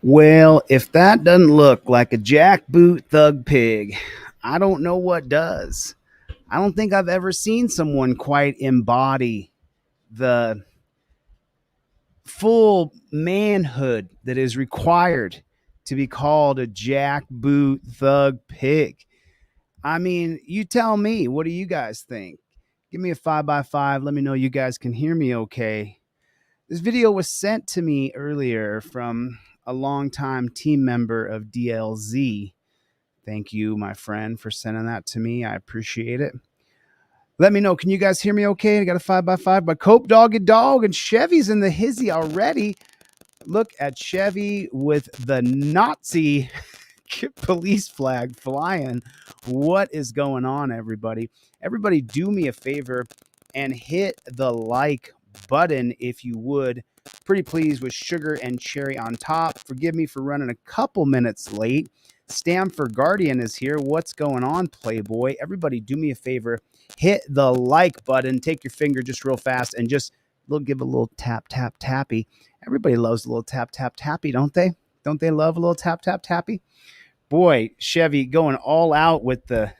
Well, if that doesn't look like a jackboot thug pig, I don't know what does. I don't think I've ever seen someone quite embody the full manhood that is required to be called a jackboot thug pig. I mean, you tell me, what do you guys think? Give me a 5x5. Let me know you guys can hear me okay. This video was sent to me earlier from a longtime team member of DLZ. Thank you, my friend, for sending that to me. I appreciate it. Let me know. Can you guys hear me okay? I got a 5x5 by Cope Doggy Dog, and Chevy's in the hizzy already. Look at Chevy with the Nazi police flag flying. What is going on, everybody? Everybody, do me a favor and hit the like button if you would. Pretty pleased with sugar and cherry on top. Forgive me for running a couple minutes late. Stamford Guardian is here. What's going on, Playboy? Everybody, do me a favor. Hit the like button. Take your finger just real fast and just give a little tap, tap, tappy. Everybody loves a little tap, tap, tappy, don't they? Don't they love a little tap, tap, tappy? Boy, Chevy going all out with the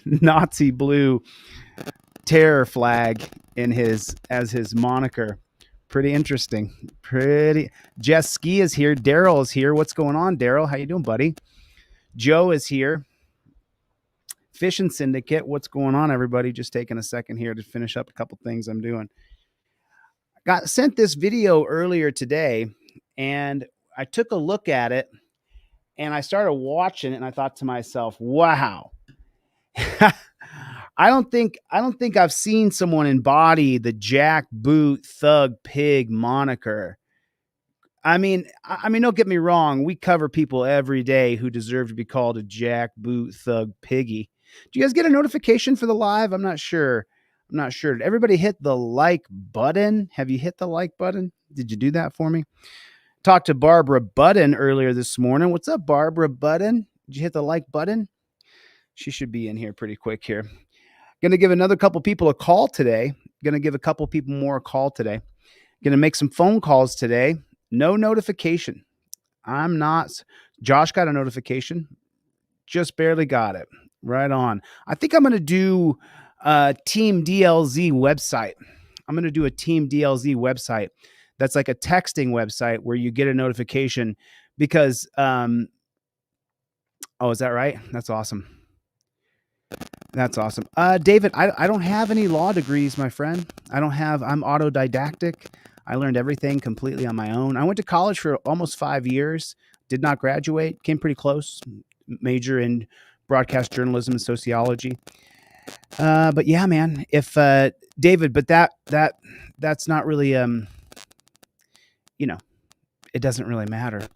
Nazi blue terror flag in his moniker. Pretty interesting. Jess Ski is here. Daryl is here. What's going on, Daryl? How you doing, buddy? Joe is here. Fishing Syndicate. What's going on, everybody? Just taking a second here to finish up a couple things I'm doing. Got sent this video earlier today, and I took a look at it, and I started watching it, and I thought to myself, wow. I don't think I've seen someone embody the jackboot thug pig moniker. I mean, don't get me wrong. We cover people every day who deserve to be called a jackboot thug piggy. Do you guys get a notification for the live? I'm not sure. Did everybody hit the like button? Have you hit the like button? Did you do that for me? Talked to Barbara Button earlier this morning. What's up, Barbara Button? Did you hit the like button? She should be in here pretty quick here. Going to give another couple people a call today. Going to give a couple people more a call today. Going to make some phone calls today. No notification. I'm not. Josh got a notification. Just barely got it. Right on. I think I'm going to do a Team DLZ website. I'm going to do a Team DLZ website. That's like a texting website where you get a notification because, oh, is that right? That's awesome. That's awesome. David, I don't have any law degrees, my friend. I'm autodidactic. I learned everything completely on my own. I went to college for almost 5 years, did not graduate, came pretty close, major in broadcast journalism and sociology. But yeah, man, if, David, but that's not really, it doesn't really matter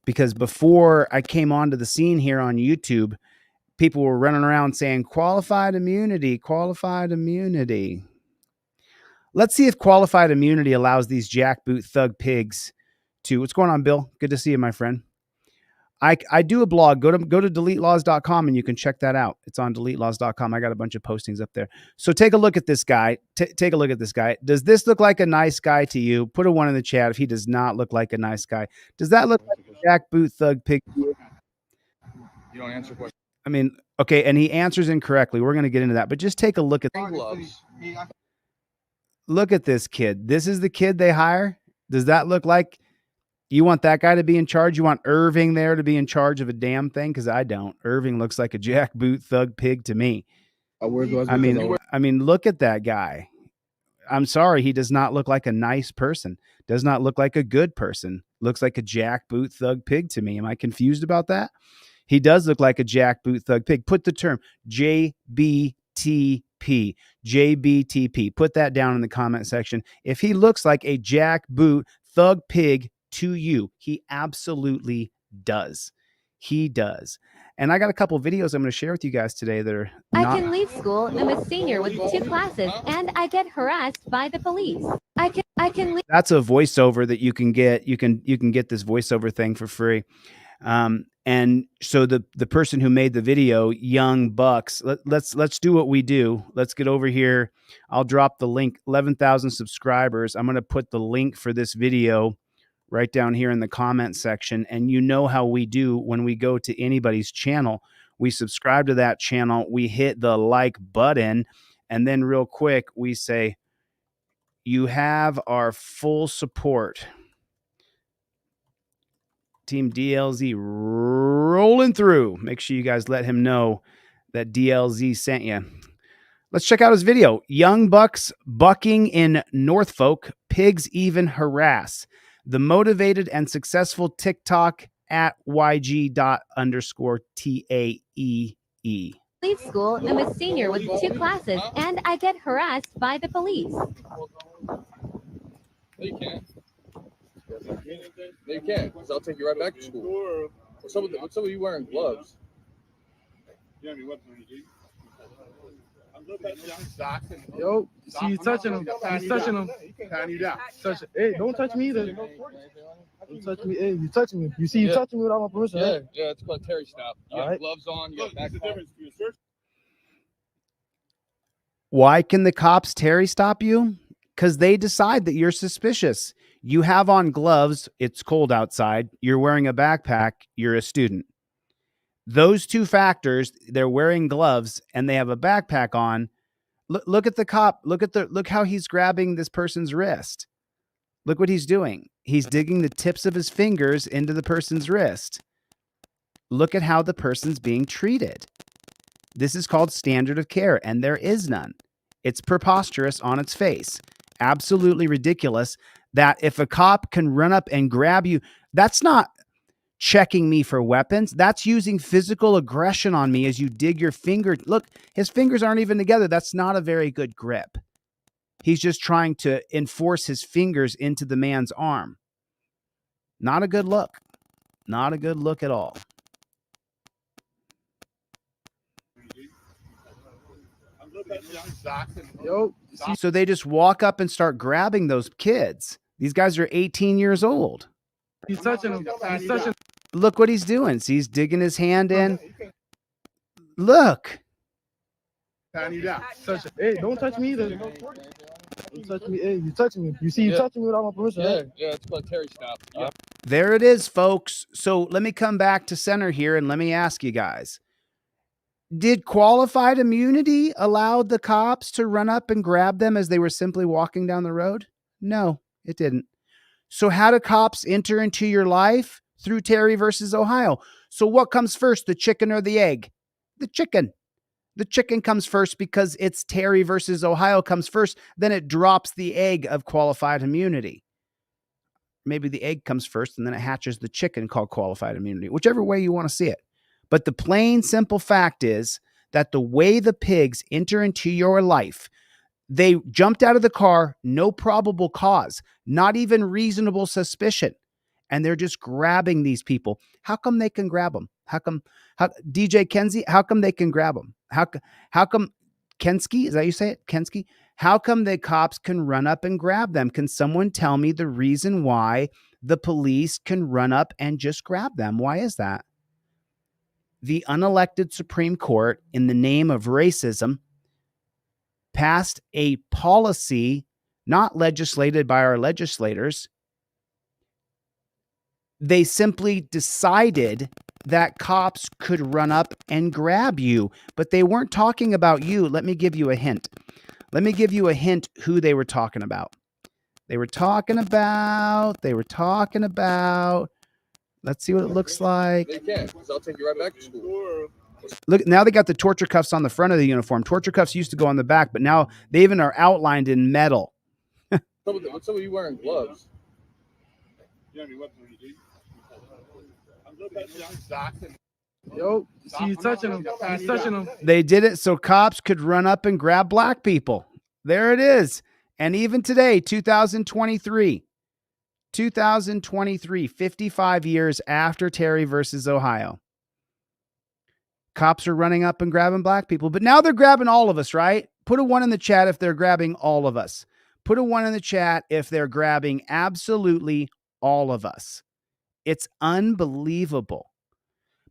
because before I came onto the scene here on YouTube, people were running around saying qualified immunity. Let's see if qualified immunity allows these jackboot thug pigs to. What's going on, Bill? Good to see you, my friend. I do a blog. Go to deletelaws.com and you can check that out. It's on deletelaws.com. I got a bunch of postings up there. So take a look at this guy. Take a look at this guy. Does this look like a nice guy to you? Put a 1 in the chat if he does not look like a nice guy. Does that look like a jackboot thug pig? You don't answer questions. I mean, okay, and he answers incorrectly. We're going to get into that, but just take a look at gloves. Look at this kid. This is the kid they hire. Does that look like you want that guy to be in charge? You want Irving there to be in charge of a damn thing? Because I don't. Irving looks like a jackboot thug pig to me. I mean, look at that guy. I'm sorry, he does not look like a nice person. Does not look like a good person. Looks like a jackboot thug pig to me. Am I confused about that? He does look like a jackboot thug pig. Put the term JBTP. JBTP. Put that down in the comment section. If he looks like a jackboot thug pig to you, he absolutely does. He does. And I got a couple videos I'm going to share with you guys today that are I can leave school. I'm a senior with 2 classes and I get harassed by the police. I can leave. That's a voiceover that you can get. You can get this voiceover thing for free. And so the person who made the video, Young Bucks, let's do what we do. Let's get over here. I'll drop the link. 11,000 subscribers. I'm going to put the link for this video right down here in the comment section. And you know how we do when we go to anybody's channel. We subscribe to that channel. We hit the like button. And then real quick, we say, you have our full support. Team DLZ rolling through. Make sure you guys let him know that DLZ sent you. Let's check out his video. Young Bucks bucking in Norfolk. Pigs even harass. The motivated and successful TikTok at YG._TAEE. Leave school. I'm a senior with 2 classes, and I get harassed by the police. You can't. You can't, because I'll take you right back to school. What's up with you wearing gloves? Yo, see you touching him. He's touching him. Hey, don't touch me either. Don't touch me. Hey, you touching me. You see you touching me without my permission, right? Yeah, it's called Terry stop. You got gloves on, you got back on. Why can the cops Terry stop you? Because they decide that you're suspicious. You have on gloves. It's cold outside. You're wearing a backpack. You're a student. Those two factors, they're wearing gloves and they have a backpack on. Look at the cop. Look how he's grabbing this person's wrist. Look what he's doing. He's digging the tips of his fingers into the person's wrist. Look at how the person's being treated. This is called standard of care, and there is none. It's preposterous on its face. Absolutely ridiculous that if a cop can run up and grab you, that's not checking me for weapons. That's using physical aggression on me as you dig your finger. Look, his fingers aren't even together. That's not a very good grip. He's just trying to enforce his fingers into the man's arm. Not a good look. Not a good look at all. Yo, so they just walk up and start grabbing those kids. These guys are 18 years old. he's touching him. He's touching. Look what he's doing. See, he's digging his hand in. Look. Hey, don't touch me either. Don't touch me. Hey, you touching me. You see you touching me without my permission, right? Yeah, it's called Terry stop. There it is, folks. So let me come back to center here and let me ask you guys. Did qualified immunity allow the cops to run up and grab them as they were simply walking down the road? No, it didn't. So how do cops enter into your life? Through Terry versus Ohio. So what comes first, the chicken or the egg? The chicken. The chicken comes first because it's Terry versus Ohio comes first. Then it drops the egg of qualified immunity. Maybe the egg comes first and then it hatches the chicken called qualified immunity, whichever way you want to see it. But the plain, simple fact is that the way the pigs enter into your life, they jumped out of the car, no probable cause, not even reasonable suspicion. And they're just grabbing these people. How come they can grab them? DJ Kenzie, how come they can grab them? How come Kensky, is that how you say it? Kensky? How come the cops can run up and grab them? Can someone tell me the reason why the police can run up and just grab them? Why is that? The unelected Supreme Court, in the name of racism, passed a policy not legislated by our legislators. They simply decided that cops could run up and grab you, but they weren't talking about you. Let me give you a hint. Let me give you a hint who they were talking about. They were talking about, let's see what it looks like. They can't, because I'll take you right back to school. Look, now they got the torture cuffs on the front of the uniform. Torture cuffs used to go on the back, but now they even are outlined in metal. What's up with you wearing gloves? Yo, see you touching him. He's touching him. They did it so cops could run up and grab black people. There it is. And even today, 2023, 55 years after Terry versus Ohio, cops are running up and grabbing black people. But now they're grabbing all of us, right? Put a 1 in the chat if they're grabbing all of us. Put a 1 in the chat if they're grabbing absolutely all of us. It's unbelievable.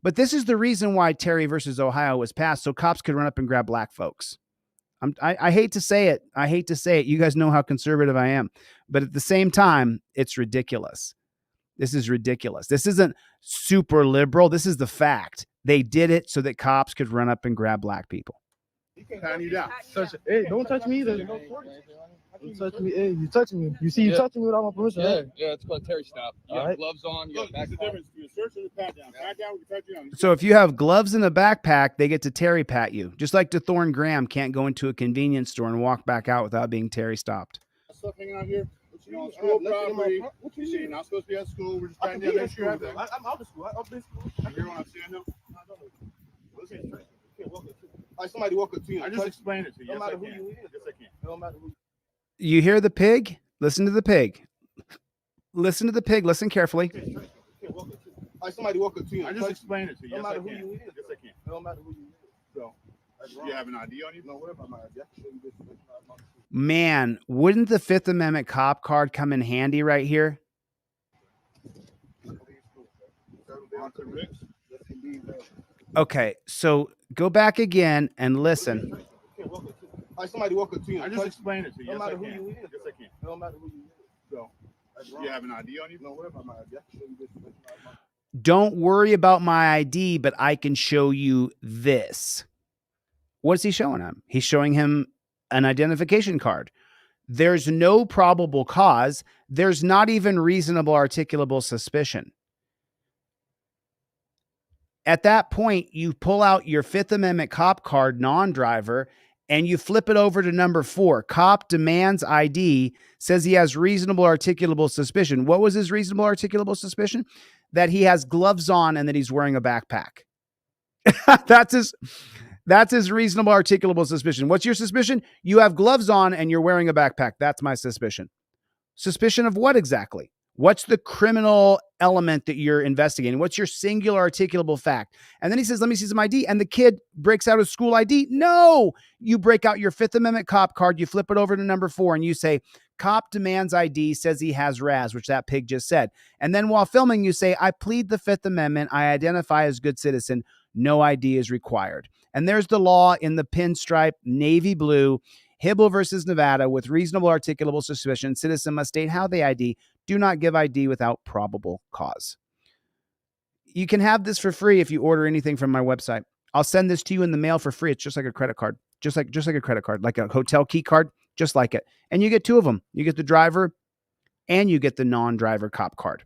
But this is the reason why Terry versus Ohio was passed, so cops could run up and grab black folks. I hate to say it. I hate to say it. You guys know how conservative I am. But at the same time, it's ridiculous. This is ridiculous. This isn't super liberal. This is the fact. They did it so that cops could run up and grab black people. Tying you down. Hey, don't touch me either. Don't touch me. Hey, you touching me. You see, you touching me without my permission. Right? Yeah, it's called Terry stop. You have Alright. gloves on. You have back. The difference between a search and a pat down. Pat down, we can pat you down. So if you have gloves in a backpack, they get to Terry pat you. Just like DeThorne Graham can't go into a convenience store and walk back out without being Terry stopped. Stuff hanging out here. You know, school property. You see, you're not supposed to be at school. We're just trying to make sure you have that. I'm out of school. I'm in school. You hear what I'm saying? No. Listen, Somebody walk up to you. I just explained it to you. No Yes, matter I who can. you is. Yes, I can. No matter who. You hear the pig? Listen to the pig. Listen to the pig. Listen carefully. Somebody walk up to you. I just explained it to you. No Yes, I matter who can. you is. Yes, I can. No matter who you is. So, You have an ID on you? no, what about my ID? I can show you this. Man, wouldn't the Fifth Amendment cop card come in handy right here? Okay, so go back again and listen. Somebody walk up to you. I just explained it to you. No Yes, I matter who can. you is. Yes, I can. No matter who you is. So, You have an ID on you? no, what about my ID? I can show you this. Don't worry about my ID, but I can show you this. What's he showing him? He's showing him an identification card. There's no probable cause. There's not even reasonable articulable suspicion. At that point, you pull out your Fifth Amendment cop card, non-driver, and you flip it over to number 4. Cop demands ID, says he has reasonable articulable suspicion. What was his reasonable articulable suspicion? That he has gloves on and that he's wearing a backpack. That's his reasonable articulable suspicion. What's your suspicion? You have gloves on and you're wearing a backpack. That's my suspicion. Suspicion of what exactly? What's the criminal element that you're investigating? What's your singular articulable fact? And then he says, let me see some ID. And the kid breaks out his school ID. No, you break out your Fifth Amendment cop card. You flip it over to number 4 and you say, cop demands ID, says he has RAS, which that pig just said. And then while filming, you say, I plead the Fifth Amendment. I identify as good citizen. No ID is required. And there's the law in the pinstripe navy blue, Hibble versus Nevada, with reasonable articulable suspicion. Citizen must state how they ID. Do not give ID without probable cause. You can have this for free if you order anything from my website. I'll send this to you in the mail for free. It's just like a credit card, just like a credit card, like a hotel key card, just like it. And you get 2 of them. You get the driver and you get the non-driver cop card.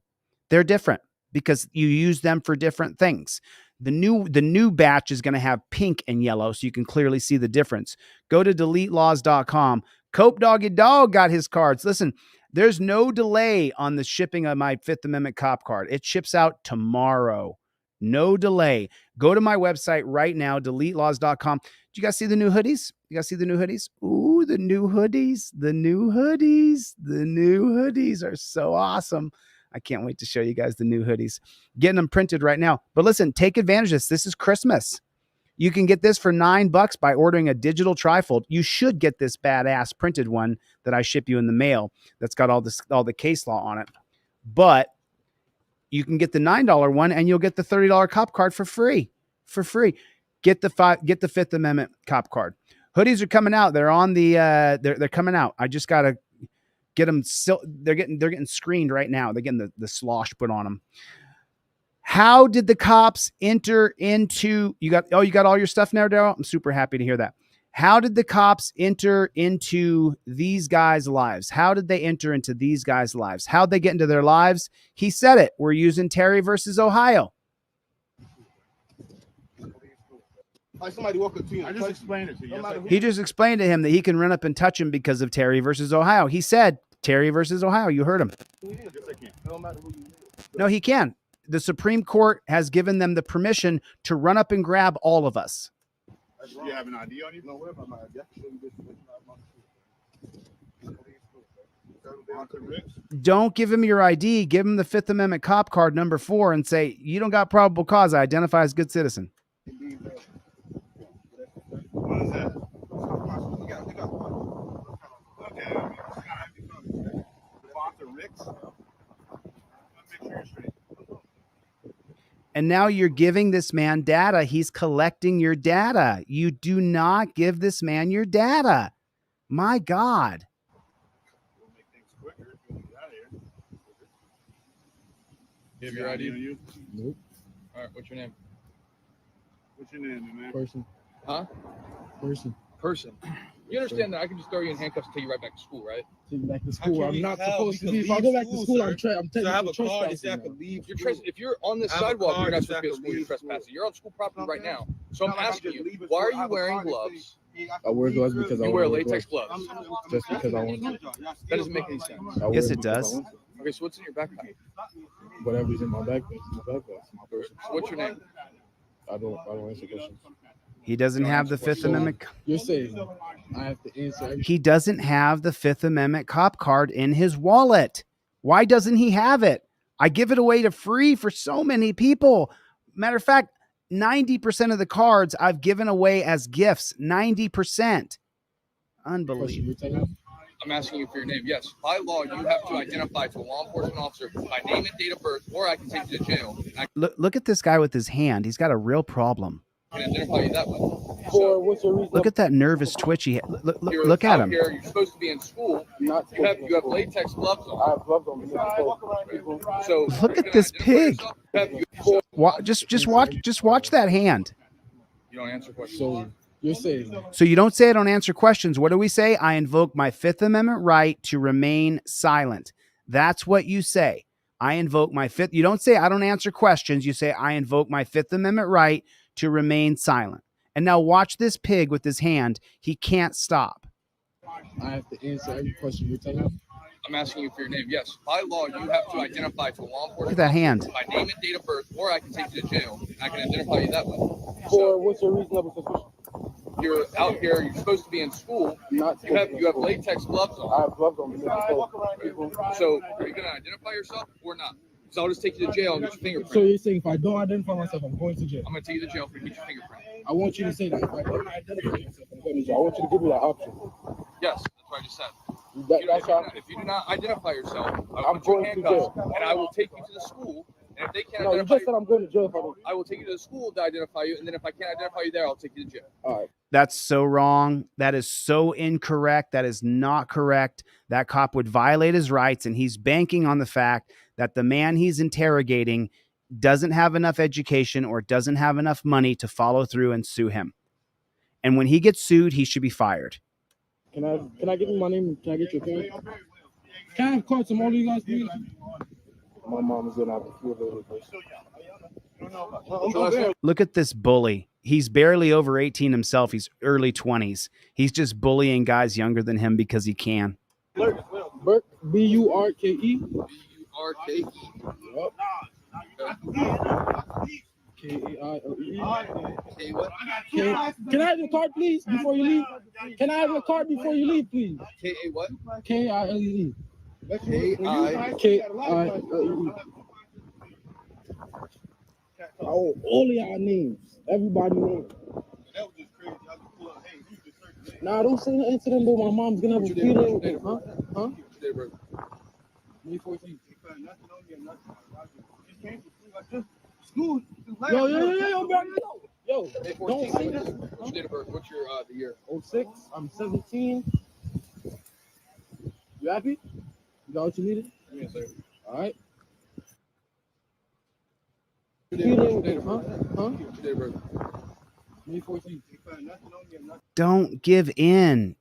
They're different because you use them for different things. The new batch is going to have pink and yellow, so you can clearly see the difference. Go to deletelaws.com. Cope Doggy Dog got his cards. Listen, there's no delay on the shipping of my Fifth Amendment cop card. It ships out tomorrow. No delay. Go to my website right now, deletelaws.com. Did you guys see the new hoodies? You guys see the new hoodies? Ooh, the new hoodies. The new hoodies. The new hoodies are so awesome. I can't wait to show you guys the new hoodies. Getting them printed right now. But listen, take advantage of this. This is Christmas. You can get this for $9 by ordering a digital trifold. You should get this badass printed one that I ship you in the mail that's got all the case law on it. But you can get the $9 one and you'll get the $30 cop card for free. For free. Get the Fifth Amendment cop card. Hoodies are coming out. They're on the they're coming out. I just got to get them. They're getting screened right now. They're getting the slosh put on them. How did the cops enter into, you got all your stuff now, Daryl? I'm super happy to hear that. How did the cops enter into these guys' lives? How did they enter into these guys' lives? How'd they get into their lives? He said it. We're using Terry versus Ohio. Somebody walk up to you. I just explained it to you. Yes, I can. He just explained to him that he can run up and touch him because of Terry versus Ohio. He said Terry versus Ohio. You heard him. Yes, I can. No matter who you is. No, he can. The Supreme Court has given them the permission to run up and grab all of us. You have an ID on you? No, what about my ID? I can show you this. Don't give him your ID. Give him the Fifth Amendment cop card number 4 and say, you don't got probable cause. I identify as good citizen. What is that? And now you're giving this man data. He's collecting your data. You do not give this man your data. My God. We'll make things quicker if we get out of here. You have your ID? You? Nope. All right, what's your name? What's your name, man? Person. Huh? Person. You understand that I can just throw you in handcuffs and take you right back to school, right? Take me back to school. can't I'm you not tell? supposed to Because be. If I go back to leave school, school, I'm So I have technically a card that say I trespassing. could leave. If you're on this I have a sidewalk, you're card not that supposed to be at says I school. could You're leave trespassing. You're on school property right now. So I'm Not like I asking just you, leave it why for- are I you have a wearing card that gloves? say, hey, I I can wear leave gloves early. because I You want wear to wear latex gloves. gloves. Just because I want to. That doesn't make any sense. I wear Yes, them it because I does. want to. Okay, so what's in your backpack? Whatever's in my backpack, it's my backpack. It's my person. So what's your name? I don't answer questions. He doesn't have the Fifth Amendment. You're saying I have to answer every He doesn't have the Fifth Amendment cop card in his wallet. Why doesn't he have it? I give it away to free for so many people. Matter of fact, 90% of the cards I've given away as gifts. 90%. Unbelievable. question. You're telling me? I'm asking you for your name. Yes, by law, you have to identify to a law enforcement officer by name and date of birth, or I can take you to jail. I Look at this guy with his hand. He's got a real problem. can identify you that way. For what's your reason? Look at that nervous twitchy. You're Look at out him. here. You're supposed to be in school. Not You have latex gloves I on. have gloves on. People. So Look you're at gonna this identify pig. yourself? Just watch that hand. You don't answer questions. So you're saying So you don't say I don't answer questions. What do we say? I invoke my Fifth Amendment right to remain silent. That's what you say. I invoke my fifth. You don't say I don't answer questions. You say I invoke my Fifth Amendment right to remain silent. And now watch this pig with his hand. He can't stop. I have to answer every question you're telling me? I'm asking you for your name. Yes, by law, you have to identify to a law enforcement Look at that hand. officer by name and date of birth, or I can take you to jail. I can identify you that way. For what's your reasonable suspicion? You're out here. You're supposed to be in school. Not You have latex gloves I on. have gloves on. People. So are you gonna identify yourself or not? Because I'll just take you to jail and get your fingerprint. So you're saying if I don't identify myself, I'm going to jail? I'm gonna take you to jail for get your fingerprint. I want you to say that. If I don't identify myself, I'm going to jail. I want you to give me that option. Yes, that's what I just said. If you do not identify yourself, I I'm will put you in going to handcuffs jail. and I will take you to the school. And if they can't No, you identify just said I'm going to jail if I don't. I will take you to the school to identify you. And then if I can't identify you there, I'll take you to jail. All right. That's so wrong. That is so incorrect. That is not correct. That cop would violate his rights, and he's banking on the fact that the man he's interrogating doesn't have enough education or doesn't have enough money to follow through and sue him. And when he gets sued, he should be fired. Can I give you my name? Can I get your card? Can I have cards from all of you guys, please? My mom is gonna have a few of those. Look at this bully. He's barely over 18 himself. He's early 20s. He's just bullying guys younger than him because he can. Burke, Burke. B-U-R-K-E. Yup. K-A-I-L-E. K what? Can I have your card, please, before you leave? Can I have your card before you leave, please? K-A what? K-I-L-E. K-I. K-I-L-E. Oh, all of y'all names. Everybody names. Nah, don't say nothing to them, though. My mom's gonna have a feeling with them. Huh? May 14th. School. Yo, bro. Yo, May don't 14th. say that. What's your date of birth? What's your the year? 06, I'm 17. You happy? You got what you needed? Yes, sir. All right. What's your Feeling, date of birth? huh? What's your date of birth? May 14th. Don't give in.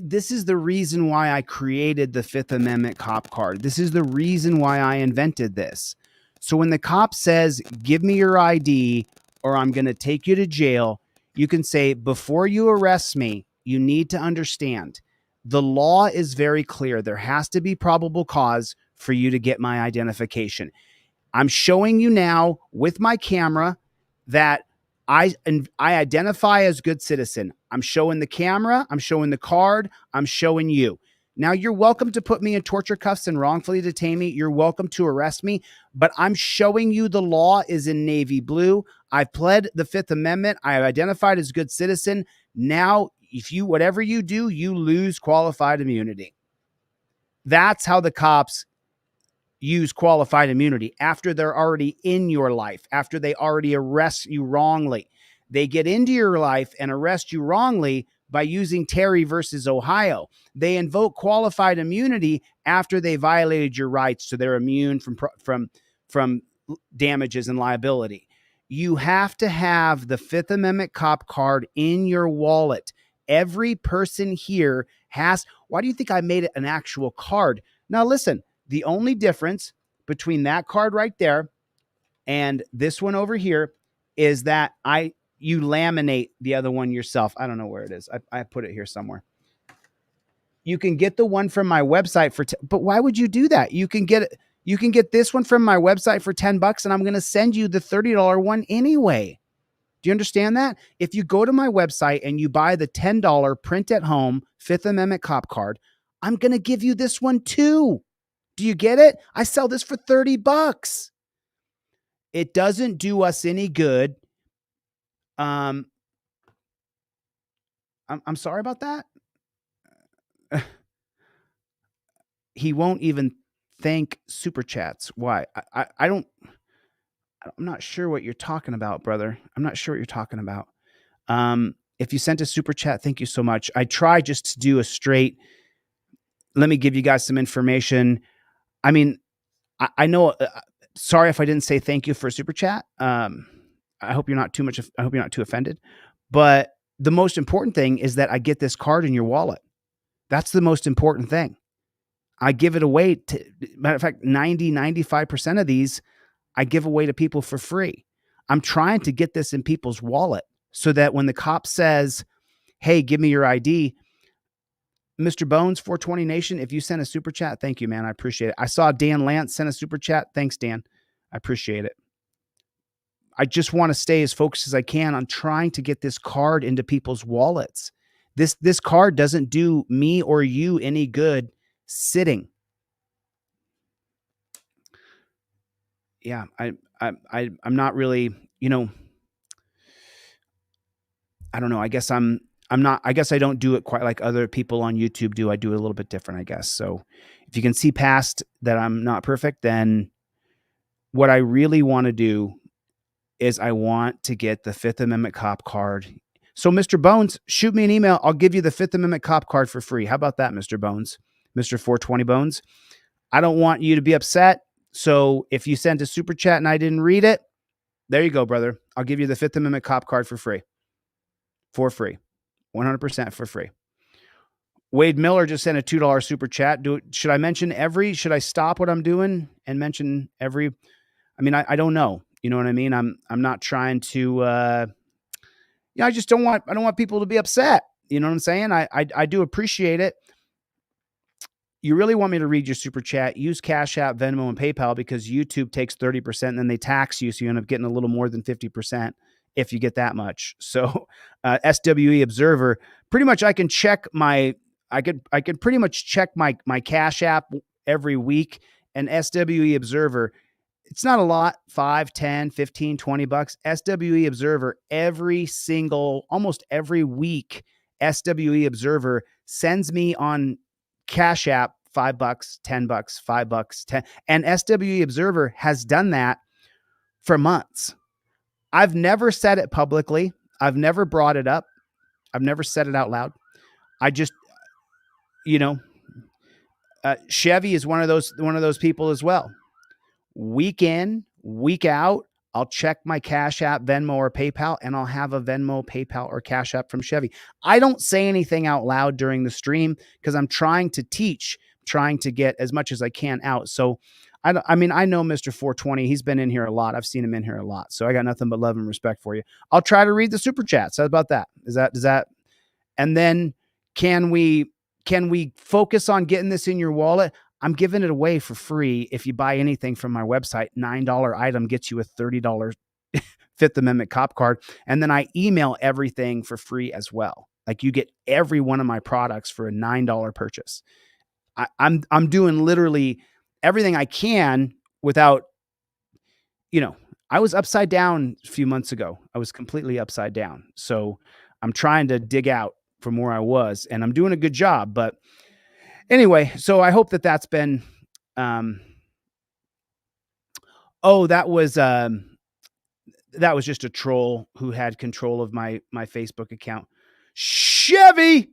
This is the reason why I created the Fifth Amendment cop card. This is the reason why I invented this. So when the cop says, give me your ID or I'm going to take you to jail, you can say, before you arrest me, you need to understand the law is very clear. There has to be probable cause for you to get my identification. I'm showing you now with my camera that I identify as good citizen. I'm showing the camera, I'm showing the card, I'm showing you. Now you're welcome to put me in torture cuffs and wrongfully detain me. You're welcome to arrest me, but I'm showing you the law is in navy blue. I've pled the Fifth Amendment. I have identified as good citizen. Now, whatever you do, you lose qualified immunity. That's how the cops use qualified immunity after they're already in your life, after they already arrest you wrongly. They get into your life and arrest you wrongly by using Terry versus Ohio. They invoke qualified immunity after they violated your rights, so they're immune from damages and liability. You have to have the Fifth Amendment cop card in your wallet. Every person here has. Why do you think I made it an actual card? Now listen, the only difference between that card right there and this one over here is that you laminate the other one yourself. I don't know where it is. I put it here somewhere. You can get the one from my website but why would you do that? You can get this one from my website for $10 and I'm going to send you the $30 one anyway. Do you understand that? If you go to my website and you buy the $10 print at home Fifth Amendment cop card, I'm going to give you this one too. Do you get it? I sell this for $30. It doesn't do us any good. I'm sorry about that. He won't even thank super chats. Why? I'm not sure what you're talking about, brother. I'm not sure what you're talking about. If you sent a super chat, thank you so much. I try just to do a straight, let me give you guys some information. I mean, I know, sorry if I didn't say thank you for a super chat. I hope you're not too offended, but the most important thing is that I get this card in your wallet. That's the most important thing. I give it away to, matter of fact, 95% of these I give away to people for free. I'm trying to get this in people's wallet so that when the cop says, hey, give me your ID, Mr. Bones, 420 Nation, if you send a super chat, thank you, man. I appreciate it. I saw Dan Lance send a super chat. Thanks, Dan. I appreciate it. I just want to stay as focused as I can on trying to get this card into people's wallets. This card doesn't do me or you any good sitting. Yeah, I'm not really, I don't know. I guess I guess I don't do it quite like other people on YouTube do. I do it a little bit different, I guess. So if you can see past that I'm not perfect, then what I really want to do is I want to get the Fifth Amendment cop card. So Mr. Bones, shoot me an email. I'll give you the Fifth Amendment cop card for free. How about that, Mr. Bones? Mr. 420 Bones. I don't want you to be upset. So if you sent a super chat and I didn't read it, there you go, brother. I'll give you the Fifth Amendment cop card for free. For free. 100% for free. Wade Miller just sent a $2 super chat. Should I stop what I'm doing and mention every? I mean, I don't know. You know what I mean? I'm not trying to, I don't want people to be upset. You know what I'm saying? I do appreciate it. You really want me to read your super chat, use Cash App, Venmo, and PayPal because YouTube takes 30% and then they tax you. So you end up getting a little more than 50% if you get that much. So SWE Observer, pretty much I could pretty much check my Cash App every week, and SWE Observer, it's not a lot, 5, 10, 15, $20. SWE Observer almost every week, SWE Observer sends me on Cash App $5, $10, $5, 10. And SWE Observer has done that for months. I've never said it publicly. I've never brought it up. I've never said it out loud. I just, Chevy is one of those people as well. Week in, week out, I'll check my Cash App, Venmo, or PayPal, and I'll have a Venmo, PayPal, or Cash App from Chevy. I don't say anything out loud during the stream because I'm trying to teach, trying to get as much as I can out. So, I know Mr. 420. He's been in here a lot. I've seen him in here a lot. So I got nothing but love and respect for you. I'll try to read the super chats. How about that? Does that? And then can we focus on getting this in your wallet? I'm giving it away for free. If you buy anything from my website, $9 item gets you a $30 Fifth Amendment cop card. And then I email everything for free as well. Like you get every one of my products for a $9 purchase. I'm doing literally everything I can without, I was upside down a few months ago. I was completely upside down. So I'm trying to dig out from where I was, and I'm doing a good job. But anyway, so I hope that that's been Oh, that was just a troll who had control of my Facebook account. Chevy.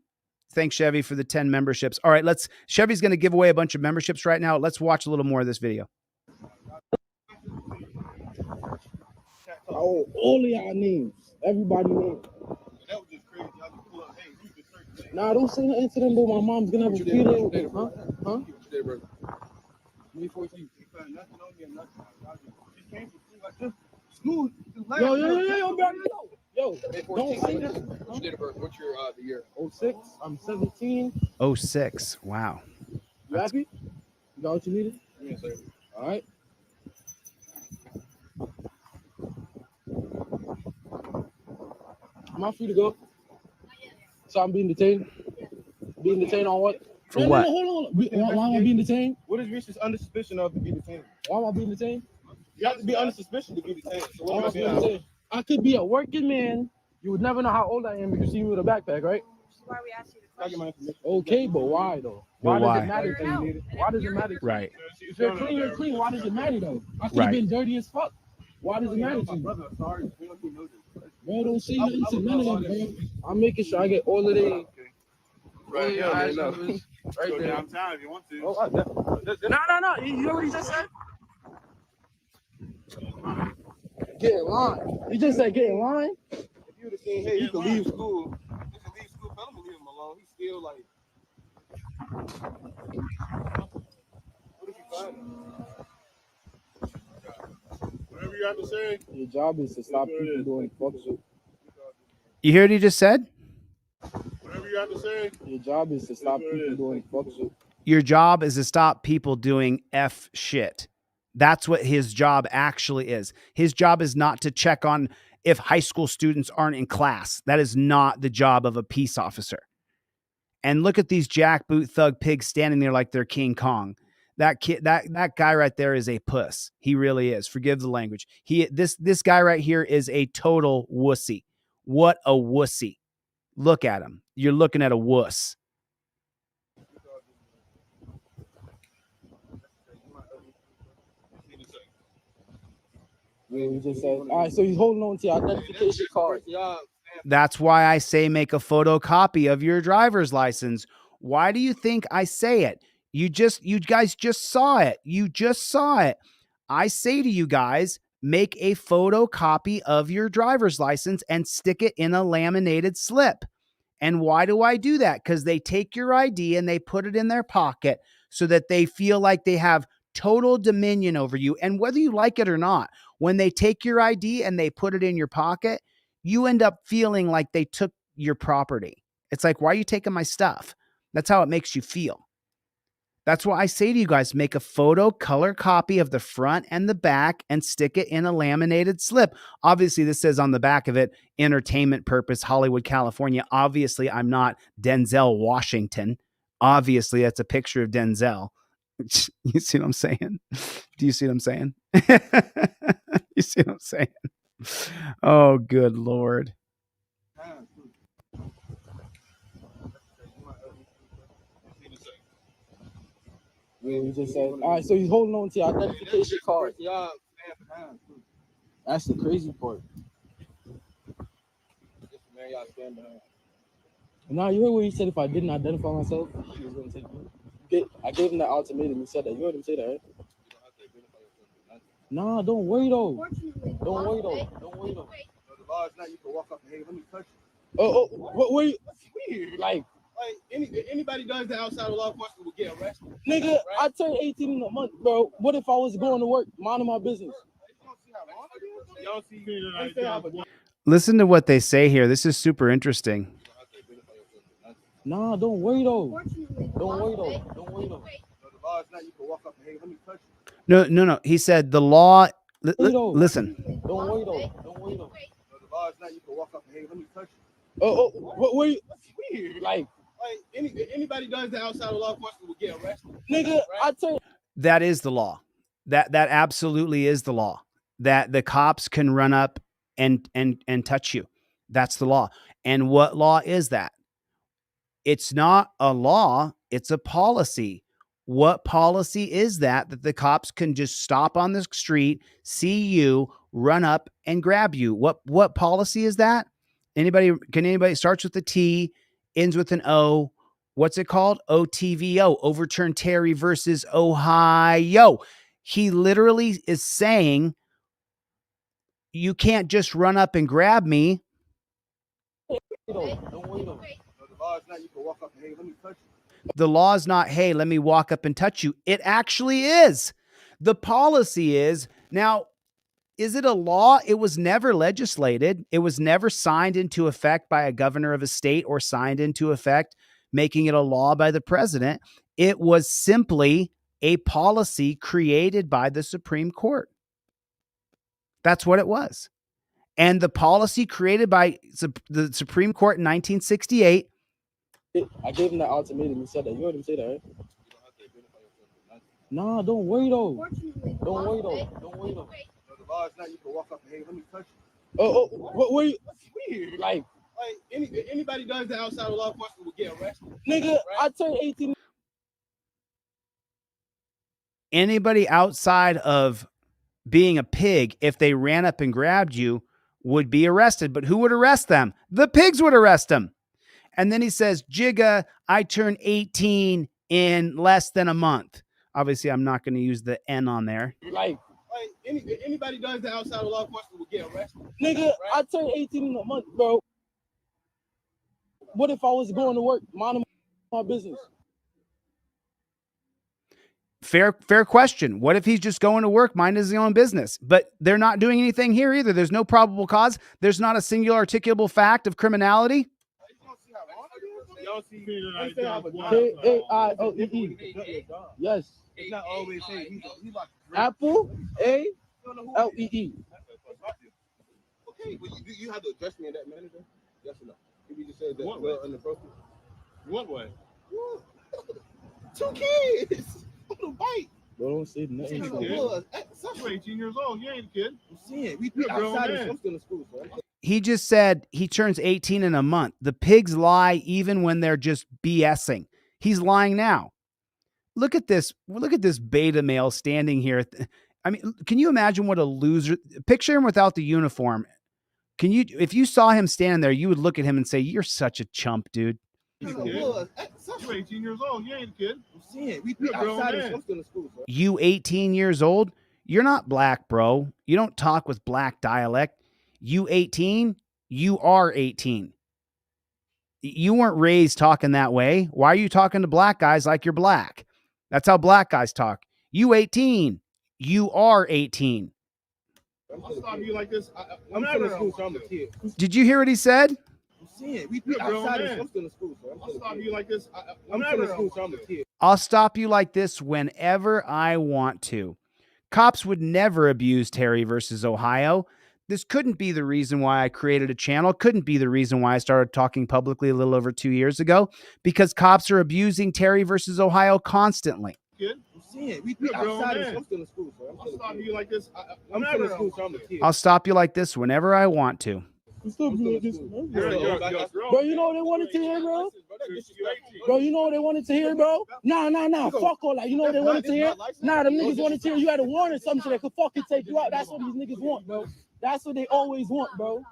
Thanks, Chevy, for the 10 memberships. All right, Chevy's going to give away a bunch of memberships right now. Let's watch a little more of this video. Oh, all of y'all names. Everybody names. That was just crazy. I just pull up, hey, you just search. Nah, don't say nothing to them, but my mom's gonna have a feeling with it. Huh? 2014. Nothing on me or nothing. I just came from school like this. School. Yo, don't say that. What's your date of birth? What's your the year? 06. I'm 17. 06. Wow. You happy? You got what you needed? Give me a second. All right. Am I free to go? So I'm being detained? Being detained on what? For what? Hold on. Why am I being detained? What is Reese's under suspicion of to be detained? Why am I being detained? You have to be under suspicion to be detained. So Why am I what being am I detained? I could be a working man. You would never know how old I am if you see me with a backpack, right? Why we asked you the question. Okay, but why though? But Why why? does it matter to you? Why does it matter to you? Right. If you're clean, you're clean. Why does it matter though? I could have Right. been dirty as fuck. Why does it matter to you? Brother, sorry. We don't know this. Bro, don't say nothing to none of them, bro. I'm making sure I get all of them. Right, Yeah, yeah, I man, no. know. Right Go there. downtown if you want to. No. You know what he just said? Get in line. He just said get in line. If you would have seen, hey, you can leave school. You can leave school. Tell him to leave him alone. He's still like. What if you find him? Whatever you have to say. Your job is to stop people doing fuck shit. You hear what he just said? Whatever you have to say. Your job is to stop people doing fuck shit. Your job is to stop people doing F shit. That's what his job actually is. His job is not to check on if high school students aren't in class. That is not the job of a peace officer. And look at these jackboot thug pigs standing there like they're King Kong. That kid, that guy right there is a puss. He really is. Forgive the language. This guy right here is a total wussy. What a wussy. Look at him. You're looking at a wuss. Yeah, he just said. All right, so he's holding on to your identification card. That's why I say make a photocopy of your driver's license. Why do you think I say it? You guys just saw it. You just saw it. I say to you guys, make a photocopy of your driver's license and stick it in a laminated slip. And why do I do that? Because they take your ID and they put it in their pocket so that they feel like they have total dominion over you. And whether you like it or not, when they take your ID and they put it in your pocket, you end up feeling like they took your property. It's like, why are you taking my stuff? That's how it makes you feel. That's why I say to you guys, make a photo color copy of the front and the back and stick it in a laminated slip. Obviously, this says on the back of it, entertainment purpose, Hollywood, California. Obviously, I'm not Denzel Washington. Obviously, that's a picture of Denzel. You see what I'm saying? Do you see what I'm saying? You see what I'm saying? Oh, good Lord. Yeah, he just said. All right, so he's holding on to your identification card. That's the crazy part. Now you heard what he said. If I didn't identify myself, he was gonna take me. I gave him that ultimatum. He said that. You heard him say that, right? Nah, don't worry though. Don't worry though. Don't worry though. The law is not you can walk up and hey, let me touch you. What were you? That's weird. Like, anybody does that outside of law enforcement will get arrested. nigga, I turned 18 in a month, bro. What if I was going to work, minding my business? Listen to what they say here. This is super interesting. Nah, don't worry though. Don't worry though. Don't worry though. The law is not you can walk up and hey, let me touch you. No. He said the law. Listen. Don't worry though. Don't worry though. The law is not you can walk up and hey, let me touch you. What were you? That's weird. Like, anybody does that outside of law enforcement will get arrested. nigga, I turned. That is the law. That absolutely is the law. That the cops can run up and touch you. That's the law. And what law is that? It's not a law, it's a policy. What policy is that the cops can just stop on the street, see you, run up and grab you? What policy is that? Anybody starts with a T, ends with an O? What's it called? OTVO, overturn Terry versus Ohio. He literally is saying you can't just run up and grab me. The law is not, hey, let me walk up and touch you. It actually is. The policy is, now, is it a law? It was never legislated. It was never signed into effect by a governor of a state or signed into effect, making it a law by the president. It was simply a policy created by the Supreme Court. That's what it was. And the policy created by the Supreme Court in 1968. I gave him that ultimatum. He said that. You heard him say that, right? Nah, don't worry though. Don't worry though. Don't worry though. The law is not you can walk up and hey, let me touch you. What were you? That's weird. Like anybody does that outside of law enforcement will get arrested. Nigga, right? I turned 18. Anybody outside of being a pig, if they ran up and grabbed you, would be arrested. But who would arrest them? The pigs would arrest them. And then he says, Jigga, I turned 18 in less than a month. Obviously, I'm not going to use the N on there. Like anybody does that outside of law enforcement will get arrested. Nigga, right? I turned 18 in a month, bro. What if I was going to work, minding my business? Fair question. What if he's just going to work, minding his own business? But they're not doing anything here either. There's no probable cause. There's not a singular articulable fact of criminality. K-A-I-O-E-E. Yes. It's not always hey. He's like Apple A-L-E-E. Okay, well you have to address me in that manner, then? Yes or no? If you just said that well inappropriate. What way? What? 2 kids on the bike. Bro, don't say nothing. You're 18 years old. You ain't a kid. I'm saying we outside of still in school, so He just said he turns 18 in a month. The pigs lie even when they're just BSing. He's lying now. Look at this. Look at this beta male standing here. I mean, can you imagine what a loser? Picture him without the uniform. Can you, if you saw him standing there, you would look at him and say, you're such a chump, dude. You're 18 years old. You ain't a kid. I'm saying we outside of still in school, so. You 18 years old? You're not black, bro. You don't talk with black dialect. You 18? You are 18. You weren't raised talking that way. Why are you talking to black guys like you're black? That's how black guys talk. You 18. You are 18. I'll stop you like this. I'm still in school, so I'm a kid. Did you hear what he said? I'm saying we outside of still in school, so I'll stop you like this. I'm still in school, so I'm a kid. I'll stop you like this whenever I want to. Cops would never abuse Terry versus Ohio. This couldn't be the reason why I created a channel. Couldn't be the reason why I started talking publicly a little over 2 years ago, because cops are abusing Terry versus Ohio constantly. Kid, I'm saying we outside of still in school, so I'll stop you like this. I'm still in school, so I'm a kid. I'll stop you like this whenever I want to. Bro, you know what they wanted to hear, bro? Bro, you know what they wanted to hear, bro? Nah. Fuck all that. You know what they wanted to hear? Nah, them niggas wanted to hear you had a warrant or something so they could fucking take you out. That's what these niggas want, bro. That's what they always want, bro.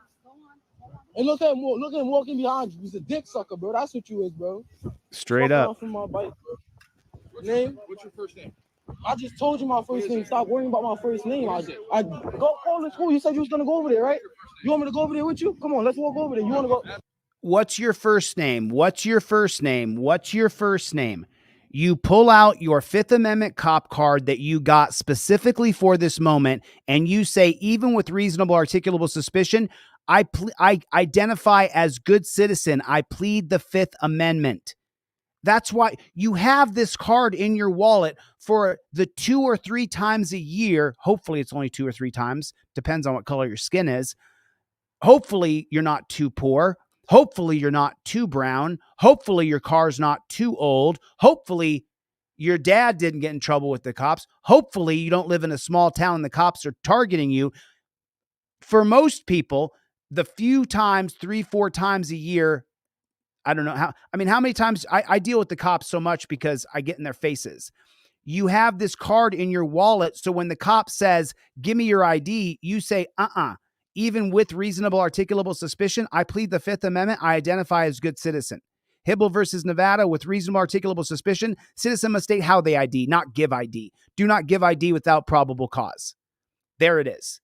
And look at him walking behind you. He's a dick sucker, bro. That's what you is, bro. Straight up. From my bike, name? What's your first name? I just told you my first name. Stop worrying about my first name. I go call the school. You said you was gonna go over there, right? You want me to go over there with you? Come on, let's walk over there. You want to go? What's your first name? What's your first name? What's your first name? You pull out your Fifth Amendment cop card that you got specifically for this moment, and you say, even with reasonable articulable suspicion, I identify as good citizen. I plead the Fifth Amendment. That's why you have this card in your wallet for the 2 or 3 times a year. Hopefully it's only 2 or 3 times. Depends on what color your skin is. Hopefully you're not too poor. Hopefully you're not too brown. Hopefully your car's not too old. Hopefully your dad didn't get in trouble with the cops. Hopefully you don't live in a small town and the cops are targeting you. For most people, the few times, 3-4 times a year, I don't know how. I mean, how many times I deal with the cops so much because I get in their faces. You have this card in your wallet. So when the cop says, give me your ID, you say, even with reasonable articulable suspicion, I plead the Fifth Amendment. I identify as good citizen. Hibble versus Nevada, with reasonable articulable suspicion, citizen must state how they ID, not give ID. Do not give ID without probable cause. There it is.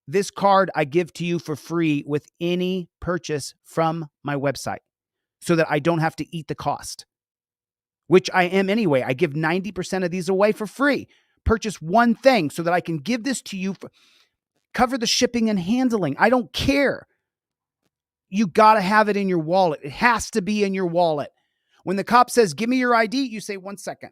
This card I give to you for free with any purchase from my website so that I don't have to eat the cost, which I am anyway. I give 90% of these away for free. Purchase one thing so that I can give this to you. Cover the shipping and handling. I don't care. You got to have it in your wallet. It has to be in your wallet. When the cop says, give me your ID, you say, 1 second.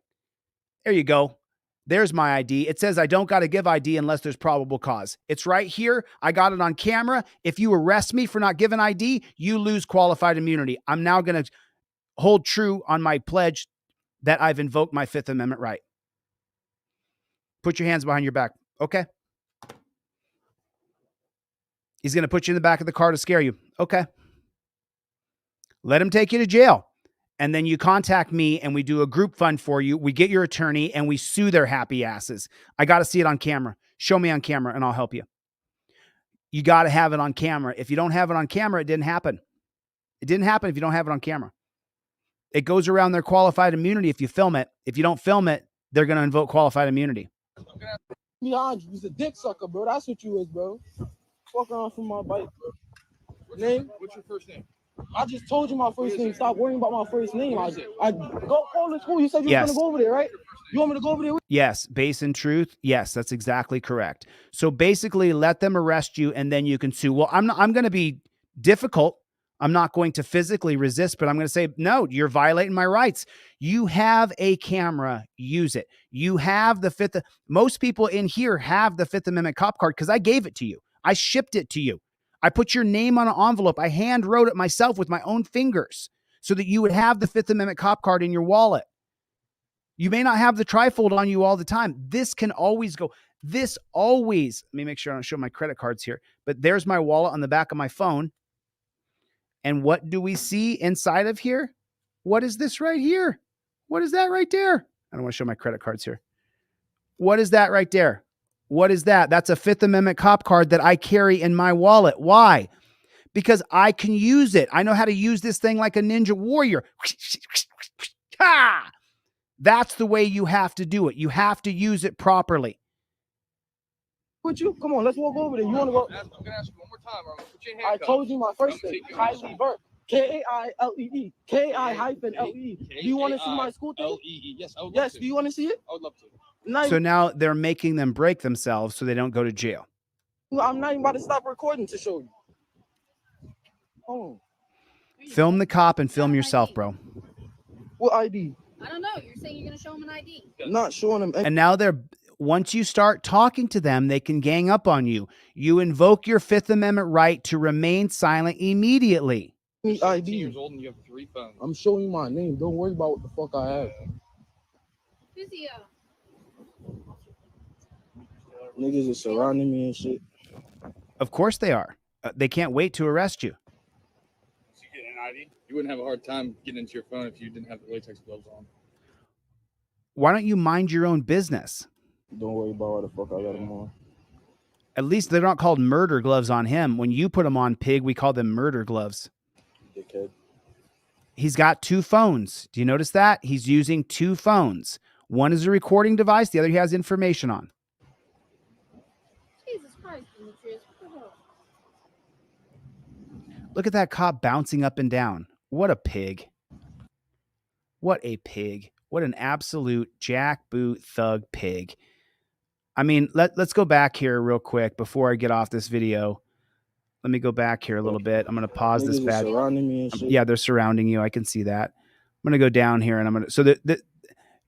There you go. There's my ID. It says I don't got to give ID unless there's probable cause. It's right here. I got it on camera. If you arrest me for not giving ID, you lose qualified immunity. I'm now going to hold true on my pledge that I've invoked my Fifth Amendment right. Put your hands behind your back. Okay. He's going to put you in the back of the car to scare you. Okay. Let him take you to jail. And then you contact me and we do a group fund for you. We get your attorney and we sue their happy asses. I got to see it on camera. Show me on camera and I'll help you. You got to have it on camera. If you don't have it on camera, it didn't happen. It didn't happen if you don't have it on camera. It goes around their qualified immunity if you film it. If you don't film it, they're going to invoke qualified immunity. Behind you, you's a dick sucker, bro. That's what you is, bro. Fuck around from my bike, bro. Name? What's your first name? I just told you my first name. Stop worrying about my first name. I go call the school. You said you were gonna go over there, right? You want me to go over there? Yes, base and truth. Yes, that's exactly correct. So basically, let them arrest you, and then you can sue. Well, I'm going to be difficult. I'm not going to physically resist, but I'm going to say, no, you're violating my rights. You have a camera, use it. You have the Fifth. Most people in here have the Fifth Amendment cop card because I gave it to you. I shipped it to you. I put your name on an envelope. I hand wrote it myself with my own fingers so that you would have the Fifth Amendment cop card in your wallet. You may not have the trifold on you all the time. This can always go. This always, let me make sure I don't show my credit cards here, but there's my wallet on the back of my phone. And what do we see inside of here? What is this right here? What is that right there? I don't want to show my credit cards here. What is that right there? What is that? That's a Fifth Amendment cop card that I carry in my wallet. Why? Because I can use it. I know how to use this thing like a ninja warrior. That's the way you have to do it. You have to use it properly. With you? Come on, let's walk over there. You want to go? I'm going to ask you one more time. Put your I handcuffs. told you my first name. Kylie Burke. K-A-I-L-E-E. K-I-L-E-E. Do you want to see my school thing? L-E-E. Yes, I would love Yes, to. do you want to see it? I would love to. So now they're making them break themselves so they don't go to jail. I'm not even about to stop recording to show you. Oh. Film the cop and film yourself, bro. What ID? I don't know. You're saying you're going to show him an ID. Not showing them. And now once you start talking to them, they can gang up on you. You invoke your Fifth Amendment right to remain silent immediately. You're 17 ID. years old and you have 3 phones. I'm showing you my name. Don't worry about what the fuck I have. Physio. Niggas are surrounding me and shit. Of course they are. They can't wait to arrest you. So you get an ID? You wouldn't have a hard time getting into your phone if you didn't have the latex gloves on. Why don't you mind your own business? Don't worry about what the fuck I got them on. At least they're not called murder gloves on him. When you put them on, pig, we call them murder gloves. Dickhead. He's got 2 phones. Do you notice that? He's using 2 phones. One is a recording device. The other he has information on. Jesus Christ, Demetrius. Look at that cop bouncing up and down. What a pig. What a pig. What an absolute jackboot thug pig. I mean, let's go back here real quick before I get off this video. Let me go back here a little bit. I'm going to pause this bad. Surrounding me and shit. Yeah, they're surrounding you. I can see that. I'm going to go down here and I'm going to, so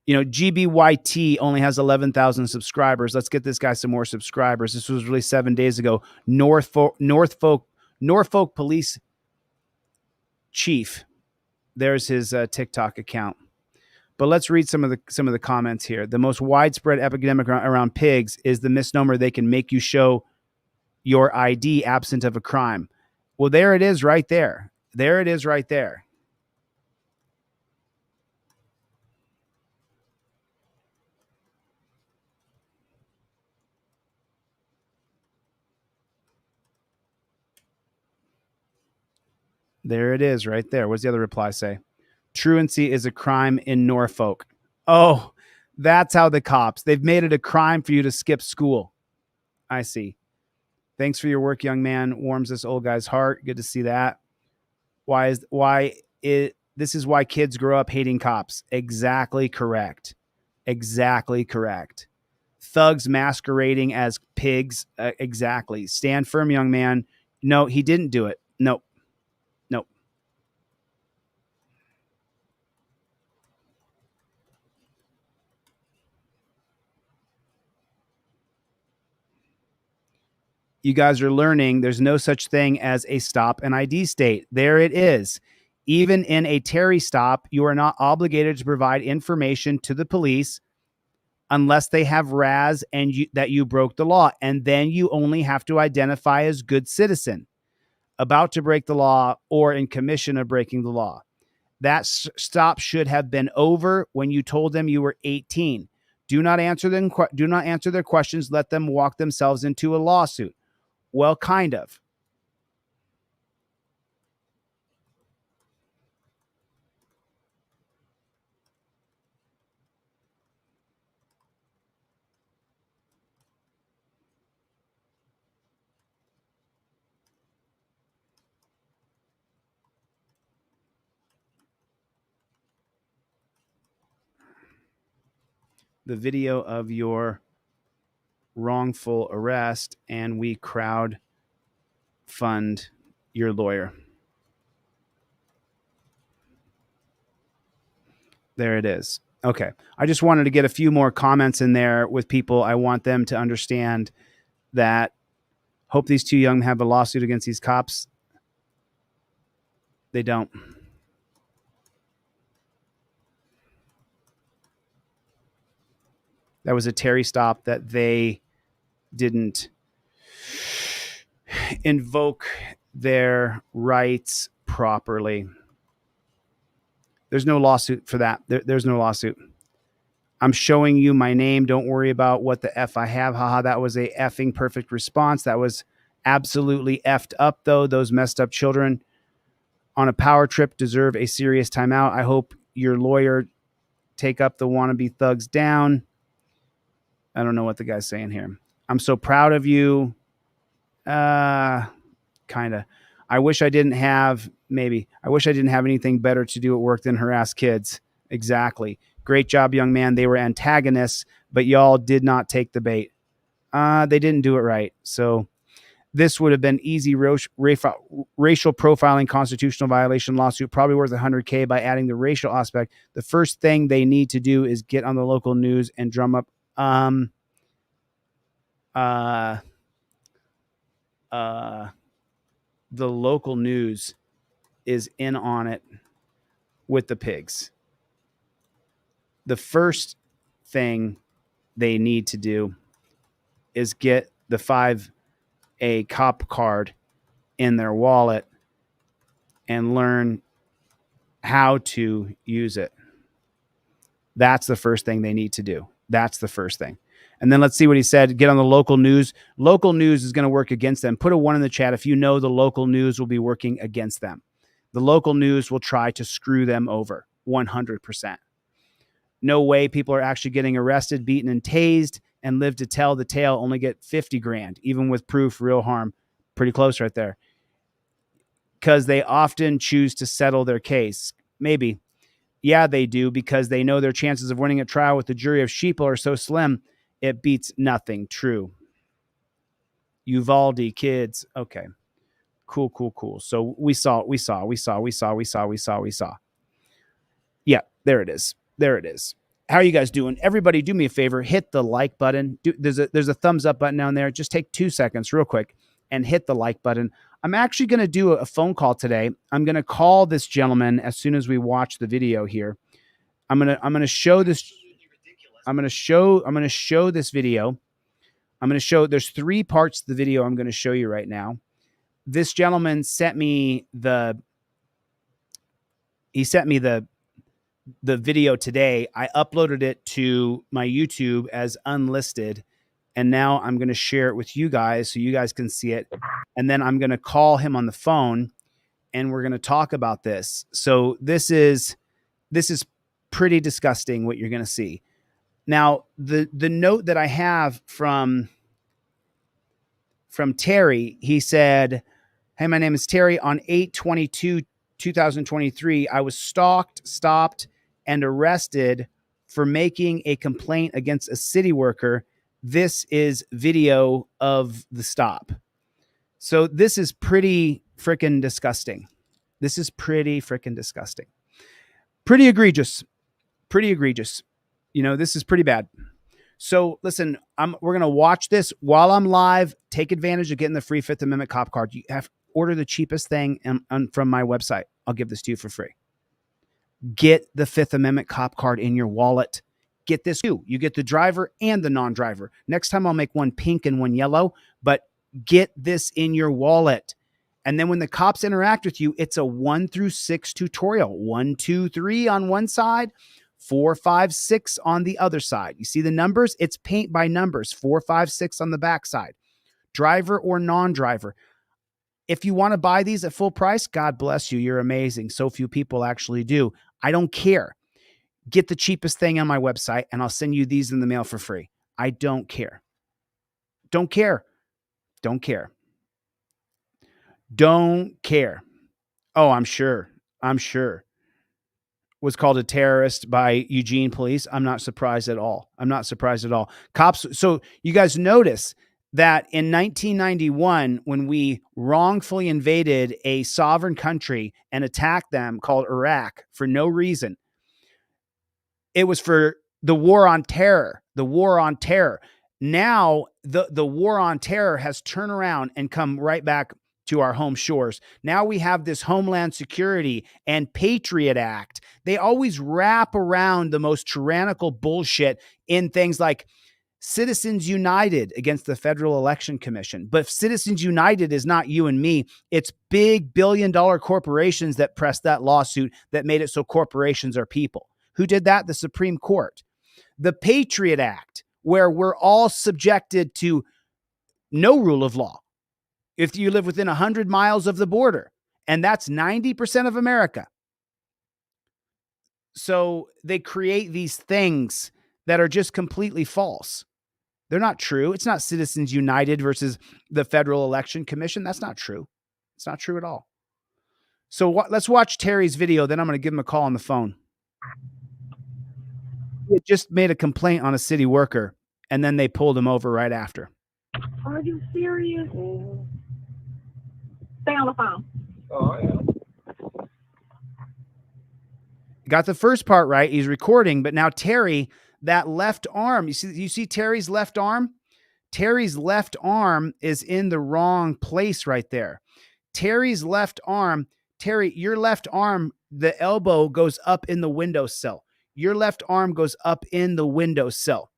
GBYT only has 11,000 subscribers. Let's get this guy some more subscribers. This was released 7 days ago. Norfolk Police Chief. There's his TikTok account. But let's read some of the comments here. The most widespread epidemic around pigs is the misnomer they can make you show your ID absent of a crime. Well, there it is right there. There it is right there. There it is right there. What's the other reply say? Truancy is a crime in Norfolk. Oh, that's how the cops, they've made it a crime for you to skip school. I see. Thanks for your work, young man. Warms this old guy's heart. Good to see that. This is why kids grow up hating cops. Exactly correct. Exactly correct. Thugs masquerading as pigs. Exactly. Stand firm, young man. No, he didn't do it. Nope. Nope. You guys are learning there's no such thing as a stop and ID state. There it is. Even in a Terry stop, you are not obligated to provide information to the police unless they have RAS and that you broke the law. And then you only have to identify as good citizen, about to break the law, or in commission of breaking the law. That stop should have been over when you told them you were 18. Do not answer their questions. Let them walk themselves into a lawsuit. Well, kind of. The video of your wrongful arrest, and we crowd fund your lawyer. There it is. Okay. I just wanted to get a few more comments in there with people. I want them to understand that. Hope these two young have a lawsuit against these cops. They don't. That was a Terry stop that they didn't invoke their rights properly. There's no lawsuit for that. There's no lawsuit. I'm showing you my name. Don't worry about what the F I have. Haha, that was a effing perfect response. That was absolutely effed up, though. Those messed up children on a power trip deserve a serious timeout. I hope your lawyer take up the wannabe thugs down. I don't know what the guy's saying here. I'm so proud of you. Kind of. I wish I didn't have anything better to do at work than harass kids. Exactly. Great job, young man. They were antagonists, but y'all did not take the bait. They didn't do it right. So this would have been easy racial profiling constitutional violation lawsuit, probably worth $100K by adding the racial aspect. The first thing they need to do is get on the local news and drum up the local news is in on it with the pigs. The first thing they need to do is get the 5A cop card in their wallet and learn how to use it. That's the first thing they need to do. That's the first thing. And then let's see what he said. Get on the local news. Local news is going to work against them. Put a 1 in the chat if you know the local news will be working against them. The local news will try to screw them over 100%. No way people are actually getting arrested, beaten, and tased and live to tell the tale, only get 50 grand, even with proof, real harm. Pretty close right there. Because they often choose to settle their case. Maybe. Yeah, they do, because they know their chances of winning a trial with the jury of sheeple are so slim, it beats nothing. True. Uvalde kids. Okay. Cool. So we saw. Yeah, there it is. How are you guys doing? Everybody do me a favor. Hit the like button. There's a thumbs up button down there. Just take 2 seconds real quick and hit the like button. I'm actually going to do a phone call today. I'm going to call this gentleman as soon as we watch the video here. I'm going to show this. I'm going to show this video. There's 3 parts to the video I'm going to show you right now. This gentleman sent me the video today. I uploaded it to my YouTube as unlisted, and now I'm going to share it with you guys so you guys can see it. And then I'm going to call him on the phone and we're going to talk about this. So this is pretty disgusting what you're going to see. Now, the note that I have from Terry, he said, "Hey, my name is Terry. On 8/22/2023, I was stalked, stopped, and arrested for making a complaint against a city worker. This is video of the stop." So this is pretty freaking disgusting. This is pretty freaking disgusting. Pretty egregious. Pretty egregious. You know, this is pretty bad. So listen, we're going to watch this while I'm live. Take advantage of getting the free Fifth Amendment cop card. You have to order the cheapest thing from my website. I'll give this to you for free. Get the Fifth Amendment cop card in your wallet. Get this too. You get the driver and the non-driver. Next time I'll make one pink and one yellow, but get this in your wallet. And then when the cops interact with you, it's a 1 through 6 tutorial. 1, 2, 3 on one side, 4, 5, 6 on the other side. You see the numbers? It's paint by numbers. 4, 5, 6 on the back side. Driver or non-driver. If you want to buy these at full price, God bless you. You're amazing. So few people actually do. I don't care. Get the cheapest thing on my website and I'll send you these in the mail for free. I don't care. Don't care. Don't care. Don't care. Oh, I'm sure. Was called a terrorist by Eugene police. I'm not surprised at all. Cops. So you guys notice that in 1991, when we wrongfully invaded a sovereign country and attacked them called Iraq for no reason, it was for the war on terror. Now the war on terror has turned around and come right back to our home shores. Now we have this Homeland Security and Patriot Act. They always wrap around the most tyrannical bullshit in things like Citizens United against the Federal Election Commission. But Citizens United is not you and me. It's big billion-dollar corporations that pressed that lawsuit that made it so corporations are people. Who did that? The Supreme Court. The Patriot Act, where we're all subjected to no rule of law if you live within 100 miles of the border, and that's 90% of America. So they create these things that are just completely false. They're not true. It's not Citizens United versus the Federal Election Commission. That's not true. It's not true at all. So let's watch Terry's video. Then I'm going to give him a call on the phone. He just made a complaint on a city worker, and then they pulled him over right after. Are you serious? Stay on the phone. Oh, yeah. Got the first part right. He's recording, but now Terry, that left arm, you see Terry's left arm? Terry's left arm is in the wrong place right there. Terry's left arm, Terry, your left arm, the elbow goes up in the windowsill. Your left arm goes up in the windowsill,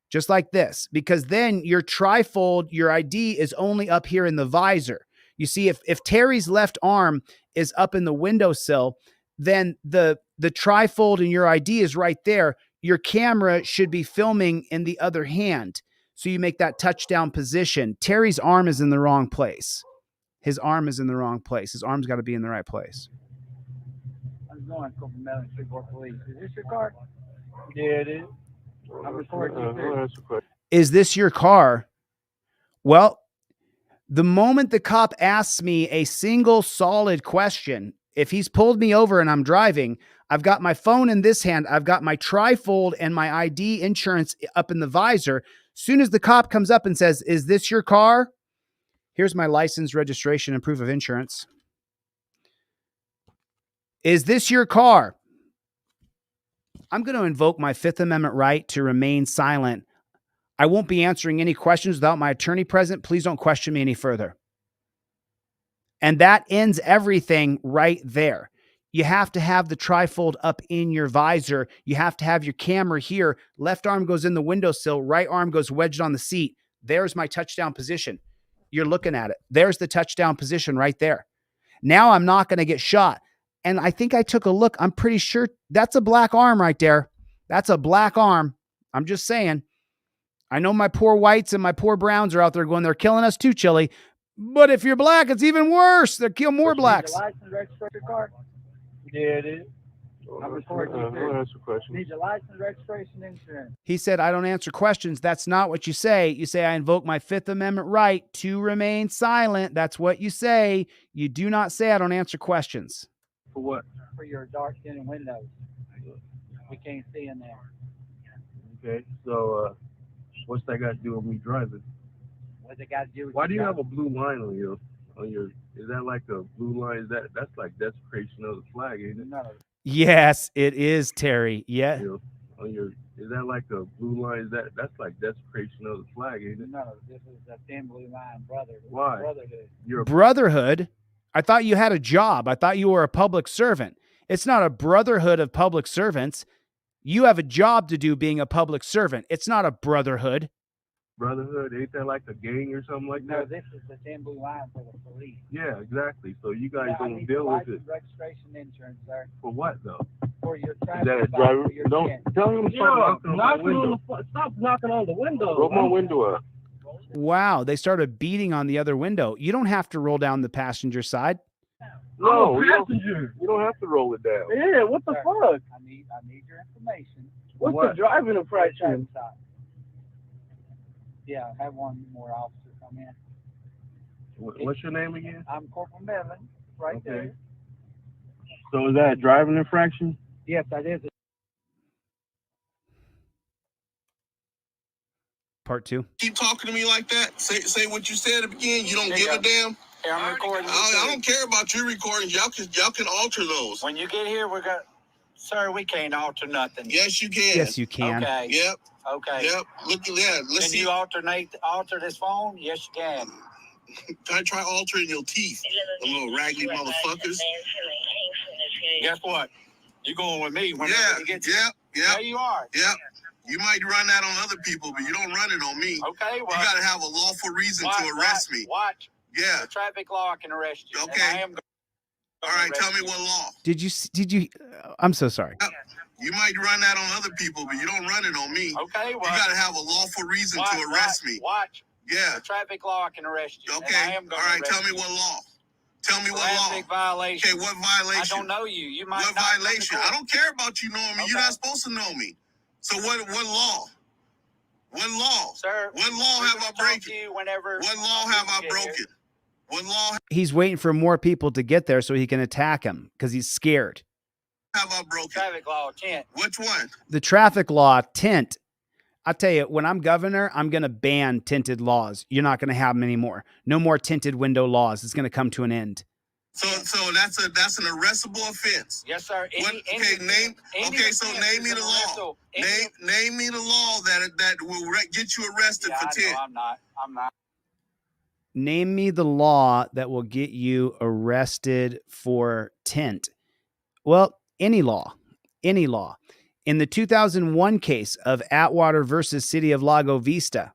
just like this, because then your trifold, your ID is only up here in the visor. You see, if Terry's left arm is up in the windowsill, then the trifold in your ID is right there. Your camera should be filming in the other hand. So you make that touchdown position. Terry's arm is in the wrong place. His arm is in the wrong place. His arm's got to be in the right place. I'm going to Copenhagen Streetport Police. Is this your car? Yeah, it is. I'm recording you. Is this your car? Well, the moment the cop asks me a single solid question, if he's pulled me over and I'm driving, I've got my phone in this hand, I've got my trifold and my ID insurance up in the visor. Soon as the cop comes up and says, "Is this your car?" Here's my license, registration, and proof of insurance. Is this your car? I'm going to invoke my Fifth Amendment right to remain silent. I won't be answering any questions without my attorney present. Please don't question me any further. And that ends everything right there. You have to have the trifold up in your visor. You have to have your camera here. Left arm goes in the windowsill. Right arm goes wedged on the seat. There's my touchdown position. You're looking at it. There's the touchdown position right there. Now I'm not going to get shot. And I think I took a look. I'm pretty sure that's a black arm right there. That's a black arm. I'm just saying. I know my poor whites and my poor browns are out there going, they're killing us too, Chille. But if you're black, it's even worse. They'll kill more blacks. Need your license, registration card? Yeah, it is. I'm recording you. Answer questions. Need your license, registration, insurance. He said, I don't answer questions. That's not what you say. You say, I invoke my Fifth Amendment right to remain silent. That's what you say. You do not say, I don't answer questions. For what? For your dark tinted windows. We can't see in there. Okay, so what's that got to do with me driving? What's it got to do with Why do you have a blue line on your? Is that like a blue line? That's like desecration of the flag, ain't it? No. Yes, it is, Terry. Yeah. Is that like a blue line? That's like desecration of the flag, ain't it? No, this is a thin blue line, brother. Why? Brotherhood. Brotherhood? I thought you had a job. I thought you were a public servant. It's not a brotherhood of public servants. You have a job to do being a public servant. It's not a brotherhood. Brotherhood? Ain't that like a gang or something like that? No, this is the thin blue line for the police. Yeah, exactly. So you guys I don't need deal your with it. license, registration, insurance, sir. For what though? For your Is traffic. that a stop, driver? for your Don't tint. tell him to stop knocking on my window. Stop knocking on the window. Roll my window up. Wow, they started beating on the other window. You don't have to roll down the passenger side. No, you don't have to roll it down. Yeah, what the fuck? I need your information. What's the driving infraction? Yeah, have one more officer come in. What's your name again? I'm Corporal Melvin, right there. So is that a driving infraction? Yes, that is. Part 2. Keep talking to me like that. Say what you said again. You don't give a damn. Yeah, I'm recording. I don't care about your recordings. Y'all can alter those. When you get here, sir, we can't alter nothing. Yes, you can. Yes, you can. Okay. Yep. Okay. Yep. Look at that. Let's Can see. you alter this phone? Yes, you can. Can I try altering your teeth? The little raggedy motherfuckers. Guess what? You going with me whenever you get to Yep. There you are. Yep. You might run that on other people, but you don't run it on me. Okay, well. You got to have a lawful reason to arrest me. Watch. Yeah. The traffic law can arrest you. Okay. And I am All right. Tell me what law. Did you I'm so sorry. You might run that on other people, but you don't run it on me. Okay, well. You got to have a lawful reason to arrest me. Watch. Yeah. The traffic law can arrest you. Okay. And I am All right. arrest Tell me you. what law. Tell me what Traffic law. violation. Okay. What violation? I don't know you. You might What not violation? I don't care about you knowing me. Okay. You're not supposed to know me. So what law? What law? Sir, what law have I broken? Whenever what law have I broken? What law He's waiting for more people to get there so he can attack him because he's scared. have I broken? Traffic law tint. Which one? The traffic law tint. I tell you, when I'm governor, I'm going to ban tinted laws. You're not going to have them anymore. No more tinted window laws. It's going to come to an end. So that's an arrestable offense. Yes, sir. Name me the law. Name me the law that will get you arrested for tint. I'm not. Name me the law that will get you arrested for tint. Well, any law. In the 2001 case of Atwater versus City of Lago Vista,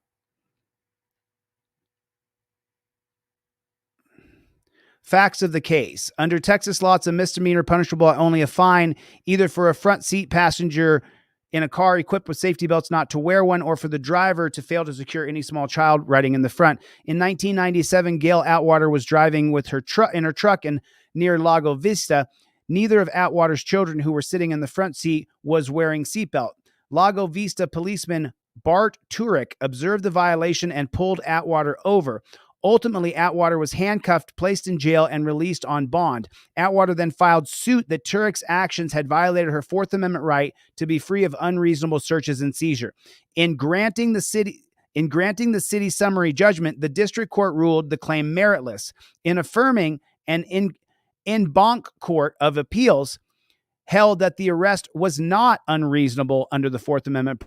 facts of the case. Under Texas law, it's a misdemeanor punishable by only a fine, either for a front seat passenger in a car equipped with safety belts not to wear one, or for the driver to fail to secure any small child riding in the front. In 1997, Gail Atwater was driving with her truck near Lago Vista. Neither of Atwater's children who were sitting in the front seat was wearing seatbelt. Lago Vista policeman Bart Turek observed the violation and pulled Atwater over. Ultimately, Atwater was handcuffed, placed in jail, and released on bond. Atwater then filed suit that Turek's actions had violated her Fourth Amendment right to be free of unreasonable searches and seizure. In granting the city summary judgment, the district court ruled the claim meritless. In affirming, and in banc court of appeals held that the arrest was not unreasonable under the Fourth Amendment,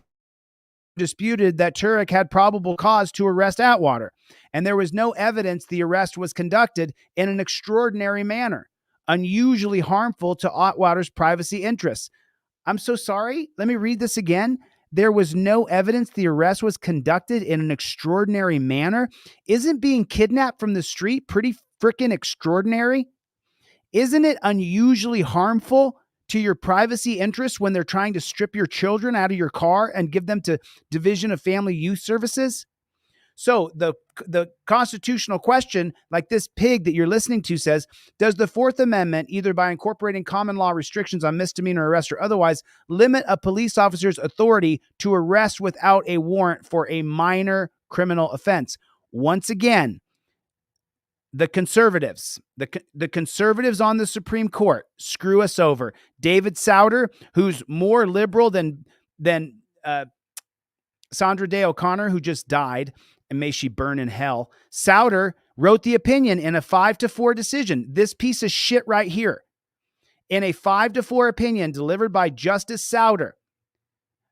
disputed that Turek had probable cause to arrest Atwater, and there was no evidence the arrest was conducted in an extraordinary manner, unusually harmful to Atwater's privacy interests. I'm so sorry. Let me read this again. There was no evidence the arrest was conducted in an extraordinary manner. Isn't being kidnapped from the street pretty freaking extraordinary? Isn't it unusually harmful to your privacy interests when they're trying to strip your children out of your car and give them to Division of Family Youth Services? So the constitutional question, like this pig that you're listening to says, does the Fourth Amendment, either by incorporating common law restrictions on misdemeanor arrest or otherwise, limit a police officer's authority to arrest without a warrant for a minor criminal offense? Once again, the conservatives on the Supreme Court screw us over. David Souter, who's more liberal than Sandra Day O'Connor, who just died, and may she burn in hell. Souter wrote the opinion in a 5-4 decision. This piece of shit right here. In a 5-4 opinion delivered by Justice Souter,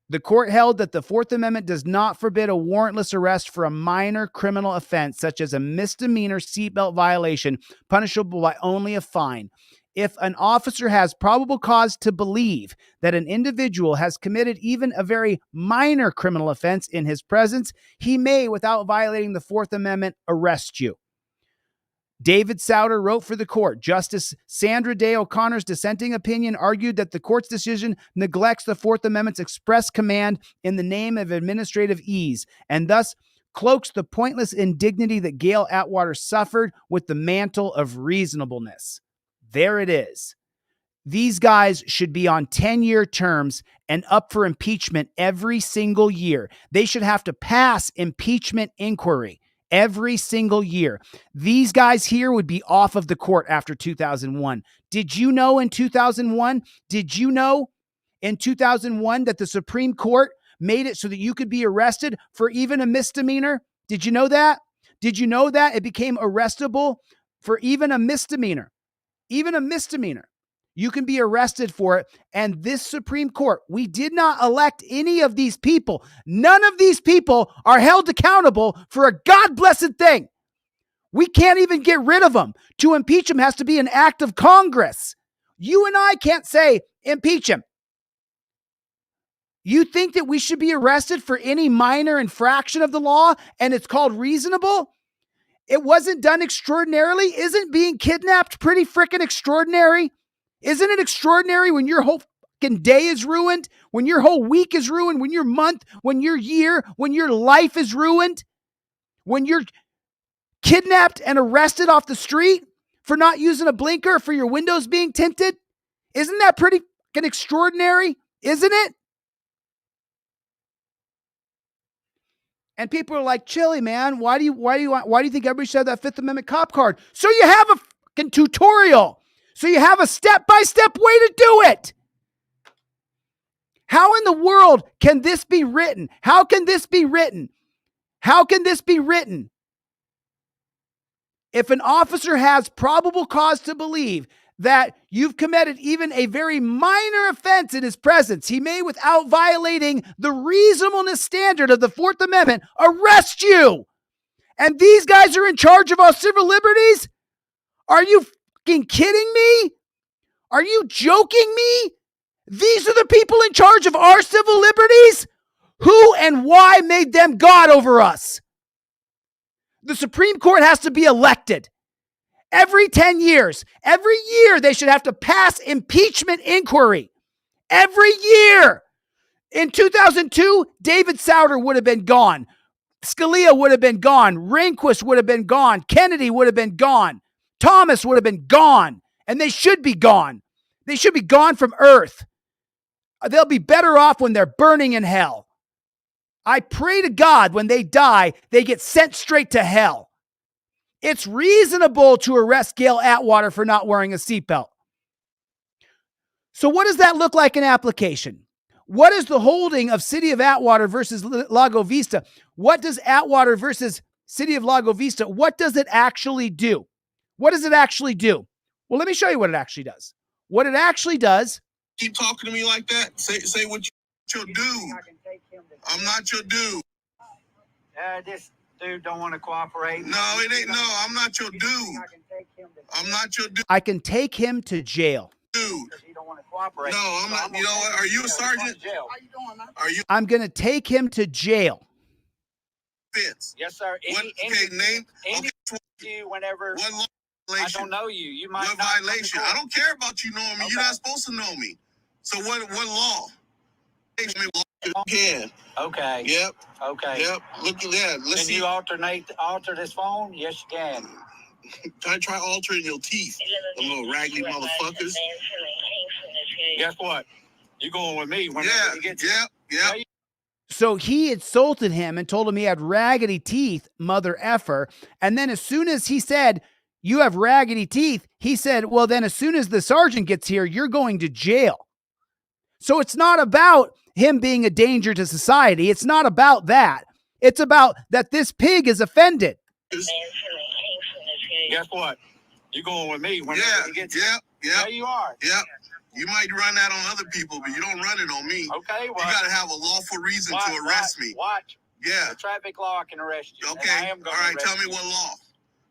the court held that the Fourth Amendment does not forbid a warrantless arrest for a minor criminal offense, such as a misdemeanor seatbelt violation, punishable by only a fine. If an officer has probable cause to believe that an individual has committed even a very minor criminal offense in his presence, he may, without violating the Fourth Amendment, arrest you. David Souter wrote for the court. Justice Sandra Day O'Connor's dissenting opinion argued that the court's decision neglects the Fourth Amendment's express command in the name of administrative ease, and thus cloaks the pointless indignity that Gail Atwater suffered with the mantle of reasonableness. There it is. These guys should be on 10-year terms and up for impeachment every single year. They should have to pass impeachment inquiry every single year. These guys here would be off of the court after 2001. Did you know in 2001? Did you know in 2001 that the Supreme Court made it so that you could be arrested for even a misdemeanor? Did you know that? Did you know that it became arrestable for even a misdemeanor? Even a misdemeanor. You can be arrested for it. And this Supreme Court, we did not elect any of these people. None of these people are held accountable for a God-blessed thing. We can't even get rid of them. To impeach them has to be an act of Congress. You and I can't say, impeach him. You think that we should be arrested for any minor infraction of the law and it's called reasonable? It wasn't done extraordinarily. Isn't being kidnapped pretty freaking extraordinary? Isn't it extraordinary when your whole fucking day is ruined? When your whole week is ruined? When your month, when your year, when your life is ruined? When you're kidnapped and arrested off the street for not using a blinker, for your windows being tinted? Isn't that pretty fucking extraordinary? Isn't it? And people are like, Chille, man, why do you think everybody should have that Fifth Amendment cop card? So you have a fucking tutorial. So you have a step-by-step way to do it. How in the world can this be written? How can this be written? How can this be written? If an officer has probable cause to believe that you've committed even a very minor offense in his presence, he may, without violating the reasonableness standard of the Fourth Amendment, arrest you. And these guys are in charge of our civil liberties? Are you fucking kidding me? Are you joking me? These are the people in charge of our civil liberties? Who and why made them God over us? The Supreme Court has to be elected. Every 10 years, every year they should have to pass impeachment inquiry. Every year. In 2002, David Souter would have been gone. Scalia would have been gone. Rehnquist would have been gone. Kennedy would have been gone. Thomas would have been gone. And they should be gone. They should be gone from earth. They'll be better off when they're burning in hell. I pray to God when they die, they get sent straight to hell. It's reasonable to arrest Gail Atwater for not wearing a seatbelt. So what does that look like in application? What is the holding of City of Atwater versus Lago Vista? What does Atwater versus City of Lago Vista, what does it actually do? What does it actually do? Well, let me show you what it actually does. What it actually does. Keep talking to me like that. Say what you'll do. I'm not your dude. This dude don't want to cooperate. No, it ain't. No, I'm not your dude. I'm not your dude. I can take him to jail. Dude. You don't want to cooperate. No, I'm not. You know what? Are you a sergeant? How you doing, man? Are you? I'm going to take him to jail. Fits. Yes, sir. Name. Okay. You whenever. What law I violation? don't know you. You might What not violation? I don't care about you knowing me. Okay. You're not supposed to know me. So what law? Again. Okay. Yep. Okay. Yep. Look at that. Let's Can see. you alter this phone? Yes, you can. Try altering your teeth. Them little raggedy motherfuckers. Guess what? You going with me whenever Yeah. you get Yep. So he insulted him and told him he had raggedy teeth, mother effer. And then as soon as he said, you have raggedy teeth, he said, well, then as soon as the sergeant gets here, you're going to jail. So it's not about him being a danger to society. It's not about that. It's about that this pig is offended. Guess what? You going with me whenever you get Yep. There you are. Yep. You might run that on other people, but you don't run it on me. Okay, well. You got to have a lawful reason to arrest me. Watch. Yeah. The traffic law can arrest you. Okay. All right. Tell me what law.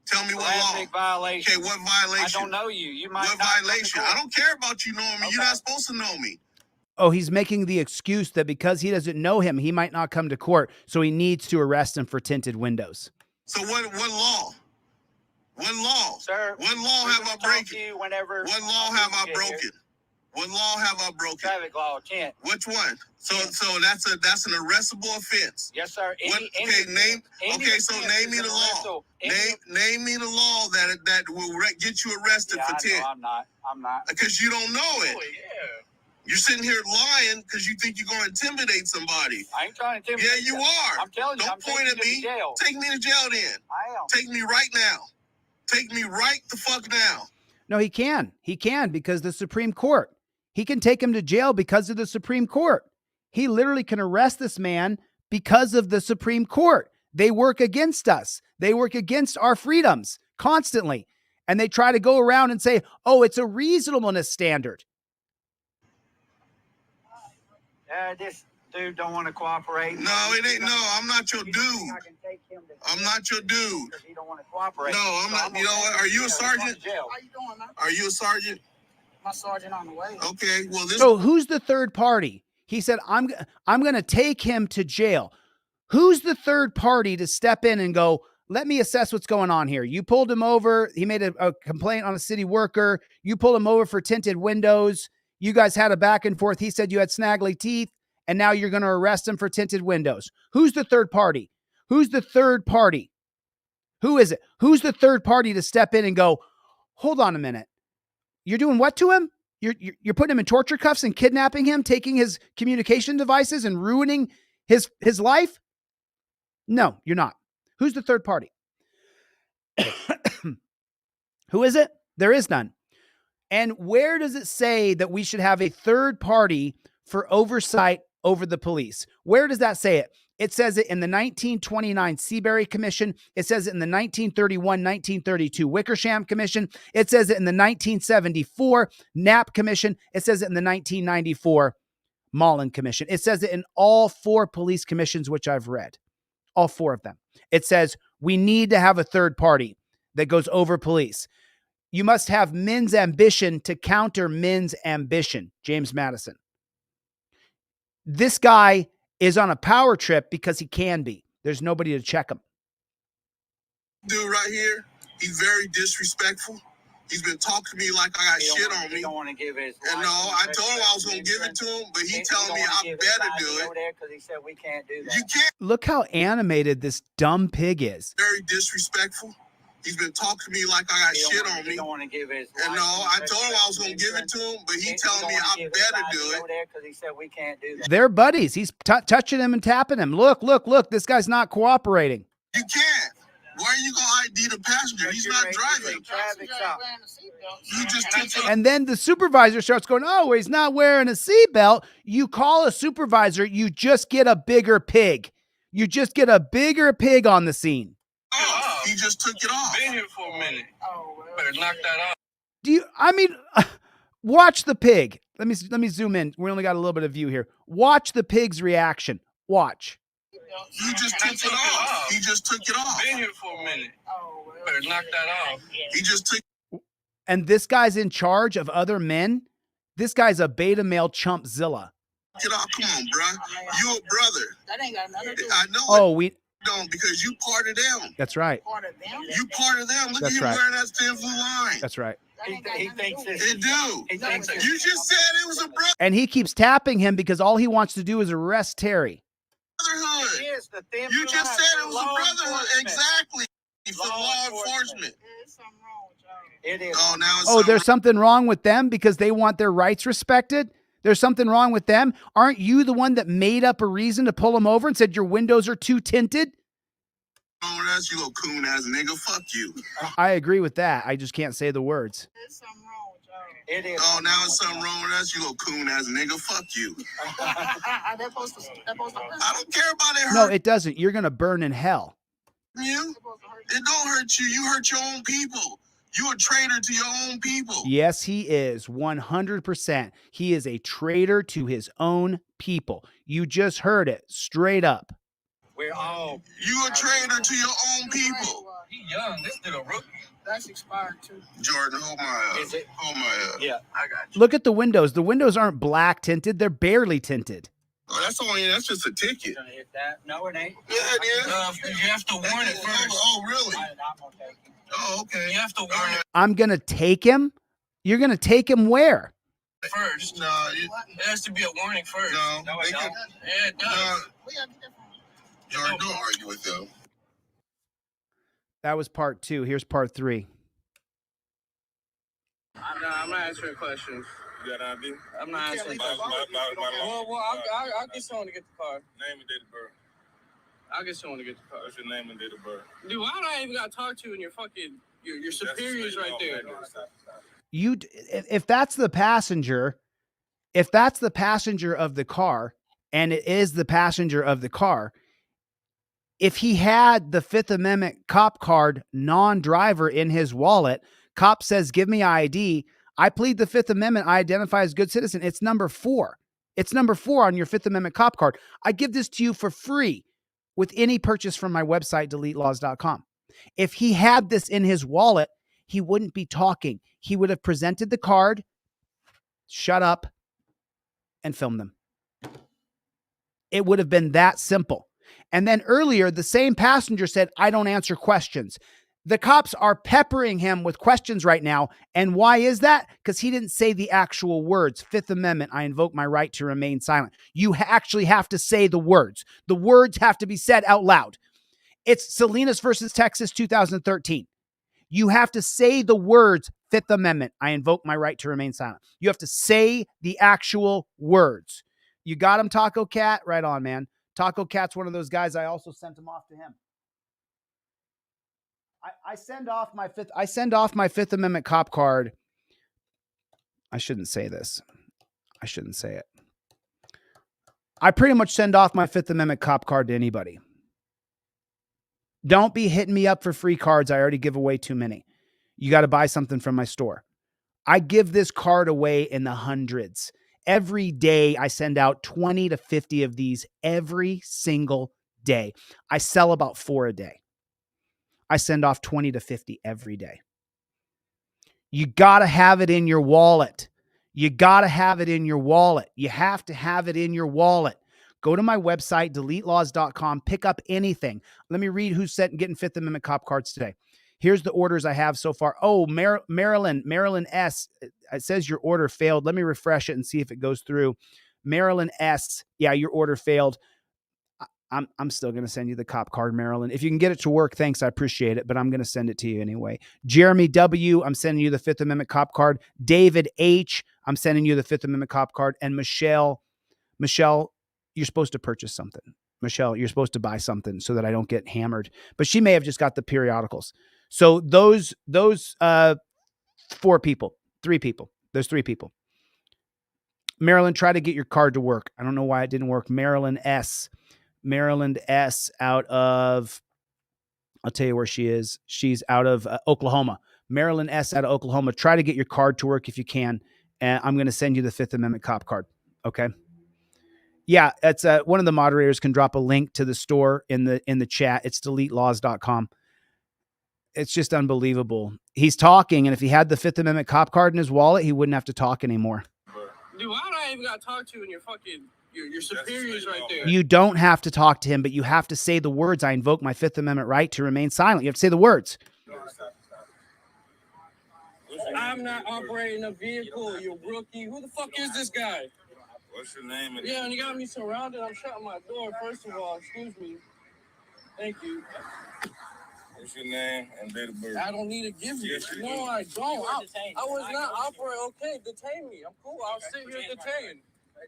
Tell me what law. Traffic violation. Okay. What violation? I don't know you. You might What not violation? I don't care about you knowing me. Okay. You're not supposed to know me. Oh, he's making the excuse that because he doesn't know him, he might not come to court. So he needs to arrest him for tinted windows. So what law? What law? Sir, what law have I broken? Whenever what law have I broken? What law have I broken? Traffic law 10. Which one? So that's an arrestable offense. Yes, sir. Name me the law. Name me the law that will get you arrested for 10. I'm not. Because you don't know it. Oh, yeah. You're sitting here lying because you think you're going to intimidate somebody. I ain't trying to intimidate. Yeah, you are. I'm telling you. Don't point at me. Take me to jail then. I am. Take me right now. Take me right the fuck now. No, he can. He can because the Supreme Court. He can take him to jail because of the Supreme Court. He literally can arrest this man because of the Supreme Court. They work against us. They work against our freedoms constantly. And they try to go around and say, oh, it's a reasonableness standard. This dude don't want to cooperate. No, it ain't. No, I'm not your dude. I'm not your dude. He don't want to cooperate. No, I'm not. You know what? Are you a sergeant? How you doing, man? Are you a sergeant? My sergeant on the way. Okay. Well, this. So who's the third party? He said, I'm going to take him to jail. Who's the third party to step in and go, let me assess what's going on here? You pulled him over. He made a complaint on a city worker. You pulled him over for tinted windows. You guys had a back and forth. He said you had snaggly teeth, and now you're going to arrest him for tinted windows. Who's the third party? Who's the third party? Who is it? Who's the third party to step in and go, hold on a minute. You're doing what to him? You're putting him in torture cuffs and kidnapping him, taking his communication devices and ruining his life? No, you're not. Who's the third party? Who is it? There is none. And where does it say that we should have a third party for oversight over the police? Where does that say it? It says it in the 1929 Seabury Commission. It says it in the 1931-1932 Wickersham Commission. It says it in the 1974 Knapp Commission. It says it in the 1994 Mullen Commission. It says it in all four police commissions, which I've read. All four of them. It says we need to have a third party that goes over police. You must have men's ambition to counter men's ambition. James Madison. This guy is on a power trip because he can be. There's nobody to check him. Dude right here, he's very disrespectful. He's been talking to me like I got shit on me. He don't want to give his. And no, I told him I was going to give it to him, but he telling me I better do it. Because he said we can't do that. You can't. Look how animated this dumb pig is. Very disrespectful. He's been talking to me like I got shit on me. He don't want to give his. And no, I told him I was going to give it to him, but he telling me I better do it. Because he said we can't do that. They're buddies. He's touching him and tapping him. Look. This guy's not cooperating. You can't. Why are you going to ID the passenger? He's not driving. You just took it. And then the supervisor starts going, oh, he's not wearing a seatbelt. You call a supervisor, you just get a bigger pig. You just get a bigger pig on the scene. Oh, he just took it off. Been here for a minute. Better knock that off. Watch the pig. Let me zoom in. We only got a little bit of view here. Watch the pig's reaction. Watch. He just took it off. He just took it off. Been here for a minute. Better knock that off. He just took. And this guy's in charge of other men. This guy's a beta male chumpzilla. Get off. Come on, bro. You a brother. That ain't got nothing to do. I know Oh, it don't because you part of them. That's right. Part of them. You part of them. Look That's at you right. wearing that thin blue line. That's right. He thinks this. It do. He thinks this. You just said it was a And he keeps tapping him because all he wants to do is arrest Terry. brotherhood. He is the thin You blue just line said for it was a law brotherhood. enforcement. Exactly. For Law law enforcement. enforcement. There's something wrong with y'all. It is. Oh, now it's Oh, there's something wrong with them because they want their rights respected? There's something wrong with them? Aren't you the one that made up a reason to pull them over and said your windows are too tinted? Oh, that's you little coon ass nigga. Fuck you. I agree with that. I just can't say the words. There's something wrong with y'all. It is. Oh, now it's something wrong with us, you little coon ass nigga. Fuck you. They're supposed to I don't care about it. No, Hurt it doesn't. You're going to burn in hell. you. It don't hurt you. You hurt your own people. You a traitor to your own people. Yes, he is. 100%. He is a traitor to his own people. You just heard it straight up. We're all. You a traitor to your own people. He young. This little rookie. That's expired too. Jordan, hold my Is it? Hold my Yeah. I got you. Look at the windows. The windows aren't black tinted. They're barely tinted. Oh, that's just a ticket. Gonna hit that? No, it ain't. Yeah, it is. You have to warn it first. Oh, really? I'm gonna take it. Oh, okay. You have to warn it I'm going to take him. You're going to take him where? first. No, It has to be a warning first. No, No, they it don't. can- Yeah, it does. We gotta get that from Jordan, don't argue with them. That was part 2. Here's part 3. No, I'm not answering questions. You got ID? I'm not answering questions. Well, I'll get someone to get the car. Name and date of birth. I'll get someone to get the car. What's your name and date of birth? Dude, why do I even got to talk to you and your fucking, your superiors right there? If that's the passenger, of the car, and it is the passenger of the car, if he had the Fifth Amendment cop card non-driver in his wallet, cop says, give me ID. I plead the Fifth Amendment. I identify as good citizen. It's number 4. It's number 4 on your Fifth Amendment cop card. I give this to you for free with any purchase from my website, deletelaws.com. If he had this in his wallet, he wouldn't be talking. He would have presented the card, shut up, and filmed them. It would have been that simple. And then earlier, the same passenger said, I don't answer questions. The cops are peppering him with questions right now. And why is that? Because he didn't say the actual words. Fifth Amendment, I invoke my right to remain silent. You actually have to say the words. The words have to be said out loud. It's Salinas versus Texas 2013. You have to say the words, Fifth Amendment, I invoke my right to remain silent. You have to say the actual words. You got him, Taco Cat? Right on, man. Taco Cat's one of those guys. I also sent him off to him. I send off my Fifth Amendment cop card. I shouldn't say this. I shouldn't say it. I pretty much send off my Fifth Amendment cop card to anybody. Don't be hitting me up for free cards. I already give away too many. You got to buy something from my store. I give this card away in the hundreds. Every day I send out 20 to 50 of these every single day. I sell about 4 a day. I send off 20 to 50 every day. You got to have it in your wallet. You got to have it in your wallet. You have to have it in your wallet. Go to my website, deletelaws.com, pick up anything. Let me read who's getting Fifth Amendment cop cards today. Here's the orders I have so far. Oh, Marilyn S. It says your order failed. Let me refresh it and see if it goes through. Marilyn S. Yeah, your order failed. I'm still going to send you the cop card, Marilyn. If you can get it to work, thanks. I appreciate it, but I'm going to send it to you anyway. Jeremy W., I'm sending you the Fifth Amendment cop card. David H., I'm sending you the Fifth Amendment cop card. And Michelle, you're supposed to purchase something. Michelle, you're supposed to buy something so that I don't get hammered. But she may have just got the periodicals. So those 4 people, 3 people. There's 3 people. Maryland, try to get your card to work. I don't know why it didn't work. Maryland S. Out of, I'll tell you where she is. She's out of Oklahoma. Maryland S. out of Oklahoma. Try to get your card to work if you can. And I'm going to send you the Fifth Amendment cop card. Okay. Yeah, it's one of the moderators can drop a link to the store in the chat. It's deletelaws.com. It's just unbelievable. He's talking, and if he had the Fifth Amendment cop card in his wallet, he wouldn't have to talk anymore. Dude, why do I even got to talk to you and your fucking, Your superior's right there. You don't have to talk to him, but you have to say the words, I invoke my Fifth Amendment right to remain silent. You have to say the words. I'm not operating a vehicle, you rookie. Who the fuck is this guy? What's your name? Yeah, and you got me surrounded. I'm shutting my door, first of all. Excuse me. Thank you. What's your name and date of birth? I don't need to give you. Yes, you No, do. I don't. I was not operating. Okay, detain me. I'm cool. I'll sit here detained.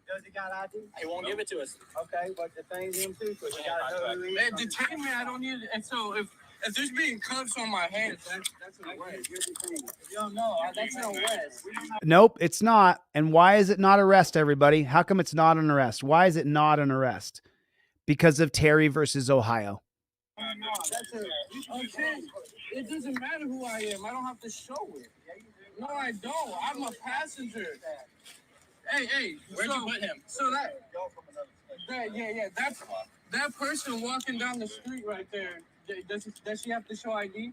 Does he got ID? He won't give it to us. Okay, but detain him too, because you gotta know who he Man, is. detain me. I don't need it. And so if there's being cuffs on my hands, that's an arrest. You don't know. That's an arrest. Nope, it's not. And why is it not arrest, everybody? How come it's not an arrest? Why is it not an arrest? Because of Terry versus Ohio. Okay. It doesn't matter who I am. I don't have to show it. No, I don't. I'm a passenger. Hey. Where'd you put him? So that person walking down the street right there, does she have to show ID?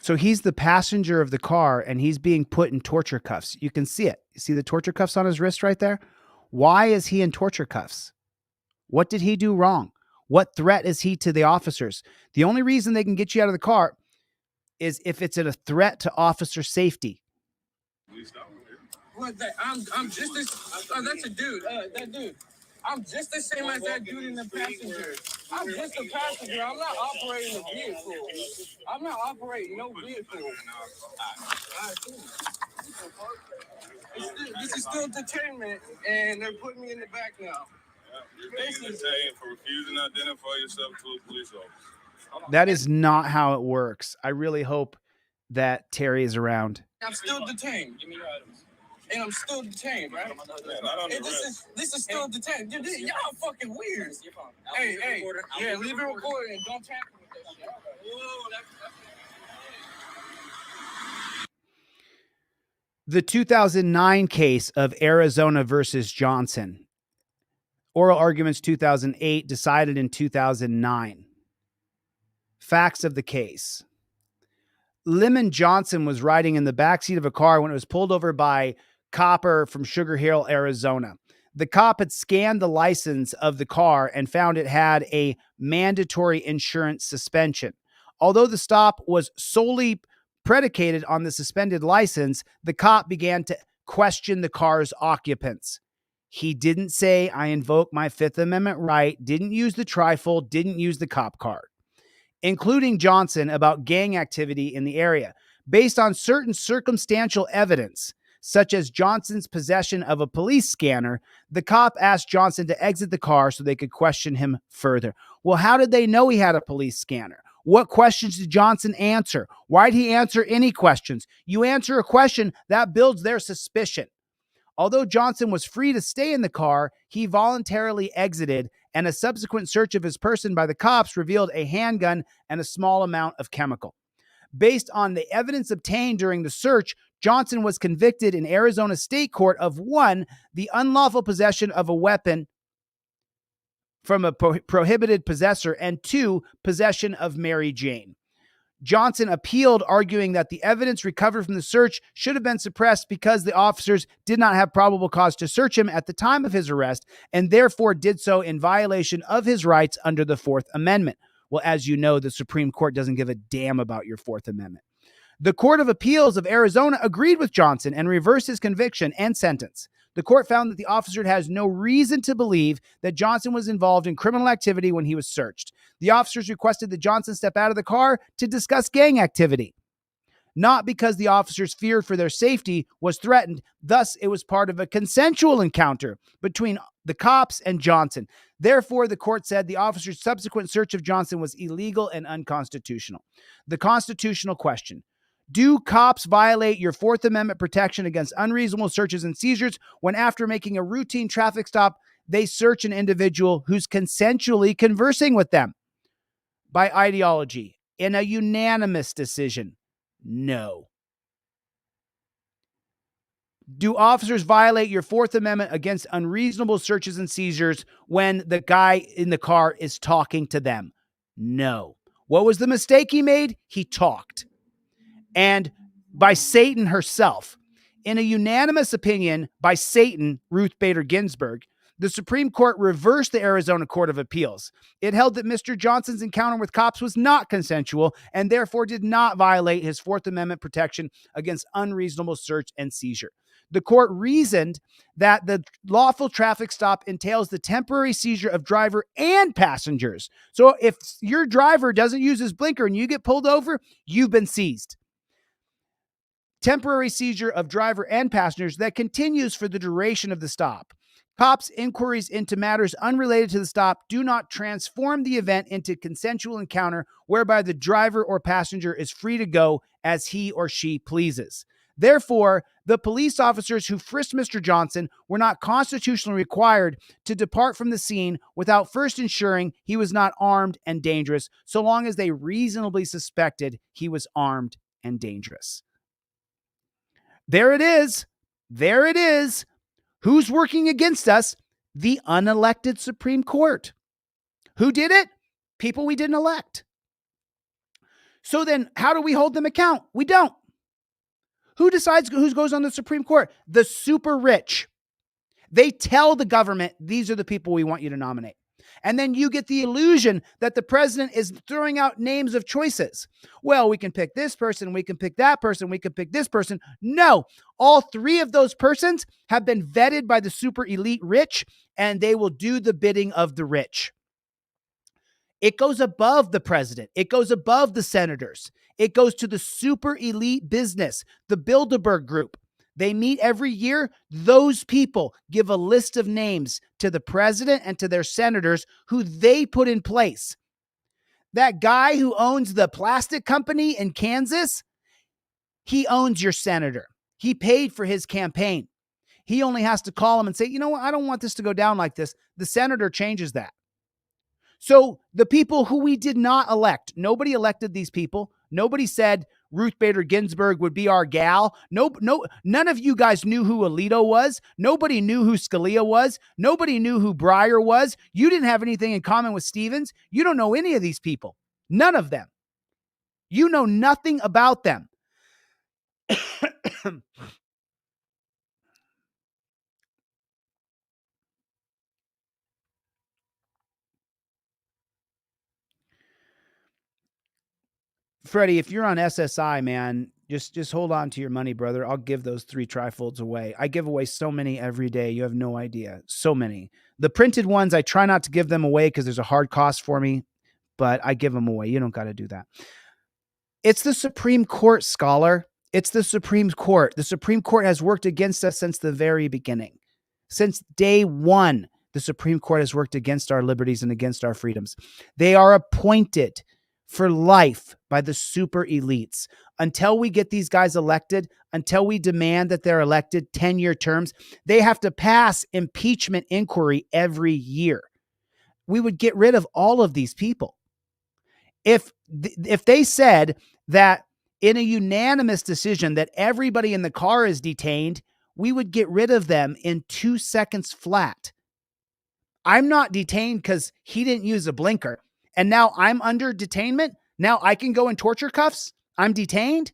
So he's the passenger of the car and he's being put in torture cuffs. You can see it. You see the torture cuffs on his wrist right there? Why is he in torture cuffs? What did he do wrong? What threat is he to the officers? The only reason they can get you out of the car is if it's a threat to officer safety. What? I'm just as. Oh, that's a dude. That dude. I'm just the same as that dude in the passenger. I'm just a passenger. I'm not operating a vehicle. I'm not operating no vehicle. This is still detainment, and they're putting me in the back now. You're being detained for refusing to identify yourself to a police officer. That is not how it works. I really hope that Terry is around. I'm still detained. Give me your items. And I'm still detained, right? And this is still detained. Dude, y'all fucking weird. Hey, yeah, leave it recorded and don't tamper with that shit. Whoa, The 2009 case of Arizona versus Johnson. Oral arguments 2008, decided in 2009. Facts of the case. Lemon Johnson was riding in the backseat of a car when it was pulled over by copper from Sugar Hill, Arizona. The cop had scanned the license of the car and found it had a mandatory insurance suspension. Although the stop was solely predicated on the suspended license, the cop began to question the car's occupants. He didn't say, I invoke my Fifth Amendment right, didn't use the trifold, didn't use the cop card, including Johnson about gang activity in the area. Based on certain circumstantial evidence, such as Johnson's possession of a police scanner, the cop asked Johnson to exit the car so they could question him further. Well, how did they know he had a police scanner? What questions did Johnson answer? Why did he answer any questions? You answer a question, that builds their suspicion. Although Johnson was free to stay in the car, he voluntarily exited, and a subsequent search of his person by the cops revealed a handgun and a small amount of chemical. Based on the evidence obtained during the search, Johnson was convicted in Arizona State Court of 1, the unlawful possession of a weapon from a prohibited possessor, and 2, possession of Mary Jane. Johnson appealed, arguing that the evidence recovered from the search should have been suppressed because the officers did not have probable cause to search him at the time of his arrest and therefore did so in violation of his rights under the Fourth Amendment. Well, as you know, the Supreme Court doesn't give a damn about your Fourth Amendment. The Court of Appeals of Arizona agreed with Johnson and reversed his conviction and sentence. The court found that the officer has no reason to believe that Johnson was involved in criminal activity when he was searched. The officers requested that Johnson step out of the car to discuss gang activity, not because the officers feared for their safety was threatened. Thus, it was part of a consensual encounter between the cops and Johnson. Therefore, the court said the officers' subsequent search of Johnson was illegal and unconstitutional. The constitutional question: do cops violate your Fourth Amendment protection against unreasonable searches and seizures when, after making a routine traffic stop, they search an individual who's consensually conversing with them? By ideology, in a unanimous decision, no. Do officers violate your Fourth Amendment against unreasonable searches and seizures when the guy in the car is talking to them? No. What was the mistake he made? He talked. And by Satan herself, in a unanimous opinion by Satan, Ruth Bader Ginsburg, the Supreme Court reversed the Arizona Court of Appeals. It held that Mr. Johnson's encounter with cops was not consensual and therefore did not violate his Fourth Amendment protection against unreasonable search and seizure. The court reasoned that the lawful traffic stop entails the temporary seizure of driver and passengers. So if your driver doesn't use his blinker and you get pulled over, you've been seized. Temporary seizure of driver and passengers that continues for the duration of the stop. Cops' inquiries into matters unrelated to the stop do not transform the event into consensual encounter whereby the driver or passenger is free to go as he or she pleases. Therefore, the police officers who frisked Mr. Johnson were not constitutionally required to depart from the scene without first ensuring he was not armed and dangerous, so long as they reasonably suspected he was armed and dangerous. There it is. There it is. Who's working against us? The unelected Supreme Court. Who did it? People we didn't elect. So then how do we hold them account? We don't. Who decides who goes on the Supreme Court? The super rich. They tell the government, these are the people we want you to nominate. And then you get the illusion that the president is throwing out names of choices. Well, we can pick this person, we can pick that person, we can pick this person. No, all three of those persons have been vetted by the super elite rich, and they will do the bidding of the rich. It goes above the president. It goes above the senators. It goes to the super elite business, the Bilderberg Group. They meet every year. Those people give a list of names to the president and to their senators who they put in place. That guy who owns the plastic company in Kansas, he owns your senator. He paid for his campaign. He only has to call him and say, you know what, I don't want this to go down like this. The senator changes that. So the people who we did not elect, nobody elected these people. Nobody said Ruth Bader Ginsburg would be our gal. None of you guys knew who Alito was. Nobody knew who Scalia was. Nobody knew who Breyer was. You didn't have anything in common with Stevens. You don't know any of these people. None of them. You know nothing about them. Freddie, if you're on SSI, man, just hold on to your money, brother. I'll give those 3 trifolds away. I give away so many every day. You have no idea. So many. The printed ones, I try not to give them away because there's a hard cost for me, but I give them away. You don't got to do that. It's the Supreme Court, scholar. It's the Supreme Court. The Supreme Court has worked against us since the very beginning. Since day one, the Supreme Court has worked against our liberties and against our freedoms. They are appointed for life by the super elites. Until we get these guys elected, until we demand that they're elected 10-year terms, they have to pass impeachment inquiry every year. We would get rid of all of these people. If they said that in a unanimous decision that everybody in the car is detained, we would get rid of them in 2 seconds flat. I'm not detained because he didn't use a blinker. And now I'm under detainment. Now I can go in torture cuffs. I'm detained.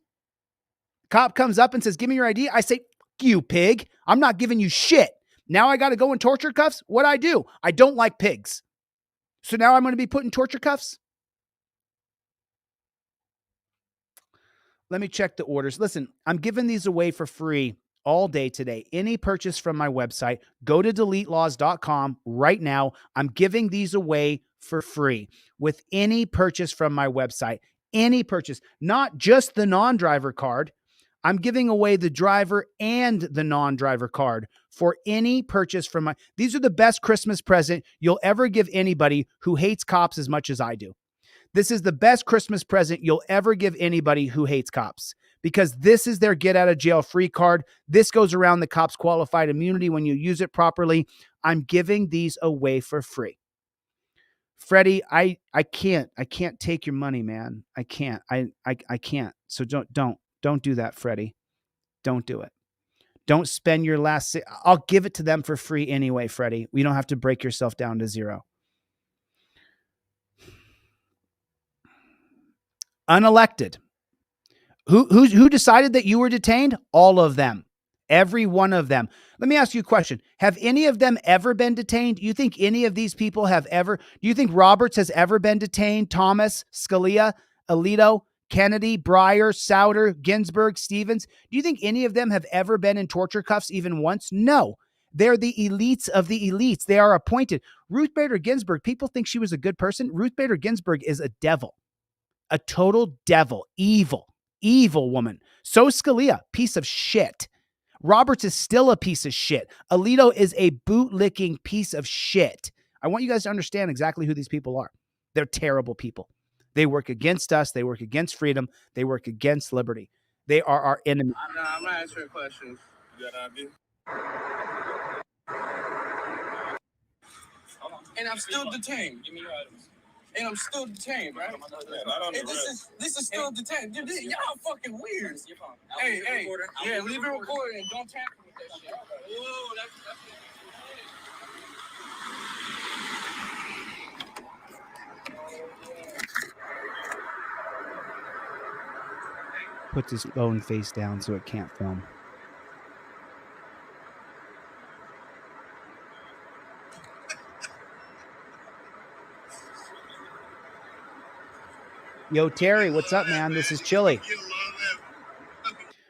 Cop comes up and says, give me your ID. I say, you pig. I'm not giving you shit. Now I got to go in torture cuffs. What'd I do? I don't like pigs. So now I'm going to be put in torture cuffs. Let me check the orders. Listen, I'm giving these away for free all day today. Any purchase from my website, go to deletelaws.com right now. I'm giving these away for free with any purchase from my website. Any purchase, not just the non-driver card. I'm giving away the driver and the non-driver card for any purchase from my. These are the best Christmas present you'll ever give anybody who hates cops as much as I do. This is the best Christmas present you'll ever give anybody who hates cops, because this is their get out of jail free card. This goes around the cops' qualified immunity when you use it properly. I'm giving these away for free. Freddie, I can't take your money, man. I can't. I can't. So don't do that, Freddie. Don't do it. Don't spend your last. I'll give it to them for free anyway, Freddie. We don't have to break yourself down to zero. Unelected. Who decided that you were detained? All of them. Every one of them. Let me ask you a question. Have any of them ever been detained? Do you think any of these people have ever? Do you think Roberts has ever been detained? Thomas, Scalia, Alito, Kennedy, Breyer, Souter, Ginsburg, Stevens? Do you think any of them have ever been in torture cuffs even once? No. They're the elites of the elites. They are appointed. Ruth Bader Ginsburg, people think she was a good person. Ruth Bader Ginsburg is a devil, a total devil, evil woman. So Scalia, piece of shit. Roberts is still a piece of shit. Alito is a bootlicking piece of shit. I want you guys to understand exactly who these people are. They're terrible people. They work against us. They work against freedom. They work against liberty. They are our enemy. I'm not answering questions. You got an idea? And I'm still detained. Give me your items. And I'm still detained, right? Yeah, not on the rest. This is still detained. Dude, y'all fucking weird. Hey, yeah, leave it recorded and don't tamper with that shit. Whoa, that's Puts his phone face down so it can't film. Yo, Terry, what's up, man? This is Chille.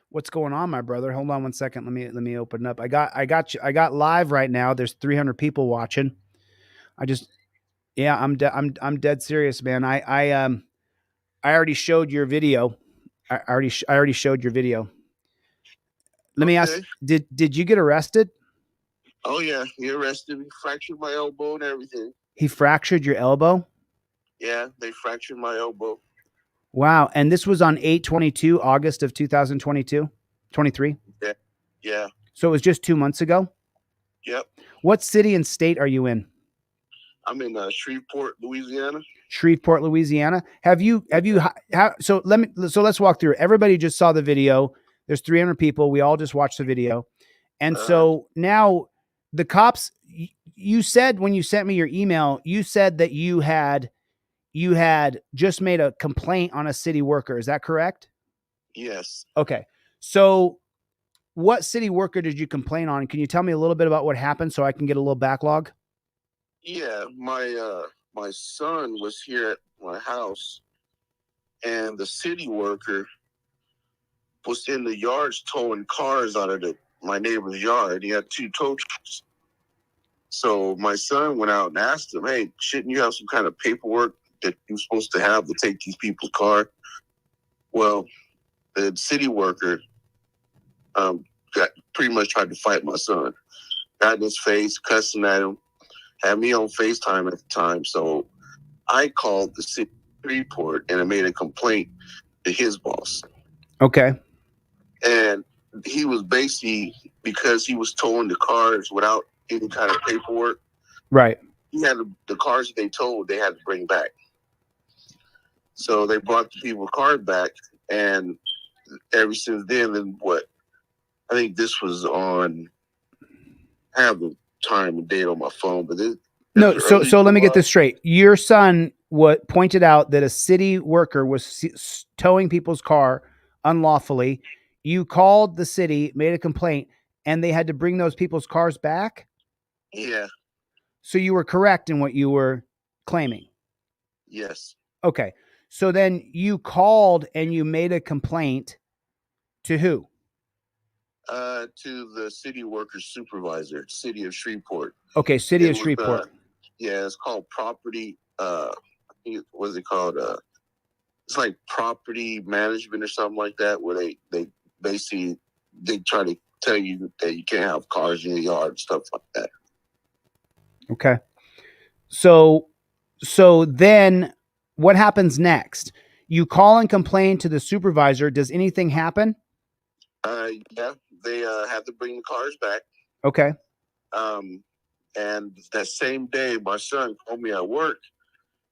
What's going on, my brother? Hold on one second. Let me open up. I got live right now. There's 300 people watching. I'm dead serious, man. I already showed your video. I already showed your video. Let me ask, did you get arrested? Oh yeah, he arrested me, fractured my elbow and everything. He fractured your elbow? Yeah, they fractured my elbow. Wow. And this was on 8/22, August of 2022, 23? Yeah. So it was just 2 months ago? Yep. What city and state are you in? I'm in Shreveport, Louisiana. Shreveport, Louisiana. So let's walk through it. Everybody just saw the video. There's 300 people. We all just watched the video. And so now the cops, you said when you sent me your email, you said that you had just made a complaint on a city worker. Is that correct? Yes. Okay. So what city worker did you complain on? Can you tell me a little bit about what happened so I can get a little backlog? Yeah, my son was here at my house, and the city worker was in the yards towing cars out of my neighbor's yard. He had 2 tow trucks. So my son went out and asked him, "Hey, shouldn't you have some kind of paperwork that you're supposed to have to take these people's car?" Well, the city worker got pretty much tried to fight my son. Got in his face, cussing at him. Had me on FaceTime at the time, so I called the city report and I made a complaint to his boss. Okay. And he was basically, because he was towing the cars without any kind of paperwork. Right. He had the cars they towed, they had to bring back. So they brought the people's car back, and ever since then, I think this was on, I have the time and date on my phone, but so let me get this straight. Your son pointed out that a city worker was towing people's car unlawfully. You called the city, made a complaint, and they had to bring those people's cars back? Yeah. So you were correct in what you were claiming? Yes. Okay. So then you called and you made a complaint to who? To the city worker supervisor, city of Shreveport. Okay, city of Shreveport. Yeah, it's called property. I think what's it called? It's like property management or something like that, where they basically they try to tell you that you can't have cars in your yard and stuff like that. Okay. So then what happens next? You call and complain to the supervisor. Does anything happen? Yeah, they have to bring the cars back. Okay. And that same day, my son called me at work,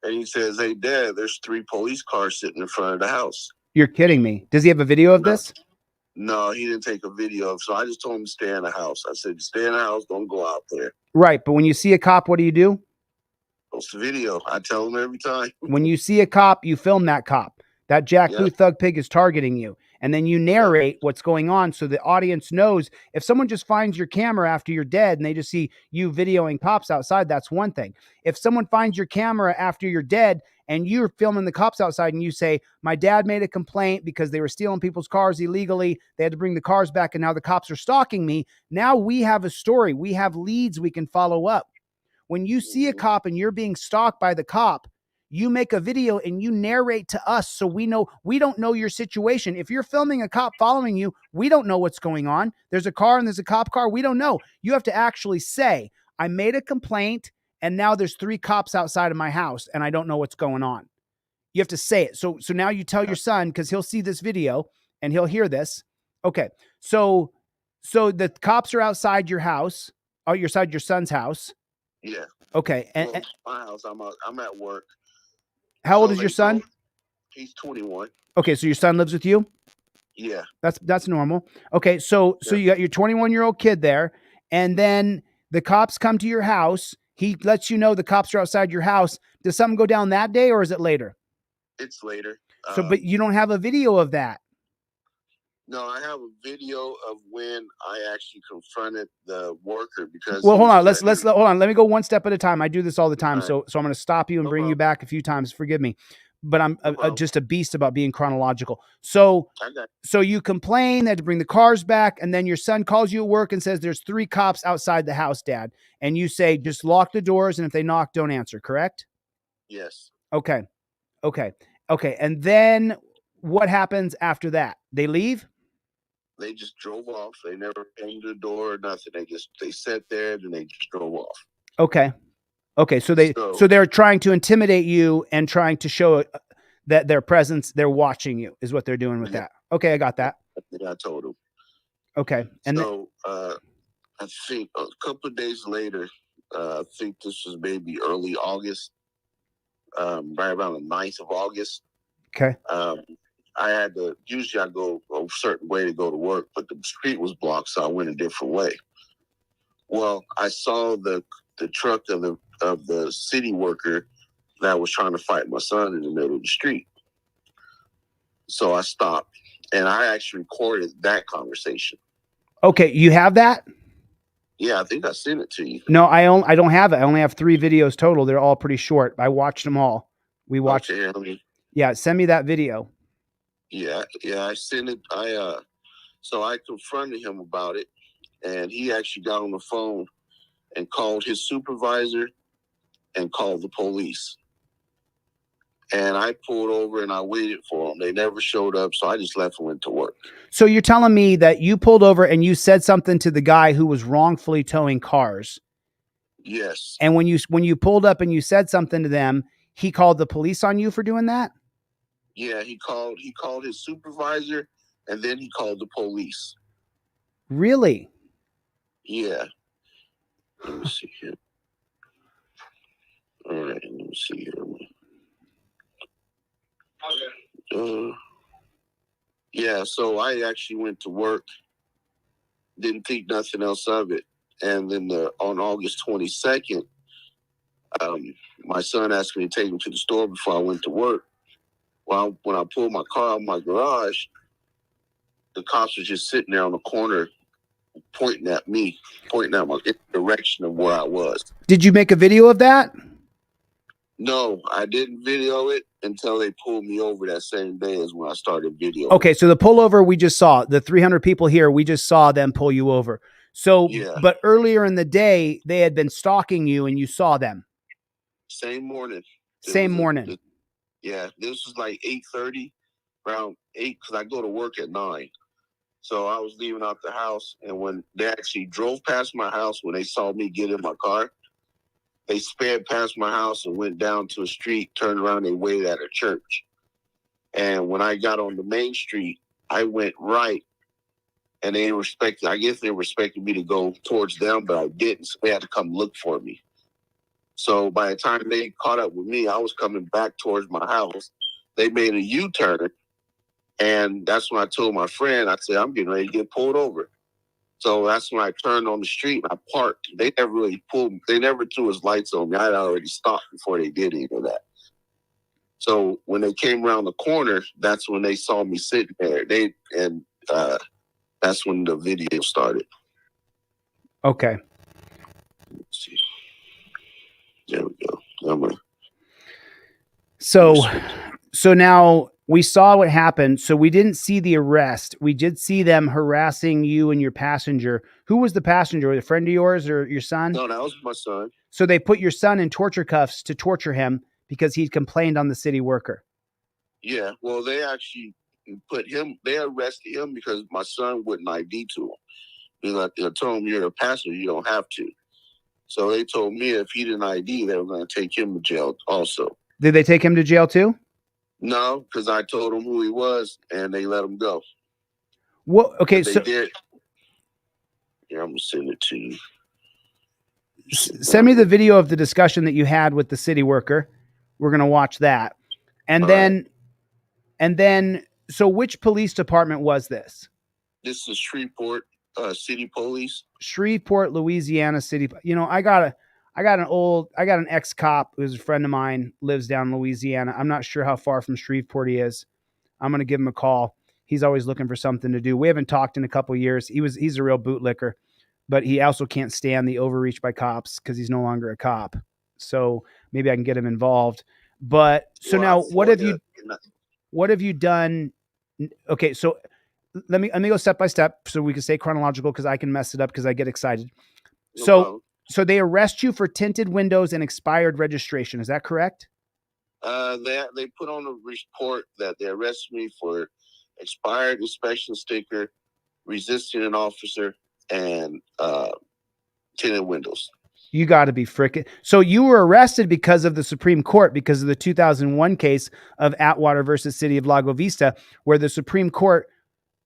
and he says, "Hey, Dad, there's 3 police cars sitting in front of the house." You're kidding me. Does he have a video of this? No, he didn't take a video. So I just told him to stay in the house. I said, "Stay in the house. Don't go out there." Right. But when you see a cop, what do? Post the video. I tell him every time. When you see a cop, you film that cop. That Jack Booth thug pig is targeting you. and then you narrate what's going on so the audience knows. If someone just finds your camera after you're dead and they just see you videoing cops outside, that's one thing. If someone finds your camera after you're dead and you're filming the cops outside and you say, my dad made a complaint because they were stealing people's cars illegally, they had to bring the cars back, and now the cops are stalking me. Now we have a story. We have leads we can follow up. When you see a cop and you're being stalked by the cop, you make a video and you narrate to us so we know. We don't know your situation. If you're filming a cop following you, we don't know what's going on. There's a car and there's a cop car. We don't know. You have to actually say, I made a complaint and now there's 3 cops outside of my house and I don't know what's going on. You have to say it. So now you tell your son, because he'll see this video and he'll hear this. Okay. So the cops are outside your house, or you're outside your son's house. Yeah. Okay. And my house, I'm at work. How old is your son? He's 21. Okay, so your son lives with you? Yeah. That's normal. Okay, so you got your 21-year-old kid there, and then the cops come to your house. He lets you know the cops are outside your house. Does something go down that day, or is it later? It's later. So, but you don't have a video of that. No, I have a video of when I actually confronted the worker because. Well, hold on. Hold on. Let me go one step at a time. I do this all the time. Right. So I'm going to stop you and bring you back a few times. Forgive me, but I'm just a beast about being chronological. So you complain, they had to bring the cars back, and then your son calls you at work and says there's 3 cops outside the house, Dad, and you say just lock the doors, and if they knock, don't answer. Correct? Yes. Okay. And then what happens after that? They leave? They just drove off. They never came to the door or nothing. They sat there and they just drove off. Okay. So they're trying to intimidate you and trying to show that their presence, they're watching you, is what they're doing with that. Okay, I got that. I told them. Okay. And so I think a couple of days later, I think this was maybe early August, right around the 9th of August. Okay. I had to, usually I go a certain way to go to work, but the street was blocked, so I went a different way. Well, I saw the truck of the city worker that was trying to fight my son in the middle of the street. So I stopped, and I actually recorded that conversation. Okay, you have that? Yeah, I think I sent it to you. No, I don't have it. I only have 3 videos total. They're all pretty short. I watched them all. We watched. Okay, yeah, send me that video. Yeah, I sent it. So I confronted him about it, and he actually got on the phone and called his supervisor and called the police. And I pulled over and I waited for them. They never showed up, so I just left and went to work. So you're telling me that you pulled over and you said something to the guy who was wrongfully towing cars? Yes. And when you pulled up and you said something to them, he called the police on you for doing that? Yeah, he called his supervisor, and then he called the police. Really? Yeah. Let me see here. All right, let me see here. Okay. Yeah, so I actually went to work, didn't think nothing else of it. And then on August 22nd, my son asked me to take him to the store before I went to work. Well, when I pulled my car out of my garage, the cops were just sitting there on the corner pointing at me, pointing at my direction of where I was. Did you make a video of that? No, I didn't video it until they pulled me over that same day is when I started videoing. Okay, so the pullover we just saw, the 300 people here, we just saw them pull you over. So, yeah. But earlier in the day, they had been stalking you and you saw them? Same morning. Same morning. Yeah, this was like 8:30, around 8, because I go to work at 9. So I was leaving out the house, and when they actually drove past my house, when they saw me get in my car, they sped past my house and went down to a street, turned around, and waited at a church. And when I got on the main street, I went right, and I guess they respected me to go towards them, but I didn't, so they had to come look for me. So by the time they caught up with me, I was coming back towards my house. They made a U-turn, and that's when I told my friend, I said, I'm getting ready to get pulled over. So that's when I turned on the street and I parked. They never really pulled me. They never threw his lights on me. I had already stopped before they did any of that. So when they came around the corner, that's when they saw me sitting there. That's when the video started. Okay. Let's see. There we go. So now we saw what happened. So we didn't see the arrest. We did see them harassing you and your passenger. Who was the passenger? Was it a friend of yours or your son? No, that was my son. So they put your son in torture cuffs to torture him because he complained on the city worker. Yeah, well, they actually they arrested him because my son wouldn't ID to him. They told him, you're a passenger, you don't have to. So they told me if he didn't ID, they were going to take him to jail also. Did they take him to jail too? No, because I told them who he was, and they let him go. Well, okay, so they did. Yeah, I'm gonna send it to you. Send me the video of the discussion that you had with the city worker. We're gonna watch that, and then. So, which police department was this? This is Shreveport City Police. Shreveport, Louisiana City. You know, I got an ex-cop who's a friend of mine, lives down in Louisiana. I'm not sure how far from Shreveport he is. I'm going to give him a call. He's always looking for something to do. We haven't talked in a couple of years. He's a real bootlicker, but he also can't stand the overreach by cops because he's no longer a cop. So maybe I can get him involved. But so now what have you done? Okay. So let me go step by step so we can stay chronological because I can mess it up because I get excited. So they arrest you for tinted windows and expired registration. Is that correct? They put on a report that they arrested me for expired inspection sticker, resisting an officer, and tinted windows. You got to be frickin'. So you were arrested because of the Supreme Court, because of the 2001 case of Atwater versus City of Lago Vista, where the Supreme Court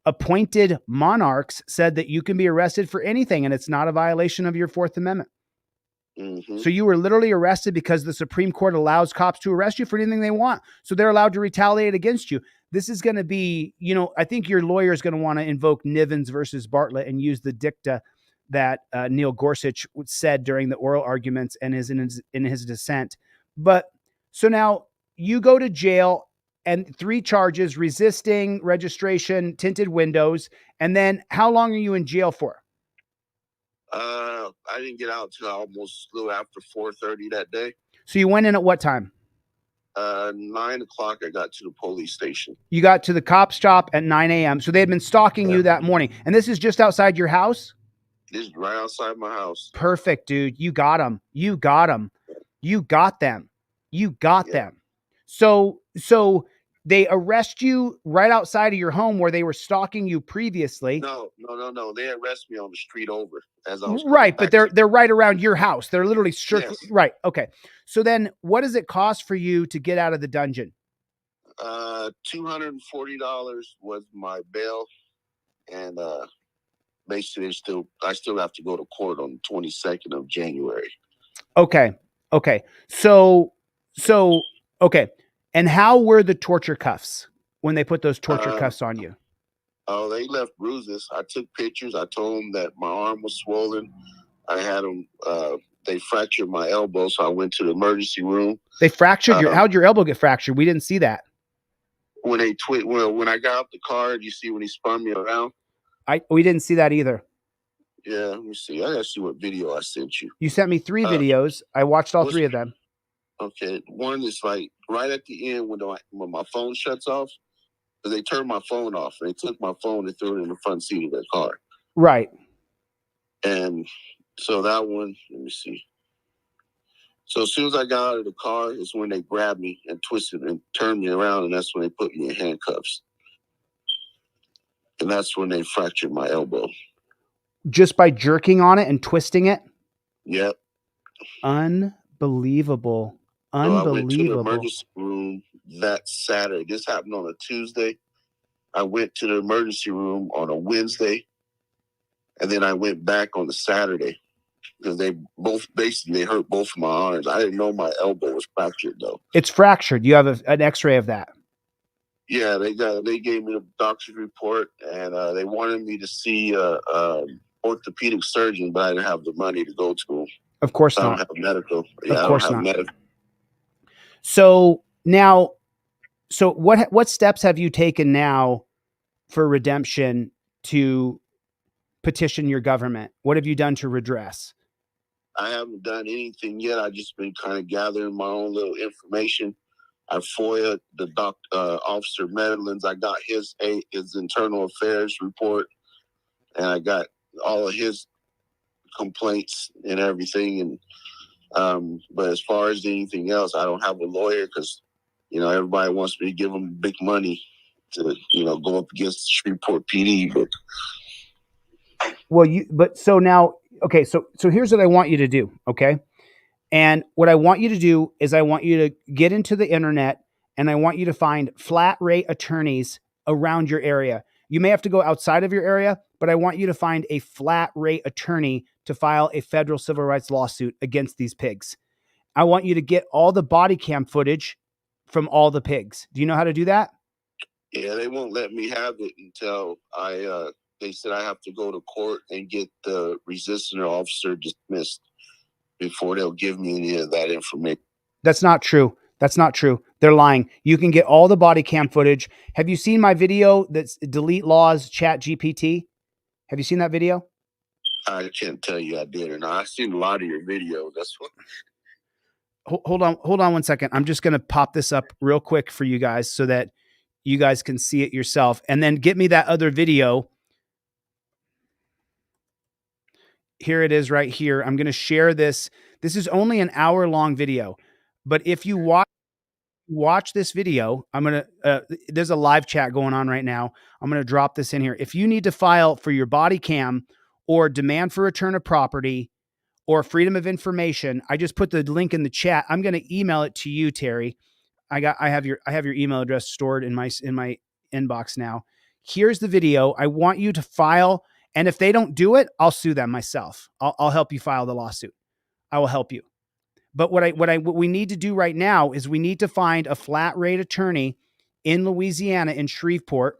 appointed monarchs said that you can be arrested for anything and it's not a violation of your Fourth Amendment. Mm-hmm. So you were literally arrested because the Supreme Court allows cops to arrest you for anything they want. So they're allowed to retaliate against you. This is going to be, I think your lawyer is going to want to invoke Nivens versus Bartlett and use the dicta that Neil Gorsuch said during the oral arguments and is in his dissent. But so now you go to jail and 3 charges: resisting registration, tinted windows. And then how long are you in jail for? I didn't get out till almost a little after 4:30 that day. So you went in at what time? 9 o'clock. I got to the police station. You got to the cop shop at 9 a.m. So they had been stalking you that morning. And this is just outside your house? This is right outside my house. Perfect, dude. You got them. You got them. You got them. You got them. So they arrest you right outside of your home where they were stalking you previously. No. They arrest me on the street over as I was right, but they're right around your house. They're literally right. Okay. So then what does it cost for you to get out of the dungeon? $240 was my bail, and basically I still have to go to court on the 22nd of January. Okay. So okay. And how were the torture cuffs when they put those torture cuffs on you? Oh, they left bruises. I took pictures. I told them that my arm was swollen. I had them. They fractured my elbow, so I went to the emergency room. They fractured how'd your elbow get fractured? We didn't see that. When I got out the car, you see when he spun me around? We didn't see that either. Yeah, let me see. I gotta see what video I sent you. You sent me 3 videos. I watched all 3 of them. Okay, one is like right at the end when my phone shuts off. They turned my phone off. They took my phone and threw it in the front seat of their car. Right. And so that one, let me see. So as soon as I got out of the car is when they grabbed me and twisted and turned me around, and that's when they put me in handcuffs. And that's when they fractured my elbow. Just by jerking on it and twisting it? Yep. Unbelievable. So I went to the emergency room that Saturday. This happened on a Tuesday. I went to the emergency room on a Wednesday, and then I went back on the Saturday because they hurt both of my arms. I didn't know my elbow was fractured though. It's fractured. You have an X-ray of that. Yeah, they gave me the doctor's report, and they wanted me to see orthopedic surgeon, but I didn't have the money to go to. Of course not. I don't have medical. Yeah, of course not. Medical. So now So what steps have you taken now for redemption to petition your government? What have you done to redress? I haven't done anything yet. I've just been kind of gathering my own little information. I FOIA'd the Officer Medlin's. I got his internal affairs report, and I got all of his complaints and everything. And but as far as anything else, I don't have a lawyer because everybody wants me to give them big money to go up against the Shreveport PD. But so now, okay, so here's what I want you to do, okay? And what I want you to do is I want you to get into the internet and I want you to find flat rate attorneys around your area. You may have to go outside of your area, but I want you to find a flat rate attorney to file a federal civil rights lawsuit against these pigs. I want you to get all the body cam footage from all the pigs. Do you know how to do that? Yeah, they won't let me have it until they said I have to go to court and get the resisting officer dismissed before they'll give me any of that information. That's not true. That's not true. They're lying. You can get all the body cam footage. Have you seen my video that's delete laws ChatGPT? Have you seen that video? I can't tell you I did or not. I've seen a lot of your videos. That's what. Hold on 1 second. I'm just going to pop this up real quick for you guys so that you guys can see it yourself. And then get me that other video. Here it is right here. I'm going to share this. This is only an hour-long video. But if you watch this video, I'm going to, there's a live chat going on right now. I'm going to drop this in here. If you need to file for your body cam or demand for return of property or freedom of information, I just put the link in the chat. I'm going to email it to you, Terry. I have your email address stored in my inbox now. Here's the video. I want you to file. And if they don't do it, I'll sue them myself. I'll help you file the lawsuit. I will help you. But what we need to do right now is we need to find a flat rate attorney in Louisiana in Shreveport,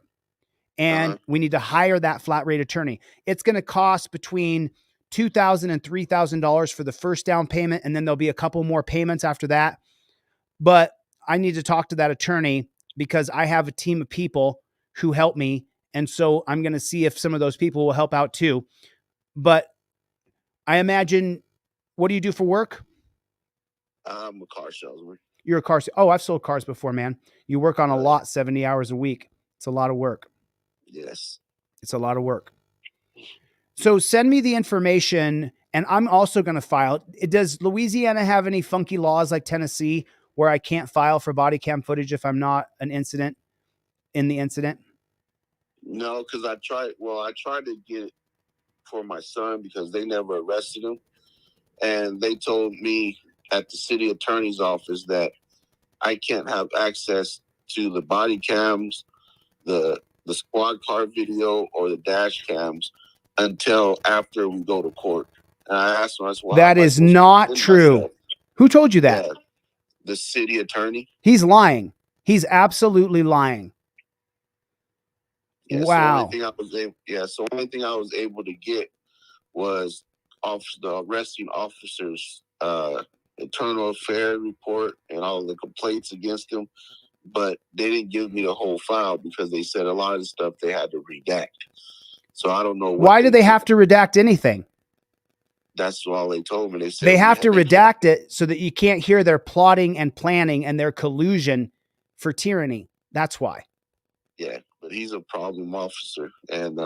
and we need to hire that flat rate attorney. It's going to cost between $2,000 and $3,000 for the first down payment, and then there'll be a couple more payments after that. But I need to talk to that attorney because I have a team of people who help me. And so I'm going to see if some of those people will help out too. But I imagine, what do you do for work? I'm a car salesman. You're a car. Oh, I've sold cars before, man. You work on a lot, 70 hours a week. It's a lot of work. Yes. It's a lot of work. So send me the information and I'm also going to file. Does Louisiana have any funky laws like Tennessee where I can't file for body cam footage if I'm not in the incident? No, because I tried to get it for my son because they never arrested him. And they told me at the city attorney's office that I can't have access to the body cams, the squad car video, or the dash cams until after we go to court. And I asked him, I said, well, that is not true. Myself? Who told you that? Yeah, the city attorney. He's lying. He's absolutely lying. Yeah, wow. So the only thing I was able to get was off the arresting officer's internal affair report and all of the complaints against him. But they didn't give me the whole file because they said a lot of the stuff they had to redact. So I don't know. Why do they have to redact anything? That's all they told me. They said they have to redact it so that you can't hear their plotting and planning and their collusion for tyranny. That's why. Yeah, but he's a problem officer. And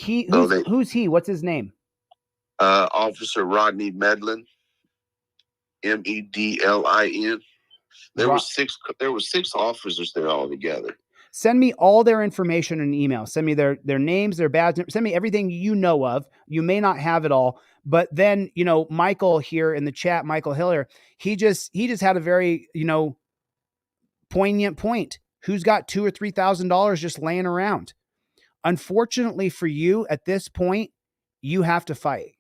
who's he? What's his name? Officer Rodney Medlin. Medlin. There were six officers there all together. Send me all their information in an email. Send me their names, their badge. Send me everything you know of. You may not have it all, but then, Michael here in the chat, Michael Hiller, he just had a very, poignant point. Who's got $2,000 or $3,000 just laying around? Unfortunately for you at this point, you have to fight.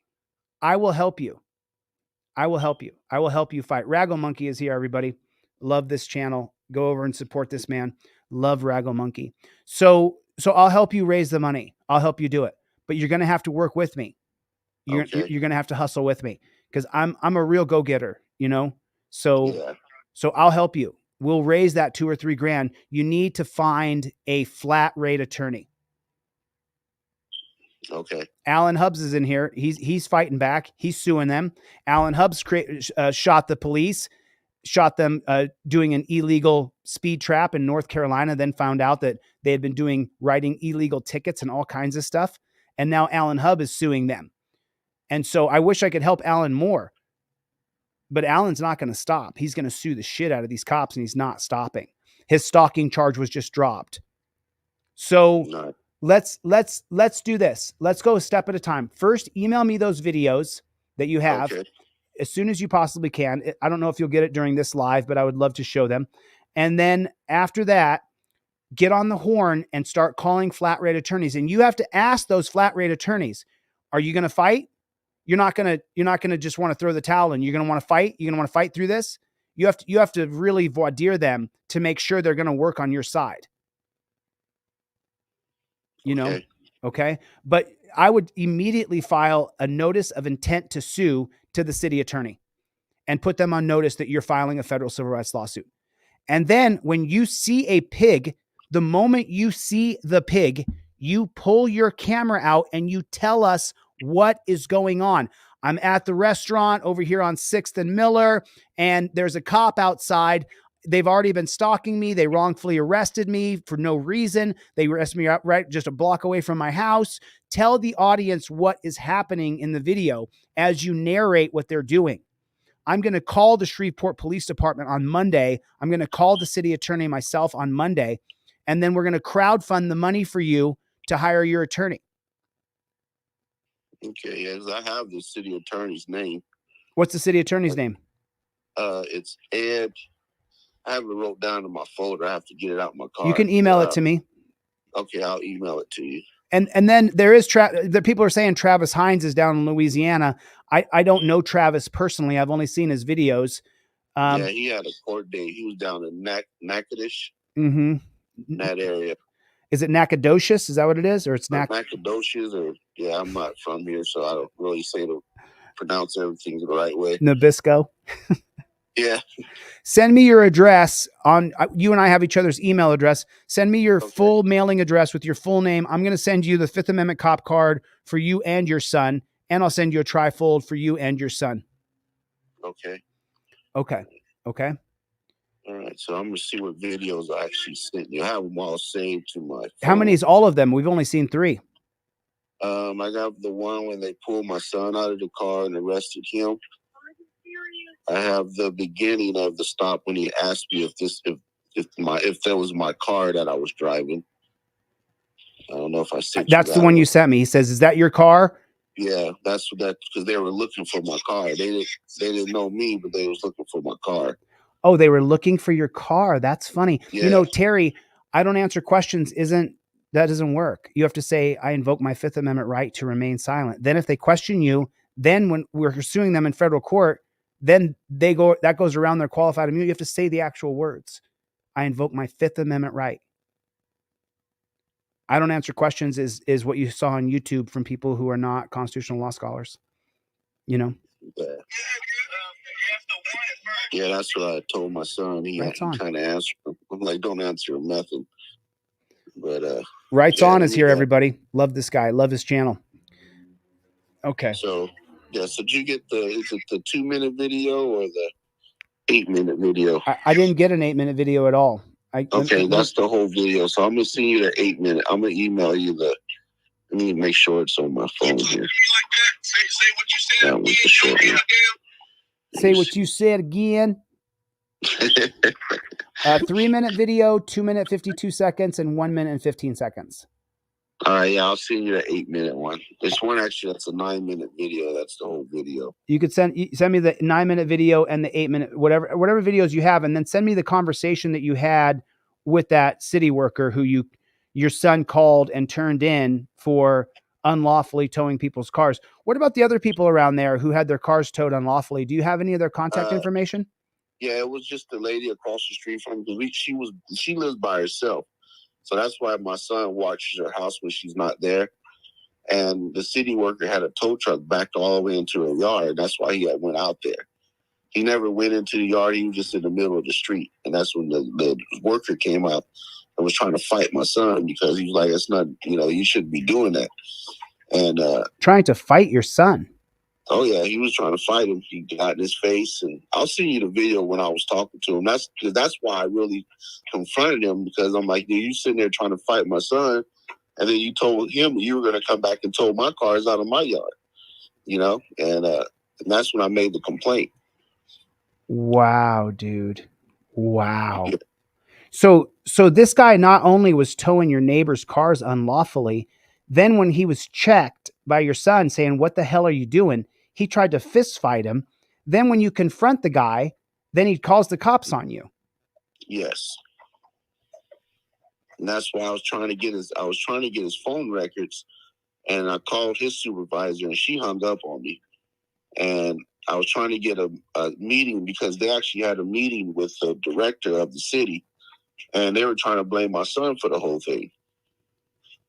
I will help you. I will help you. I will help you fight. Raggle Monkey is here, everybody. Love this channel. Go over and support this man. Love Raggle Monkey. So I'll help you raise the money. I'll help you do it. But you're going to have to work with me. You're going to have to hustle with me because I'm a real go-getter, So I'll help you. we'll raise that $2 or $3 grand. You need to find a flat rate attorney. Okay. Alan Hubbs is in here. He's fighting back. He's suing them. Alan Hubbs shot the police, shot them doing an illegal speed trap in North Carolina, then found out that they had been writing illegal tickets and all kinds of stuff. And now Alan Hubb is suing them. And so I wish I could help Alan more, but Alan's not going to stop. He's going to sue the shit out of these cops, and he's not stopping. His stalking charge was just dropped. So No. let's do this. Let's go a step at a time. First, email me those videos that you have as soon as you possibly can. I don't know if you'll get it during this live, but I would love to show them. And then after that, get on the horn and start calling flat rate attorneys. And you have to ask those flat rate attorneys, are you going to fight? You're not going to just want to throw the towel in. You're going to want to fight. You're going to want to fight through this. You have to really voir dire them to make sure they're going to work on your side. You know? Okay. But I would immediately file a notice of intent to sue to the city attorney and put them on notice that you're filing a federal civil rights lawsuit. And then when you see a pig, the moment you see the pig, you pull your camera out and you tell us what is going on. I'm at the restaurant over here on 6th and Miller, and there's a cop outside. They've already been stalking me. They wrongfully arrested me for no reason. They arrested me right just a block away from my house. Tell the audience what is happening in the video as you narrate what they're doing. I'm going to call the Shreveport Police Department on Monday. I'm going to call the city attorney myself on Monday, and then we're going to crowdfund the money for you to hire your attorney. Okay, yes, I have the city attorney's name. What's the city attorney's name? It's Ed. I have it wrote down in my folder. I have to get it out of my car. You can email it to me. Okay, I'll email it to you. And then there is the people are saying Travis Hines is down in Louisiana. I don't know Travis personally. I've only seen his videos. Yeah, he had a court date. He was down in Natchitoches. Mm-hmm. In that area. Is it Nacogdoches? Is that what it is? Or it's Nacogdoches, or yeah, I'm not from here, so I don't really pronounce everything the right way. Nabisco. Yeah. Send me your address you and I have each other's email address. Send me your full mailing address with your full name. I'm going to send you the Fifth Amendment cop card for you and your son. And I'll send you a trifold for you and your son. Okay. Okay. All right. So I'm going to see what videos I actually sent you. I have them all saved to my phone. How many is all of them? We've only seen 3. I got the one when they pulled my son out of the car and arrested him. I have the beginning of the stop when he asked me if that was my car that I was driving. I don't know if I sent you That's the one you sent me. He says, "Is that your car?" Yeah, that's because they were looking for my car. They didn't know me, but they was looking for my car. Oh, they were looking for your car. That's funny. Yeah. You know, Terry, I don't answer questions. That doesn't work. You have to say, I invoke my Fifth Amendment right to remain silent. Then if they question you, then when we're suing them in federal court, then that goes around their qualified immunity. You have to say the actual words. I invoke my Fifth Amendment right. I don't answer questions is what you saw on YouTube from people who are not constitutional law scholars. You know? Yeah, that's what I told my son. He kind of answered. I'm like, don't answer him nothing. But Rights On is here, everybody. Love this guy. Love his channel. Okay. So did you get is it the 2-minute video or the 8-minute video? I didn't get an 8-minute video at all. That's the whole video. So I'm gonna send you the 8-minute. I'm gonna email you let me make sure it's on my phone here. Say what you said. Say what you said again. 3-minute video, 2-minute 52 seconds, and 1 minute and 15 seconds. All right, yeah, I'll send you the 8-minute one. This one actually, that's a 9-minute video. That's the whole video. You could send me the 9-minute video and the 8-minute, whatever videos you have, and then send me the conversation that you had with that city worker who your son called and turned in for unlawfully towing people's cars. What about the other people around there who had their cars towed unlawfully? Do you have any of their contact information? Yeah, it was just the lady across the street from me. She lives by herself. So that's why my son watches her house when she's not there. And the city worker had a tow truck backed all the way into her yard. That's why he went out there. He never went into the yard. He was just in the middle of the street. And that's when the worker came out and was trying to fight my son because he was like, it's not, you shouldn't be doing that. And trying to fight your son. Oh yeah, he was trying to fight him. He got in his face, and I'll send you the video when I was talking to him. That's why I really confronted him, because I'm like, dude, you sitting there trying to fight my son, and then you told him you were going to come back and tow my cars out of my yard, and that's when I made the complaint. Wow, dude. Wow. Yeah. So this guy not only was towing your neighbor's cars unlawfully, then when he was checked by your son saying, what the hell are you doing? He tried to fist fight him. Then when you confront the guy, then he calls the cops on you. Yes. And that's why I was trying to get his phone records, and I called his supervisor and she hung up on me. And I was trying to get a meeting, because they actually had a meeting with the director of the city, and they were trying to blame my son for the whole thing,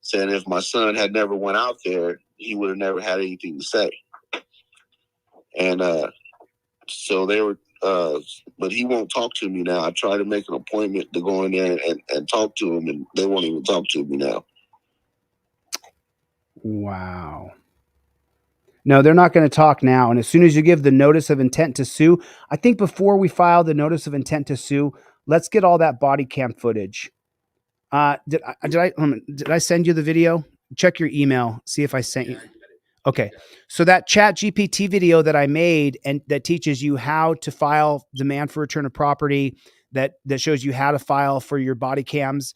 saying if my son had never went out there, he would have never had anything to say. And so they were, but he won't talk to me now. I tried to make an appointment to go in there and talk to him, and they won't even talk to me now. Wow. No, they're not going to talk now. And as soon as you give the notice of intent to sue, I think before we file the notice of intent to sue, let's get all that body cam footage. Did I send you the video? Check your email. See if I sent you. Okay. So that ChatGPT video that I made, and that teaches you how to file demand for return of property, that shows you how to file for your body cams.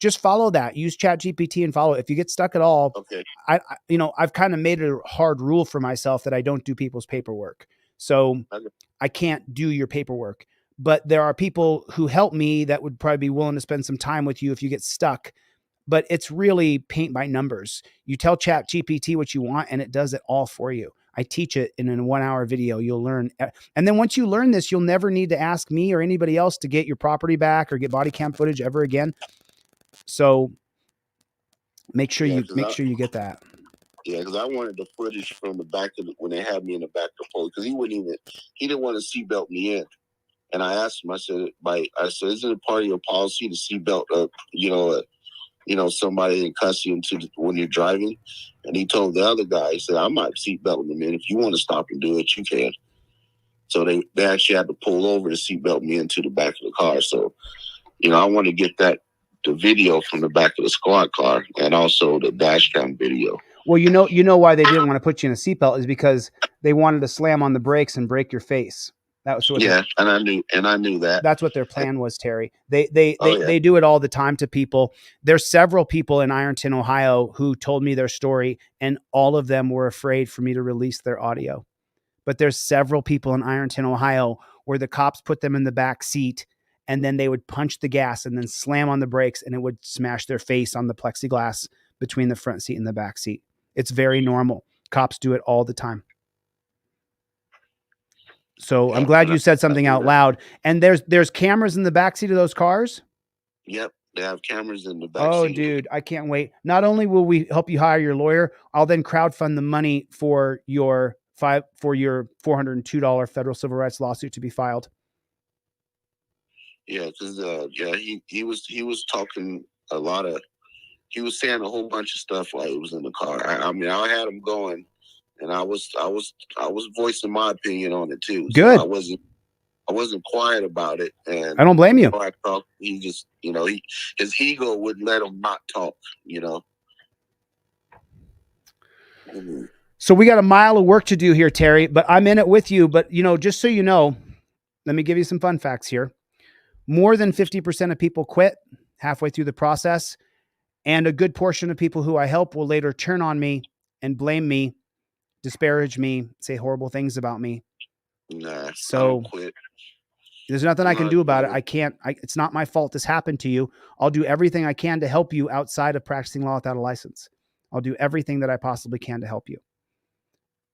Just follow that. Use ChatGPT and follow it. If you get stuck at all, okay. I've kind of made it a hard rule for myself that I don't do people's paperwork. So I can't do your paperwork. But there are people who help me that would probably be willing to spend some time with you if you get stuck. But it's really paint by numbers. You tell ChatGPT what you want, and it does it all for you. I teach it in a 1-hour video. You'll learn. And then once you learn this, you'll never need to ask me or anybody else to get your property back or get body cam footage ever again. So make sure you get that. Yeah, because I wanted the footage from the back of when they had me in the back of the police, because he didn't want to seatbelt me in. And I asked him, I said, isn't it part of your policy to seatbelt up, somebody in custody when you're driving? And he told the other guy, he said, I might seatbelt him in. If you want to stop and do it, you can. So they actually had to pull over to seatbelt me into the back of the car. So, I want to get the video from the back of the squad car, and also the dash cam video. Well, you know why they didn't want to put you in a seatbelt is because they wanted to slam on the brakes and break your face. That was what and I knew that. That's what their plan was, Terry. They do it all the time to people. There's several people in Ironton, Ohio, who told me their story, and all of them were afraid for me to release their audio. But there's several people in Ironton, Ohio, where the cops put them in the back seat, and then they would punch the gas and then slam on the brakes, and it would smash their face on the plexiglass between the front seat and the back seat. It's very normal. Cops do it all the time. So I'm glad you said something out loud. And there's cameras in the backseat of those cars? Yep, they have cameras in the backseat. Oh, dude, I can't wait. Not only will we help you hire your lawyer, I'll then crowdfund the money for your $402 federal civil rights lawsuit to be filed. Yeah, because he was talking he was saying a whole bunch of stuff while he was in the car. I had him going. And I was voicing my opinion on it too. Good. So I wasn't quiet about it. And I don't blame you. I talked, he just, his ego wouldn't let him not talk. Mm-hmm. So we got a mile of work to do here, Terry. But I'm in it with you. But just so you know, let me give you some fun facts here. More than 50% of people quit halfway through the process, and a good portion of people who I help will later turn on me and blame me, disparage me, say horrible things about me. Nah, so there's nothing I can do about it. It's not my fault this happened to you. I'll do everything I can to help you outside of practicing law without a license. I'll do everything that I possibly can to help you.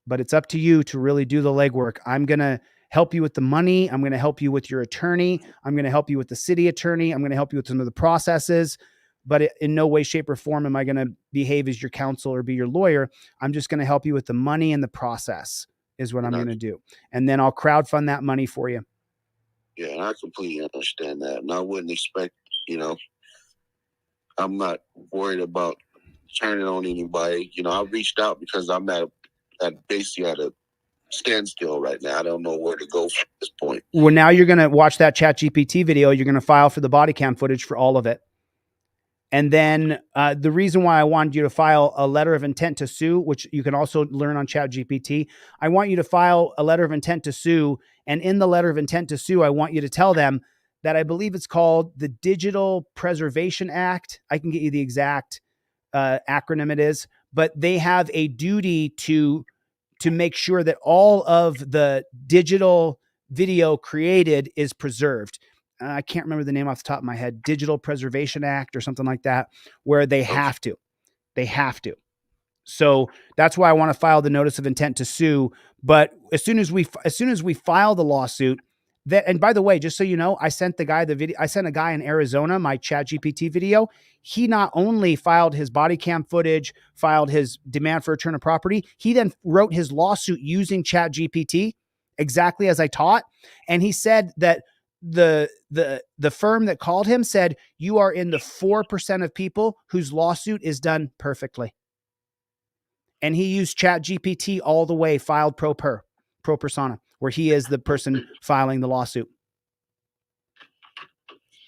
But it's up to you to really do the legwork. I'm going to help you with the money. I'm going to help you with your attorney. I'm going to help you with the city attorney. I'm going to help you with some of the processes. But in no way, shape, or form am I going to behave as your counsel or be your lawyer. I'm just going to help you with the money and the process. is what I'm going to do. And then I'll crowdfund that money for you. Yeah, and I completely understand that. And I wouldn't expect, I'm not worried about turning on anybody. I reached out because I'm basically at a standstill right now. I don't know where to go from this point. Well, now you're going to watch that ChatGPT video. You're going to file for the body cam footage for all of it. And then the reason why I wanted you to file a letter of intent to sue, which you can also learn on ChatGPT, I want you to file a letter of intent to sue. And in the letter of intent to sue, I want you to tell them that I believe it's called the Digital Preservation Act. I can get you the exact acronym it is, but they have a duty to make sure that all of the digital video created is preserved. I can't remember the name off the top of my head, Digital Preservation Act or something like that, where they have to. So that's why I want to file the notice of intent to sue. But as soon as we file the lawsuit, and by the way, just so you know, I sent the guy the video. I sent a guy in Arizona my ChatGPT video. He not only filed his body cam footage, filed his demand for return of property, he then wrote his lawsuit using ChatGPT exactly as I taught. And he said that the firm that called him said, you are in the 4% of people whose lawsuit is done perfectly. And he used ChatGPT all the way, filed pro persona, where he is the person filing the lawsuit.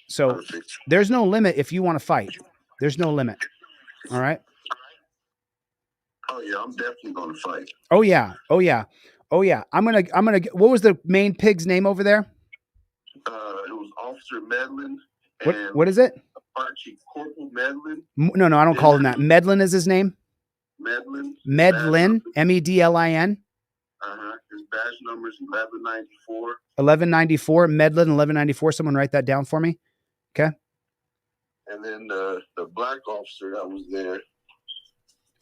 So there's no limit if you want to fight. There's no limit. All right. Oh yeah, I'm definitely going to fight. Oh yeah. I'm gonna. What was the main pig's name over there? It was Officer Medlin. What is it? Archie Corporal Medlin. No, I don't call him that. Medlin is his name. Medlin. Medlin. MEDLIN. His badge number is 1194. 1194. Medlin 1194. Someone write that down for me. Okay. And then the black officer that was there.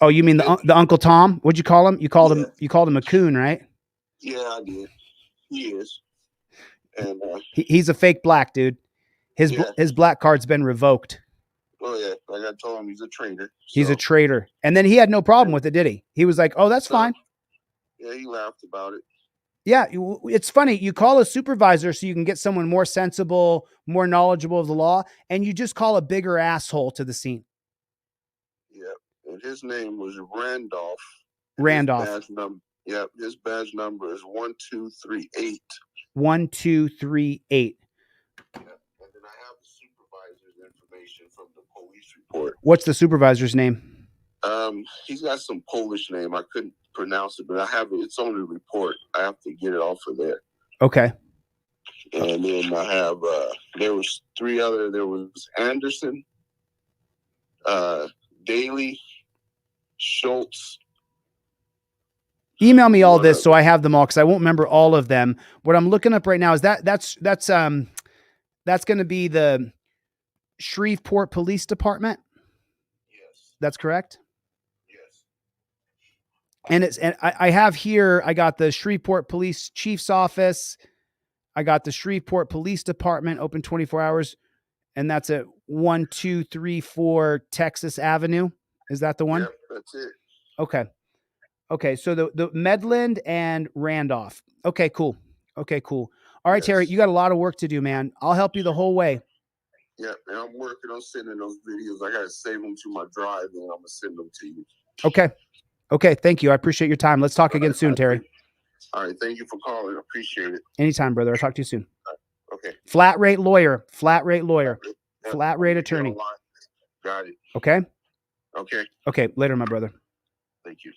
Oh, you mean the Uncle Tom? What'd you call him? You called him a coon, right? Yeah, I did. He is. And he's a fake black dude. His black card's been revoked. Oh yeah, like I told him, he's a traitor. So. He's a traitor. And then he had no problem with it, did he? He was like, "Oh, that's fine." Yeah, he laughed about it. Yeah, it's funny. You call a supervisor so you can get someone more sensible, more knowledgeable of the law, and you just call a bigger asshole to the scene. Yeah, and his name was Randolph. His badge number is 1238. 1238. Yeah, and then I have the supervisor's information from the police report. What's the supervisor's name? He's got some Polish name. I couldn't pronounce it, but I have it. It's on the report. I have to get it off of there. Okay. And then I have there was three other. There was Anderson, Daly, Schultz. Email me all this so I have them all, because I won't remember all of them. What I'm looking up right now is that's going to be the Shreveport Police Department. Yes. That's correct. Yes. And I have here, I got the Shreveport Police Chief's Office. I got the Shreveport Police Department open 24 hours. And that's at 1234 Texas Avenue. Is that the one? Yeah, that's it. Okay. So the Medland and Randolph. Okay, cool. All right, yes. Terry, you got a lot of work to do, man. I'll help you the whole way. Yeah, and I'm working on sending those videos. I got to save them to my drive, and I'm going to send them to you. Okay. Thank you. I appreciate your time. Let's talk again soon, Terry. All right. Thank you for calling. I appreciate it. Anytime, brother. I'll talk to you soon. Okay. Flat rate lawyer. Flat rate attorney. Got it. Okay. Okay. Later, my brother. Thank you.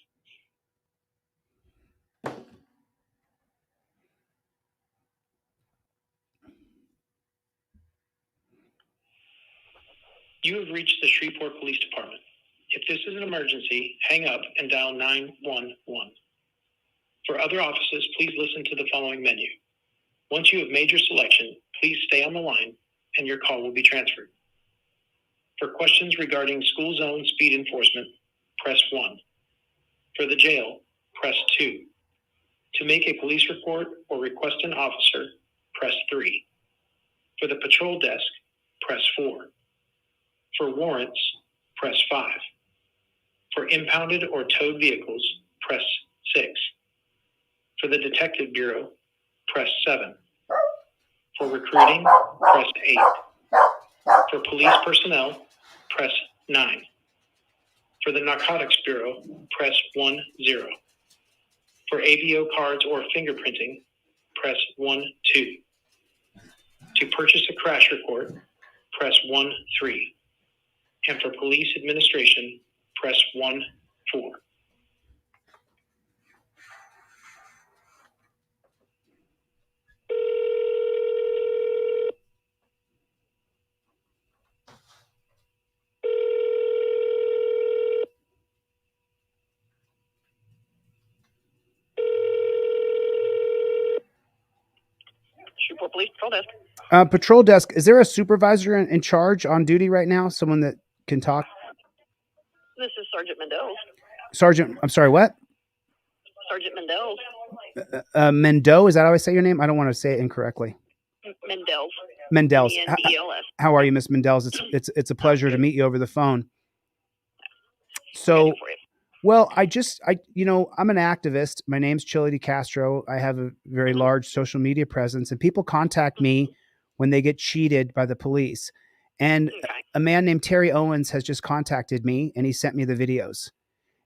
You have reached the Shreveport Police Department. If this is an emergency, hang up and dial 911. For other offices, please listen to the following menu. Once you have made your selection, please stay on the line and your call will be transferred. For questions regarding school zone speed enforcement, press 1. For the jail, press 2. To make a police report or request an officer, press 3. For the patrol desk, press 4. For warrants, press 5. For impounded or towed vehicles, press 6. For the Detective Bureau, press 7. For recruiting, press 8. For police personnel, press 9. For the Narcotics Bureau, press 10. For ABO cards or fingerprinting, press 12. To purchase a crash report, press 13. And for police administration, press 14. Shreveport Police Patrol Desk. Patrol desk, is there a supervisor in charge on duty right now? Someone that can talk? This is Sergeant Mendel. Sergeant, I'm sorry, what? Sergeant Mendel. Mendo, is that how I say your name? I don't want to say it incorrectly. Mendel. Mendels. M-E-N-D-E-L-S. How are you, Miss Mendels? It's a pleasure to meet you over the phone. So, well, I'm an activist. My name's ChilleDeCastro. I have a very large social media presence, and people contact me when they get cheated by the police. And a man named Terry Owens has just contacted me, and he sent me the videos.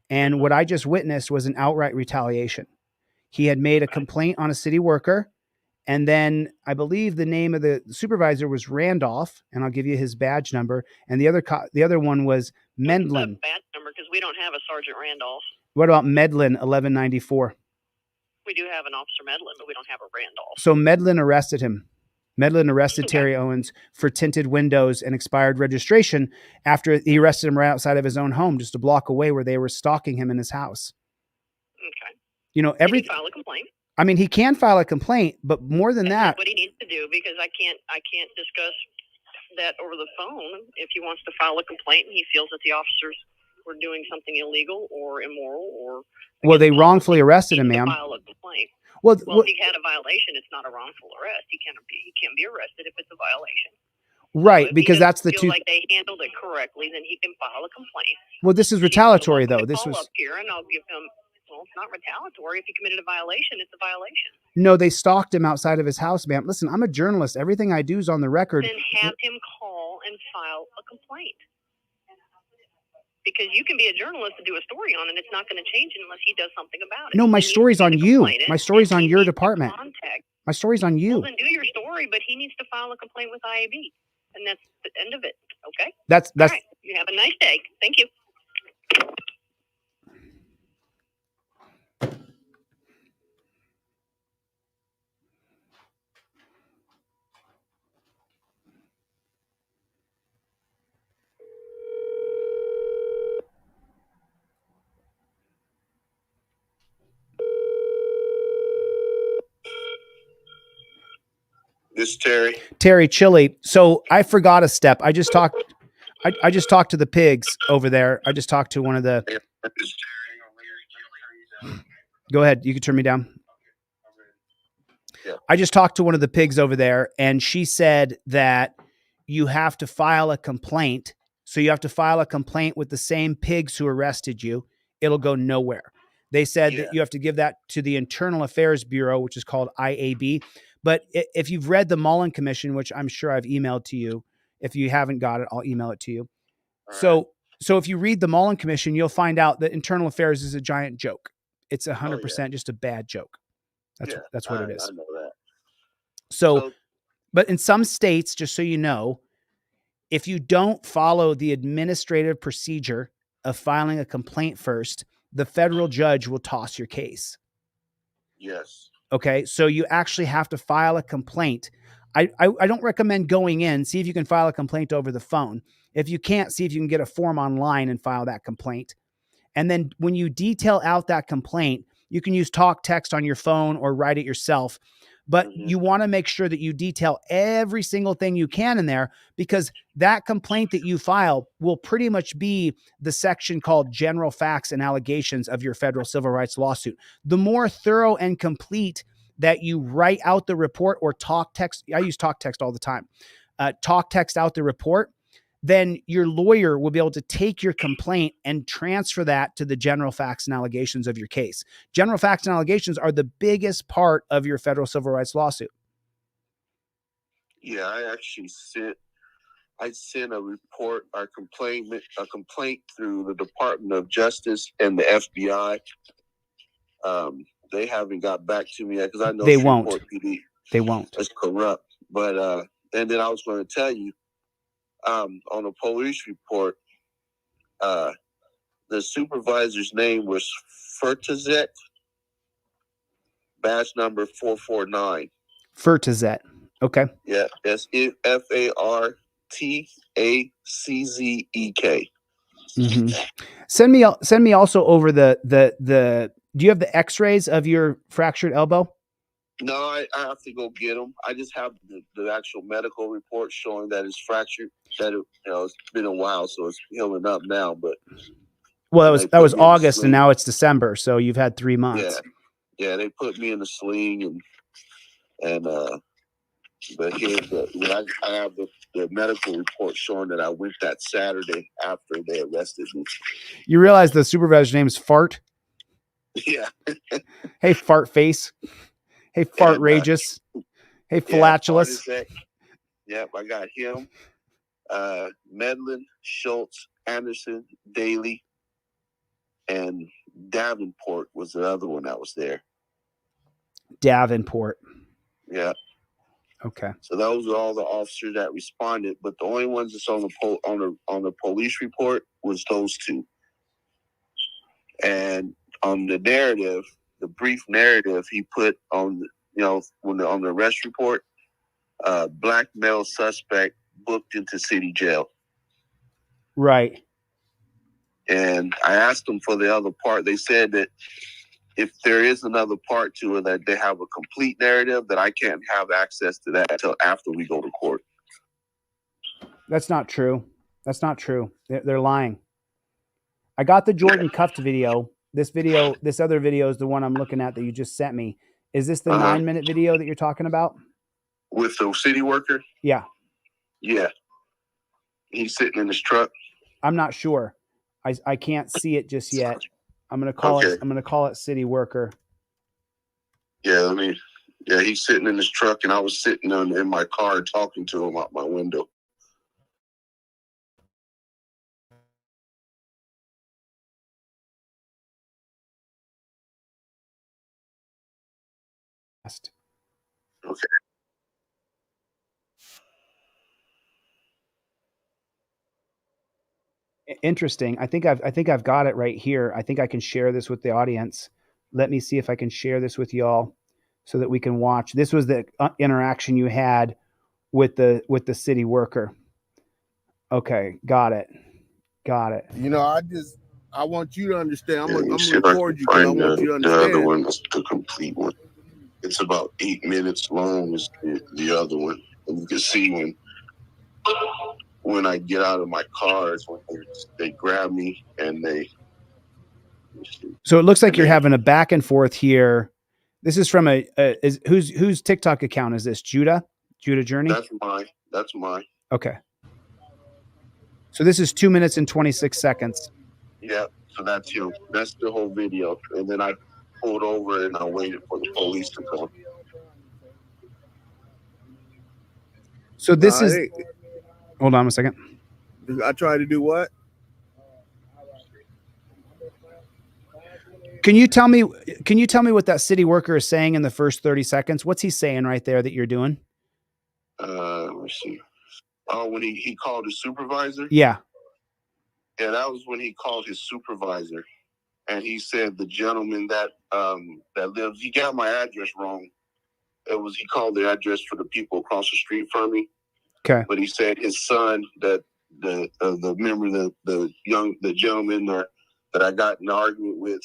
And what I just witnessed was an outright retaliation. He had made a complaint on a city worker, and then I believe the name of the supervisor was Randolph, and I'll give you his badge number. And the other one was Medlin. Badge number, because we don't have a Sergeant Randolph. What about Medlin 1194? We do have an Officer Medlin, but we don't have a Randolph. So Medlin arrested him. Medlin arrested Terry Owens for tinted windows and expired registration after he arrested him right outside of his own home, just a block away, where they were stalking him in his house. Okay. Did he file a complaint? I mean, he can file a complaint, but more than that, what he needs to do, because I can't discuss that over the phone. If he wants to file a complaint and he feels that the officers were doing something illegal or immoral or they wrongfully arrested him, ma'am. File a complaint. Well, if he had a violation, it's not a wrongful arrest. He can't be arrested if it's a violation. Right, So because that's the two. Like they handled it correctly, then he can file a complaint. Well, this is retaliatory, though. This was up here, and I'll give him. Well, it's not retaliatory. If he committed a violation, it's a violation. No, they stalked him outside of his house, ma'am. Listen, I'm a journalist. Everything I do is on the record. Then have him call and file a complaint. Because you can be a journalist and do a story on it. It's not going to change unless he does something about it. No, my story's on you. My story's on your department. My story's on you. Well, then do your story, but he needs to file a complaint with IAB. And that's the end of it. Okay? That's all right. You have a nice day. Thank you. This is Terry. Terry, Chille. So I forgot a step. I just talked to the pigs over there. I just talked to one of the. Go ahead. You can turn me down. Yeah. I just talked to one of the pigs over there, and she said that you have to file a complaint. So you have to file a complaint with the same pigs who arrested you. It'll go nowhere. They said that you have to give that to the Internal Affairs Bureau, which is called IAB. But if you've read the Mullen Commission, which I'm sure I've emailed to you, if you haven't got it, I'll email it to you. So if you read the Mullen Commission, you'll find out that Internal Affairs is a giant joke. It's 100% just a bad joke. That's what it is. I know that. So, but in some states, just so you know, if you don't follow the administrative procedure of filing a complaint first, the federal judge will toss your case. Yes. Okay, so you actually have to file a complaint. I don't recommend going in. See if you can file a complaint over the phone. If you can't, see if you can get a form online and file that complaint. And then when you detail out that complaint, you can use talk text on your phone or write it yourself. But you want to make sure that you detail every single thing you can in there, because that complaint that you file will pretty much be the section called general facts and allegations of your federal civil rights lawsuit. The more thorough and complete that you write out the report or talk text, I use talk text all the time, talk text out the report, then your lawyer will be able to take your complaint and transfer that to the general facts and allegations of your case. General facts and allegations are the biggest part of your federal civil rights lawsuit. Yeah, I actually sent a report, a complaint through the Department of Justice and the FBI. They haven't got back to me yet because I know They won't. PD They won't. is corrupt. But and then I was going to tell you, on a police report, the supervisor's name was Fertizet, badge number 449. Fertizet. Okay. Yeah, that's FARTACZEK. Mm-hmm. Send me also over the. Do you have the X-rays of your fractured elbow? No, I have to go get them. I just have the actual medical report showing that it's fractured. That it's been a while, so it's healing up now. But well, that was August, and now it's December, so you've had 3 months. Yeah. They put me in the sling, and but here I have the medical report showing that I went that Saturday after they arrested me. You realize the supervisor's name is Fart? Yeah. Hey, fart face. Hey, fartrageous. Hey, flatulous. Yep, I got him. Medlin, Schultz, Anderson, Daly, and Davenport was the other one that was there. Davenport. Yeah. Okay. So those are all the officers that responded, but the only ones that's on the police report was those two. And on the narrative, the brief narrative he put on on the arrest report, black male suspect booked into city jail. Right. And I asked them for the other part. They said that if there is another part to it, that they have a complete narrative, that I can't have access to that until after we go to court. That's not true. That's not true. They're lying. I got the Jordan cuffed video. This other video is the one I'm looking at that you just sent me. Is this the 9-minute video that you're talking about? With the city worker? Yeah. Yeah. He's sitting in his truck. I'm not sure. I can't see it just yet. I'm gonna call it city worker. Yeah, he's sitting in his truck, and I was sitting in my car talking to him out my window. Okay. Interesting. I think I've got it right here. I think I can share this with the audience. Let me see if I can share this with y'all so that we can watch. This was the interaction you had with the city worker. Okay, got it. I want you to understand. I'm gonna record you because I want you to understand. The other one is the complete one. It's about 8 minutes long. Is the other one, and you can see when I get out of my car, it's when they grab me and they. So it looks like you're having a back and forth here. This is from whose TikTok account is this? Judah Journey? That's mine. Okay. So this is 2 minutes and 26 seconds. Yeah. So that's him. That's the whole video. And then I pulled over and I waited for the police to come. So this is. Hold on a second. I tried to do what? Can you tell me what that city worker is saying in the first 30 seconds? What's he saying right there that you're doing? Let's see. Oh, when he called his supervisor? Yeah. Yeah, that was when he called his supervisor. And he said the gentleman that lives, he got my address wrong. He called the address for the people across the street from me. Okay. But he said his son, the gentleman that I got in an argument with,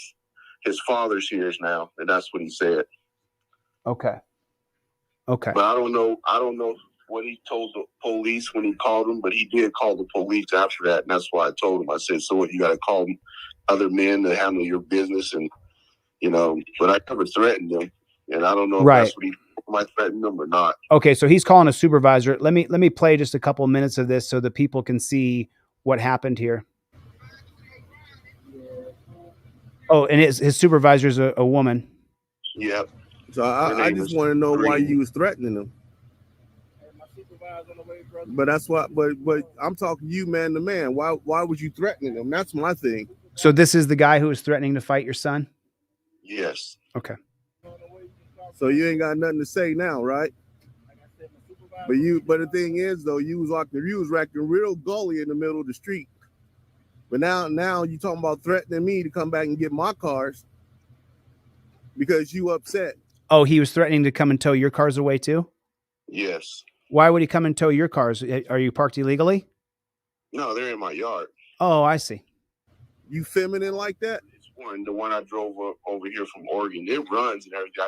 his father's here now, and that's what he said. Okay. But I don't know what he told the police when he called them, but he did call the police after that, and that's why I told him. I said, so what, you got to call other men to handle your business, and but I never threatened them, and I don't know if that's what he told Am I threatening them or not? Okay, so he's calling a supervisor. Let me play just a couple of minutes of this so the people can see what happened here. Oh, and his supervisor's a woman. Yep. So I just want to know why you was threatening them. But that's what. But I'm talking to you, man to man. Why was you threatening them? That's my thing. So this is the guy who was threatening to fight your son? Yes. Okay. So you ain't got nothing to say now, right? But the thing is though, you was acting real gully in the middle of the street. But now you talking about threatening me to come back and get my cars because you upset. Oh, he was threatening to come and tow your cars away too? Yes. Why would he come and tow your cars? Are you parked illegally? No, they're in my yard. Oh, I see. You feminine like that? The one I drove over here from Oregon, it runs and everything.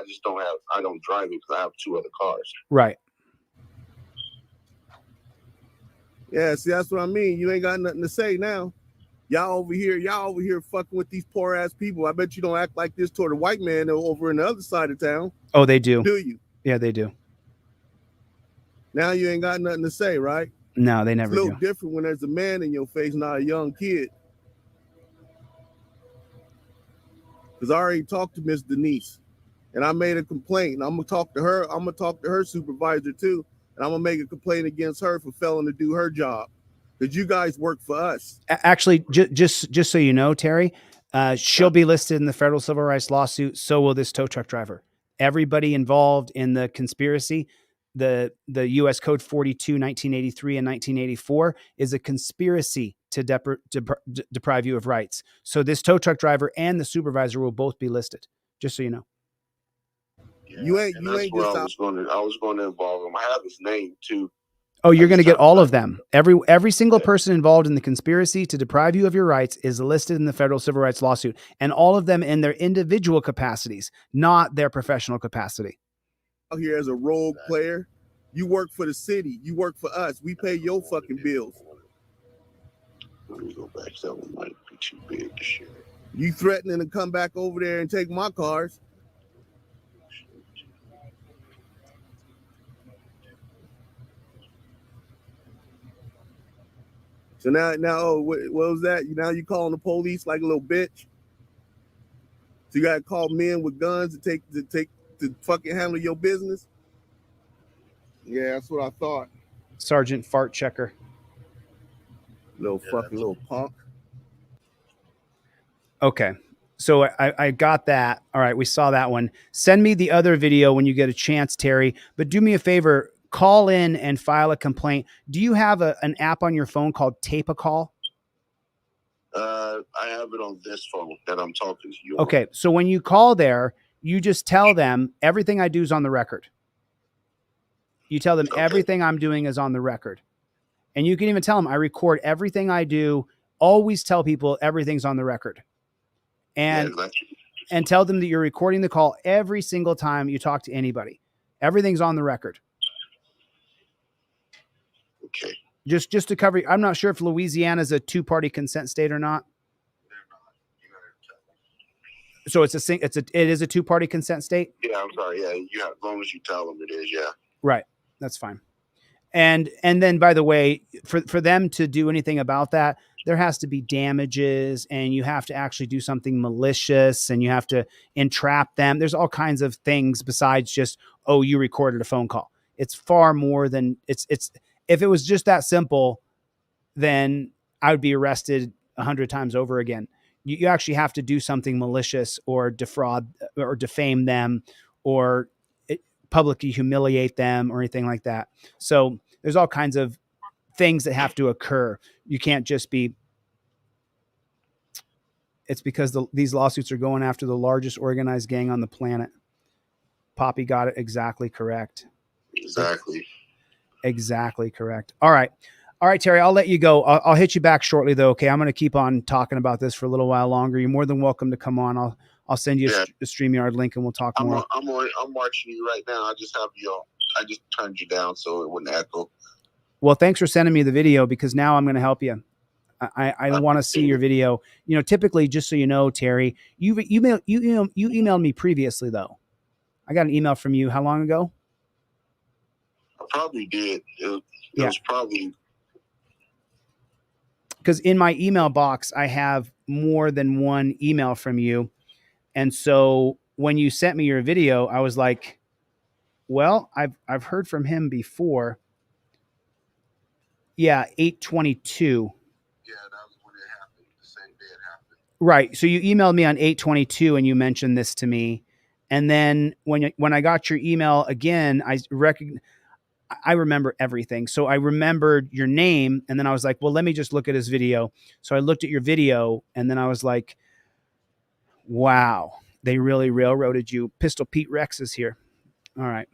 I don't drive it because I have 2 other cars. Right. Yeah, see, that's what I mean. You ain't got nothing to say now. Y'all over here fucking with these poor ass people. I bet you don't act like this toward a white man over in the other side of town. Oh, they do. Do you? Yeah, they do. Now you ain't got nothing to say, right? No, they never do. It's a little different when there's a man in your face, not a young kid. Because I already talked to Miss Denise, and I made a complaint. And I'm gonna talk to her. I'm gonna talk to her supervisor too, and I'm gonna make a complaint against her for failing to do her job. Because you guys work for us. Actually, just so you know, Terry, she'll be listed in the federal civil rights lawsuit. So will this tow truck driver. Everybody involved in the conspiracy, the U.S. Code 42, 1983 and 1984 is a conspiracy to deprive you of rights. So this tow truck driver and the supervisor will both be listed, just so you know. Yeah, you ain't just I was going to involve him. I have his name too. Oh, you're going to get all of them. Every single person involved in the conspiracy to deprive you of your rights is listed in the federal civil rights lawsuit, and all of them in their individual capacities, not their professional capacity. Out here as a role player, you work for the city. You work for us. We pay your fucking bills. Let me go back. That one might be too big to share. You threatening to come back over there and take my cars. So now, what was that? Now you calling the police like a little bitch? So you gotta call men with guns to fucking handle your business? Yeah, that's what I thought. Sergeant Fart Checker. Little punk. Okay. So I got that. All right. We saw that one. Send me the other video when you get a chance, Terry, but do me a favor, call in and file a complaint. Do you have an app on your phone called Tape a Call? I have it on this phone that I'm talking to you. Okay. So when you call there, you just tell them everything I do is on the record. You tell them everything I'm doing is on the record. And you can even tell them I record everything I do. Always tell people everything's on the record. And tell them that you're recording the call every single time you talk to anybody. Everything's on the record. Okay. Just to cover, I'm not sure if Louisiana is a 2-party consent state or not. So it is a 2-party consent state? Yeah, I'm sorry. Yeah, as long as you tell them it is, yeah. Right. That's fine. And then, by the way, for them to do anything about that, there has to be damages, and you have to actually do something malicious, and you have to entrap them. There's all kinds of things besides just, oh, you recorded a phone call. It's far more than it's. If it was just that simple, then I would be arrested 100 times over again. You actually have to do something malicious or defraud or defame them or publicly humiliate them or anything like that. So there's all kinds of things that have to occur. You can't just be, it's because these lawsuits are going after the largest organized gang on the planet. Poppy got it exactly correct. Exactly correct. All right, Terry, I'll let you go. I'll hit you back shortly though. Okay. I'm going to keep on talking about this for a little while longer. You're more than welcome to come on. I'll send you a StreamYard link and we'll talk more. I'm watching you right now. I just turned you down so it wouldn't echo. Well, thanks for sending me the video because now I'm going to help you. I want to see your video. You know, typically, just so you know, Terry, you emailed me previously though. I got an email from you. How long ago? I probably did. It was probably because in my email box I have more than one email from you, and so when you sent me your video, I was like, "Well, I've heard from him before." Yeah, 8/22. Yeah, that was when it happened. The same day it happened. Right. So you emailed me on 8/22 and you mentioned this to me. And then when I got your email again, I remember everything. So I remembered your name, and then I was like, well, let me just look at his video. So I looked at your video, and then I was like, wow, they really railroaded you. Pistol Pete Rex is here. All right.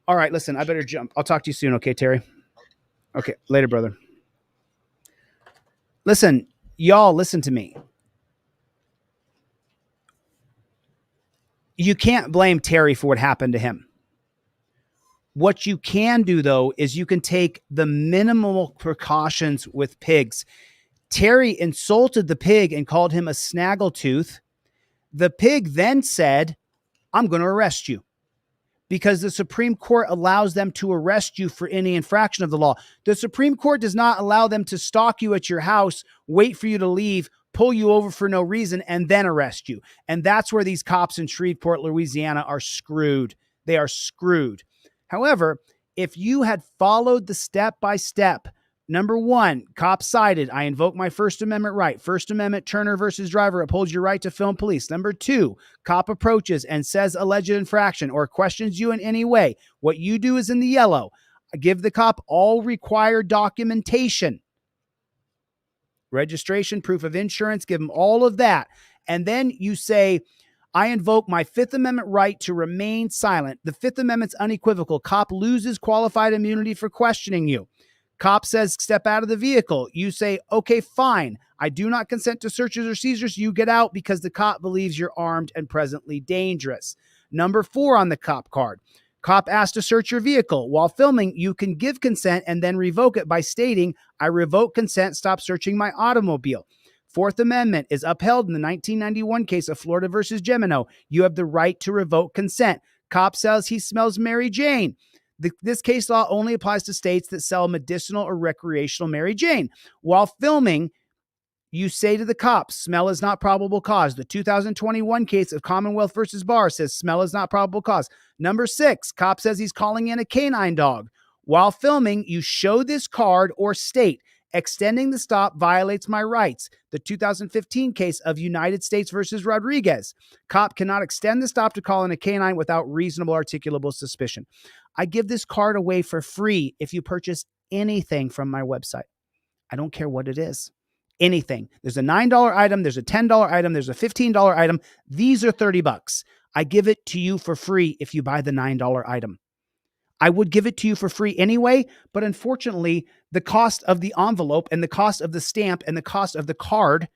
All right, listen, I better jump. I'll talk to you soon, okay, Terry? Okay, later, brother. Listen, y'all, listen to me. You can't blame Terry for what happened to him. What you can do, though, is you can take the minimal precautions with pigs. Terry insulted the pig and called him a snaggletooth. The pig then said, I'm going to arrest you, because the Supreme Court allows them to arrest you for any infraction of the law. The Supreme Court does not allow them to stalk you at your house, wait for you to leave, pull you over for no reason, and then arrest you. And that's where these cops in Shreveport, Louisiana are screwed. They are screwed. However, if you had followed the step-by-step, number one, cop cited, I invoke my First Amendment right. First Amendment, Turner versus Driver upholds your right to film police. Number two, cop approaches and says alleged infraction or questions you in any way. What you do is in the yellow. Give the cop all required documentation. Registration, proof of insurance, give them all of that. And then you say, I invoke my Fifth Amendment right to remain silent. The Fifth Amendment's unequivocal. Cop loses qualified immunity for questioning you. Cop says, step out of the vehicle. You say, okay, fine. I do not consent to searches or seizures. You get out because the cop believes you're armed and presently dangerous. Number 4 on the cop card. Cop asked to search your vehicle. While filming, you can give consent and then revoke it by stating, I revoke consent, stop searching my automobile. Fourth Amendment is upheld in the 1991 case of Florida versus Gemino. You have the right to revoke consent. Cop says he smells Mary Jane. This case law only applies to states that sell medicinal or recreational Mary Jane. While filming, you say to the cops, smell is not probable cause. The 2021 case of Commonwealth versus Barr says smell is not probable cause. Number 6, cop says he's calling in a canine dog. While filming, you show this card or state, extending the stop violates my rights. The 2015 case of United States versus Rodriguez. Cop cannot extend the stop to call in a canine without reasonable articulable suspicion. I give this card away for free if you purchase anything from my website. I don't care what it is. Anything. There's a $9 item. There's a $10 item. There's a $15 item. These are $30. I give it to you for free if you buy the $9 item. I would give it to you for free anyway, but unfortunately, the cost of the envelope and the cost of the stamp and the cost of the card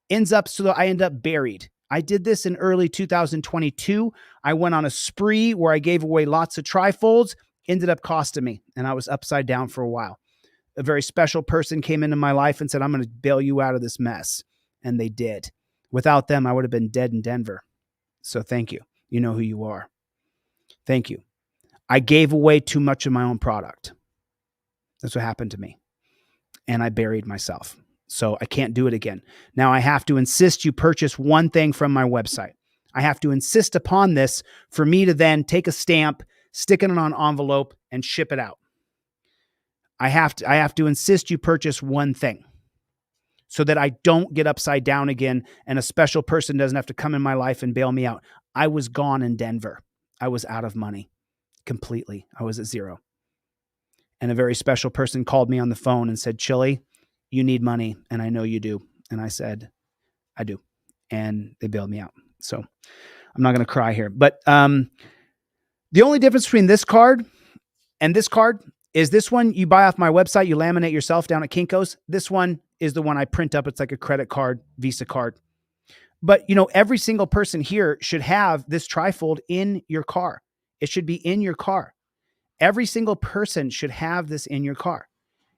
ends up so that I end up buried. I did this in early 2022. I went on a spree where I gave away lots of trifolds, ended up costing me, and I was upside down for a while. A very special person came into my life and said, I'm going to bail you out of this mess. And they did. Without them, I would have been dead in Denver. So thank you. You know who you are. Thank you. I gave away too much of my own product. That's what happened to me. And I buried myself. So I can't do it again. Now I have to insist you purchase one thing from my website. I have to insist upon this for me to then take a stamp, stick it on an envelope, and ship it out. I have to insist you purchase one thing so that I don't get upside down again and a special person doesn't have to come in my life and bail me out. I was gone in Denver. I was out of money completely. I was at zero. And a very special person called me on the phone and said, Chille, you need money. And I know you do. And I said, I do. And they bailed me out. So I'm not going to cry here. But the only difference between this card and this card is this one you buy off my website, you laminate yourself down at Kinko's. This one is the one I print up. It's like a credit card, Visa card. But, you know, every single person here should have this trifold in your car. It should be in your car. Every single person should have this in your car.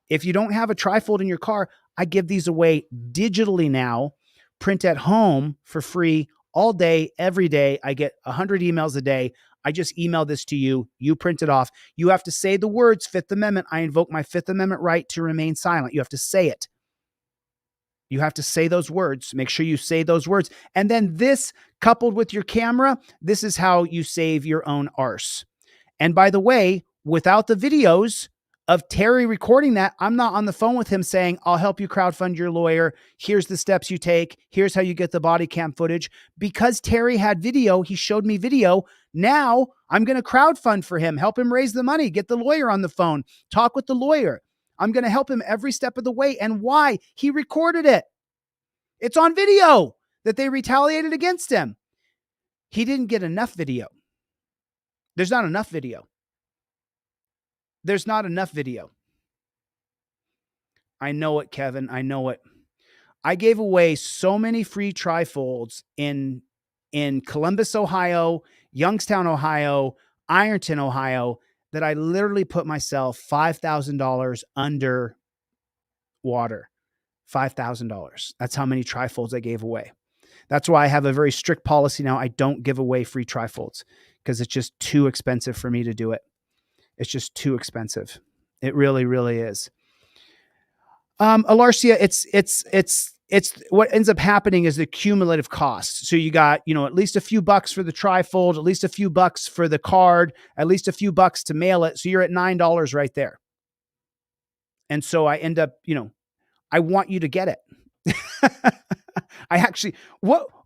If you don't have a trifold in your car, I give these away digitally now, print at home for free all day, every day. I get 100 emails a day. I just email this to you. You print it off. You have to say the words, Fifth Amendment. I invoke my Fifth Amendment right to remain silent. You have to say it. You have to say those words. Make sure you say those words. And then this, coupled with your camera, this is how you save your own arse. And by the way, without the videos of Terry recording that, I'm not on the phone with him saying, I'll help you crowdfund your lawyer. Here's the steps you take. Here's how you get the body cam footage. Because Terry had video, he showed me video. Now I'm going to crowdfund for him, help him raise the money, get the lawyer on the phone, talk with the lawyer. I'm going to help him every step of the way. And why? He recorded it. It's on video that they retaliated against him. He didn't get enough video. There's not enough video. There's not enough video. I know it, Kevin. I know it. I gave away so many free trifolds in Columbus, Ohio, Youngstown, Ohio, Ironton, Ohio, that I literally put myself $5,000 under water. $5,000. That's how many trifolds I gave away. That's why I have a very strict policy now. I don't give away free trifolds because it's just too expensive for me to do it. It's just too expensive. It really, really is. Alarcia, it's what ends up happening is the cumulative cost. So you got, at least a few bucks for the trifold, at least a few bucks for the card, at least a few bucks to mail it. So you're at $9 right there. And so I end up, I want you to get it.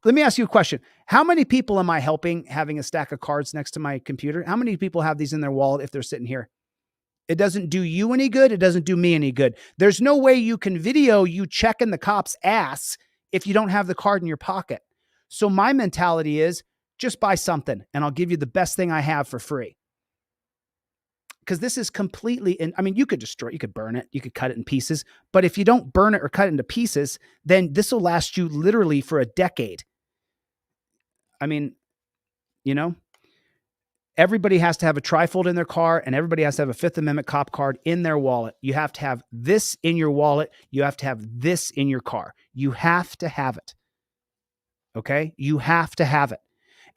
Let me ask you a question. How many people am I helping having a stack of cards next to my computer? How many people have these in their wallet if they're sitting here? It doesn't do you any good. It doesn't do me any good. There's no way you can video you checking the cop's ass if you don't have the card in your pocket. So my mentality is just buy something and I'll give you the best thing I have for free. Because this is completely, you could destroy it, you could burn it, you could cut it in pieces. But if you don't burn it or cut it into pieces, then this will last you literally for a decade. Everybody has to have a trifold in their car and everybody has to have a Fifth Amendment cop card in their wallet. You have to have this in your wallet. You have to have this in your car. You have to have it. Okay? You have to have it.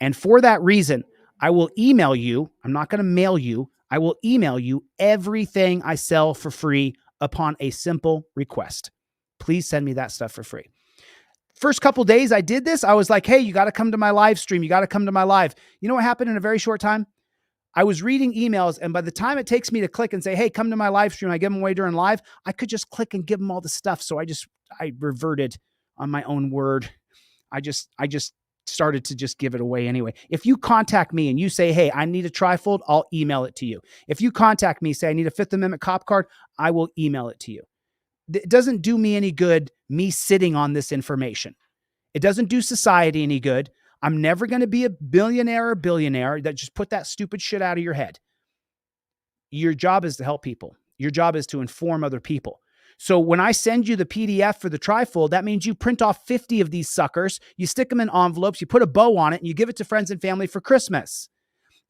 And for that reason, I will email you. I'm not going to mail you. I will email you everything I sell for free upon a simple request. Please send me that stuff for free. First couple days I did this, I was like, hey, you got to come to my live stream. You got to come to my live. You know what happened in a very short time? I was reading emails, and by the time it takes me to click and say, hey, come to my live stream, I give them away during live, I could just click and give them all the stuff. So I reverted on my own word. I just started to just give it away anyway. If you contact me and you say, hey, I need a trifold, I'll email it to you. If you contact me, say I need a Fifth Amendment cop card, I will email it to you. It doesn't do me any good, me sitting on this information. It doesn't do society any good. I'm never going to be a billionaire or billionaire. That just put that stupid shit out of your head. Your job is to help people. Your job is to inform other people. So when I send you the PDF for the trifold, that means you print off 50 of these suckers, you stick them in envelopes, you put a bow on it, and you give it to friends and family for Christmas.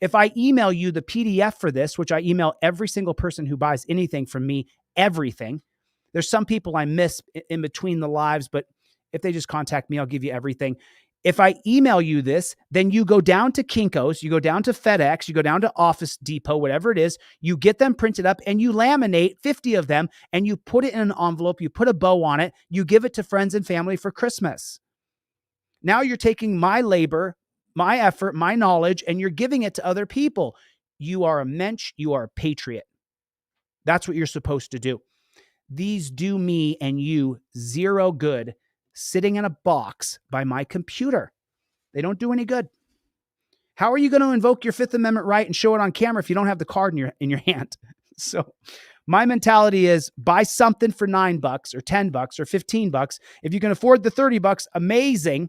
If I email you the PDF for this, which I email every single person who buys anything from me, everything. There's some people I miss in between the lives, but if they just contact me, I'll give you everything. If I email you this, then you go down to Kinko's, you go down to FedEx, you go down to Office Depot, whatever it is, you get them printed up and you laminate 50 of them and you put it in an envelope, you put a bow on it, you give it to friends and family for Christmas. Now you're taking my labor, my effort, my knowledge, and you're giving it to other people. You are a mensch, you are a patriot. That's what you're supposed to do. These do me and you zero good sitting in a box by my computer. They don't do any good. How are you going to invoke your Fifth Amendment right and show it on camera if you don't have the card in your hand? So my mentality is buy something for $9 or $10 or $15. If you can afford the $30, amazing.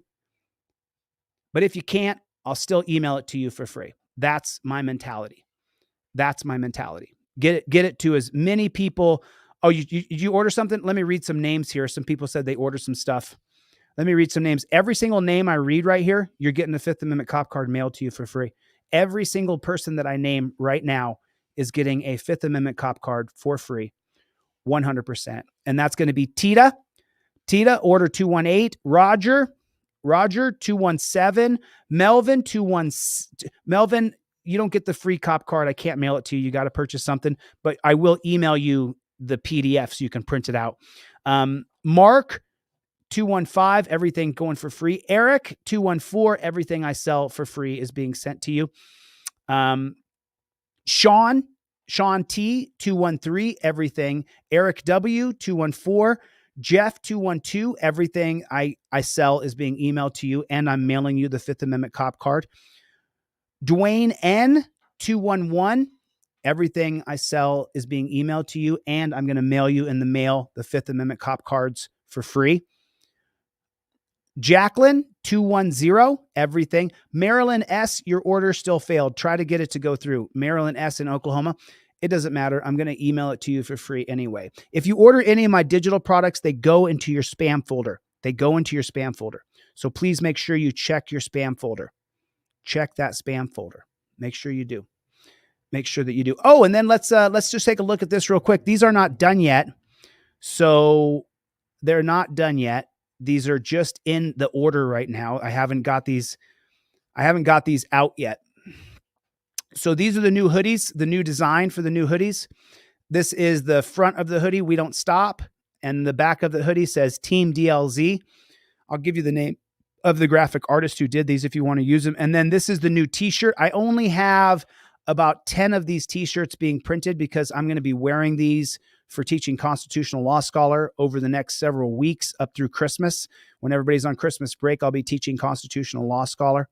But if you can't, I'll still email it to you for free. That's my mentality. That's my mentality. Get it to as many people. Oh, you order something? Let me read some names here. Some people said they ordered some stuff. Let me read some names. Every single name I read right here, you're getting the Fifth Amendment cop card mailed to you for free. Every single person that I name right now is getting a Fifth Amendment cop card for free, 100%. And that's going to be Tita, order 218, Roger 217, Melvin get the free cop card. I can't mail it to you. You got to purchase something, but I will email you the PDF so you can print it out. Mark 215, everything going for free. Eric 214, everything I sell for free is being sent to you. Sean T 213, everything. Eric W 214, Jeff 212, everything I sell is being emailed to you, and I'm mailing you the Fifth Amendment cop card. Dwayne N 211, everything I sell is being emailed to you, and I'm going to mail you in the mail the Fifth Amendment cop cards for free. Jacqueline 210, everything. Marilyn S, your order still failed. Try to get it to go through. Marilyn S in Oklahoma. It doesn't matter. I'm going to email it to you for free anyway. If you order any of my digital products, they go into your spam folder. So please make sure you check your spam folder. Check that spam folder. Make sure you do. Make sure that you do. Oh, and then let's just take a look at this real quick. These are not done yet. So they're not done yet. These are just in the order right now. I haven't got these out yet. So these are the new hoodies, the new design for the new hoodies. This is the front of the hoodie, We Don't Stop. And the back of the hoodie says Team DLZ. I'll give you the name of the graphic artist who did these if you want to use them. And then this is the new t-shirt. I only have about 10 of these t-shirts being printed because I'm going to be wearing these for teaching Constitutional Law Scholar over the next several weeks up through Christmas. When everybody's on Christmas break, I'll be teaching Constitutional Law Scholar.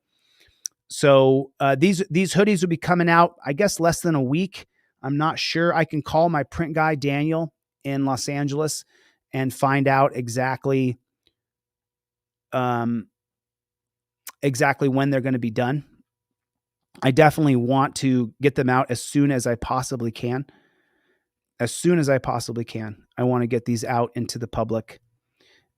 So these hoodies will be coming out, I guess, less than a week. I'm not sure. I can call my print guy, Daniel, in Los Angeles and find out exactly when they're going to be done. I definitely want to get them out as soon as I possibly can. I want to get these out into the public.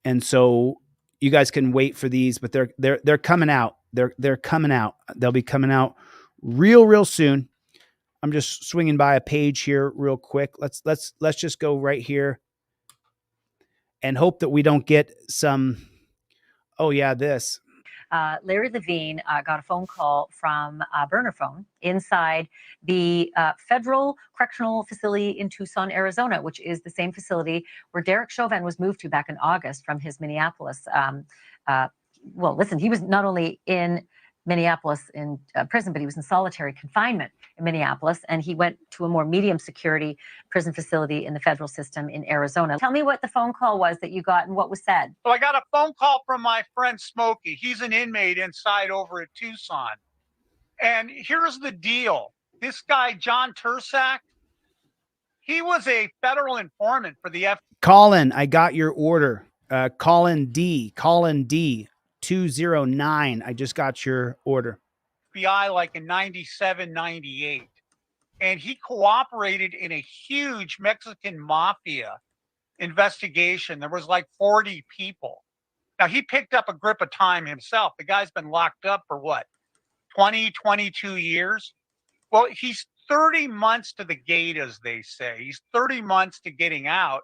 And so you guys can wait for these, but they're coming out. They're coming out. They'll be coming out real soon. I'm just swinging by a page here real quick. Let's just go right here and hope that we don't get some. Oh yeah, this. Larry Levine got a phone call from a burner phone inside the federal correctional facility in Tucson, Arizona, which is the same facility where Derek Chauvin was moved to back in August from his Minneapolis. Well, listen, he was not only in Minneapolis in prison, but he was in solitary confinement in Minneapolis, and he went to a more medium security prison facility in the federal system in Arizona. Tell me what the phone call was that you got and what was said. So I got a phone call from my friend Smokey. He's an inmate inside over at Tucson. And here's the deal. This guy, John Tursak, he was a federal informant for the FBI. Colin, I got your order. Colin D 209. I just got your order. FBI like in 97, 98. And he cooperated in a huge Mexican mafia investigation. There was like 40 people. Now, he picked up a grip of time himself. The guy's been locked up for what, 20, 22 years? Well, he's 30 months to the gate, as they say. He's 30 months to getting out.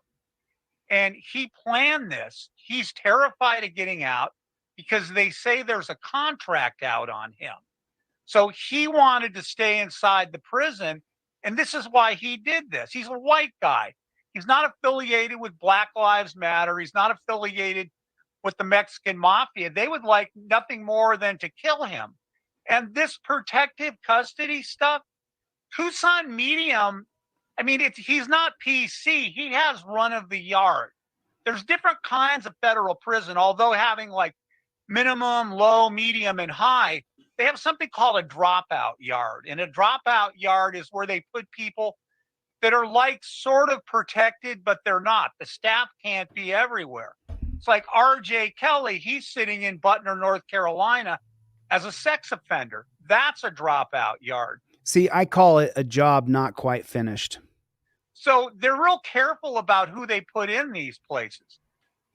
And he planned this. He's terrified of getting out because they say there's a contract out on him. So he wanted to stay inside the prison. And this is why he did this. He's a white guy. He's not affiliated with Black Lives Matter. He's not affiliated with the Mexican mafia. They would like nothing more than to kill him. And this protective custody stuff, Tucson Medium, I mean, he's not PC. He has run of the yard. There's different kinds of federal prison, although having like minimum, low, medium, and high, they have something called a dropout yard. And a dropout yard is where they put people that are like sort of protected, but they're not. The staff can't be everywhere. It's like RJ Kelly, he's sitting in Butner, North Carolina as a sex offender. That's a dropout yard. See, I call it a job not quite finished. So they're real careful about who they put in these places.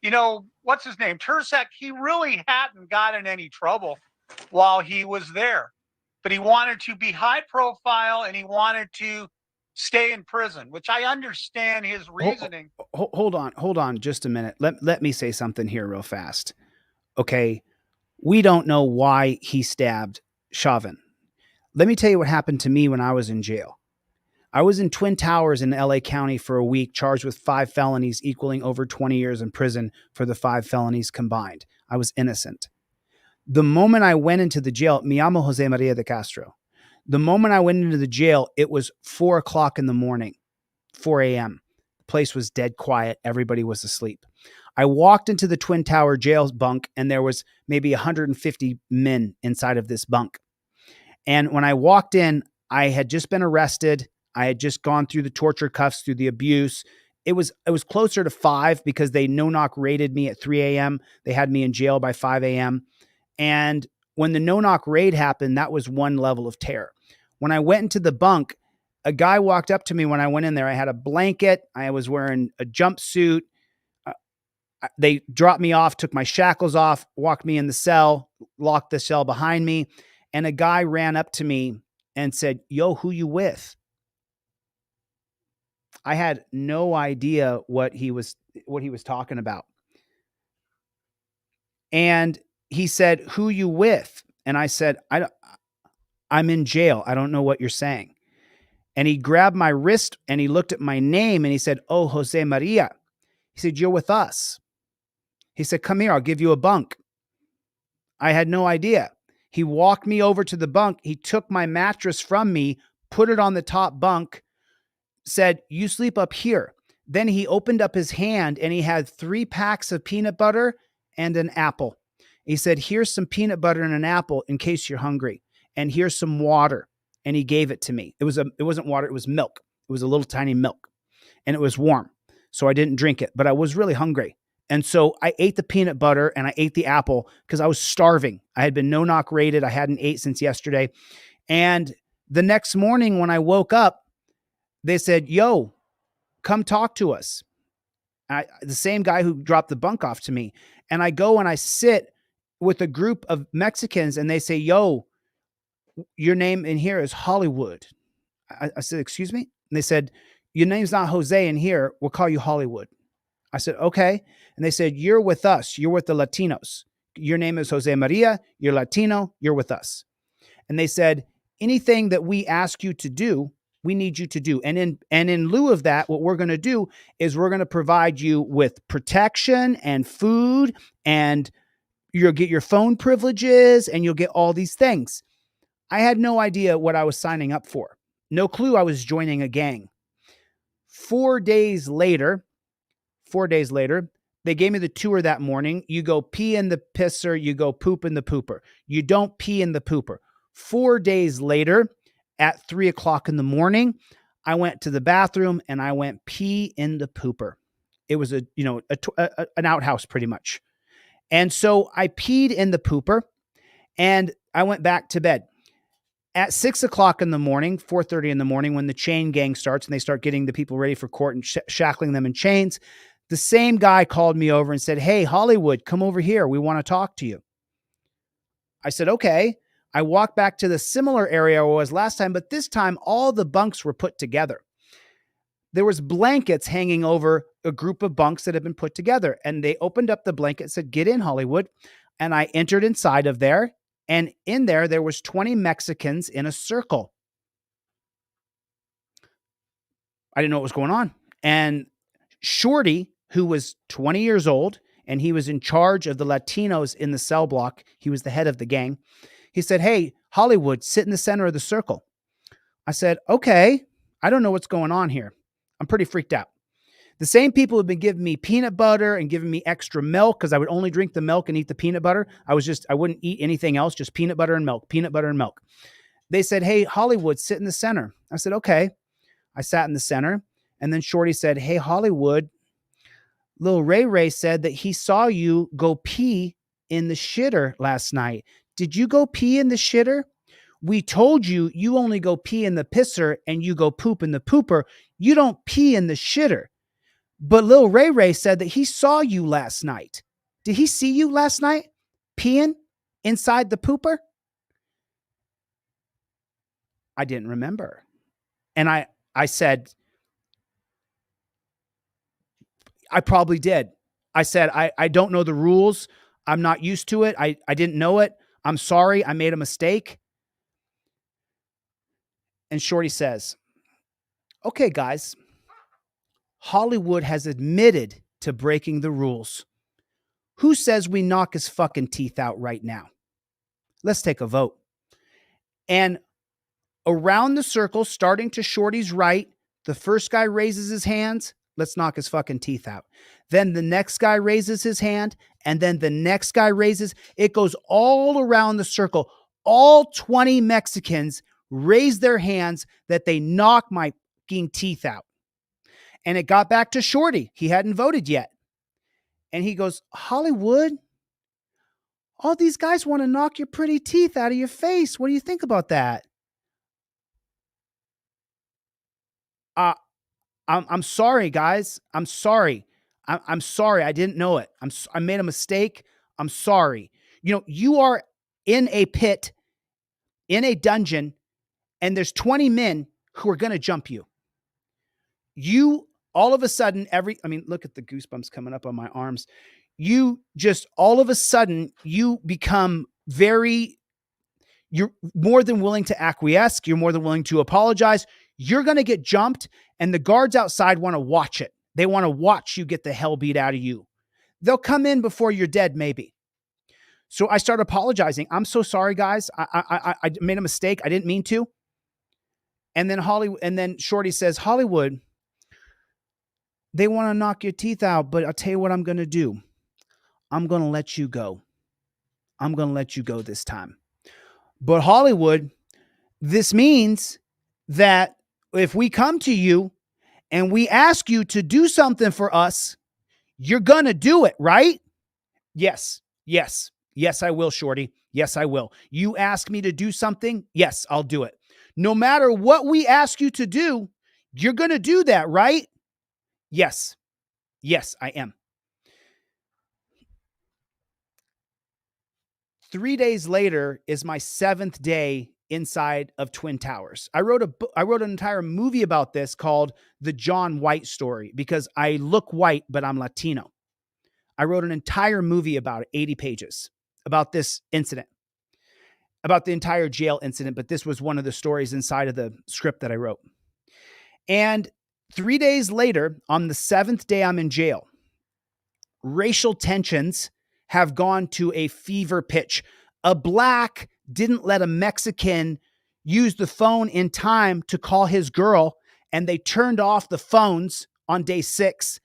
You know, what's his name? Tursak, he really hadn't gotten any trouble while he was there. But he wanted to be high profile and he wanted to stay in prison, which I understand his reasoning. Hold on just a minute. Let me say something here real fast. Okay. We don't know why he stabbed Chauvin. Let me tell you what happened to me when I was in jail. I was in Twin Towers in LA County for a week, charged with 5 felonies, equaling over 20 years in prison for the 5 felonies combined. I was innocent. The moment I went into the jail, me llamo Jose Maria DeCastro. The moment I went into the jail, it was 4 o'clock in the morning, 4 a.m. The place was dead quiet. Everybody was asleep. I walked into the Twin Tower jail bunk, and there was maybe 150 men inside of this bunk. And when I walked in, I had just been arrested. I had just gone through the torture cuffs, through the abuse. It was closer to 5 because they no-knock raided me at 3 a.m. They had me in jail by 5 a.m. And when the no-knock raid happened, that was one level of terror. When I went into the bunk, a guy walked up to me when I went in there. I had a blanket. I was wearing a jumpsuit. They dropped me off, took my shackles off, walked me in the cell, locked the cell behind me. And a guy ran up to me and said, "Yo, who you with?" I had no idea what he was talking about. And he said, "Who you with?" And I said, "I'm in jail. I don't know what you're saying." And he grabbed my wrist and he looked at my name and he said, "Oh, Jose Maria." He said, "You're with us." He said, "Come here, I'll give you a bunk." I had no idea. He walked me over to the bunk. He took my mattress from me, put it on the top bunk, said, "You sleep up here." Then he opened up his hand and he had 3 packs of peanut butter and an apple. He said, "Here's some peanut butter and an apple in case you're hungry. And here's some water." And he gave it to me. It wasn't water, it was milk. It was a little tiny milk. And it was warm. So I didn't drink it, but I was really hungry. And so I ate the peanut butter and I ate the apple because I was starving. I had been no-knock raided. I hadn't ate since yesterday. And the next morning when I woke up, they said, "Yo, come talk to us." The same guy who dropped the bunk off to me. And I go and I sit with a group of Mexicans and they say, "Yo, your name in here is Hollywood." I said, "Excuse me?" And they said, "Your name's not Jose in here. We'll call you Hollywood." I said, "Okay." And they said, "You're with us. You're with the Latinos. Your name is Jose Maria. You're Latino. You're with us." And they said, "Anything that we ask you to do, we need you to do. And in lieu of that, what we're going to do is we're going to provide you with protection and food, and you'll get your phone privileges, and you'll get all these things." I had no idea what I was signing up for. No clue I was joining a gang. 4 days later, they gave me the tour that morning. You go pee in the pisser, you go poop in the pooper. You don't pee in the pooper. 4 days later, at 3 o'clock in the morning, I went to the bathroom and I went pee in the pooper. It was an outhouse pretty much. And so I peed in the pooper and I went back to bed. At 6 o'clock in the morning, 4:30 in the morning, when the chain gang starts and they start getting the people ready for court and shackling them in chains, the same guy called me over and said, "Hey, Hollywood, come over here. We want to talk to you." I said, "Okay." I walked back to the similar area I was last time, but this time all the bunks were put together. There was blankets hanging over a group of bunks that had been put together. And they opened up the blanket and said, "Get in, Hollywood." And I entered inside of there. And in there was 20 Mexicans in a circle. I didn't know what was going on. And Shorty, who was 20 years old, and he was in charge of the Latinos in the cell block. He was the head of the gang. He said, "Hey, Hollywood, sit in the center of the circle." I said, "Okay, I don't know what's going on here. I'm pretty freaked out." The same people have been giving me peanut butter and giving me extra milk because I would only drink the milk and eat the peanut butter. I wouldn't eat anything else, just peanut butter and milk, peanut butter and milk. They said, "Hey, Hollywood, sit in the center." I said, "Okay." I sat in the center. And then Shorty said, "Hey, Hollywood, Lil Ray said that he saw you go pee in the shitter last night. Did you go pee in the shitter? We told you you only go pee in the pisser and you go poop in the pooper. You don't pee in the shitter. But Lil Ray said that he saw you last night. Did he see you last night peeing inside the pooper?" I didn't remember. And I said, "I probably did." I said, I don't know the rules. I'm not used to it. I didn't know it. I'm sorry. I made a mistake. And Shorty says, okay, guys, Hollywood has admitted to breaking the rules. Who says we knock his fucking teeth out right now? Let's take a vote. And around the circle, starting to Shorty's right, the first guy raises his hands. Let's knock his fucking teeth out. Then the next guy raises his hand. And then the next guy raises. It goes all around the circle. All 20 Mexicans raise their hands that they knock my fucking teeth out. And it got back to Shorty. He hadn't voted yet. And he goes, Hollywood, all these guys want to knock your pretty teeth out of your face. What do you think about that? I'm sorry, guys. I'm sorry. I'm sorry. I didn't know it. I made a mistake. I'm sorry. You know, you are in a pit, in a dungeon, and there's 20 men who are going to jump you. You all of a sudden, look at the goosebumps coming up on my arms. You just, all of a sudden, you become you're more than willing to acquiesce. You're more than willing to apologize. You're going to get jumped, and the guards outside want to watch it. They want to watch you get the hell beat out of you. They'll come in before you're dead, maybe. So I started apologizing. I'm so sorry, guys. I made a mistake. I didn't mean to. And then Shorty says, Hollywood, they want to knock your teeth out, but I'll tell you what I'm going to do. I'm going to let you go. I'm going to let you go this time. But Hollywood, this means that if we come to you and we ask you to do something for us, you're going to do it, right? Yes, I will, Shorty. Yes, I will. You ask me to do something? Yes, I'll do it. No matter what we ask you to do, you're going to do that, right? Yes, I am. 3 days later is my 7th day inside of Twin Towers. I wrote an entire movie about this called The John White Story because I look white, but I'm Latino. I wrote an entire movie about it, 80 pages, about this incident, about the entire jail incident, but this was one of the stories inside of the script that I wrote. And 3 days later, on the 7th day I'm in jail, racial tensions have gone to a fever pitch. A black didn't let a Mexican use the phone in time to call his girl, and they turned off the phones on day 6.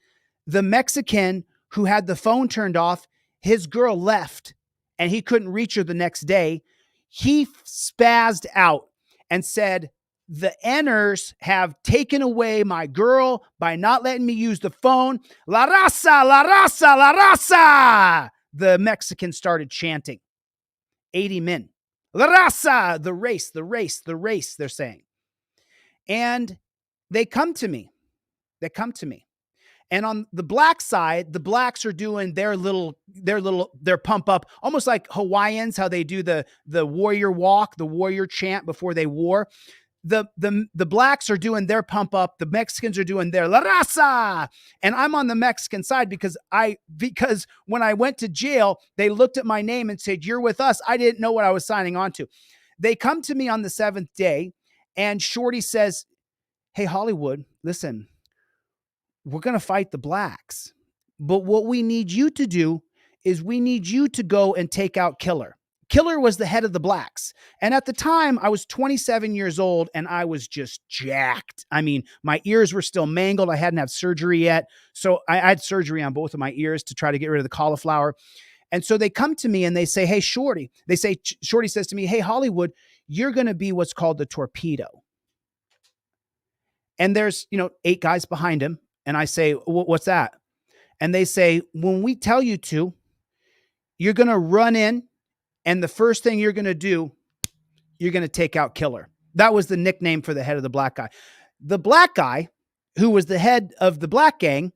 The Mexican who had the phone turned off, his girl left, and he couldn't reach her the next day. He spazzed out and said, the Nners have taken away my girl by not letting me use the phone. La raza, la raza, la raza. The Mexicans started chanting. 80 men. La raza, the race, the race, the race, they're saying. And they come to me. And on the black side, the blacks are doing their pump up, almost like Hawaiians, how they do the warrior walk, the warrior chant before they war. The blacks are doing their pump up. The Mexicans are doing their La Raza. And I'm on the Mexican side because when I went to jail, they looked at my name and said, you're with us. I didn't know what I was signing on to. They come to me on the 7th day and Shorty says, hey, Hollywood, listen, we're going to fight the blacks. But what we need you to do is we need you to go and take out Killer. Killer was the head of the blacks. And at the time, I was 27 years old and I was just jacked. I mean, my ears were still mangled. I hadn't had surgery yet. So I had surgery on both of my ears to try to get rid of the cauliflower. And so they come to me and they say, hey, Shorty. Shorty says to me, hey, Hollywood, you're going to be what's called the torpedo. And there's, 8 guys behind him. And I say, what's that? And they say, when we tell you to, you're going to run in. And the first thing you're going to do, you're going to take out Killer. That was the nickname for the head of the black guy. The black guy, who was the head of the black gang,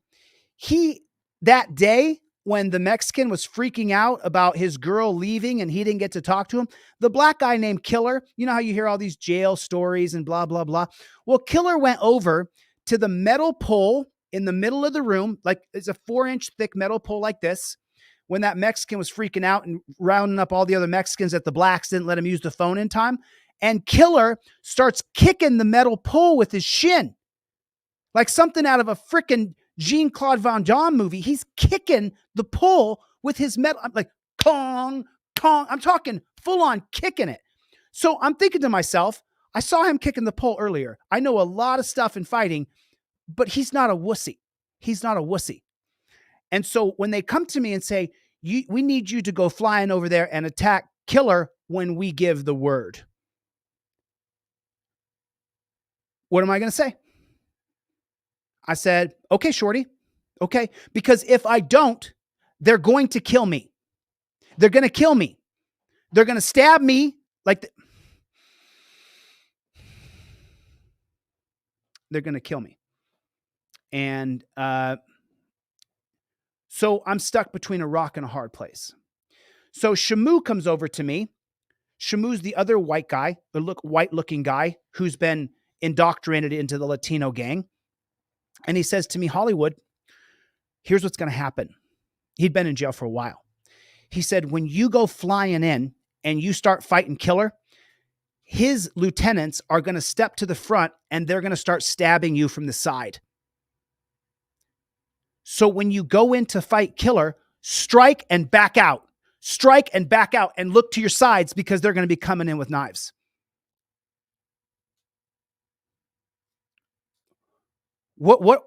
that day when the Mexican was freaking out about his girl leaving and he didn't get to talk to him, the black guy named Killer, you know how you hear all these jail stories and blah, blah, blah. Well, Killer went over to the metal pole in the middle of the room, like it's a 4-inch thick metal pole like this. When that Mexican was freaking out and rounding up all the other Mexicans that the blacks didn't let him use the phone in time. And Killer starts kicking the metal pole with his shin. Like something out of a freaking Jean-Claude Van Damme movie. He's kicking the pole with his metal. I'm like, Kong, Kong. I'm talking full on kicking it. So I'm thinking to myself, I saw him kicking the pole earlier. I know a lot of stuff in fighting, but he's not a wussy. He's not a wussy. And so when they come to me and say, we need you to go flying over there and attack Killer when we give the word. What am I going to say? I said, okay, shorty. Okay. Because if I don't, they're going to kill me. They're going to kill me. They're going to stab me like they're going to kill me. And so I'm stuck between a rock and a hard place. So Shamu comes over to me. Shamu's the other white guy, white looking guy who's been indoctrinated into the Latino gang. And he says to me, Hollywood, here's what's going to happen. He'd been in jail for a while. He said, when you go flying in and you start fighting Killer, his lieutenants are going to step to the front and they're going to start stabbing you from the side. So when you go in to fight Killer, strike and back out. Strike and back out and look to your sides because they're going to be coming in with knives. What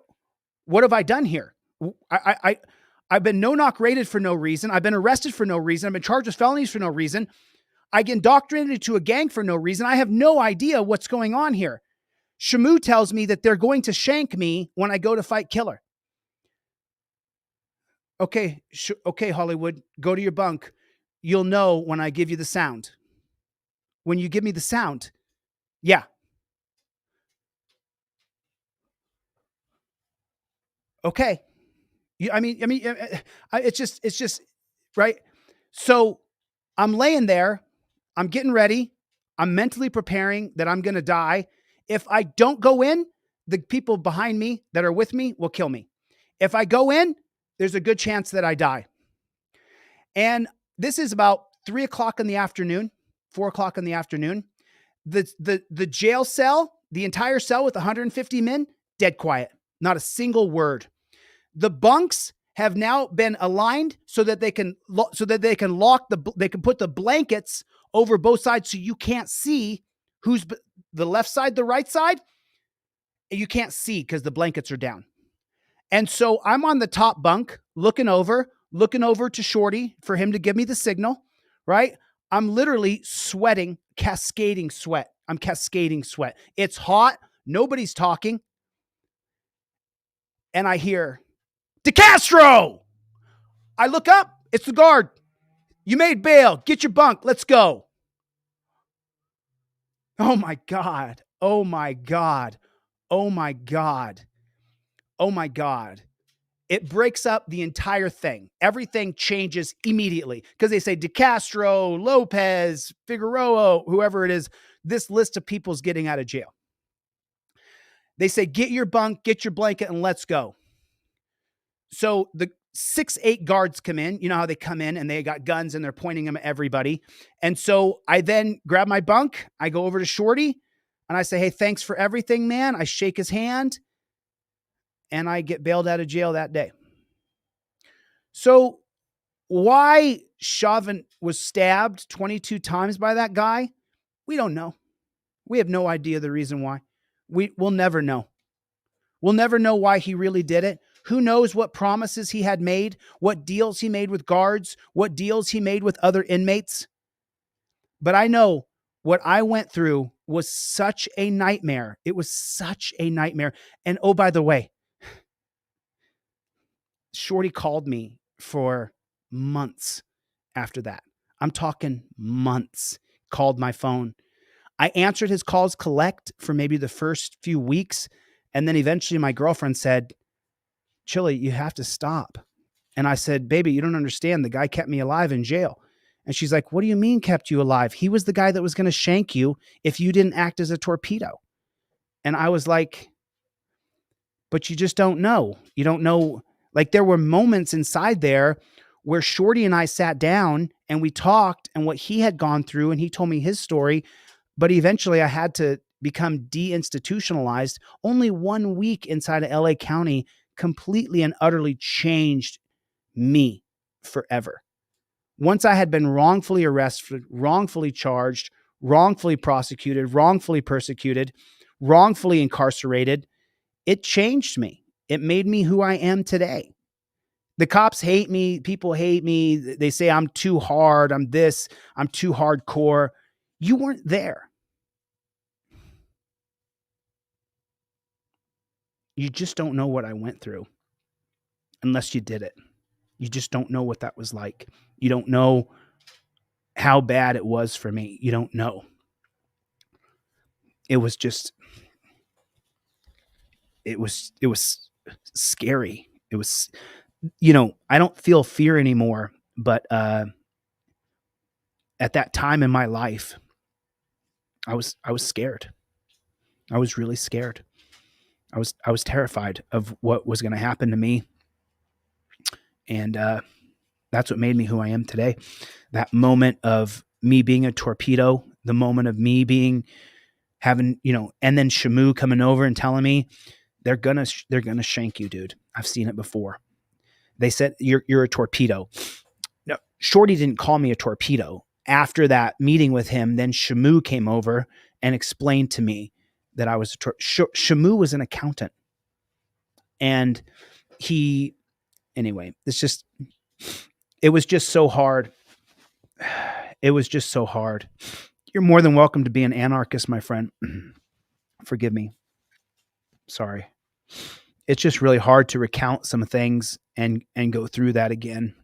have I done here? I've been no-knock rated for no reason. I've been arrested for no reason. I've been charged with felonies for no reason. I get indoctrinated to a gang for no reason. I have no idea what's going on here. Shamu tells me that they're going to shank me when I go to fight Killer. Okay, okay, Hollywood, go to your bunk. You'll know when I give you the sound. When you give me the sound. Yeah. Okay. I mean, it's just right. So I'm laying there. I'm getting ready. I'm mentally preparing that I'm going to die. If I don't go in, the people behind me that are with me will kill me. If I go in, there's a good chance that I die. And this is about 3 o'clock in the afternoon, 4 o'clock in the afternoon. The jail cell, the entire cell with 150 men, dead quiet. Not a single word. The bunks have now been aligned so that they can lock they can put the blankets over both sides so you can't see who's the left side, the right side. You can't see because the blankets are down. And so I'm on the top bunk looking over to Shorty for him to give me the signal, right? I'm literally sweating, cascading sweat. I'm cascading sweat. It's hot. Nobody's talking. And I hear, DeCastro! I look up. It's the guard. You made bail. Get your bunk. Let's go. Oh my God. Oh my God. Oh my God. Oh my God. It breaks up the entire thing. Everything changes immediately because they say DeCastro, Lopez, Figueroa, whoever it is, this list of people's getting out of jail. They say, get your bunk, get your blanket, and let's go. So the 6-8 guards come in. You know how they come in and they got guns and they're pointing them at everybody. And so I then grab my bunk. I go over to Shorty and I say, hey, thanks for everything, man. I shake his hand and I get bailed out of jail that day. So why Chauvin was stabbed 22 times by that guy, we don't know. We have no idea the reason why. We'll never know. We'll never know why he really did it. Who knows what promises he had made, what deals he made with guards, what deals he made with other inmates. But I know what I went through was such a nightmare. It was such a nightmare. And oh, by the way, Shorty called me for months after that. I'm talking months. Called my phone. I answered his calls collect for maybe the first few weeks. And then eventually my girlfriend said, Chille, you have to stop. And I said, baby, you don't understand. The guy kept me alive in jail. And she's like, what do you mean kept you alive? He was the guy that was going to shank you if you didn't act as a torpedo. And I was like, but you just don't know. You don't know. Like there were moments inside there where Shorty and I sat down and we talked and what he had gone through and he told me his story. But eventually I had to become deinstitutionalized. Only 1 week inside of LA County completely and utterly changed me forever. Once I had been wrongfully arrested, wrongfully charged, wrongfully prosecuted, wrongfully persecuted, wrongfully incarcerated, it changed me. It made me who I am today. The cops hate me. People hate me. They say I'm too hard. I'm this. I'm too hardcore. You weren't there. You just don't know what I went through unless you did it. You just don't know what that was like. You don't know how bad it was for me. You don't know. It was just, it was scary. It was, I don't feel fear anymore, but at that time in my life, I was scared. I was really scared. I was terrified of what was going to happen to me. And that's what made me who I am today. That moment of me being a torpedo, the moment of me having, and then Shamu coming over and telling me they're gonna shank you, dude. I've seen it before. They said you're a torpedo. No, Shorty didn't call me a torpedo. After that meeting with him, then Shamu came over and explained to me that I was Shamu was an accountant. And anyway, it was just so hard. It was just so hard. You're more than welcome to be an anarchist, my friend. Forgive me. Sorry. It's just really hard to recount some things and go through that again.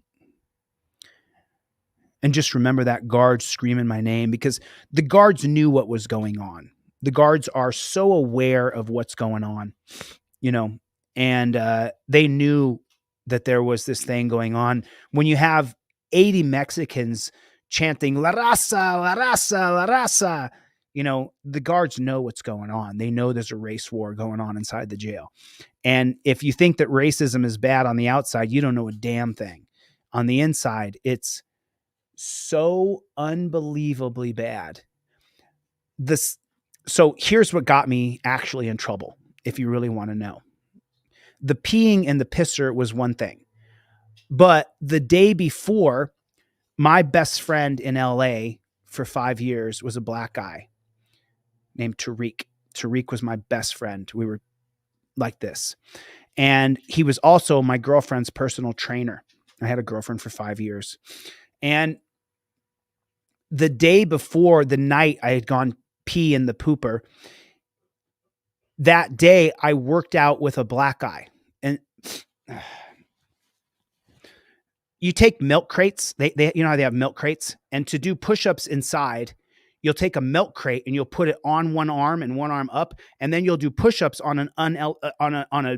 And just remember that guard screaming my name, because the guards knew what was going on. The guards are so aware of what's going on, and they knew that there was this thing going on. When you have 80 Mexicans chanting La Raza, La Raza, La Raza, the guards know what's going on. They know there's a race war going on inside the jail. And if you think that racism is bad on the outside, you don't know a damn thing. On the inside, it's so unbelievably bad. So here's what got me actually in trouble, if you really want to know. The peeing and the pisser was one thing. But the day before, my best friend in LA for 5 years was a black guy named Tariq. Tariq was my best friend. We were like this. And he was also my girlfriend's personal trainer. I had a girlfriend for 5 years. And the day before, the night I had gone pee in the pooper, that day I worked out with a black guy. And you take milk crates. They how they have milk crates, and to do push-ups inside, you'll take a milk crate and you'll put it on one arm and one arm up, and then you'll do push-ups on a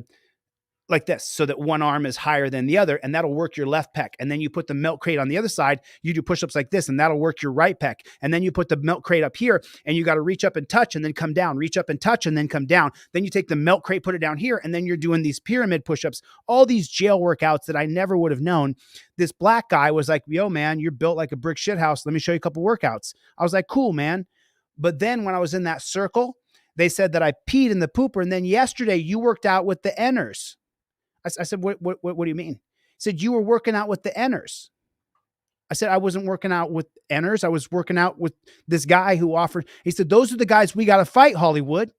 like this, so that one arm is higher than the other, and that'll work your left pec. And then you put the milk crate on the other side, you do push-ups like this, and that'll work your right pec. And then you put the milk crate up here, and you got to reach up and touch and then come down, reach up and touch and then come down. Then you take the milk crate, put it down here, and then you're doing these pyramid push-ups, all these jail workouts that I never would have known. This black guy was like, yo, man, you're built like a brick shit house. Let me show you a couple workouts. I was like, cool, man. But then when I was in that circle, they said that I peed in the pooper, and then yesterday you worked out with the Enners. I said, what do you mean? He said, you were working out with the Enners. I said, I wasn't working out with Enners. I was working out with this guy who offered. He said, those are the guys we got to fight, Hollywood.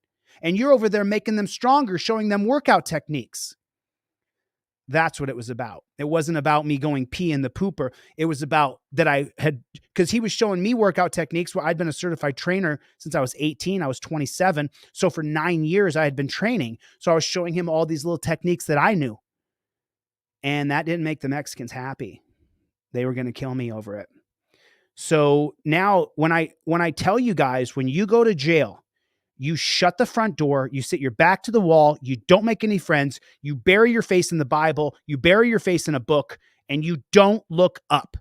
And you're over there making them stronger, showing them workout techniques. That's what it was about. It wasn't about me going pee in the pooper. It was about that I had, because he was showing me workout techniques where I'd been a certified trainer since I was 18. I was 27. So for 9 years, I had been training. So I was showing him all these little techniques that I knew. And that didn't make the Mexicans happy. They were going to kill me over it. So now when I tell you guys, when you go to jail, you shut the front door, you sit your back to the wall, you don't make any friends, you bury your face in the Bible, you bury your face in a book, and you don't look up.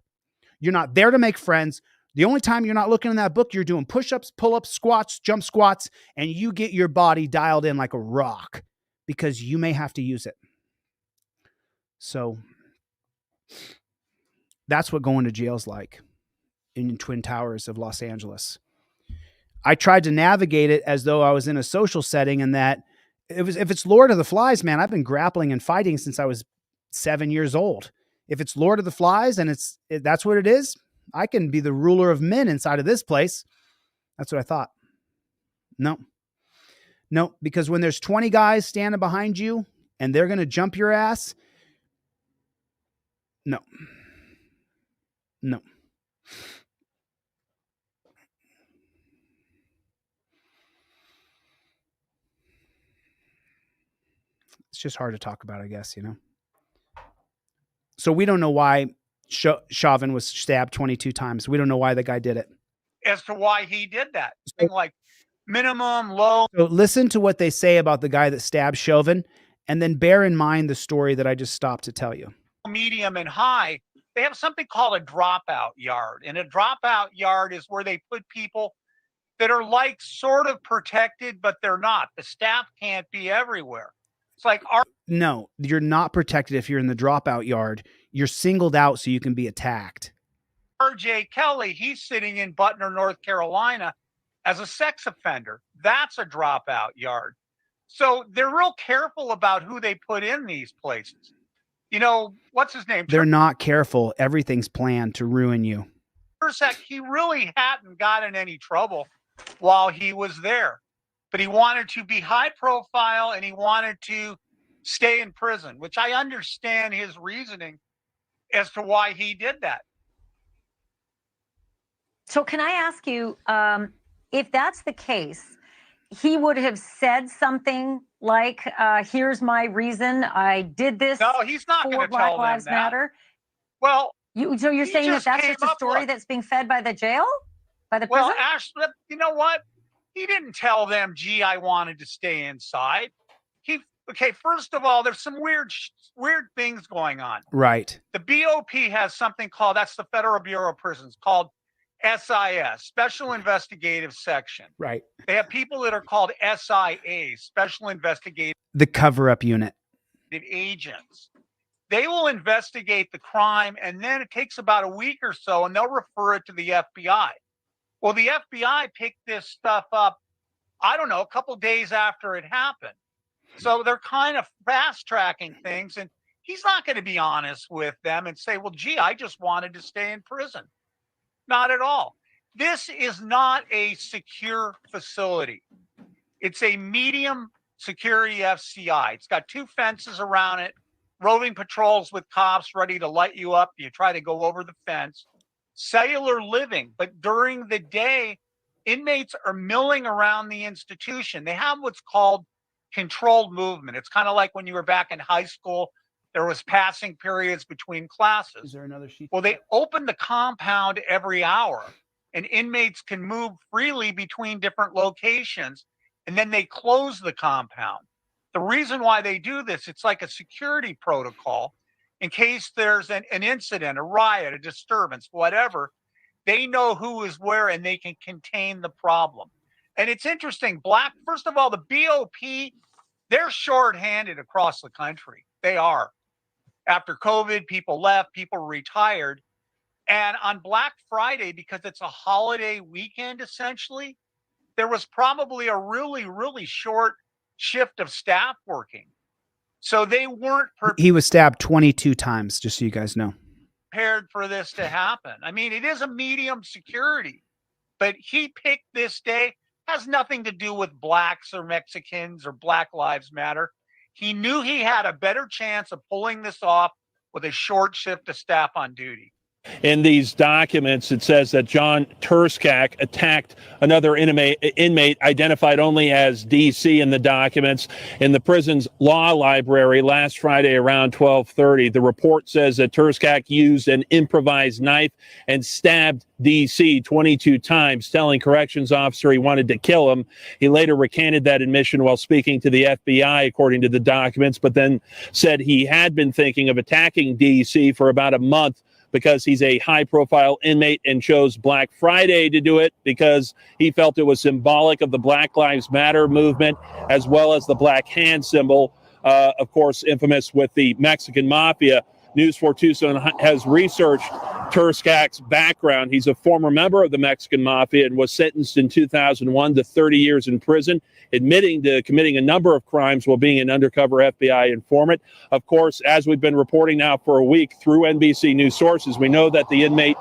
You're not there to make friends. The only time you're not looking in that book, you're doing push-ups, pull-ups, squats, jump squats, and you get your body dialed in like a rock because you may have to use it. So that's what going to jail's like in Twin Towers of Los Angeles. I tried to navigate it as though I was in a social setting, and that if it's Lord of the Flies, man, I've been grappling and fighting since I was 7 years old. If it's Lord of the Flies and that's what it is, I can be the ruler of men inside of this place. That's what I thought. No, because when there's 20 guys standing behind you and they're going to jump your ass. No. It's just hard to talk about, I guess, So we don't know why Chauvin was stabbed 22 times. We don't know why the guy did it. As to why he did that. Like minimum, low. So listen to what they say about the guy that stabbed Chauvin, and then bear in mind the story that I just stopped to tell you. Medium and high, they have something called a dropout yard. And a dropout yard is where they put people that are like sort of protected, but they're not. The staff can't be everywhere. It's like no, you're not protected if you're in the dropout yard. You're singled out so you can be attacked. R.J. Kelly, he's sitting in Butner, North Carolina as a sex offender. That's a dropout yard. So they're real careful about who they put in these places. What's his name? They're not careful. Everything's planned to ruin you. He really hadn't gotten any trouble while he was there. But he wanted to be high profile and he wanted to stay in prison, which I understand his reasoning as to why he did that. So can I ask you, if that's the case, he would have said something like, here's my reason I did this. No, he's not going to Black tell Lives them that. Matter. Well, so you're saying that's just a story that's being fed by the jail? By the prison? Well, Ash, you know what? He didn't tell them, gee, I wanted to stay inside. First of all, there's some weird things going on. Right. The BOP has something called, that's the Federal Bureau of Prisons, called SIS, Special Investigative Section. Right. They have people that are called SIA, Special Investigative The cover-up unit. Agents. They will investigate the crime, and then it takes about a week or so, and they'll refer it to the FBI. Well, the FBI picked this stuff up, I don't know, a couple days after it happened. So they're kind of fast-tracking things, and he's not going to be honest with them and say, well, gee, I just wanted to stay in prison. Not at all. This is not a secure facility. It's a medium security FCI. It's got 2 fences around it, roving patrols with cops ready to light you up. You try to go over the fence. Cellular living, but during the day, inmates are milling around the institution. They have what's called controlled movement. It's kind of like when you were back in high school, there was passing periods between classes. Is there another sheet? Well, they open the compound every hour, and inmates can move freely between different locations, and then they close the compound. The reason why they do this, it's like a security protocol. In case there's an incident, a riot, a disturbance, whatever, they know who is where and they can contain the problem. And it's interesting, first of all, the BOP, they're shorthanded across the country. They are. After COVID, people left, people retired. And on Black Friday, because it's a holiday weekend, essentially, there was probably a really, really short shift of staff working. So they weren't He was stabbed 22 times, just so you guys know. Prepared for this to happen. I mean, it is a medium security, but he picked this day. Has nothing to do with blacks or Mexicans or Black Lives Matter. He knew he had a better chance of pulling this off with a short shift of staff on duty. In these documents, it says that John Turskak attacked another inmate identified only as DC in the documents in the prison's law library last Friday around 12:30. The report says that Turskak used an improvised knife and stabbed DC 22 times, telling corrections officer he wanted to kill him. He later recanted that admission while speaking to the FBI, according to the documents, but then said he had been thinking of attacking DC for about a month because he's a high-profile inmate and chose Black Friday to do it because he felt it was symbolic of the Black Lives Matter movement, as well as the black hand symbol, of course, infamous with the Mexican mafia. News 4 Tucson has researched Turskak's background. He's a former member of the Mexican Mafia and was sentenced in 2001 to 30 years in prison, admitting to committing a number of crimes while being an undercover FBI informant. Of course, as we've been reporting now for a week through NBC News sources, we know that the inmate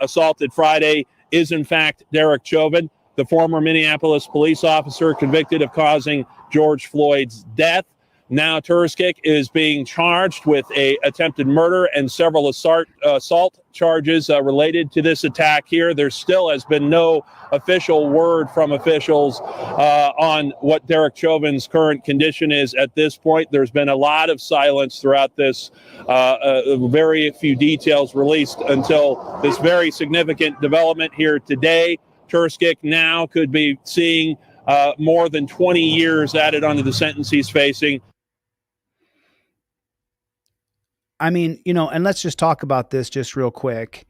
assaulted Friday is in fact Derek Chauvin, the former Minneapolis police officer convicted of causing George Floyd's death. Now Turskak is being charged with a attempted murder and several assault charges related to this attack here. There still has been no official word from officials on what Derek Chauvin's current condition is at this point. There's been a lot of silence throughout this, very few details released until this very significant development here today. Turskak now could be seeing more than 20 years added onto the sentence he's facing. I mean, and let's just talk about this just real quick.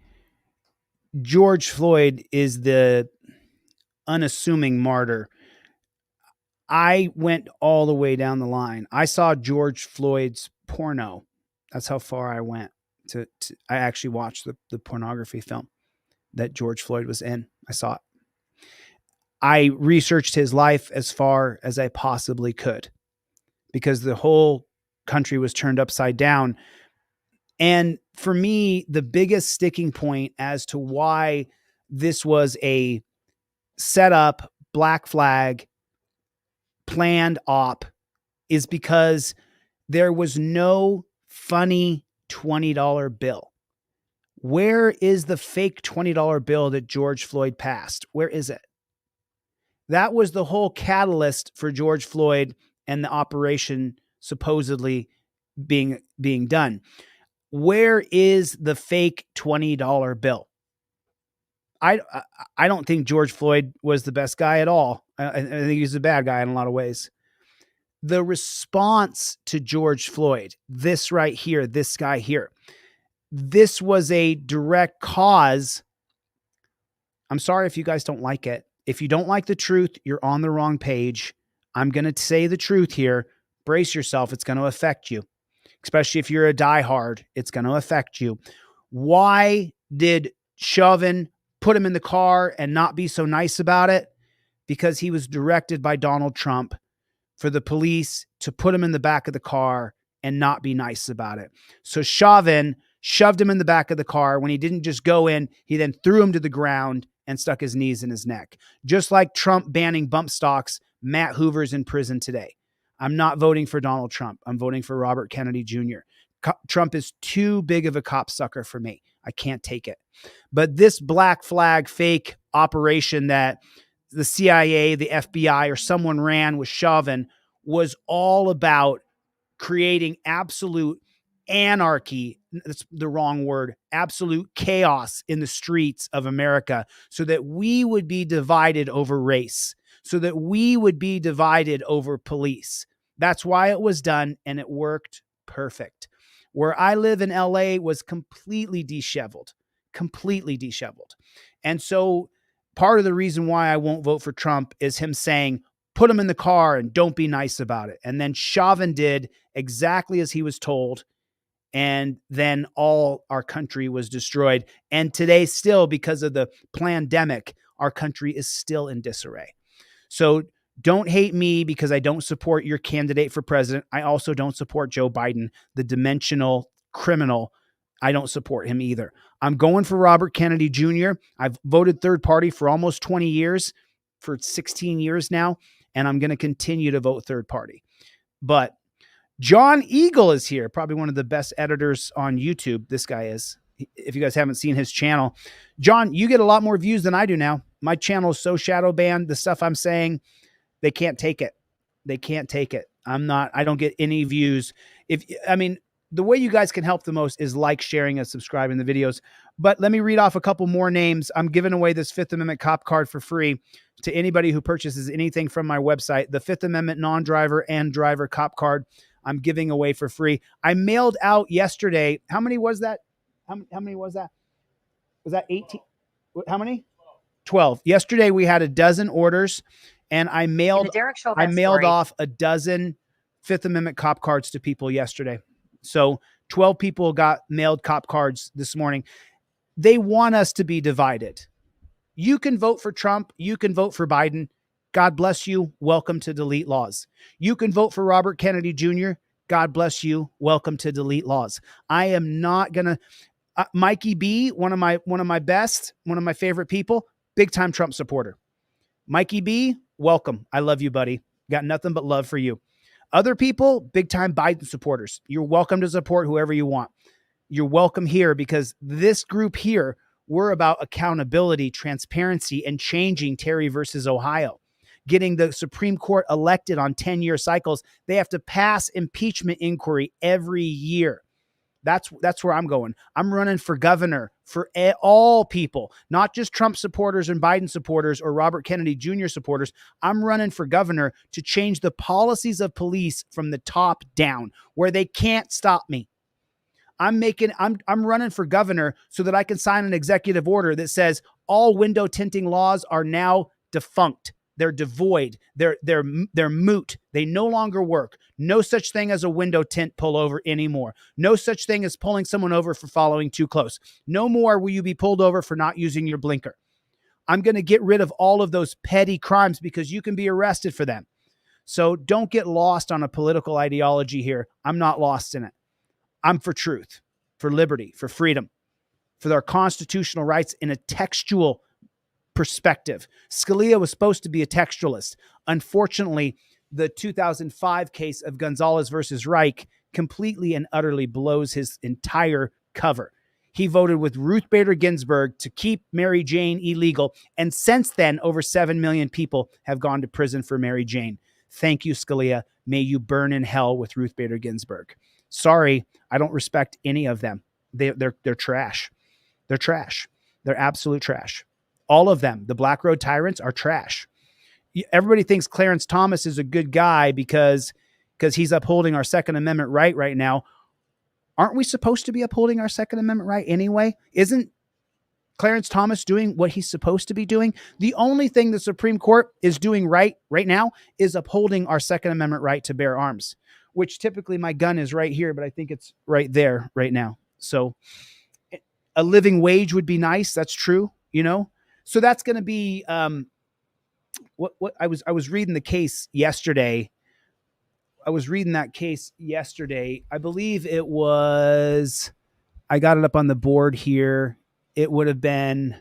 George Floyd is the unassuming martyr. I went all the way down the line. I saw George Floyd's porno. That's how far I went. I actually watched the pornography film that George Floyd was in. I saw it. I researched his life as far as I possibly could because the whole country was turned upside down. And for me, the biggest sticking point as to why this was a setup, black flag, planned op is because there was no funny $20 bill. Where is the fake $20 bill that George Floyd passed? Where is it? That was the whole catalyst for George Floyd and the operation supposedly being done. Where is the fake $20 bill? I don't think George Floyd was the best guy at all. I think he's a bad guy in a lot of ways. The response to George Floyd, this right here, this guy here, this was a direct cause. I'm sorry if you guys don't like it. If you don't like the truth, you're on the wrong page. I'm going to say the truth here. Brace yourself. It's going to affect you. Especially if you're a diehard, it's going to affect you. Why did Chauvin put him in the car and not be so nice about it? Because he was directed by Donald Trump for the police to put him in the back of the car and not be nice about it. So Chauvin shoved him in the back of the car. When he didn't just go in, he then threw him to the ground and stuck his knees in his neck. Just like Trump banning bump stocks, Matt Hoover's in prison today. I'm not voting for Donald Trump. I'm voting for Robert Kennedy Jr. Trump is too big of a cop sucker for me. I can't take it. But this black flag fake operation that the CIA, the FBI, or someone ran with Chauvin was all about creating absolute anarchy. That's the wrong word. Absolute chaos in the streets of America so that we would be divided over race, so that we would be divided over police. That's why it was done, and it worked perfect. Where I live in LA was completely disheveled. And so part of the reason why I won't vote for Trump is him saying, put him in the car and don't be nice about it. And then Chauvin did exactly as he was told. And then all our country was destroyed. And today still, because of the pandemic, our country is still in disarray. So don't hate me because I don't support your candidate for president. I also don't support Joe Biden, the dimensional criminal. I don't support him either. I'm going for Robert Kennedy Jr. I've voted third party for almost 20 years, for 16 years now, and I'm going to continue to vote third party. But John Eagle is here, probably one of the best editors on YouTube. This guy is. If you guys haven't seen his channel, John, you get a lot more views than I do now. My channel is so shadow banned. The stuff I'm saying, they can't take it. They can't take it. I don't get any views. The way you guys can help the most is like, sharing, and subscribing the videos. But let me read off a couple more names. I'm giving away this Fifth Amendment cop card for free to anybody who purchases anything from my website. The Fifth Amendment non-driver and driver cop card I'm giving away for free. I mailed out yesterday. How many was that? How many was that? Was that 18? How many? 12. Yesterday we had a dozen orders, and I mailed off a dozen Fifth Amendment cop cards to people yesterday. So 12 people got mailed cop cards this morning. They want us to be divided. You can vote for Trump. You can vote for Biden. God bless you. Welcome to delete laws. You can vote for Robert Kennedy Jr. God bless you. Welcome to delete laws. I am not going to, Mikey B, one of my favorite people, big time Trump supporter. Mikey B, welcome. I love you, buddy. Got nothing but love for you. Other people, big time Biden supporters. You're welcome to support whoever you want. You're welcome here, because this group here, we're about accountability, transparency, and changing Terry versus Ohio. Getting the Supreme Court elected on 10-year cycles. They have to pass impeachment inquiry every year. That's where I'm going. I'm running for governor for all people, not just Trump supporters and Biden supporters or Robert Kennedy Jr. supporters. I'm running for governor to change the policies of police from the top down, where they can't stop me. I'm running for governor so that I can sign an executive order that says all window tinting laws are now defunct. They're devoid. They're moot. They no longer work. No such thing as a window tint pullover anymore. No such thing as pulling someone over for following too close. No more will you be pulled over for not using your blinker. I'm going to get rid of all of those petty crimes because you can be arrested for them. So don't get lost on a political ideology here. I'm not lost in it. I'm for truth, for liberty, for freedom, for our constitutional rights in a textual perspective. Scalia was supposed to be a textualist. Unfortunately, the 2005 case of Gonzalez versus Reich completely and utterly blows his entire cover. He voted with Ruth Bader Ginsburg to keep Mary Jane illegal. And since then, over 7 million people have gone to prison for Mary Jane. Thank you, Scalia. May you burn in hell with Ruth Bader Ginsburg. Sorry, I don't respect any of them. They're trash. They're trash. They're absolute trash. All of them. The Black Road tyrants are trash. Everybody thinks Clarence Thomas is a good guy because he's upholding our Second Amendment right now. Aren't we supposed to be upholding our Second Amendment right anyway? Isn't Clarence Thomas doing what he's supposed to be doing? The only thing the Supreme Court is doing right now is upholding our Second Amendment right to bear arms, which typically my gun is right here, but I think it's right there right now. So a living wage would be nice. That's true, So that's going to be what I was reading the case yesterday. I was reading that case yesterday. I believe it was, I got it up on the board here. It would have been,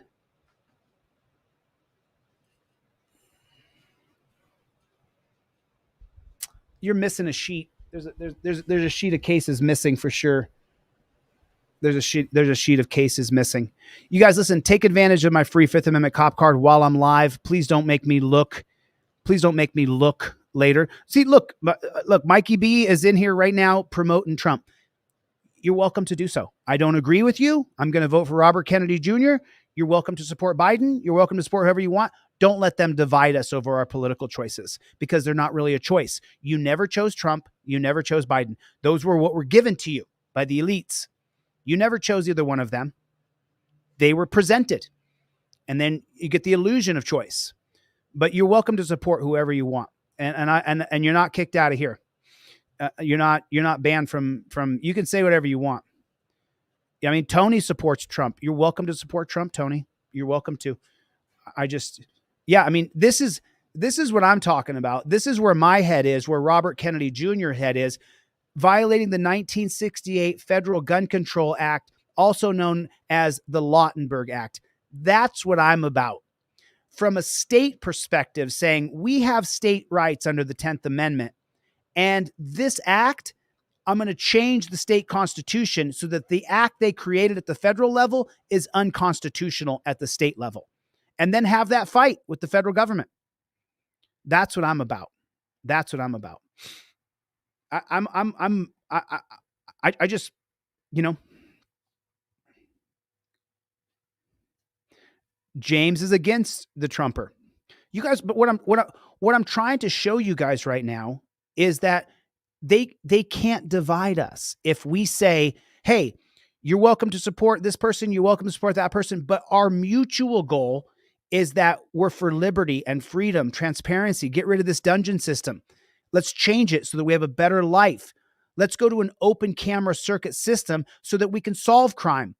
you're missing a sheet. There's a sheet of cases missing for sure. There's a sheet of cases missing. You guys, listen, take advantage of my free Fifth Amendment cop card while I'm live. Please don't make me look later. See, look, Mikey B is in here right now promoting Trump. You're welcome to do so. I don't agree with you. I'm going to vote for Robert Kennedy Jr. You're welcome to support Biden. You're welcome to support whoever you want. Don't let them divide us over our political choices, because they're not really a choice. You never chose Trump. You never chose Biden. Those were what were given to you by the elites. You never chose either one of them. They were presented. And then you get the illusion of choice. But you're welcome to support whoever you want. And you're not kicked out of here. You're not banned from, you can say whatever you want. I mean, Tony supports Trump. You're welcome to support Trump, Tony. You're welcome to. This is what I'm talking about. This is where my head is, where Robert Kennedy Jr. head is, violating the 1968 Federal Gun Control Act, also known as the Lautenberg Act. That's what I'm about. From a state perspective, saying we have state rights under the 10th Amendment, and this act, I'm going to change the state constitution so that the act they created at the federal level is unconstitutional at the state level, and then have that fight with the federal government. That's what I'm about. That's what I'm about. I just, James is against the Trumper. You guys, but what I'm trying to show you guys right now is that they can't divide us. If we say, hey, you're welcome to support this person, you're welcome to support that person, but our mutual goal is that we're for liberty and freedom, transparency, get rid of this dungeon system. Let's change it so that we have a better life. Let's go to an open camera circuit system so that we can solve crime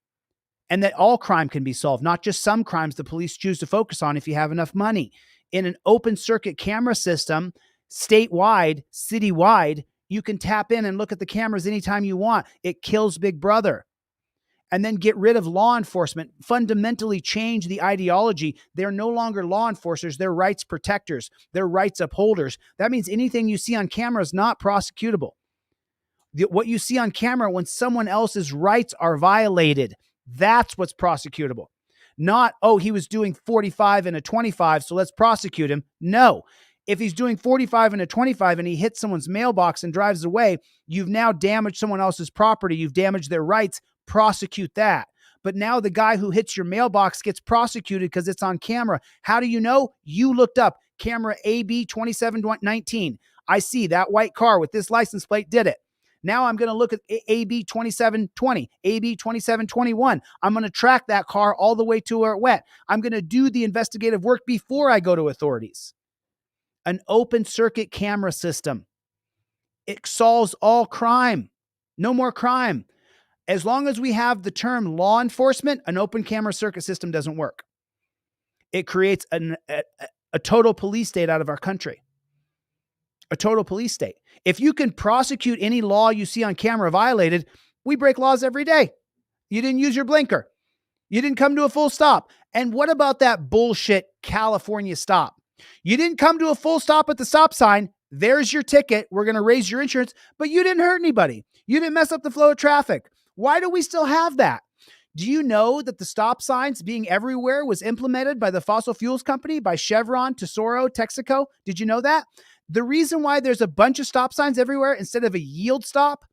and that all crime can be solved, not just some crimes the police choose to focus on if you have enough money. In an open circuit camera system, statewide, citywide, you can tap in and look at the cameras anytime you want. It kills Big Brother. And then get rid of law enforcement, fundamentally change the ideology. They're no longer law enforcers. They're rights protectors. They're rights upholders. That means anything you see on camera is not prosecutable. What you see on camera when someone else's rights are violated, that's what's prosecutable. Not, oh, he was doing 45 and a 25, so let's prosecute him. No. If he's doing 45 and a 25 and he hits someone's mailbox and drives away, you've now damaged someone else's property. You've damaged their rights. Prosecute that. But now the guy who hits your mailbox gets prosecuted because it's on camera. How do you know? You looked up camera AB 2719. I see that white car with this license plate did it. Now I'm going to look at AB 2720, AB 2721. I'm going to track that car all the way to where it went. I'm going to do the investigative work before I go to authorities. An open circuit camera system. It solves all crime. No more crime. As long as we have the term law enforcement, an open camera circuit system doesn't work. It creates a total police state out of our country. A total police state. If you can prosecute any law you see on camera violated, we break laws every day. You didn't use your blinker. You didn't come to a full stop. And what about that bullshit California stop? You didn't come to a full stop at the stop sign. There's your ticket. We're going to raise your insurance, but you didn't hurt anybody. You didn't mess up the flow of traffic. Why do we still have that? Do you know that the stop signs being everywhere was implemented by the fossil fuels company, by Chevron, Tesoro, Texaco? Did you know that? The reason why there's a bunch of stop signs everywhere instead of a yield stop,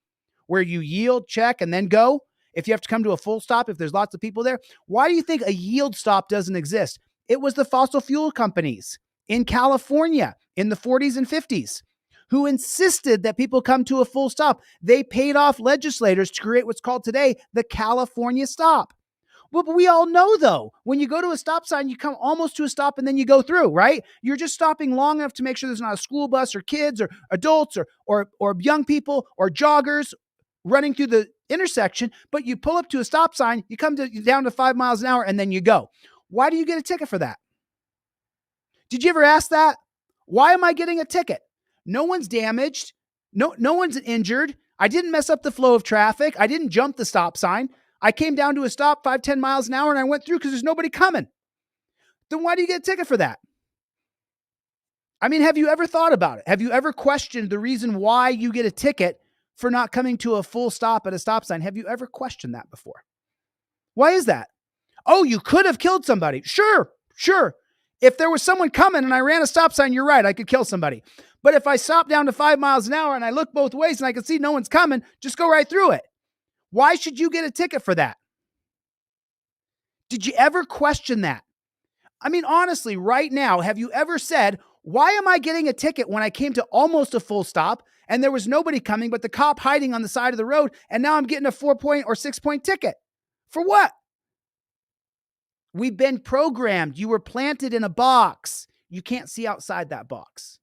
where you yield, check, and then go, if you have to come to a full stop, if there's lots of people there, why do you think a yield stop doesn't exist? It was the fossil fuel companies in California in the 40s and 50s who insisted that people come to a full stop. They paid off legislators to create what's called today the California stop. Well, but we all know, though, when you go to a stop sign, you come almost to a stop and then you go through, right? You're just stopping long enough to make sure there's not a school bus or kids or adults or young people or joggers running through the intersection, but you pull up to a stop sign, you come down to 5 miles an hour, and then you go. Why do you get a ticket for that? Did you ever ask that? Why am I getting a ticket? No one's damaged. No one's injured. I didn't mess up the flow of traffic. I didn't jump the stop sign. I came down to a stop 5-10 miles an hour and I went through because there's nobody coming. Then why do you get a ticket for that? I mean, have you ever thought about it? Have you ever questioned the reason why you get a ticket for not coming to a full stop at a stop sign? Have you ever questioned that before? Why is that? Oh, you could have killed somebody. Sure. If there was someone coming and I ran a stop sign, you're right, I could kill somebody. But if I stop down to 5 miles an hour and I look both ways and I can see no one's coming, just go right through it. Why should you get a ticket for that? Did you ever question that? I mean, honestly, right now, have you ever said, why am I getting a ticket when I came to almost a full stop and there was nobody coming but the cop hiding on the side of the road, and now I'm getting a 4-point or 6-point ticket? For what? We've been programmed. You were planted in a box. You can't see outside that box.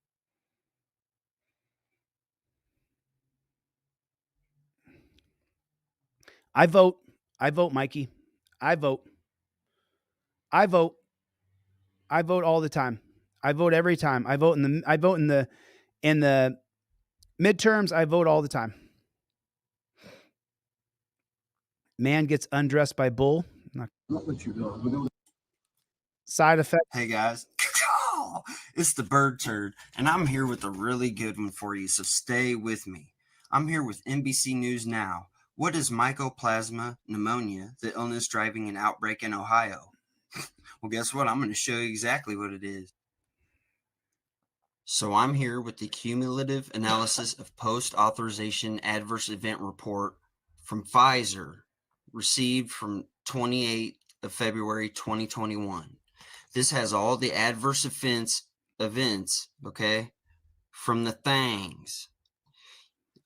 I vote, Mikey. I vote all the time. I vote every time. I vote in the midterms. I vote all the time. Man gets undressed by bull. Side effect. Hey guys, it's the bird turd, and I'm here with a really good one for you, so stay with me. I'm here with NBC News Now. What is mycoplasma pneumonia, the illness driving an outbreak in Ohio? Well, guess what? I'm going to show you exactly what it is. So I'm here with the cumulative analysis of post-authorization adverse event report from Pfizer, received from 28th of February 2021. This has all the adverse events, okay, from the things.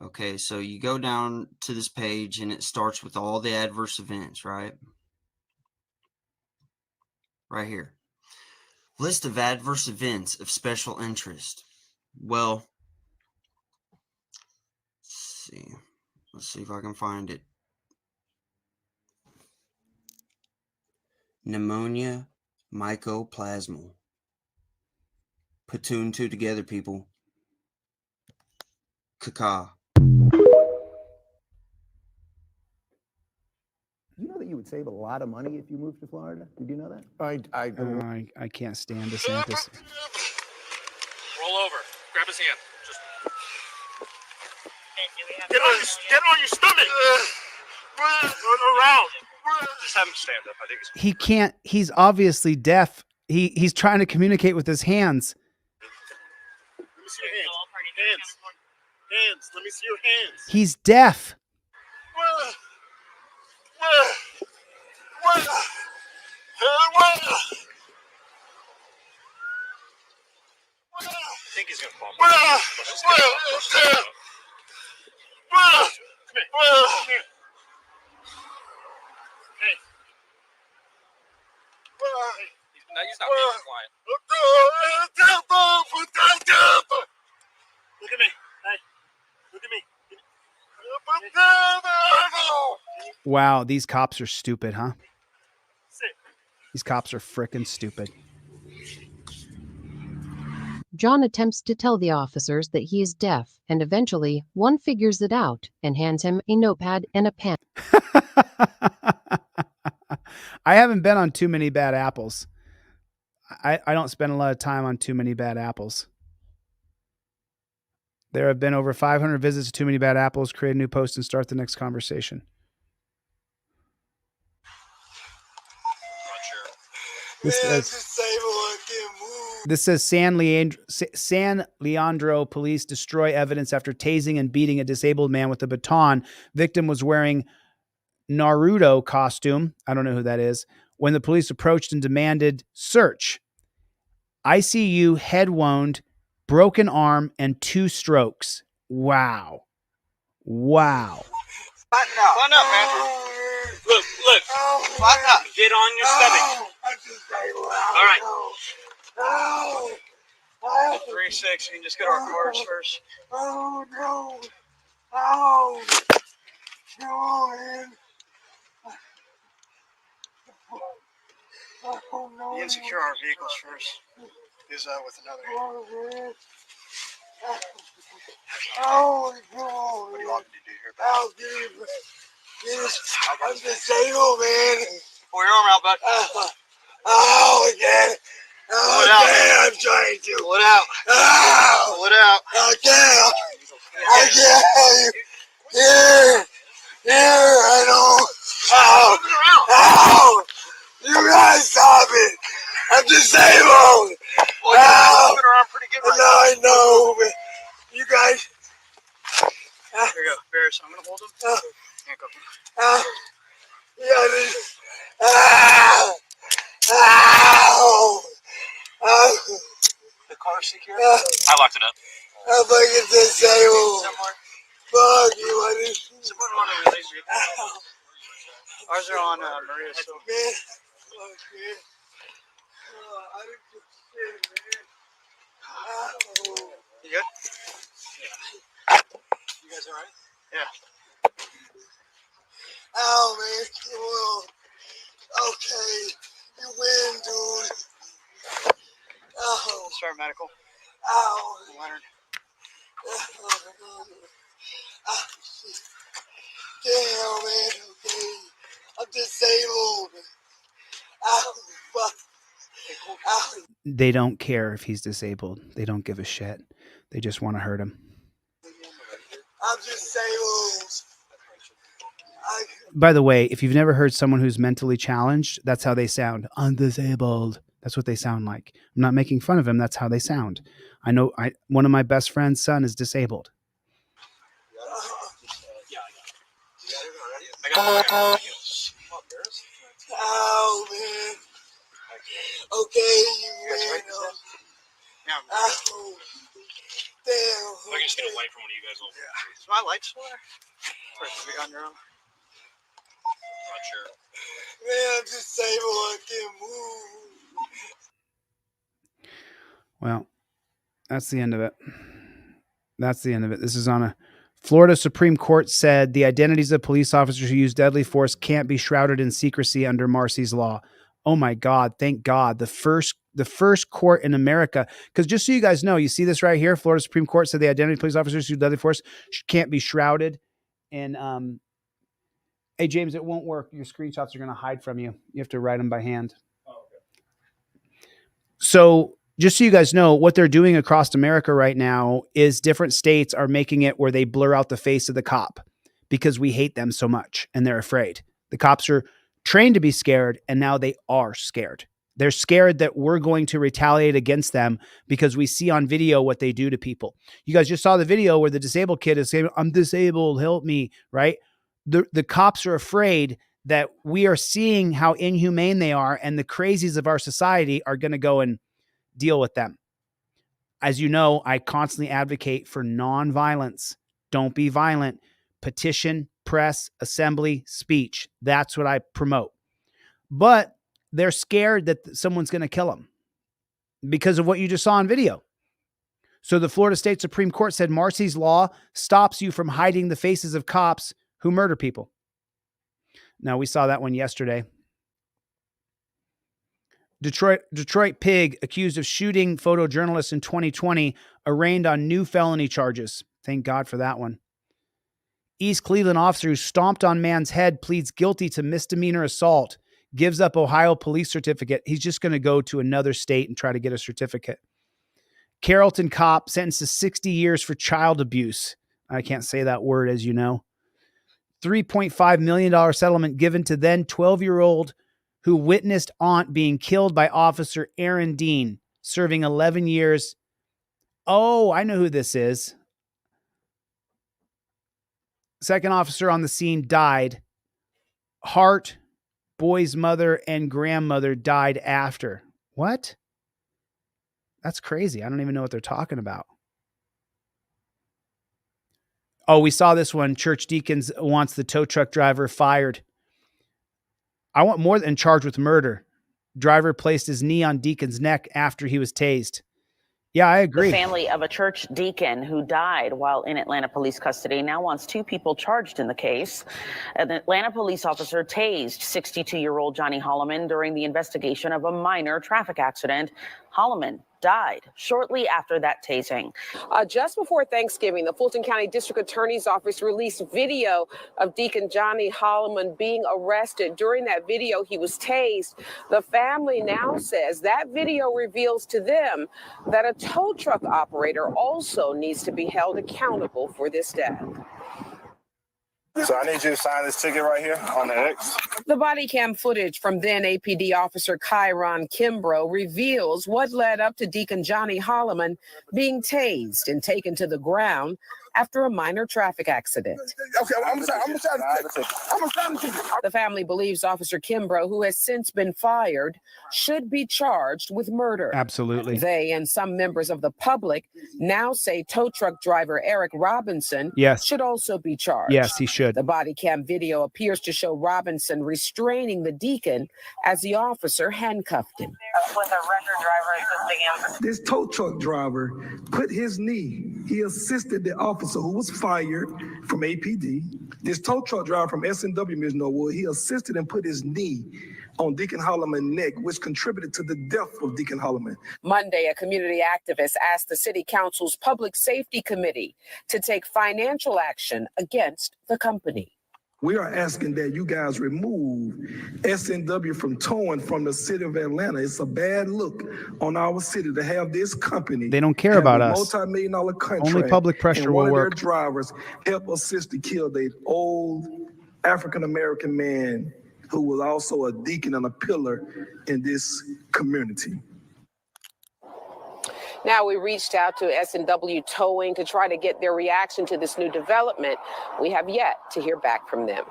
Okay, so you go down to this page and it starts with all the adverse events, right? Right here. List of adverse events of special interest. Well, see. Let's see if I can find it. Pneumonia mycoplasmal. Put 2 and 2 together, people. Caca. You know that you would save a lot of money if you moved to Florida? Did you know that? I can't stand DeSantis. Roll over. Grab his hand. Just get on your stomach. Around. Just have him stand up. I think it's He can't. He's obviously deaf. He's trying to communicate with his hands. Let me see your hands. Hands. Let me see your hands. He's deaf. I think he's gonna fall. Come here. Hey. He's not being compliant. Look at me. Hey. Look at me. Wow, these cops are stupid, huh? Sit. These cops are frickin' stupid. John attempts to tell the officers that he is deaf, and eventually one figures it out and hands him a notepad and a pen. I haven't been on Too Many Bad Apples. I don't spend a lot of time on Too Many Bad Apples. There have been over 500 visits to Too Many Bad Apples. Create a new post and start the next conversation. This says San Leandro police destroy evidence after tasing and beating a disabled man with a baton. Victim was wearing Naruto costume. I don't know who that is. When the police approached and demanded search. ICU, head wound, broken arm, and 2 strokes. Wow. Wow. Fun up, man. Look. Fun up. Get on your stomach. All right. 3-6. You can just go to our cars first. Oh, no. Oh, no, man. Oh, no. You insecure our vehicles first. Is with another. Oh, no. What do you want me to do here? Oh, dude. I'm disabled, man. Pull your arm out, bud. Oh, again. Pull it out. I'm trying to. Pull it out. Oh, Pull it out. again. Here, I know. Oh, you guys stop it. I'm disabled. Well, you're moving around pretty good right now. I know, but you guys. Here you go, Bears. I'm gonna hold him. Handcuff him. The car secure? I locked it up. I'm fucking disabled. Fuck you, buddy. Someone want to release you. Ours are on Maria. So. Man. Fuck, man. I didn't do shit, man. You good? Yeah. You guys alright? Yeah. Ow, man. Well, okay. You win, dude. Ow. Start medical. Ow. Leonard. Damn, man. Okay. I'm disabled. Ow. Fuck. Ow. They don't care if he's disabled. They don't give a shit. They just want to hurt him. I'm disabled. By the way, if you've never heard someone who's mentally challenged, that's how they sound. I'm disabled. That's what they sound like. I'm not making fun of him. That's how they sound. I know one of my best friend's son is disabled. Ow, man. Okay, you win. Ow. Damn. I can just get a light from one of you guys. Is my light still there? Or is it on your own? Not sure. Man, I'm disabled. I can't move. Well, that's the end of it. That's the end of it. This is on a Florida Supreme Court said the identities of police officers who use deadly force can't be shrouded in secrecy under Marsy's law. Oh my God. Thank God. The first court in America. Because just so you guys know, you see this right here. Florida Supreme Court said the identity of police officers who use deadly force can't be shrouded in, hey, James, it won't work. Your screenshots are going to hide from you. You have to write them by hand. Oh, okay. So just so you guys know, what they're doing across America right now is different states are making it where they blur out the face of the cop because we hate them so much and they're afraid. The cops are trained to be scared, and now they are scared. They're scared that we're going to retaliate against them because we see on video what they do to people. You guys just saw the video where the disabled kid is saying, I'm disabled, help me, right? The cops are afraid that we are seeing how inhumane they are, and the crazies of our society are going to go and deal with them. As you know, I constantly advocate for nonviolence. Don't be violent. Petition, press, assembly, speech. That's what I promote. But they're scared that someone's going to kill them because of what you just saw on video. So the Florida State Supreme Court said Marsy's law stops you from hiding the faces of cops who murder people. Now, we saw that one yesterday. Detroit pig accused of shooting photojournalists in 2020 arraigned on new felony charges. Thank God for that one. East Cleveland officer who stomped on man's head pleads guilty to misdemeanor assault, gives up Ohio police certificate. He's just going to go to another state and try to get a certificate. Carrollton cop sentenced to 60 years for child abuse. I can't say that word, as you know. $3.5 million settlement given to then 12-year-old who witnessed aunt being killed by Officer Aaron Dean, serving 11 years. Oh, I know who this is. Second officer on the scene died. Hart, boy's mother, and grandmother died after. What? That's crazy. I don't even know what they're talking about. Oh, we saw this one. Church deacons wants the tow truck driver fired. I want more than charged with murder. Driver placed his knee on deacon's neck after he was tased. Yeah, I agree. The family of a church deacon who died while in Atlanta police custody now wants 2 people charged in the case. An Atlanta police officer tased 62-year-old Johnny Holloman during the investigation of a minor traffic accident. Holloman died shortly after that tasing. Just before Thanksgiving, the Fulton County District Attorney's Office released video of Deacon Johnny Holloman being arrested. During that video, he was tased. The family now says that video reveals to them that a tow truck operator also needs to be held accountable for this death. So I need you to sign this ticket right here on the X. The body cam footage from then APD officer Kyron Kimbrough reveals what led up to Deacon Johnny Holloman being tased and taken to the ground after a minor traffic accident. Okay, I'm gonna sign the ticket. The family believes Officer Kimbrough, who has since been fired, should be charged with murder. Absolutely. They and some members of the public now say tow truck driver Eric Robinson should also be charged. Yes, he should. The body cam video appears to show Robinson restraining the deacon as the officer handcuffed him. With a record driver assisting him. This tow truck driver put his knee, he assisted the officer who was fired from APD. This tow truck driver from S&W, Ms. Norwood, he assisted and put his knee on Deacon Holloman's neck, which contributed to the death of Deacon Holloman. Monday, a community activist asked the city council's public safety committee to take financial action against the company. We are asking that you guys remove S&W from towing from the city of Atlanta. It's a bad look on our city to have this company. They don't care about us. Multi-million-dollar contract. Only public pressure and will one work. of their drivers help assist to kill the old African-American man who was also a deacon and a pillar in this community. Now, we reached out to S&W Towing to try to get their reaction to this new development. We have yet to hear back from them.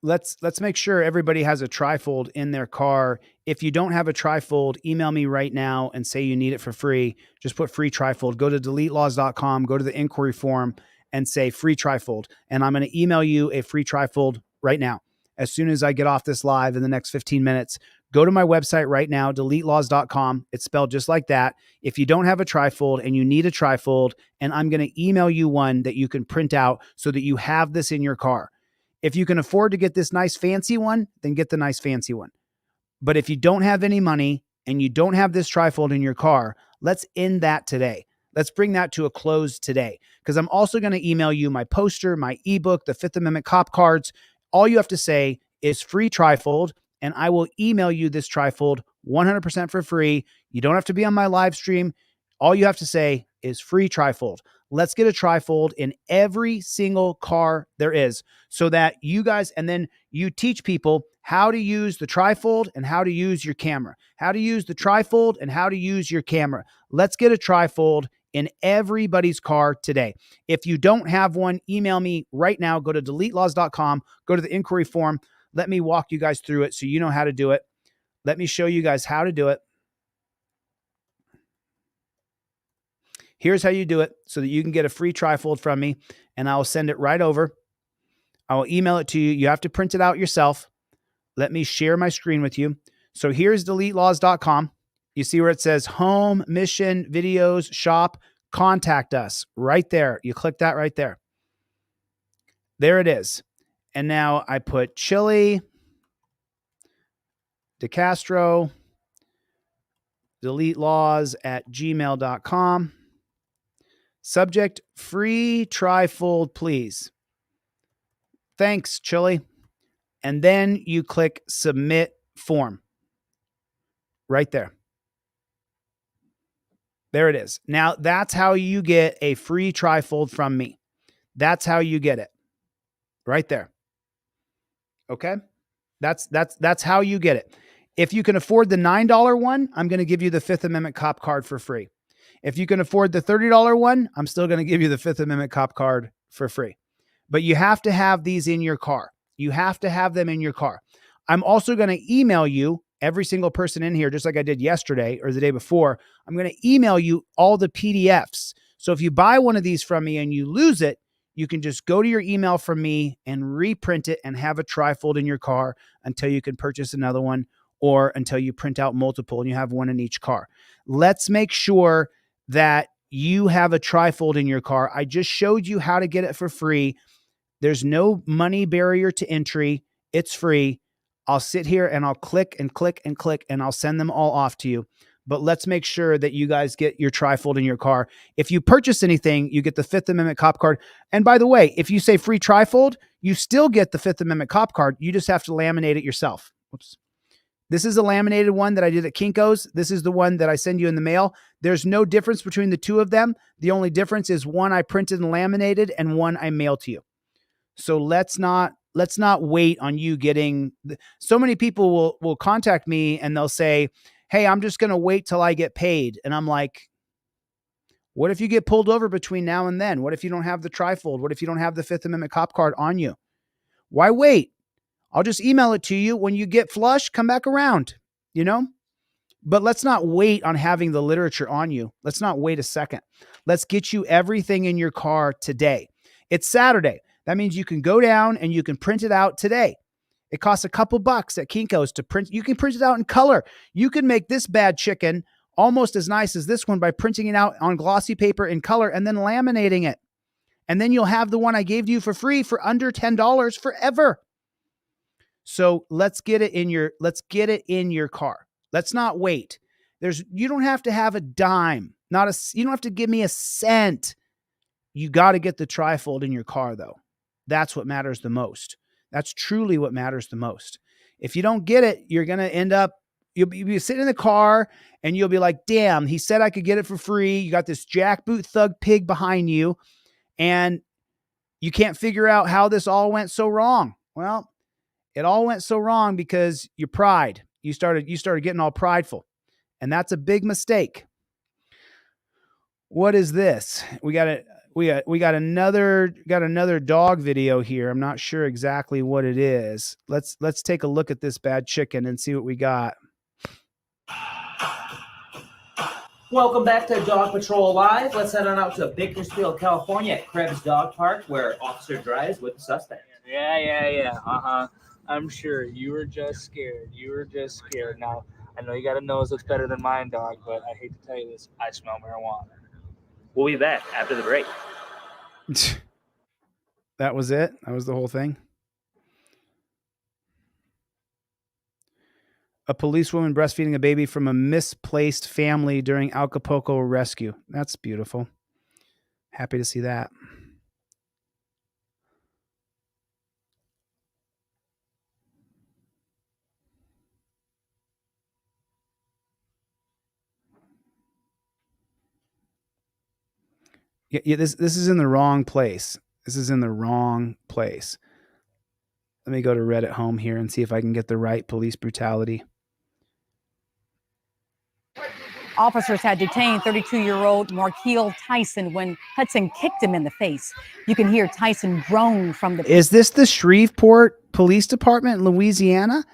Let's make sure everybody has a trifold in their car. If you don't have a trifold, email me right now and say you need it for free. Just put free trifold. Go to deletelaws.com, go to the inquiry form and say free trifold. And I'm going to email you a free trifold right now. As soon as I get off this live in the next 15 minutes, Go to my website right now, deletelaws.com. It's spelled just like that. If you don't have a trifold and you need a trifold, and I'm going to email you one that you can print out so that you have this in your car. If you can afford to get this nice fancy one, then get the nice fancy one. But if you don't have any money and you don't have this trifold in your car, let's end that today. Let's bring that to a close today, because I'm also going to email you my poster, my ebook, the Fifth Amendment cop cards. All you have to say is free trifold, and I will email you this trifold 100% for free. You don't have to be on my live stream. All you have to say is free trifold. Let's get a trifold in every single car there is, so that you guys, and then you teach people how to use the trifold and how to use your camera, how to use the trifold and how to use your camera. Let's get a trifold in everybody's car today. If you don't have one, email me right now. Go to deletelaws.com, go to the inquiry form. Let me walk you guys through it so you know how to do it. Let me show you guys how to do it. Here's how you do it so that you can get a free trifold from me, and I will send it right over. I will email it to you. You have to print it out yourself. Let me share my screen with you. So here's deletelaws.com. You see where it says home, mission, videos, shop, contact us right there. You click that right there. There it is. And now I put Chille, DeCastro, deletelaws@gmail.com. Subject, free trifold, please. Thanks, Chille. And then you click submit form. Right there. There it is. Now that's how you get a free trifold from me. That's how you get it. Right there. Okay? That's how you get it. If you can afford the $9 one, I'm going to give you the Fifth Amendment cop card for free. If you can afford the $30 one, I'm still going to give you the Fifth Amendment cop card for free. But you have to have these in your car. You have to have them in your car. I'm also going to email you, every single person in here, just like I did yesterday or the day before. I'm going to email you all the PDFs. So if you buy one of these from me and you lose it, you can just go to your email from me and reprint it and have a trifold in your car until you can purchase another one, or until you print out multiple and you have one in each car. Let's make sure that you have a trifold in your car. I just showed you how to get it for free. There's no money barrier to entry. It's free. I'll sit here and I'll click and click and click, and I'll send them all off to you. But let's make sure that you guys get your trifold in your car. If you purchase anything, you get the Fifth Amendment cop card. And by the way, if you say free trifold, you still get the Fifth Amendment cop card. You just have to laminate it yourself. Whoops. This is a laminated one that I did at Kinko's. This is the one that I send you in the mail. There's no difference between the two of them. The only difference is one I printed and laminated and one I mailed to you. So let's not wait on you getting. So many people will contact me and they'll say, hey, I'm just going to wait till I get paid. And I'm like, what if you get pulled over between now and then? What if you don't have the trifold? What if you don't have the Fifth Amendment cop card on you? Why wait? I'll just email it to you. When you get flush, come back around, But let's not wait on having the literature on you. Let's not wait a second. Let's get you everything in your car today. It's Saturday. That means you can go down and you can print it out today. It costs a couple bucks at Kinko's to print. You can print it out in color. You can make this bad chicken almost as nice as this one by printing it out on glossy paper in color and then laminating it. And then you'll have the one I gave you for free for under $10 forever. So let's get it in your car. Let's not wait. You don't have to have a dime. You don't have to give me a cent. You got to get the trifold in your car though. That's what matters the most. That's truly what matters the most. If you don't get it, you're going to end up, you'll be sitting in the car and you'll be like, damn, he said I could get it for free. You got this jackboot thug pig behind you and you can't figure out how this all went so wrong. Well, it all went so wrong because your pride. You started getting all prideful, and that's a big mistake. What is this? We got another dog video here. I'm not sure exactly what it is. Let's take a look at this bad chicken and see what we got. Welcome back to Dog Patrol Live. Let's head on out to Bakersfield, California at Krebs Dog Park, where officer drives with the suspect. Yeah. I'm sure you were just scared. You were just scared. Now, I know you got a nose that's better than mine, dog, but I hate to tell you this. I smell marijuana. We'll be back after the break. That was it? That was the whole thing? A policewoman breastfeeding a baby from a misplaced family during Acapulco rescue. That's beautiful. Happy to see that. Yeah, this is in the wrong place. This is in the wrong place. Let me go to Reddit home here and see if I can get the right police brutality. Officers had detained 32-year-old Markeel Tyson when Hudson kicked him in the face. You can hear Tyson groan from the... Is this the Shreveport Police Department in Louisiana?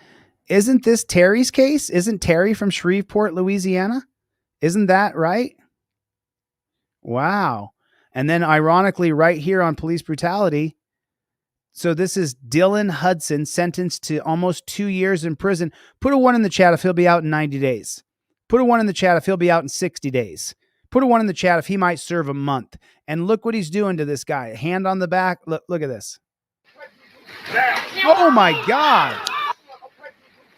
Isn't this Terry's case? Isn't Terry from Shreveport, Louisiana? Isn't that right? Wow. And then ironically, right here on police brutality, so this is Dylan Hudson, sentenced to almost 2 years in prison. Put a 1 in the chat if he'll be out in 90 days. Put a 1 in the chat if he'll be out in 60 days. Put a 1 in the chat if he might serve a month. And look what he's doing to this guy. Hand on the back. Look at this. Oh my God.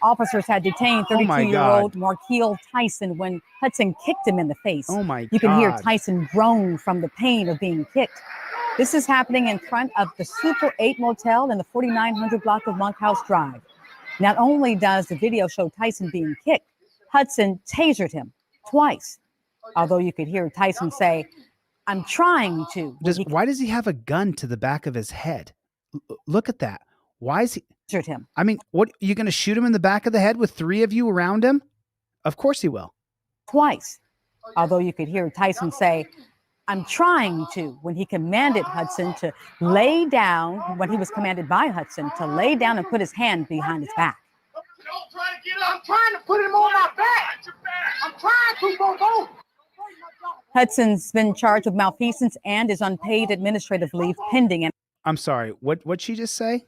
Officers had detained 32-year-old Markeel Tyson when Hudson kicked him in the face. Oh my God. You can hear Tyson groan from the pain of being kicked. This is happening in front of the Super 8 Motel in the 4900 block of Monkhouse Drive. Not only does the video show Tyson being kicked, Hudson tasered him twice. Although you could hear Tyson say, "I'm trying to." Why does he have a gun to the back of his head? Look at that. Why is he... Tasered him. I mean, what, you going to shoot him in the back of the head with 3 of you around him? Of course he will. Twice. Although you could hear Tyson say, "I'm trying to," when he commanded Hudson to lay down, when he was commanded by Hudson to lay down and put his hand behind his back. I'm trying to put him on my back. I'm trying to go. Hudson's been charged with malfeasance and is on paid administrative leave pending. I'm sorry. What'd she just say?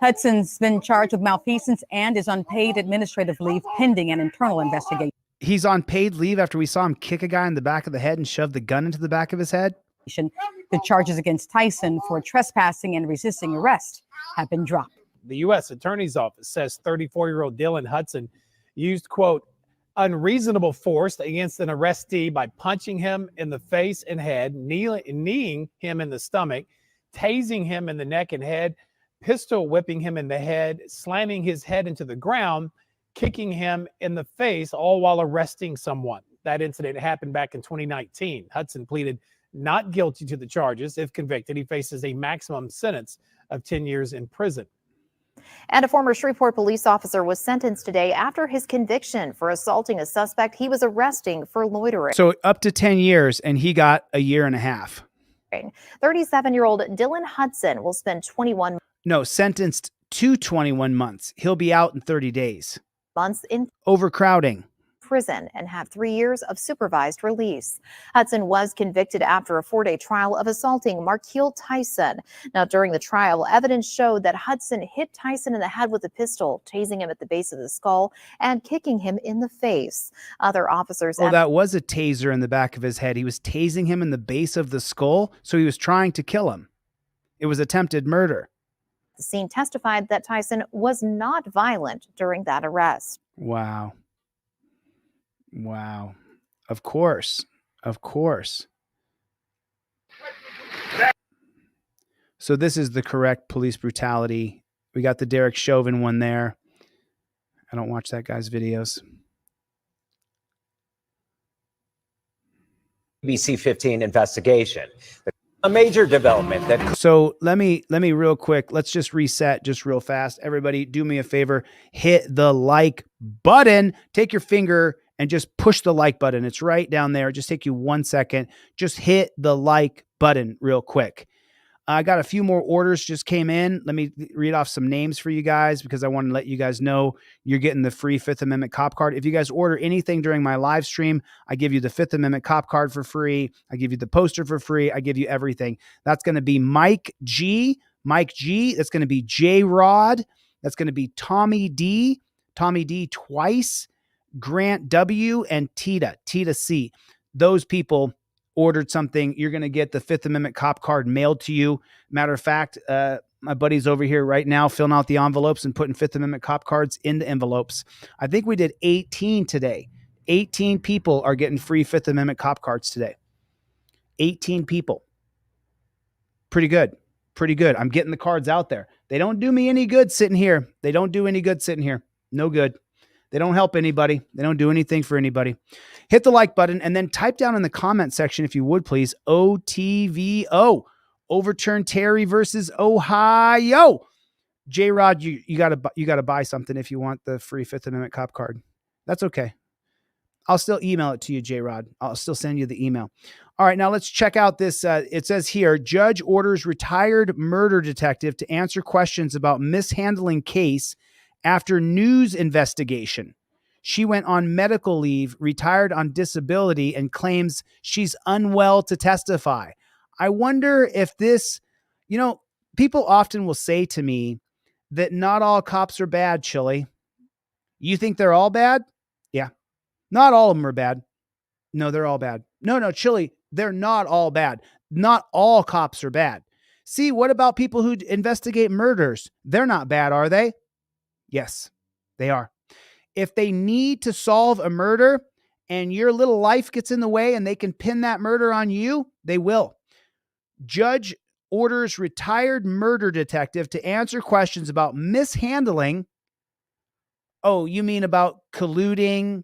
Hudson's been charged with malfeasance and is on paid administrative leave pending an internal investigation. He's on paid leave after we saw him kick a guy in the back of the head and shove the gun into the back of his head? The charges against Tyson for trespassing and resisting arrest have been dropped. The U.S. Attorney's Office says 34-year-old Dylan Hudson used, quote, unreasonable force against an arrestee by punching him in the face and head, kneeing him in the stomach, tasing him in the neck and head, pistol whipping him in the head, slamming his head into the ground, kicking him in the face, all while arresting someone. That incident happened back in 2019. Hudson pleaded not guilty to the charges. If convicted, he faces a maximum sentence of 10 years in prison. And a former Shreveport police officer was sentenced today after his conviction for assaulting a suspect he was arresting for loitering. So up to 10 years, and he got a year and a half. 37-year-old Dylan Hudson will spend 21 No, sentenced to 21 months. He'll be out in 30 days. months in Overcrowding. prison and have 3 years of supervised release. Hudson was convicted after a 4-day trial of assaulting Markeel Tyson. Now, during the trial, evidence showed that Hudson hit Tyson in the head with a pistol, tasing him at the base of the skull and kicking him in the face. Other officers... Well, that was a taser in the back of his head. He was tasing him in the base of the skull, so he was trying to kill him. It was attempted murder. The scene testified that Tyson was not violent during that arrest. Wow. Wow. Of course. Of course. So this is the correct police brutality. We got the Derek Chauvin one there. I don't watch that guy's videos. BBC 15 investigation. A major development that... So let me real quick. Let's just reset just real fast. Everybody do me a favor. Hit the like button. Take your finger and just push the like button. It's right down there. Just take you 1 second. Just hit the like button real quick. I got a few more orders just came in. Let me read off some names for you guys because I want to let you guys know you're getting the free Fifth Amendment cop card. If you guys order anything during my live stream, I give you the Fifth Amendment cop card for free. I give you the poster for free. I give you everything. That's going to be Mike G, Mike G. That's going to be J Rod. That's going to be Tommy D twice, Grant W, and Tita C. Those people ordered something. You're going to get the Fifth Amendment cop card mailed to you. Matter of fact, my buddy's over here right now filling out the envelopes and putting Fifth Amendment cop cards into envelopes. I think we did 18 today. 18 people are getting free Fifth Amendment cop cards today. 18 people. Pretty good. Pretty good. I'm getting the cards out there. They don't do me any good sitting here. They don't do any good sitting here. No good. They don't help anybody. They don't do anything for anybody. Hit the like button and then type down in the comment section, if you would please, OTVO. Overturn Terry versus Ohio. J-Rod, you gotta buy something if you want the free Fifth Amendment cop card. That's okay. I'll still email it to you, J-Rod. I'll still send you the email. All right, now let's check out this. It says here, judge orders retired murder detective to answer questions about mishandling case after news investigation. She went on medical leave, retired on disability, and claims she's unwell to testify. I wonder if this, people often will say to me that not all cops are bad, Chille. You think they're all bad? Yeah. Not all of them are bad. No, they're all bad. No, Chille, they're not all bad. Not all cops are bad. See, what about people who investigate murders? They're not bad, are they? Yes, they are. If they need to solve a murder and your little life gets in the way and they can pin that murder on you, they will. Judge orders retired murder detective to answer questions about mishandling. Oh, you mean about colluding,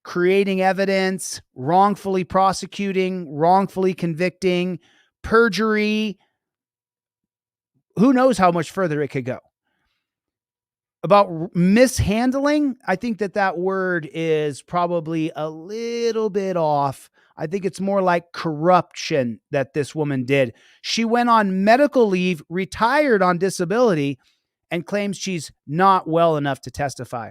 creating evidence, wrongfully prosecuting, wrongfully convicting, perjury. Who knows how much further it could go. About mishandling, I think that word is probably a little bit off. I think it's more like corruption that this woman did. She went on medical leave, retired on disability, and claims she's not well enough to testify.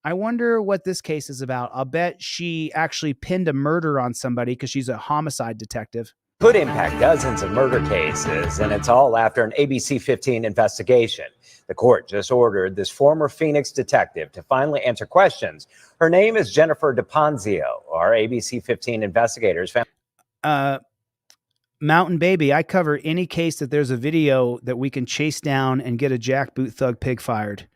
I wonder what this case is about. I'll bet she actually pinned a murder on somebody because she's a homicide detective. Could impact dozens of murder cases, and it's all after an ABC 15 investigation. The court just ordered this former Phoenix detective to finally answer questions. Her name is Jennifer DePonzio. Our ABC 15 investigators found. Mountain Baby, I cover any case that there's a video that we can chase down and get a jackboot thug pig fired.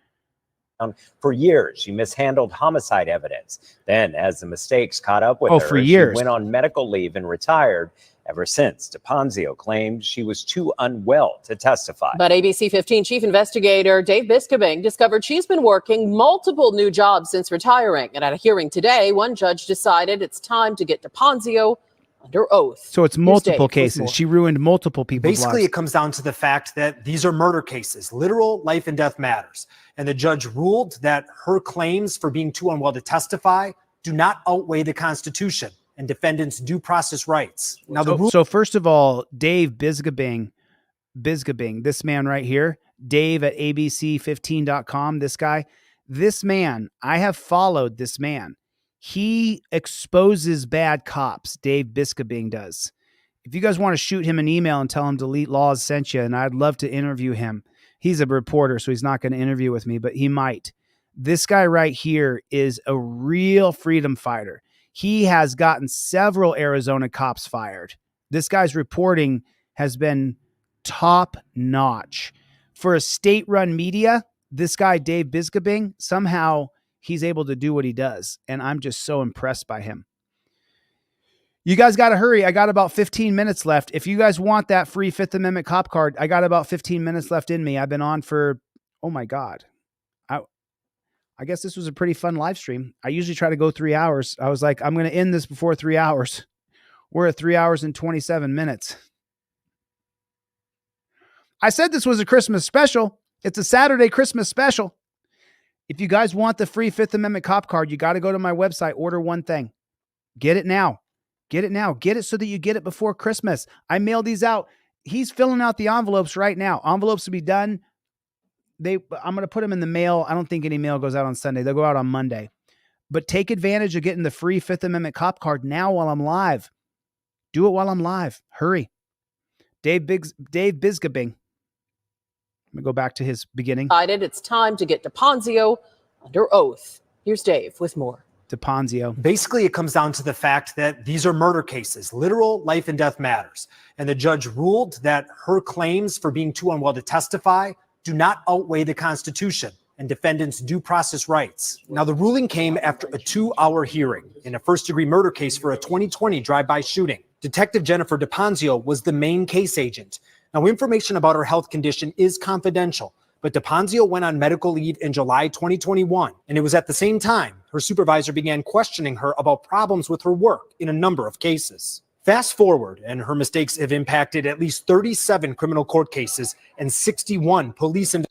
For years, she mishandled homicide evidence. Then, as the mistakes caught up with her, for years. She went on medical leave and retired. Ever since, DePonzio claimed she was too unwell to testify. But ABC 15 Chief Investigator Dave Biscobing discovered she's been working multiple new jobs since retiring. And at a hearing today, one judge decided it's time to get DePonzio under oath. So it's multiple cases. She ruined multiple people's Basically, lives. it comes down to the fact that these are murder cases. Literal life and death matters. And the judge ruled that her claims for being too unwell to testify do not outweigh the Constitution and defendants' due process rights. Now, So first of all, Dave Biscobing, this man right here, Dave at abc15.com, this man, I have followed this man. He exposes bad cops. Dave Biscobing does. If you guys want to shoot him an email and tell him Delete Laws sent you, and I'd love to interview him. He's a reporter, so he's not going to interview with me, but he might. This guy right here is a real freedom fighter. He has gotten several Arizona cops fired. This guy's reporting has been top notch. For a state-run media, this guy, Dave Biscobing, somehow he's able to do what he does, and I'm just so impressed by him. You guys got to hurry. I got about 15 minutes left. If you guys want that free Fifth Amendment cop card, I got about 15 minutes left in me. I've been on for, oh my God. I guess this was a pretty fun live stream. I usually try to go 3 hours. I was like, I'm going to end this before 3 hours. We're at 3 hours and 27 minutes. I said this was a Christmas special. It's a Saturday Christmas special. If you guys want the free Fifth Amendment cop card, you got to go to my website, order one thing. Get it now. Get it now. Get it so that you get it before Christmas. I mail these out. He's filling out the envelopes right now. Envelopes will be done. I'm going to put them in the mail. I don't think any mail goes out on Sunday. They'll go out on Monday. But take advantage of getting the free Fifth Amendment cop card now while I'm live. Do it while I'm live. Hurry. Dave Biscobing. me go back to his beginning. Decided it's time to get DePonzio under oath. Here's Dave with more. DePonzio. Basically, it comes down to the fact that these are murder cases, literal life and death matters. And the judge ruled that her claims for being too unwell to testify do not outweigh the Constitution and defendants' due process rights. Now, the ruling came after a 2-hour hearing in a first-degree murder case for a 2020 drive-by shooting. Detective Jennifer DePonzio was the main case agent. Now, information about her health condition is confidential, but DePonzio went on medical leave in July 2021, and it was at the same time her supervisor began questioning her about problems with her work in a number of cases. Fast forward, and her mistakes have impacted at least 37 criminal court cases and 61 police investigations.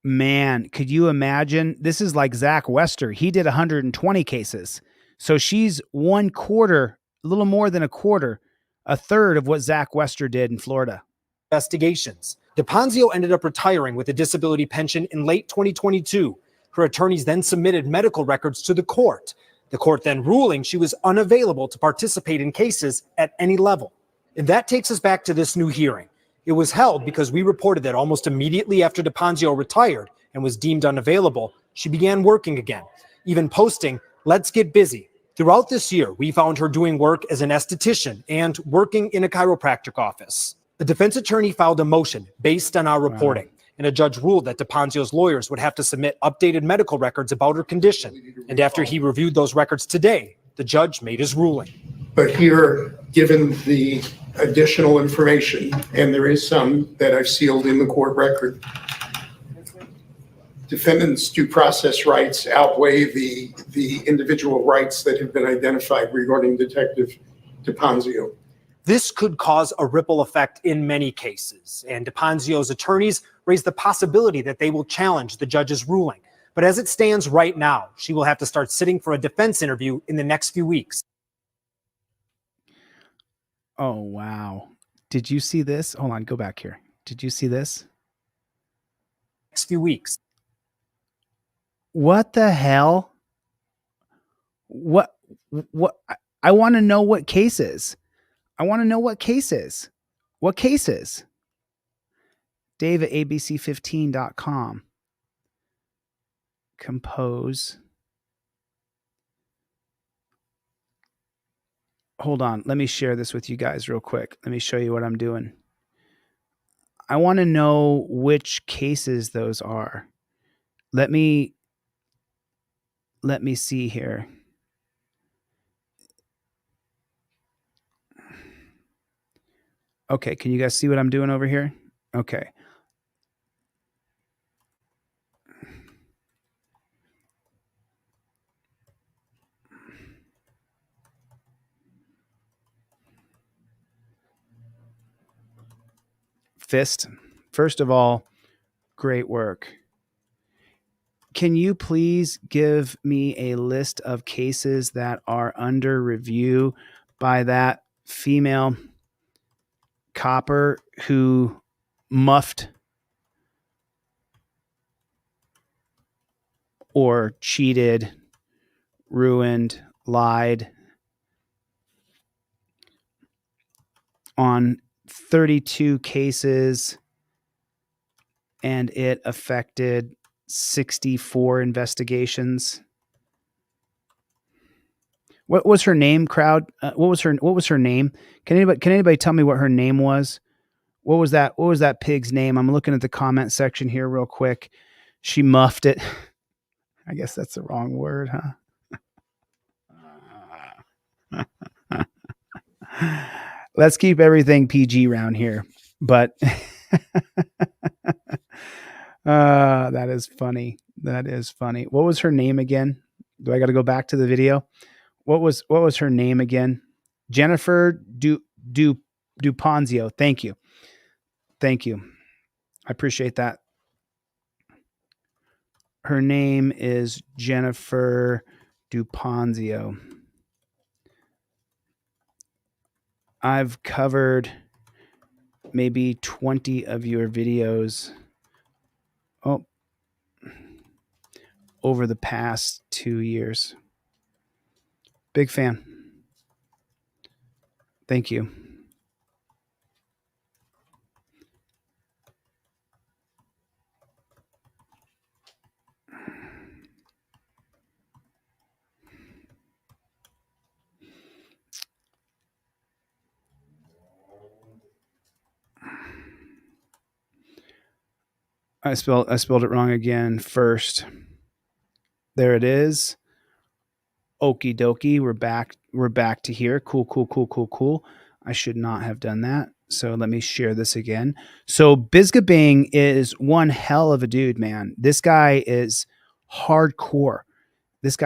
Man, could you imagine? This is like Zach Wester. He did 120 cases. So she's 1/4, a little more than a third of what Zach Wester did in Florida. Investigations. DePonzio ended up retiring with a disability pension in late 2022. Her attorneys then submitted medical records to the court. The court then ruling she was unavailable to participate in cases at any level. And that takes us back to this new hearing. It was held because we reported that almost immediately after DePonzio retired and was deemed unavailable, she began working again, even posting, "Let's get busy." Throughout this year, we found her doing work as an esthetician and working in a chiropractic office. The defense attorney filed a motion based on our reporting, and a judge ruled that DePonzio's lawyers would have to submit updated medical records about her condition. And after he reviewed those records today, the judge made his ruling. But here, given the additional information, and there is some that I've sealed in the court record, defendants' due process rights outweigh the individual rights that have been identified regarding Detective DePonzio. This could cause a ripple effect in many cases, and DePonzio's attorneys raised the possibility that they will challenge the judge's ruling. But as it stands right now, she will have to start sitting for a defense interview in the next few weeks. Oh, wow. Did you see this? Hold on, go back here. Did you see this? Next few weeks. What the hell? What I want to know what cases. I want to know what cases. What cases? Dave at abc15.com. Compose. Hold on. Let me share this with you guys real quick. Let me show you what I'm doing. I want to know which cases those are. Let me see here. Okay, can you guys see what I'm doing over here? Okay. Fist, first of all, great work. Can you please give me a list of cases that are under review by that female copper who muffed or cheated, ruined, lied on 32 cases, and it affected 64 investigations. What was her name, crowd? What was her name? Can anybody tell me what her name was? What was that pig's name? I'm looking at the comment section here real quick. She muffed it. I guess that's the wrong word, huh? Let's keep everything PG around here. But that is funny. That is funny. What was her name again? Do I got to go back to the video? What was her name again? Jennifer DePonzio. Thank you. Thank you. I appreciate that. Her name is Jennifer DePonzio. I've covered maybe 20 of your videos over the past 2 years. Big fan. Thank you. I spelled it wrong again first. There it is. Okie dokie. We're back to here. Cool. I should not have done that. So let me share this again. So Bisgabing is one hell of a dude, man. This guy is hardcore. He's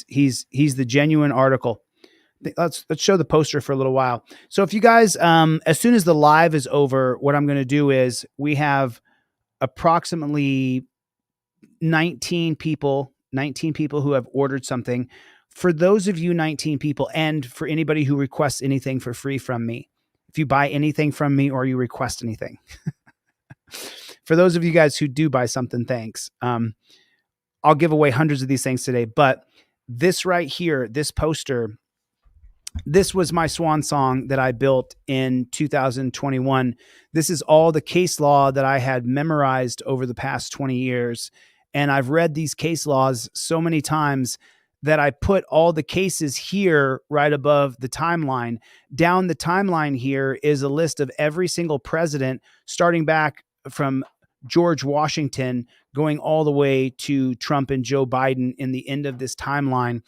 the genuine article. Let's show the poster for a little while. So if you guys, as soon as the live is over, what I'm going to do is we have approximately 19 people who have ordered something. For those of you 19 people, and for anybody who requests anything for free from me, if you buy anything from me or you request anything, for those of you guys who do buy something, thanks. I'll give away hundreds of these things today, but this right here, this poster, this was my swan song that I built in 2021. This is all the case law that I had memorized over the past 20 years. And I've read these case laws so many times that I put all the cases here right above the timeline. Down the timeline here is a list of every single president, starting back from George Washington, going all the way to Trump and Joe Biden in the end of this timeline.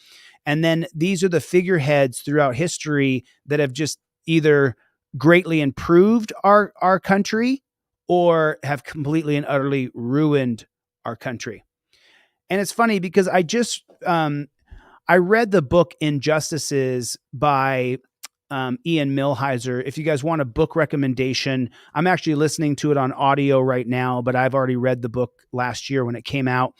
And then these are the figureheads throughout history that have just either greatly improved our country or have completely and utterly ruined our country. And it's funny because I just, I read the book Injustices by Ian Millhiser. If you guys want a book recommendation, I'm actually listening to it on audio right now, but I've already read the book last year when it came out.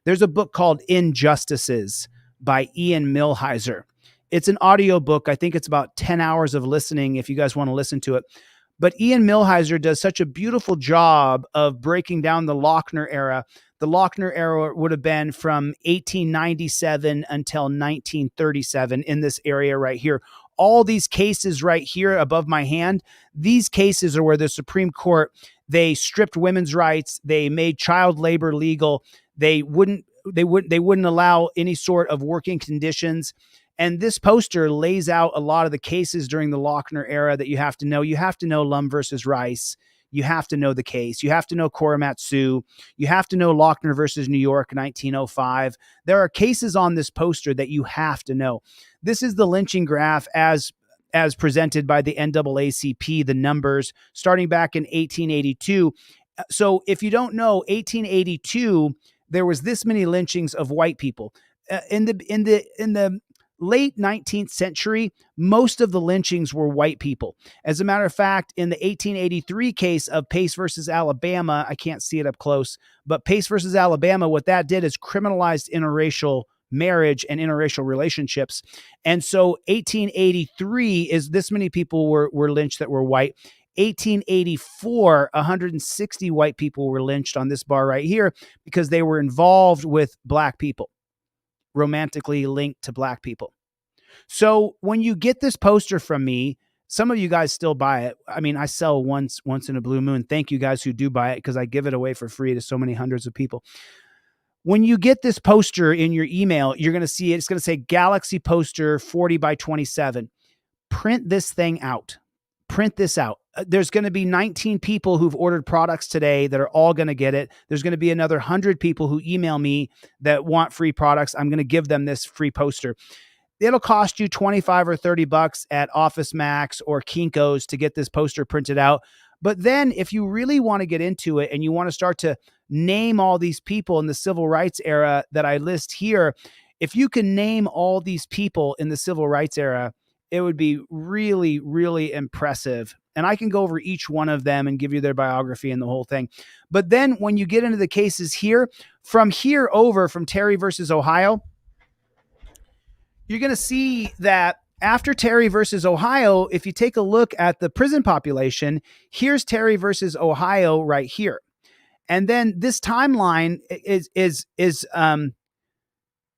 There's a book called Injustices by Ian Millhiser. It's an audio book. I think it's about 10 hours of listening if you guys want to listen to it. But Ian Millhiser does such a beautiful job of breaking down the Lochner era. The Lochner era would have been from 1897 until 1937 in this area right here. All these cases right here above my hand, these cases are where the Supreme Court, they stripped women's rights. They made child labor legal. They wouldn't allow any sort of working conditions. And this poster lays out a lot of the cases during the Lochner era that you have to know. You have to know Lum versus Rice. You have to know the case. You have to know Korematsu. You have to know Lochner versus New York, 1905. There are cases on this poster that you have to know. This is the lynching graph as presented by the NAACP, the numbers starting back in 1882. So if you don't know, 1882, there was this many lynchings of white people. In the late 19th century, most of the lynchings were white people. As a matter of fact, in the 1883 case of Pace versus Alabama, I can't see it up close, but Pace versus Alabama, what that did is criminalized interracial marriage and interracial relationships. And so 1883 is this many people were lynched that were white. 1884, 160 white people were lynched on this bar right here because they were involved with black people, romantically linked to black people. So when you get this poster from me, some of you guys still buy it. I mean, I sell once in a blue moon. Thank you guys who do buy it because I give it away for free to so many hundreds of people. When you get this poster in your email, you're going to see it. It's going to say Galaxy Poster 40 by 27. Print this thing out. Print this out. There's going to be 19 people who've ordered products today that are all going to get it. There's going to be another 100 people who email me that want free products. I'm going to give them this free poster. It'll cost you $25 or $30 at Office Max or Kinko's to get this poster printed out. But then if you really want to get into it and you want to start to name all these people in the civil rights era that I list here, if you can name all these people in the civil rights era, it would be really, really impressive. And I can go over each one of them and give you their biography and the whole thing. But then when you get into the cases here, from here over, from Terry versus Ohio, you're going to see that after Terry versus Ohio, if you take a look at the prison population, here's Terry versus Ohio right here. And then this timeline is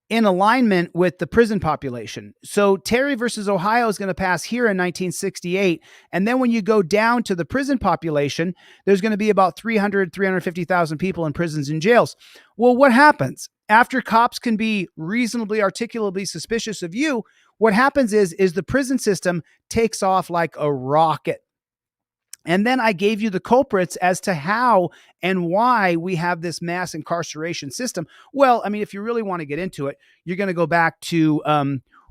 in alignment with the prison population. So Terry versus Ohio is going to pass here in 1968. And then when you go down to the prison population, there's going to be about 350,000 people in prisons and jails. Well, what happens? After cops can be reasonably articulately suspicious of you, what happens is the prison system takes off like a rocket. And then I gave you the culprits as to how and why we have this mass incarceration system. Well, I mean, if you really want to get into it, you're going to go back to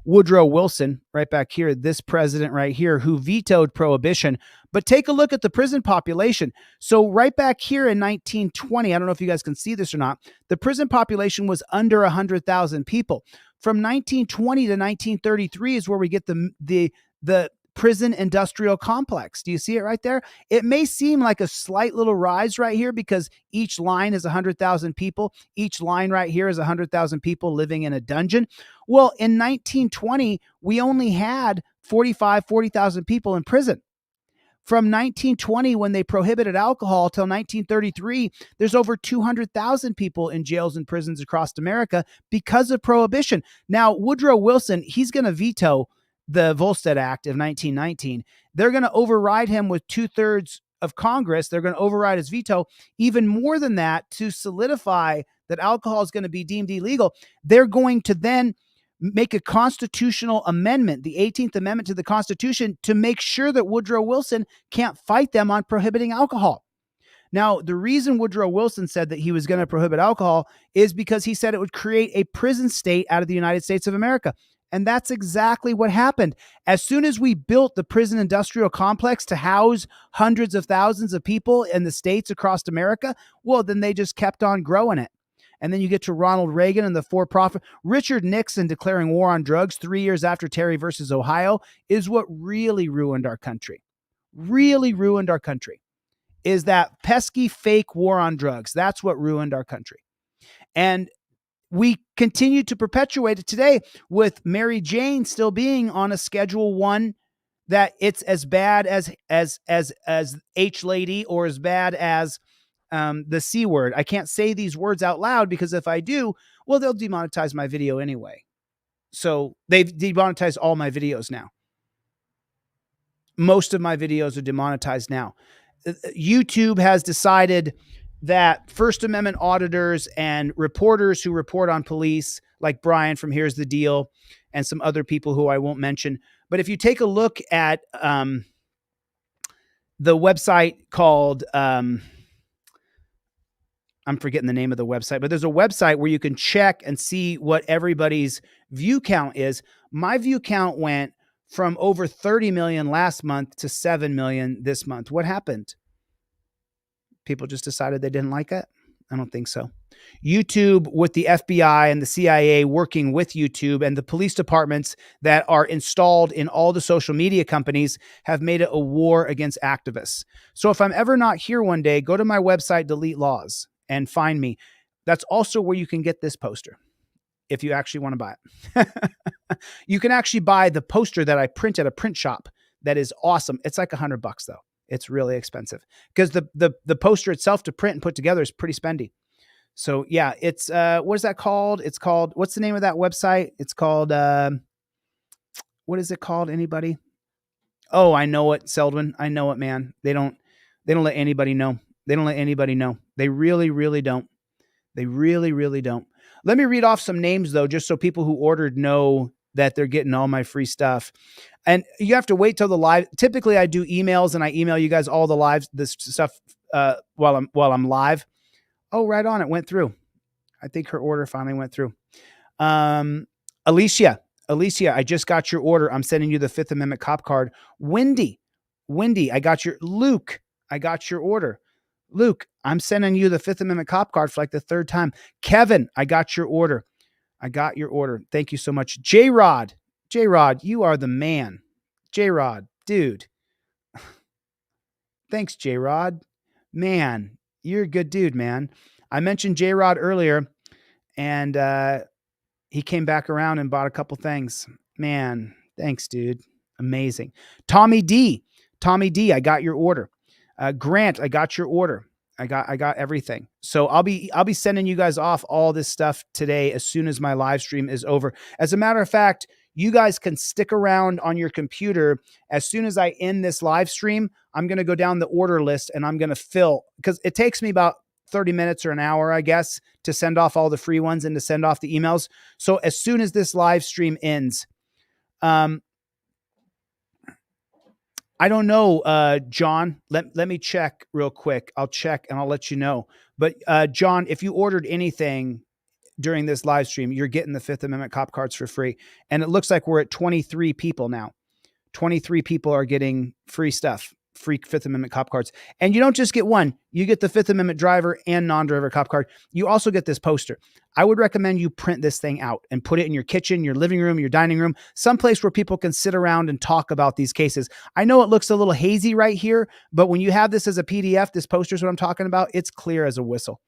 Woodrow Wilson, right back here, this president right here, who vetoed prohibition. But take a look at the prison population. So right back here in 1920, I don't know if you guys can see this or not, the prison population was under 100,000 people. From 1920 to 1933 is where we get the prison industrial complex. Do you see it right there? It may seem like a slight little rise right here because each line is 100,000 people. Each line right here is 100,000 people living in a dungeon. Well, in 1920, we only had 40,000 people in prison. From 1920, when they prohibited alcohol, till 1933, there's over 200,000 people in jails and prisons across America because of prohibition. Now, Woodrow Wilson, he's going to veto the Volstead Act of 1919. They're going to override him with 2/3 of Congress. They're going to override his veto. Even more than that, to solidify that alcohol is going to be deemed illegal, they're going to then make a constitutional amendment, the 18th Amendment to the Constitution, to make sure that Woodrow Wilson can't fight them on prohibiting alcohol. Now, the reason Woodrow Wilson said that he was going to prohibit alcohol is because he said it would create a prison state out of the United States of America. And that's exactly what happened. As soon as we built the prison industrial complex to house hundreds of thousands of people in the states across America, well, then they just kept on growing it. And then you get to Ronald Reagan and the for-profit. Richard Nixon declaring war on drugs 3 years after Terry versus Ohio is what really ruined our country. Really ruined our country. Is that pesky fake war on drugs. That's what ruined our country. And we continue to perpetuate it today with Mary Jane still being on a Schedule 1, that it's as bad as H lady or as bad as the C word. I can't say these words out loud because if I do, well, they'll demonetize my video anyway. So they've demonetized all my videos now. Most of my videos are demonetized now. YouTube has decided that First Amendment auditors and reporters who report on police, like Brian from Here's the Deal, and some other people who I won't mention. But if you take a look at the website called, I'm forgetting the name of the website, but there's a website where you can check and see what everybody's view count is. My view count went from over 30 million last month to 7 million this month. What happened? People just decided they didn't like it? I don't think so. YouTube, with the FBI and the CIA working with YouTube and the police departments that are installed in all the social media companies, have made it a war against activists. So if I'm ever not here one day, go to my website, Delete Laws, and find me. That's also where you can get this poster if you actually want to buy it. You can actually buy the poster that I print at a print shop. That is awesome. It's like $100 though. It's really expensive because the poster itself to print and put together is pretty spendy. So yeah, it's what is that called? It's called, what's the name of that website? It's called what is it called? Anybody? Oh, I know it, Seldwin. I know it, man. They don't let anybody know. They don't let anybody know. They really, really don't. They really, really don't. Let me read off some names though, just so people who ordered know that they're getting all my free stuff. And you have to wait till the live. Typically I do emails and I email you guys all the lives, this stuff while I'm live. Oh, right on. It went through. I think her order finally went through. Alicia, I just got your order. I'm sending you the Fifth Amendment cop card. Wendy, I got your, Luke, I got your order. Luke, I'm sending you the Fifth Amendment cop card for like the third time. Kevin, I got your order. I got your order. Thank you so much. J-Rod, you are the man. J-Rod, dude. Thanks, J-Rod. Man, you're a good dude, man. I mentioned J-Rod earlier, and he came back around and bought a couple things. Man, thanks, dude. Amazing. Tommy D, I got your order. Grant, I got your order. I got everything. So I'll be sending you guys off all this stuff today as soon as my live stream is over. As a matter of fact, you guys can stick around on your computer. As soon as I end this live stream, I'm going to go down the order list and I'm going to fill, because it takes me about 30 minutes or an hour, I guess, to send off all the free ones and to send off the emails. So as soon as this live stream ends, I don't know, John. Let me check real quick. I'll check and I'll let you know. But John, if you ordered anything during this live stream, you're getting the Fifth Amendment cop cards for free. And it looks like we're at 23 people now. 23 people are getting free stuff, free Fifth Amendment cop cards. And you don't just get one, you get the Fifth Amendment driver and non-driver cop card. You also get this poster. I would recommend you print this thing out and put it in your kitchen, your living room, your dining room, someplace where people can sit around and talk about these cases. I know it looks a little hazy right here, but when you have this as a PDF, this poster is what I'm talking about. It's clear as a whistle.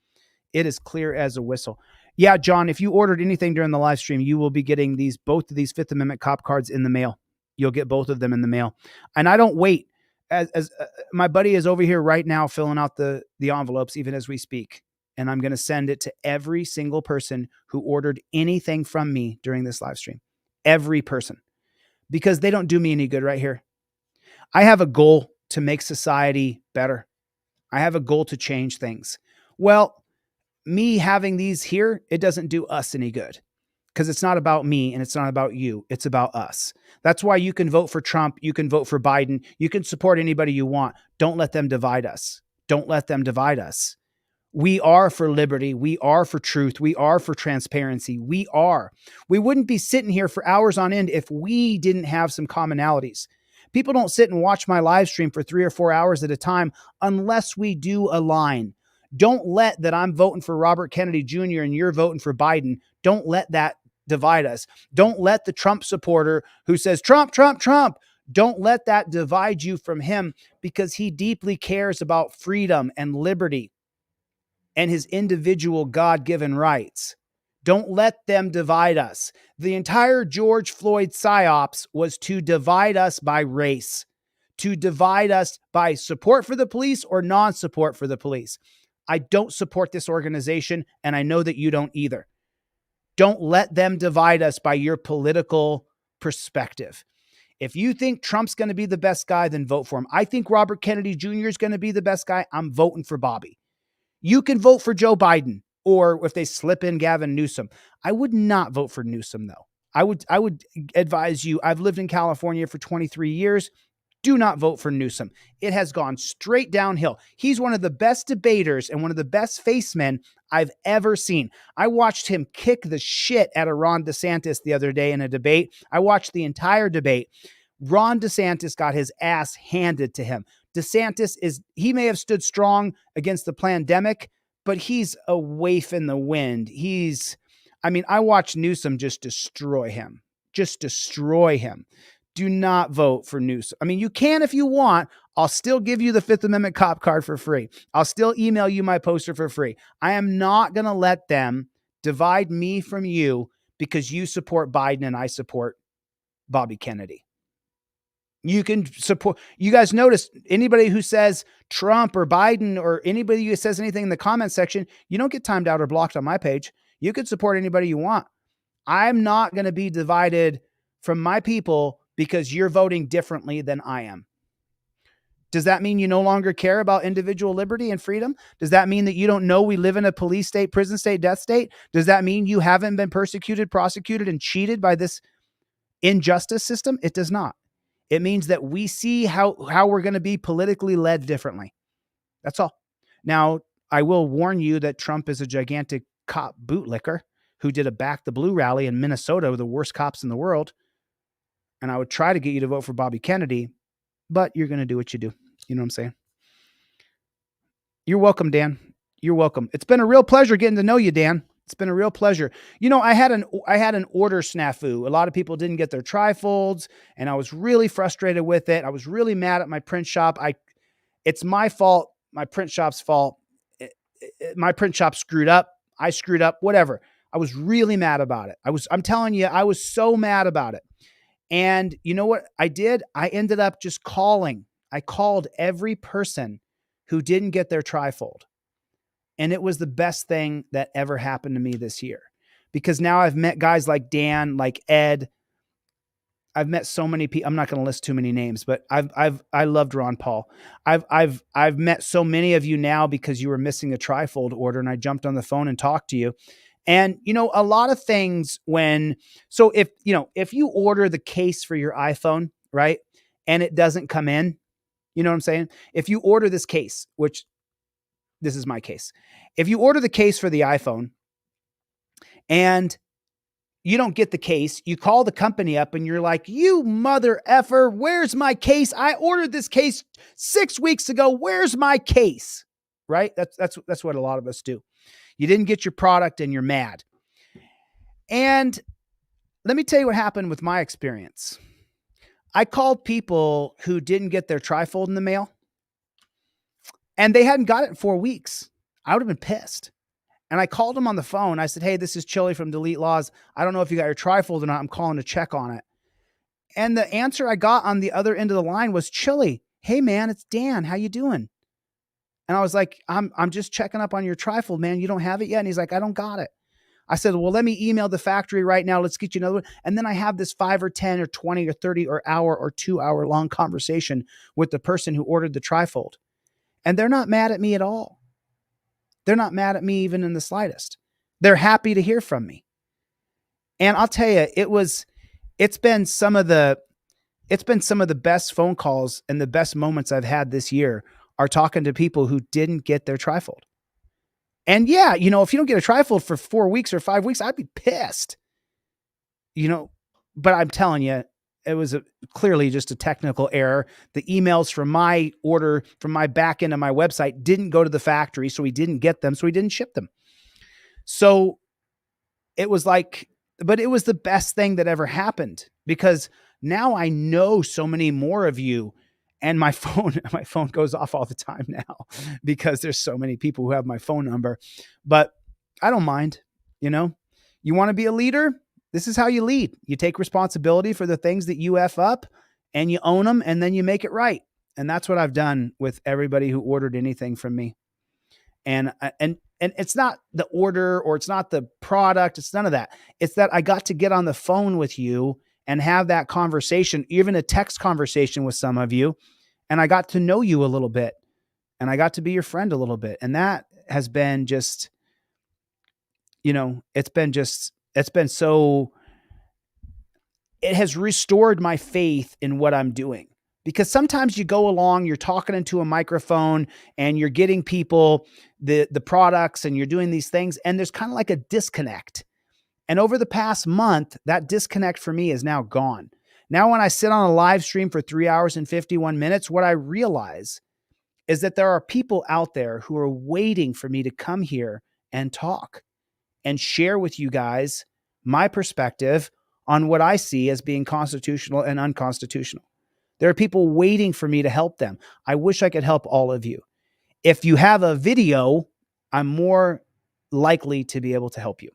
It is clear as a whistle. Yeah, John, if you ordered anything during the live stream, you will be getting both of these Fifth Amendment cop cards in the mail. You'll get both of them in the mail. And I don't wait. As my buddy is over here right now filling out the envelopes even as we speak. And I'm going to send it to every single person who ordered anything from me during this live stream. Every person. Because they don't do me any good right here. I have a goal to make society better. I have a goal to change things. Well, me having these here, it doesn't do us any good. Because it's not about me and it's not about you. It's about us. That's why you can vote for Trump. You can vote for Biden. You can support anybody you want. Don't let them divide us. Don't let them divide us. We are for liberty. We are for truth. We are for transparency. We are. We wouldn't be sitting here for hours on end if we didn't have some commonalities. People don't sit and watch my live stream for 3 or 4 hours at a time unless we do align. Don't let that I'm voting for Robert Kennedy Jr. and you're voting for Biden. Don't let that divide us. Don't let the Trump supporter who says Trump, Trump, Trump, don't let that divide you from him, because he deeply cares about freedom and liberty and his individual God-given rights. Don't let them divide us. The entire George Floyd psyops was to divide us by race, to divide us by support for the police or non-support for the police. I don't support this organization, and I know that you don't either. Don't let them divide us by your political perspective. If you think Trump's going to be the best guy, then vote for him. I think Robert Kennedy Jr. is going to be the best guy. I'm voting for Bobby. You can vote for Joe Biden, or if they slip in Gavin Newsom. I would not vote for Newsom, though. I would advise you. I've lived in California for 23 years. Do not vote for Newsom. It has gone straight downhill. He's one of the best debaters and one of the best face men I've ever seen. I watched him kick the shit out of Ron DeSantis the other day in a debate. I watched the entire debate. Ron DeSantis got his ass handed to him. He may have stood strong against the pandemic, but he's a waif in the wind. I watched Newsom just destroy him. Do not vote for Newsom. You can if you want. I'll still give you the Fifth Amendment cop card for free. I'll still email you my poster for free. I am not going to let them divide me from you because you support Biden and I support Bobby Kennedy. You can support, you guys notice anybody who says Trump or Biden or anybody who says anything in the comment section, you don't get timed out or blocked on my page. You can support anybody you want. I'm not going to be divided from my people because you're voting differently than I am. Does that mean you no longer care about individual liberty and freedom? Does that mean that you don't know we live in a police state, prison state, death state? Does that mean you haven't been persecuted, prosecuted, and cheated by this injustice system? It does not. It means that we see how we're going to be politically led differently. That's all. Now, I will warn you that Trump is a gigantic cop bootlicker who did a Back the Blue rally in Minnesota with the worst cops in the world. And I would try to get you to vote for Bobby Kennedy, but you're going to do what you do. You know what I'm saying? You're welcome, Dan. You're welcome. It's been a real pleasure getting to know you, Dan. It's been a real pleasure. I had an order snafu. A lot of people didn't get their trifolds, and I was really frustrated with it. I was really mad at my print shop. It's my fault. My print shop's fault. My print shop screwed up. I screwed up. Whatever. I was really mad about it. I'm telling you, I was so mad about it. And you know what I did? I ended up just calling. I called every person who didn't get their trifold. And it was the best thing that ever happened to me this year, because now I've met guys like Dan, like Ed. I've met so many people. I'm not going to list too many names, but I loved Ron Paul. I've met so many of you now because you were missing a trifold order, and I jumped on the phone and talked to you. And, a lot of things if you order the case for your iPhone, right? and it doesn't come in, you know what I'm saying? If you order this case, which this is my case, if you order the case for the iPhone and you don't get the case, you call the company up and you're like, you mother effer, where's my case? I ordered this case 6 weeks ago. Where's my case? Right? That's what a lot of us do. You didn't get your product and you're mad. And let me tell you what happened with my experience. I called people who didn't get their trifold in the mail and they hadn't got it in 4 weeks. I would have been pissed. And I called them on the phone. I said, hey, this is Chille from Delete Laws. I don't know if you got your trifold or not. I'm calling to check on it. And the answer I got on the other end of the line was, Chille, hey man, it's Dan. How you doing? And I was like, I'm just checking up on your trifold, man. You don't have it yet? And he's like, I don't got it. I said, well, let me email the factory right now. Let's get you another one. And then I have this 5 or 10 or 20 or 30 or hour or 2 hour long conversation with the person who ordered the trifold. And they're not mad at me at all. They're not mad at me even in the slightest. They're happy to hear from me. And I'll tell you, it's been some of the best phone calls and the best moments I've had this year are talking to people who didn't get their trifold. And yeah, if you don't get a trifold for 4 weeks or 5 weeks, I'd be pissed. But I'm telling you, it was clearly just a technical error. The emails from my order, from my back end of my website didn't go to the factory, so we didn't get them, so we didn't ship them. So it was but it was the best thing that ever happened because now I know so many more of you, and my phone goes off all the time now because there's so many people who have my phone number, but I don't mind. You want to be a leader? This is how you lead. You take responsibility for the things that you F up and you own them and then you make it right. And that's what I've done with everybody who ordered anything from me. And it's not the order or it's not the product. It's none of that. It's that I got to get on the phone with you and have that conversation, even a text conversation with some of you. And I got to know you a little bit and I got to be your friend a little bit. And that has been just, it has restored my faith in what I'm doing. Because sometimes you go along, you're talking into a microphone and you're getting people the products and you're doing these things and there's kind of like a disconnect. And over the past month, that disconnect for me is now gone. Now, when I sit on a live stream for 3 hours and 51 minutes, what I realize is that there are people out there who are waiting for me to come here and talk and share with you guys my perspective on what I see as being constitutional and unconstitutional. There are people waiting for me to help them. I wish I could help all of you. If you have a video, I'm more likely to be able to help you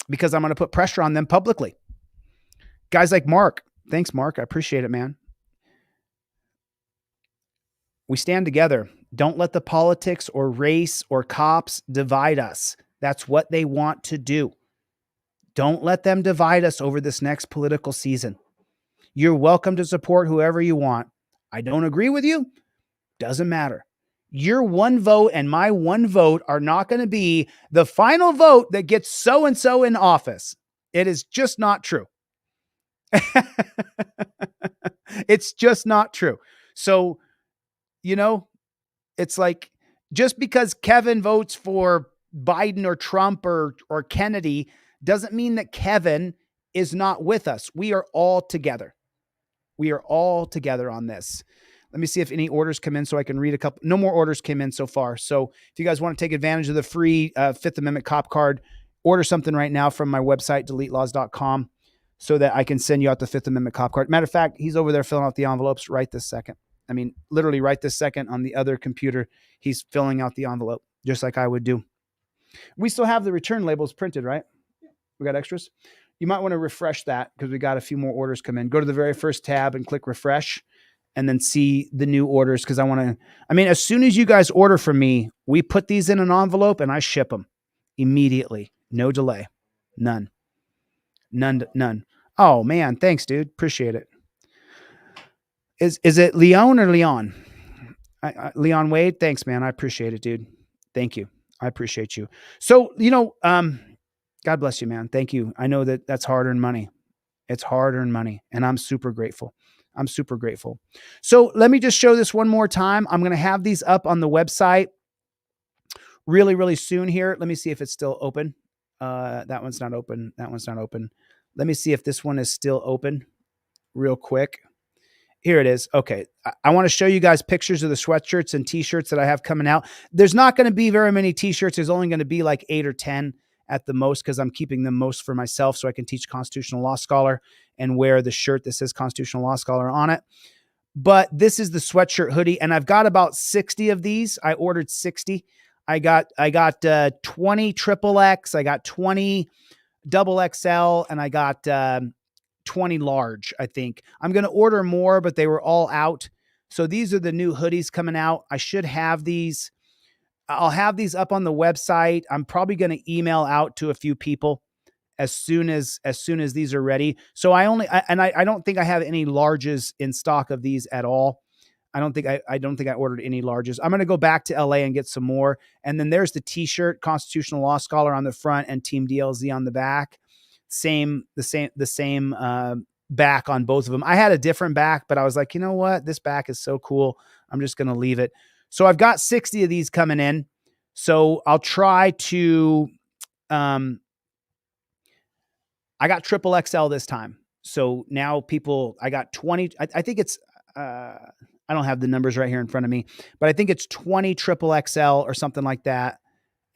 because I'm going to put pressure on them publicly. Guys like Mark. Thanks, Mark. I appreciate it, man. We stand together. Don't let the politics or race or cops divide us. That's what they want to do. Don't let them divide us over this next political season. You're welcome to support whoever you want. I don't agree with you. Doesn't matter. Your one vote and my one vote are not going to be the final vote that gets so-and-so in office. It is just not true. It's just not true. So, it's like just because Kevin votes for Biden or Trump or Kennedy doesn't mean that Kevin is not with us. We are all together. We are all together on this. Let me see if any orders come in so I can read a couple. No more orders came in so far. So if you guys want to take advantage of the free Fifth Amendment cop card, order something right now from my website, deletelaws.com, so that I can send you out the Fifth Amendment cop card. Matter of fact, he's over there filling out the envelopes right this second. I mean, literally right this second on the other computer, he's filling out the envelope just like I would do. We still have the return labels printed, right? We got extras. You might want to refresh that because we got a few more orders come in. Go to the very first tab and click refresh and then see the new orders. Cause as soon as you guys order from me, we put these in an envelope and I ship them immediately. No delay. None. Oh man. Thanks, dude. Appreciate it. Is it Leon or Leon? Leon Wade. Thanks, man. I appreciate it, dude. Thank you. I appreciate you. So, God bless you, man. Thank you. I know that that's hard-earned money. It's hard-earned money, and I'm super grateful. I'm super grateful. So let me just show this one more time. I'm going to have these up on the website really, really soon here. Let me see if it's still open. That one's not open. That one's not open. Let me see if this one is still open real quick. Here it is. Okay. I want to show you guys pictures of the sweatshirts and t-shirts that I have coming out. There's not going to be very many t-shirts. There's only going to be like 8 or 10 at the most, because I'm keeping them most for myself so I can teach Constitutional Law Scholar and wear the shirt that says Constitutional Law Scholar on it. But this is the sweatshirt hoodie, and I've got about 60 of these. I ordered 60. I got 20 XXX, I got 20 double XL, and I got 20 large, I think. I'm going to order more, but they were all out. So these are the new hoodies coming out. I should have these. I'll have these up on the website. I'm probably going to email out to a few people as soon as these are ready. So I don't think I have any larges in stock of these at all. I don't think I ordered any larges. I'm going to go back to LA and get some more. And then there's the t-shirt, Constitutional Law Scholar on the front and Team DLZ on the back. The same back on both of them. I had a different back, but I was like, you know what? This back is so cool. I'm just going to leave it. So I've got 60 of these coming in. So I'll try to, I got triple XL this time. So now I got 20, I think it's, I don't have the numbers right here in front of me, but I think it's 20 triple XL or something like that.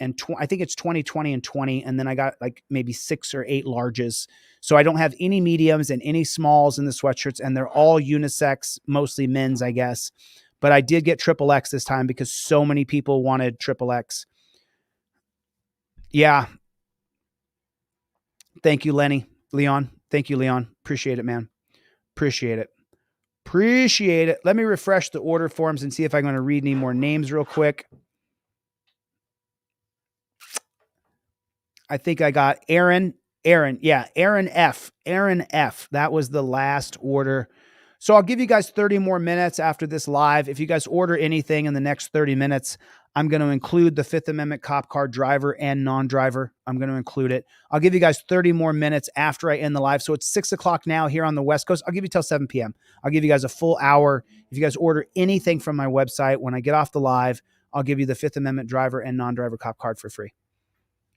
And I think it's 20, 20, and 20. And then I got like maybe 6 or 8 larges. So I don't have any mediums and any smalls in the sweatshirts, and they're all unisex, mostly men's, I guess. But I did get triple X this time because so many people wanted triple X. Yeah. Thank you, Leon. Thank you, Leon. Appreciate it, man. Appreciate it. Appreciate it. Let me refresh the order forms and see if I'm going to read any more names real quick. I think I got Aaron F. Aaron F. That was the last order. So I'll give you guys 30 more minutes after this live. If you guys order anything in the next 30 minutes, I'm going to include the Fifth Amendment cop car driver and non-driver. I'm going to include it. I'll give you guys 30 more minutes after I end the live. So it's 6 o'clock now here on the West Coast. I'll give you till 7 p.m. I'll give you guys a full hour. If you guys order anything from my website, when I get off the live, I'll give you the Fifth Amendment driver and non-driver cop card for free.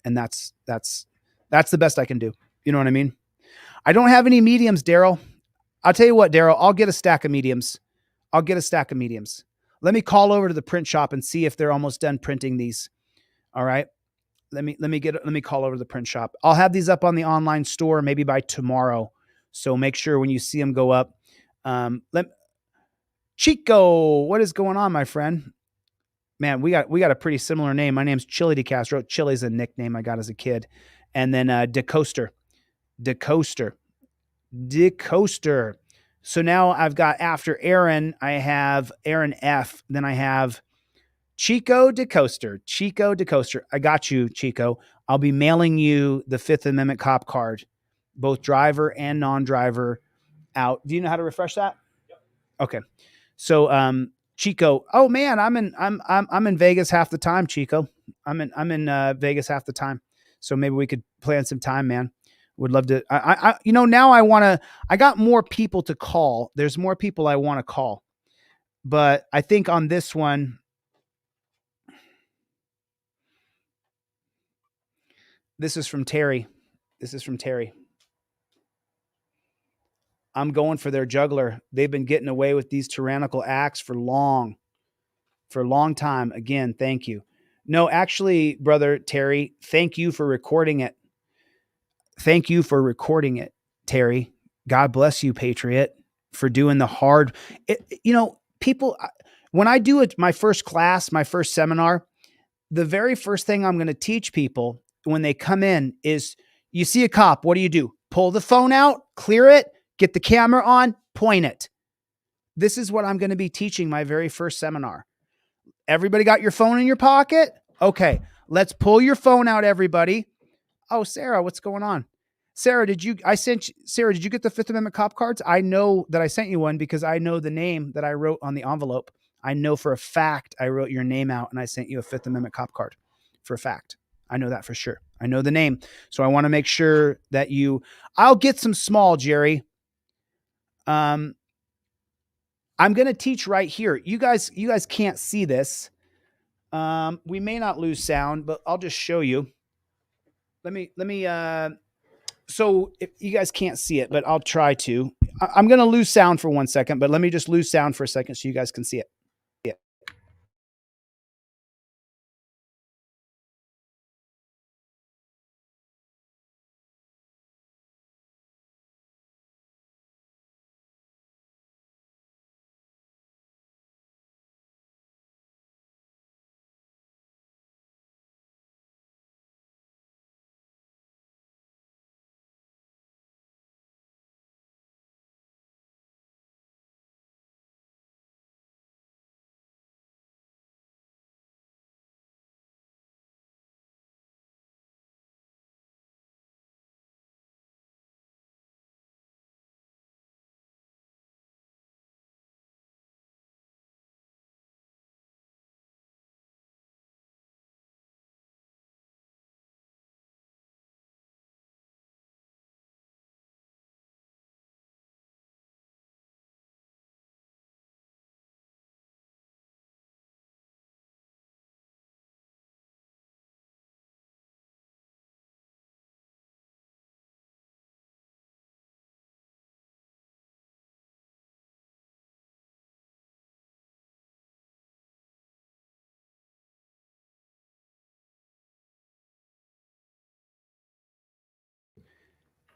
And that's the best I can do. You know what I mean? I don't have any mediums, Daryl. I'll tell you what, Daryl, I'll get a stack of mediums. Let me call over to the print shop and see if they're almost done printing these. All right. Let me call over to the print shop. I'll have these up on the online store maybe by tomorrow. So make sure when you see them go up. Chico, what is going on, my friend? Man, we got a pretty similar name. My name's ChilleDeCastro. Chille's a nickname I got as a kid. And then DeCastro. So now I've got, after Aaron, I have Aaron F. Then I have Chico DeCastro. I got you, Chico. I'll be mailing you the Fifth Amendment cop card, both driver and non-driver out. Do you know how to refresh that? Yep. Okay. So, Chico, oh man, I'm in Vegas half the time, Chico. I'm in Vegas half the time. So maybe we could plan some time, man. Would love to. Now I got more people to call. There's more people I want to call, but I think on this one, this is from Terry. I'm going for their juggler. They've been getting away with these tyrannical acts for a long time. Again, thank you. No, actually, brother Terry, thank you for recording it. Terry. God bless you, Patriot, for doing the hard. People, when I do my first class, my first seminar, the very first thing I'm going to teach people when they come in is, you see a cop, what do? Pull the phone out, clear it, get the camera on, point it. This is what I'm going to be teaching my very first seminar. Everybody got your phone in your pocket? Okay, let's pull your phone out, everybody. Oh, Sarah, what's going on? Sarah, did you get the Fifth Amendment cop cards? I know that I sent you one because I know the name that I wrote on the envelope. I know for a fact I wrote your name out and I sent you a Fifth Amendment cop card for a fact. I know that for sure. I know the name. So I want to make sure that I'll get some small, Jerry. I'm going to teach right here. You guys can't see this. We may not lose sound, but I'll just show you. Let me, so if you guys can't see it, but I'll try to. I'm going to lose sound for 1 second, but let me just lose sound for a second so you guys can see it. Yeah.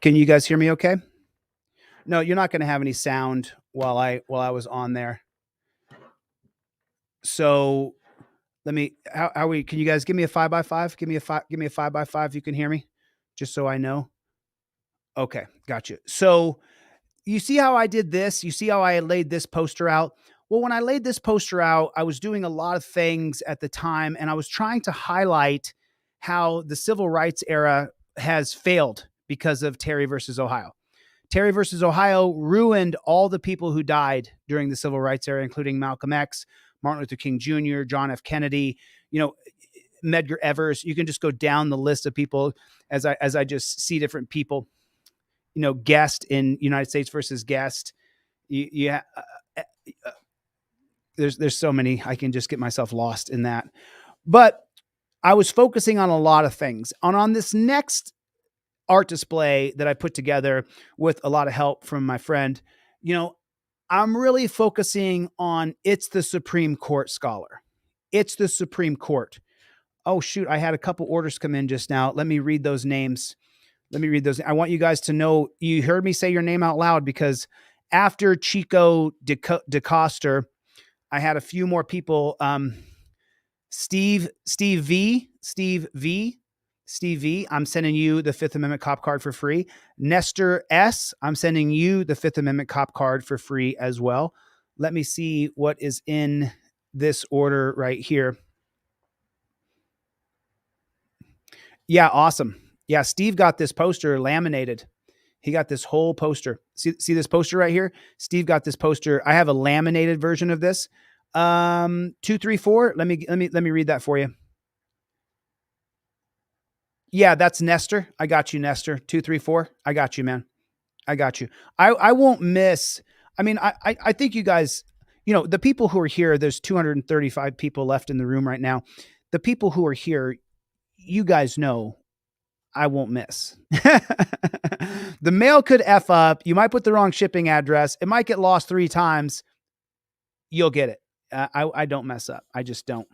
Can you guys hear me okay? No, you're not going to have any sound while I was on there. So let me, how we, can you guys give me a 5x5? Give me a 5x5. You can hear me just so I know. Okay. Gotcha. So you see how I did this? You see how I laid this poster out? Well, when I laid this poster out, I was doing a lot of things at the time, and I was trying to highlight how the civil rights era has failed because of Terry versus Ohio. Terry versus Ohio ruined all the people who died during the civil rights era, including Malcolm X, Martin Luther King Jr., John F. Kennedy, Medgar Evers. You can just go down the list of people as I just see different people, Guest in United States versus Guest. There's so many. I can just get myself lost in that. But I was focusing on a lot of things. On this next art display that I put together with a lot of help from my friend, I'm really focusing on it's the Supreme Court scholar. It's the Supreme Court. Oh, shoot. I had a couple orders come in just now. Let me read those names. I want you guys to know you heard me say your name out loud, because after Chico DeCastro, I had a few more people. Steve V, I'm sending you the Fifth Amendment cop card for free. Nestor S, I'm sending you the Fifth Amendment cop card for free as well. Let me see what is in this order right here. Yeah, awesome. Yeah, Steve got this poster laminated. He got this whole poster. See this poster right here? Steve got this poster. I have a laminated version of this. 234. Let me read that for you. Yeah, that's Nestor. I got you, Nestor. 234. I got you, man. I got you. I won't miss. I mean, I think you guys, the people who are here, there's 235 people left in the room right now. The people who are here, you guys know I won't miss. The mail could F up. You might put the wrong shipping address. It might get lost 3 times. You'll get it. I don't mess up. I just don't.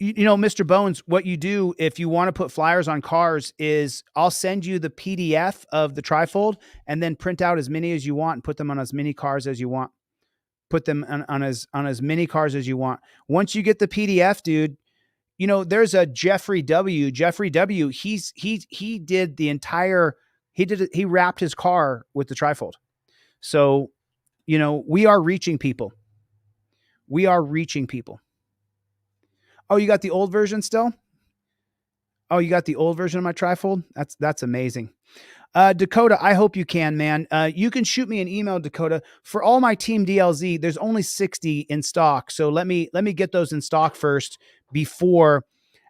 Mr. Bones, what you do if you want to put flyers on cars is I'll send you the PDF of the trifold and then print out as many as you want and put them on as many cars as you want. Put them on as many cars as you want. Once you get the PDF, dude, there's a Jeffrey W. He did the entire, he wrapped his car with the trifold. So, we are reaching people. We are reaching people. Oh, you got the old version still? Oh, you got the old version of my trifold? That's amazing. Dakota, I hope you can, man. You can shoot me an email, Dakota. For all my Team DLZ, there's only 60 in stock. So let me get those in stock first before.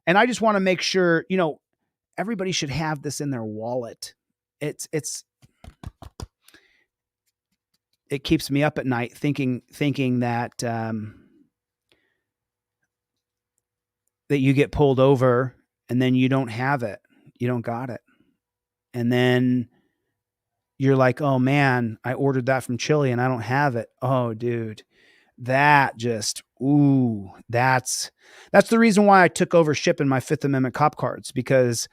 And I just want to make sure, everybody should have this in their wallet. It's it keeps me up at night thinking that that you get pulled over and then you don't have it. You don't got it. And then you're like, oh man, I ordered that from Chille and I don't have it. Oh, dude, that just, ooh, that's the reason why I took over shipping my Fifth Amendment cop cards, because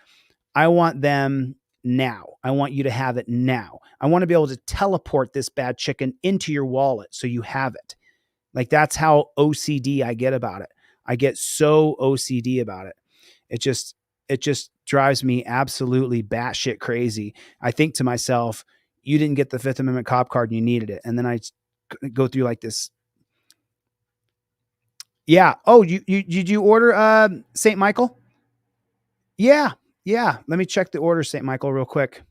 I want them now. I want you to have it now. I want to be able to teleport this bad chicken into your wallet so you have it. Like, that's how OCD I get about it. I get so OCD about it. It just drives me absolutely batshit crazy. I think to myself, you didn't get the Fifth Amendment cop card and you needed it. And then I go through like this. Yeah. Oh, did you order St. Michael? Yeah. Yeah. Let me check the order, St. Michael, real quick.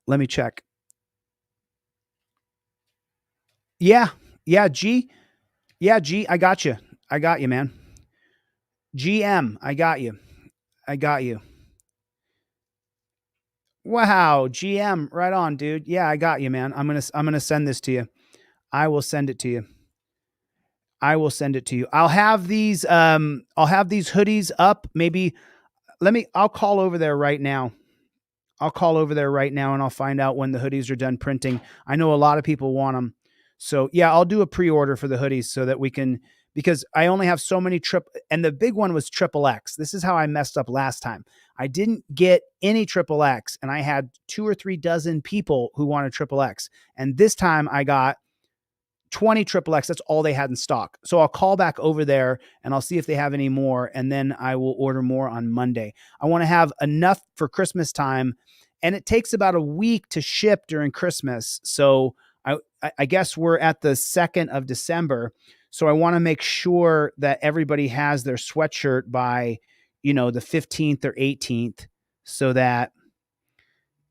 Let me check. Yeah. Yeah. G. Yeah. G. I got you. I got you, man. GM. I got you. I got you. Wow. GM. Right on, dude. Yeah, I got you, man. I'm going to send this to you. I will send it to you. I will send it to you. I'll have these hoodies up. Maybe I'll call over there right now. I'll call over there right now and I'll find out when the hoodies are done printing. I know a lot of people want them. So yeah, I'll do a pre-order for the hoodies so that we can, because I only have so many and the big one was XXX. This is how I messed up last time. I didn't get any XXX and I had 2 or 3 dozen people who wanted XXX. And this time I got 20 XXX. That's all they had in stock. So I'll call back over there and I'll see if they have any more. And then I will order more on Monday. I want to have enough for Christmas time. And it takes about a week to ship during Christmas. So I guess we're at the 2nd of December. So I want to make sure that everybody has their sweatshirt by, the 15th or 18th, so that,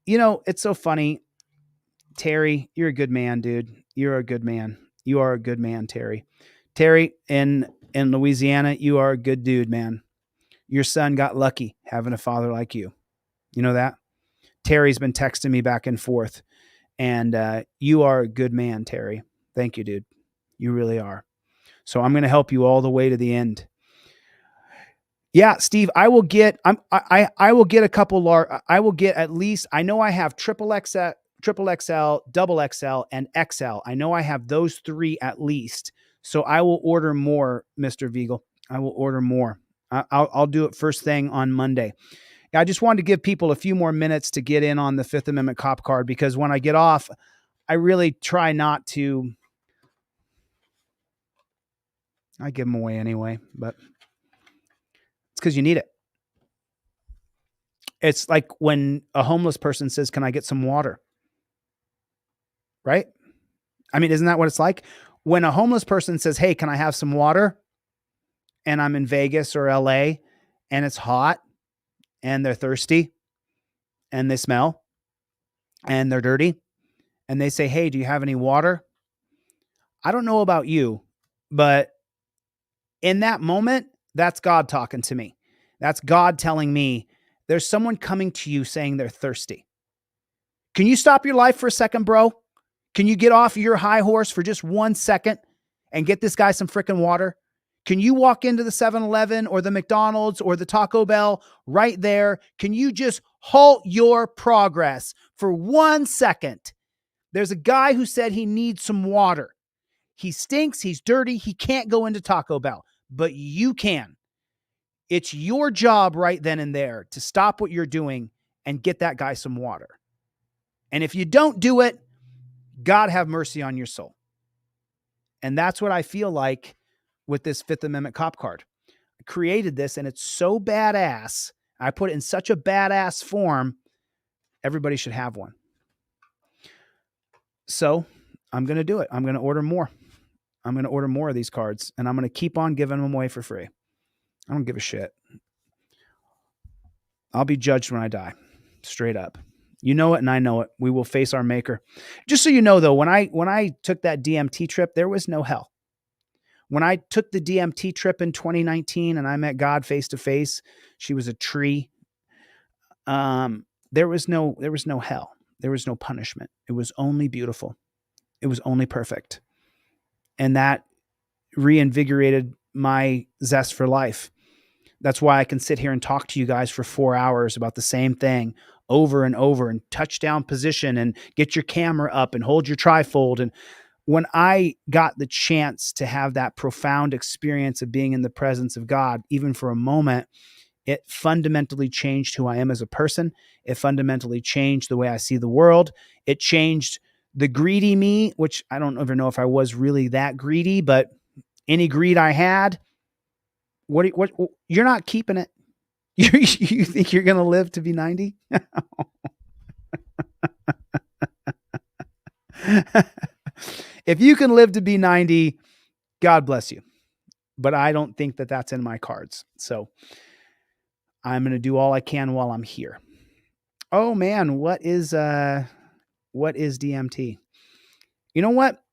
it's so funny. Terry, you're a good man, dude. You're a good man. You are a good man, Terry. Terry, in Louisiana, you are a good dude, man. Your son got lucky having a father like you. You know that? Terry's been texting me back and forth. And you are a good man, Terry. Thank you, dude. You really are. So I'm going to help you all the way to the end. Yeah, Steve, I will get I will get a couple large. I will get at least, I know I have XXL, double XL, and XL. I know I have those 3 at least. So I will order more, Mr. Viegel. I will order more. I'll do it first thing on Monday. I just wanted to give people a few more minutes to get in on the Fifth Amendment cop card, because when I get off, I really try not to. I give them away anyway, but it's because you need it. It's like when a homeless person says, "Can I get some water?" Right? I mean, isn't that what it's like? When a homeless person says, "Hey, can I have some water?" and I'm in Vegas or LA and it's hot and they're thirsty and they smell and they're dirty and they say, "Hey, do you have any water?" I don't know about you, but in that moment, that's God talking to me. That's God telling me there's someone coming to you saying they're thirsty. Can you stop your life for a second, bro? Can you get off your high horse for just 1 second and get this guy some freaking water? Can you walk into the 7-Eleven or the McDonald's or the Taco Bell right there? Can you just halt your progress for 1 second? There's a guy who said he needs some water. He stinks. He's dirty. He can't go into Taco Bell, but you can. It's your job right then and there to stop what you're doing and get that guy some water. And if you don't do it, God have mercy on your soul. And that's what I feel like with this Fifth Amendment cop card. I created this and it's so badass. I put it in such a badass form. Everybody should have one. So I'm going to do it. I'm going to order more. I'm going to order more of these cards and I'm going to keep on giving them away for free. I don't give a shit. I'll be judged when I die. Straight up. You know it and I know it. We will face our maker. Just so you know though, when I took that DMT trip, there was no hell. When I took the DMT trip in 2019 and I met God face to face, she was a tree. There was no hell. There was no punishment. It was only beautiful. It was only perfect. And that reinvigorated my zest for life. That's why I can sit here and talk to you guys for 4 hours about the same thing over and over, and touchdown position, and get your camera up and hold your trifold. And when I got the chance to have that profound experience of being in the presence of God, even for a moment, it fundamentally changed who I am as a person. It fundamentally changed the way I see the world. It changed the greedy me, which I don't ever know if I was really that greedy, but any greed I had, what you're not keeping it. You think you're going to live to be 90? If you can live to be 90, God bless you. But I don't think that that's in my cards. So I'm going to do all I can while I'm here. Oh man, what is DMT? You know what?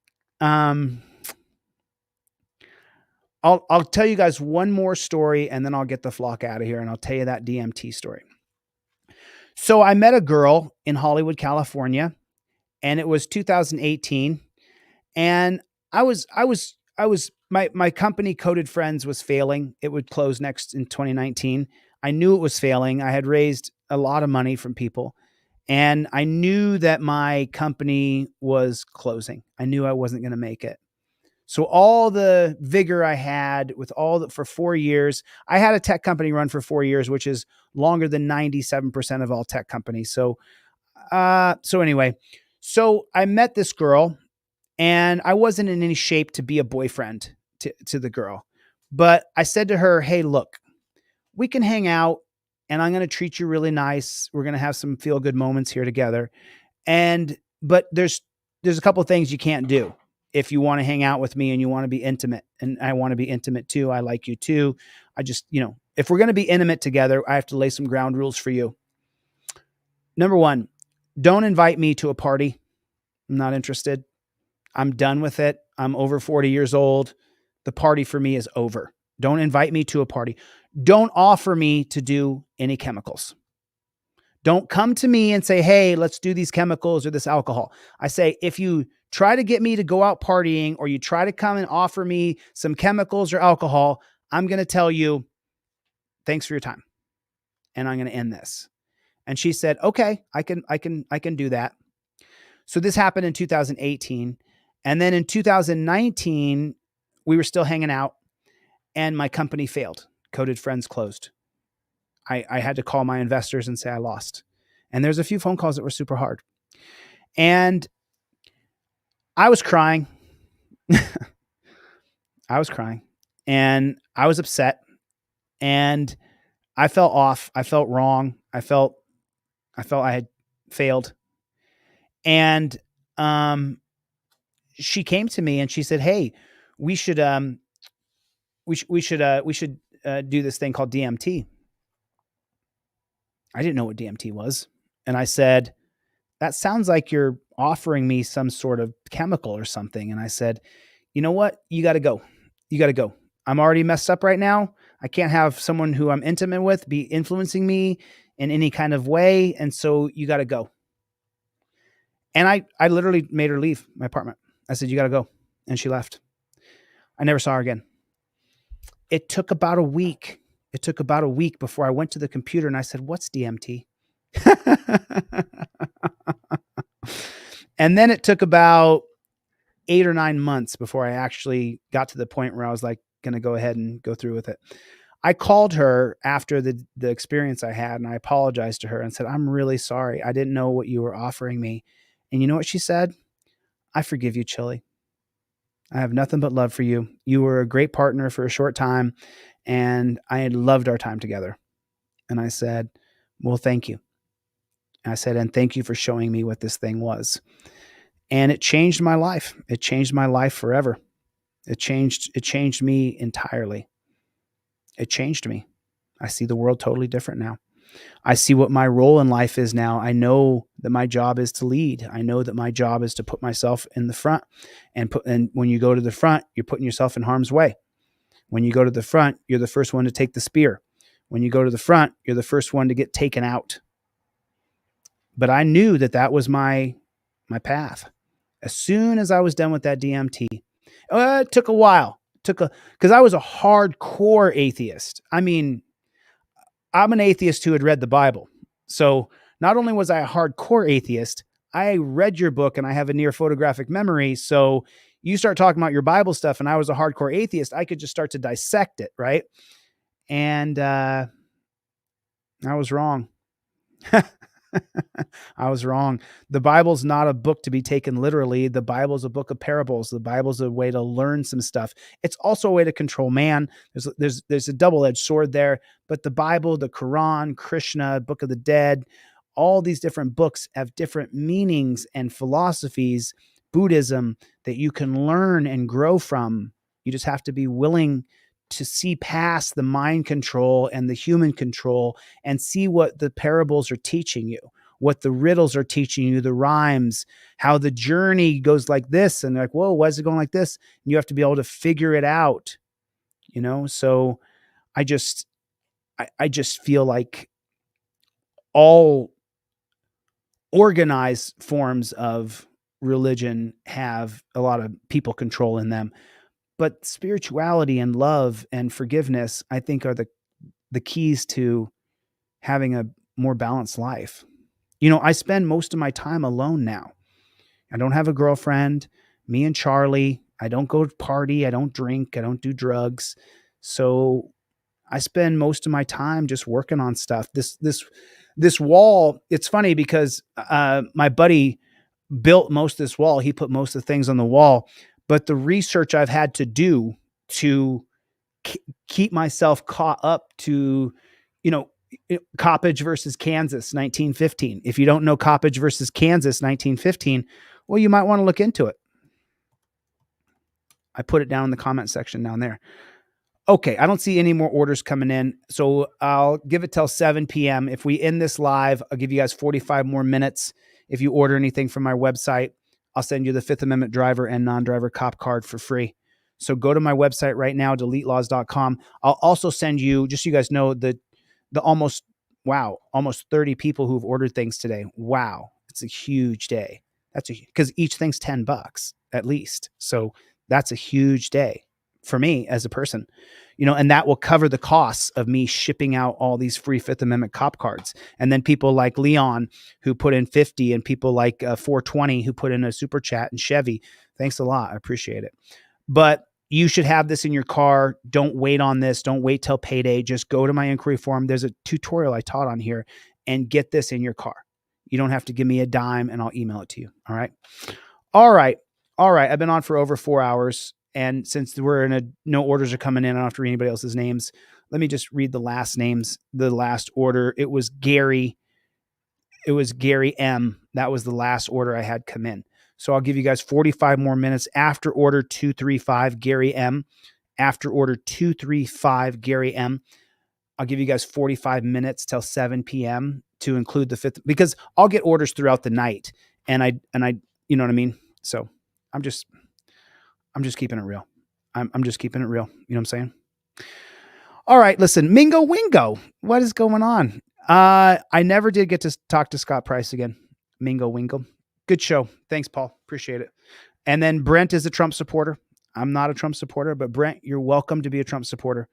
I'll tell you guys one more story, and then I'll get the flock out of here, and I'll tell you that DMT story. So I met a girl in Hollywood, California, and it was 2018, and my company Coded Friends was failing. It would close next in 2019. I knew it was failing. I had raised a lot of money from people, and I knew that my company was closing. I knew I wasn't going to make it. So all the vigor I had for 4 years, I had a tech company run for 4 years, which is longer than 97% of all tech companies. So anyway, so I met this girl, and I wasn't in any shape to be a boyfriend to the girl, but I said to her, "Hey, look, we can hang out, and I'm going to treat you really nice. We're going to have some feel good moments here together. But there's a couple of things you can't do. If you want to hang out with me and you want to be intimate, and I want to be intimate too. I like you too. I just, if we're going to be intimate together, I have to lay some ground rules for you. Number one, don't invite me to a party. I'm not interested. I'm done with it. I'm over 40 years old. The party for me is over. Don't invite me to a party. Don't offer me to do any chemicals. Don't come to me and say, hey, let's do these chemicals or this alcohol. I say, if you try to get me to go out partying, or you try to come and offer me some chemicals or alcohol, I'm going to tell you, thanks for your time. And I'm going to end this. And she said, okay, I can do that. So this happened in 2018. And then in 2019, we were still hanging out, and my company failed. Coded Friends closed. I had to call my investors and say I lost. And there's a few phone calls that were super hard. And I was crying. I was crying, and I was upset, and I felt off. I felt wrong. I felt I had failed. And she came to me and she said, "Hey, we should do this thing called DMT." I didn't know what DMT was. And I said, "That sounds like you're offering me some sort of chemical or something." And I said, "You know what? You got to go. You got to go. I'm already messed up right now. I can't have someone who I'm intimate with be influencing me in any kind of way. And so you got to go." And I literally made her leave my apartment. I said, "You got to go." And she left. I never saw her again. It took about a week. It took about a week before I went to the computer and I said, "What's DMT?" And then it took about 8 or 9 months before I actually got to the point where I was like, going to go ahead and go through with it. I called her after the experience I had, and I apologized to her and said, "I'm really sorry. I didn't know what you were offering me." And you know what she said? "I forgive you, Chille. I have nothing but love for you. You were a great partner for a short time, and I had loved our time together." And I said, "Well, thank you." I said, "And thank you for showing me what this thing was." And it changed my life. It changed my life forever. It changed me entirely. It changed me. I see the world totally different now. I see what my role in life is now. I know that my job is to lead. I know that my job is to put myself in the front, and when you go to the front, you're putting yourself in harm's way. When you go to the front, you're the first one to take the spear. When you go to the front, you're the first one to get taken out. But I knew that was my path. As soon as I was done with that DMT, it took a while. Because I was a hardcore atheist. I mean, I'm an atheist who had read the Bible. So not only was I a hardcore atheist, I read your book and I have a near photographic memory. So you start talking about your Bible stuff and I was a hardcore atheist, I could just start to dissect it, right? And I was wrong. I was wrong. The Bible's not a book to be taken literally. The Bible's a book of parables. The Bible's a way to learn some stuff. It's also a way to control man. There's a double-edged sword there, but the Bible, the Quran, Krishna, Book of the Dead, all these different books have different meanings and philosophies, Buddhism, that you can learn and grow from. You just have to be willing to see past the mind control and the human control and see what the parables are teaching you, what the riddles are teaching you, the rhymes, how the journey goes like this. And like, whoa, why is it going like this? And you have to be able to figure it out, you know? So I just feel like all organized forms of religion have a lot of people control in them. But spirituality and love and forgiveness, I think, are the keys to having a more balanced life. You know, I spend most of my time alone now. I don't have a girlfriend, me and Charlie. I don't go party. I don't drink. I don't do drugs. So I spend most of my time just working on stuff. This wall, it's funny because my buddy built most of this wall. He put most of the things on the wall. But the research I've had to do to keep myself caught up to, you know, Coppage versus Kansas, 1915. If you don't know Coppage versus Kansas, 1915, well, you might want to look into it. I put it down in the comment section down there. Okay, I don't see any more orders coming in, so I'll give it till 7 p.m. If we end this live, I'll give you guys 45 more minutes. If you order anything from my website, I'll send you the Fifth Amendment driver and non-driver cop card for free. So go to my website right now, deletelaws.com. I'll also send you, just so you guys know, the almost 30 people who've ordered things today. Wow. It's a huge day. Because each thing's $10 at least. So that's a huge day for me as a person, you know, and that will cover the costs of me shipping out all these free Fifth Amendment cop cards. And then people like Leon who put in 50 and people like 420 who put in a super chat, and Chevy. Thanks a lot. I appreciate it. But you should have this in your car. Don't wait on this. Don't wait till payday. Just go to my inquiry form. There's a tutorial I taught on here and get this in your car. You don't have to give me a dime and I'll email it to you. All right. All right. All right. I've been on for over 4 hours. And since we're in no orders are coming in, I don't have to read anybody else's names. Let me just read the last names, the last order. It was Gary M. That was the last order I had come in. So I'll give you guys 45 more minutes after order 235, Gary M. After order 235, Gary M. I'll give you guys 45 minutes till 7 p.m. to include the fifth, because I'll get orders throughout the night. And I, you know what I mean? So I'm just keeping it real. I'm just keeping it real. You know what I'm saying? All right, listen, Mingo Wingo, what is going on? I never did get to talk to Scott Price again. Mingo Wingo. Good show. Thanks, Paul. Appreciate it. And then Brent is a Trump supporter. I'm not a Trump supporter, but Brent, you're welcome to be a Trump supporter.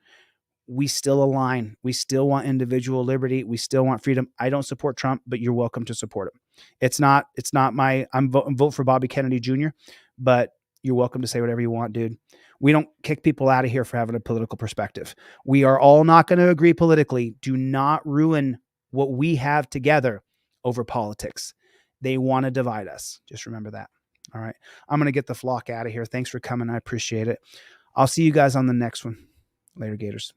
We still align. We still want individual liberty. We still want freedom. I don't support Trump, but you're welcome to support him. It's not I'm vote for Bobby Kennedy Jr., but you're welcome to say whatever you want, dude. We don't kick people out of here for having a political perspective. We are all not going to agree politically. Do not ruin what we have together over politics. They want to divide us. Just remember that. All right. I'm going to get the flock out of here. Thanks for coming. I appreciate it. I'll see you guys on the next one. Later, Gators.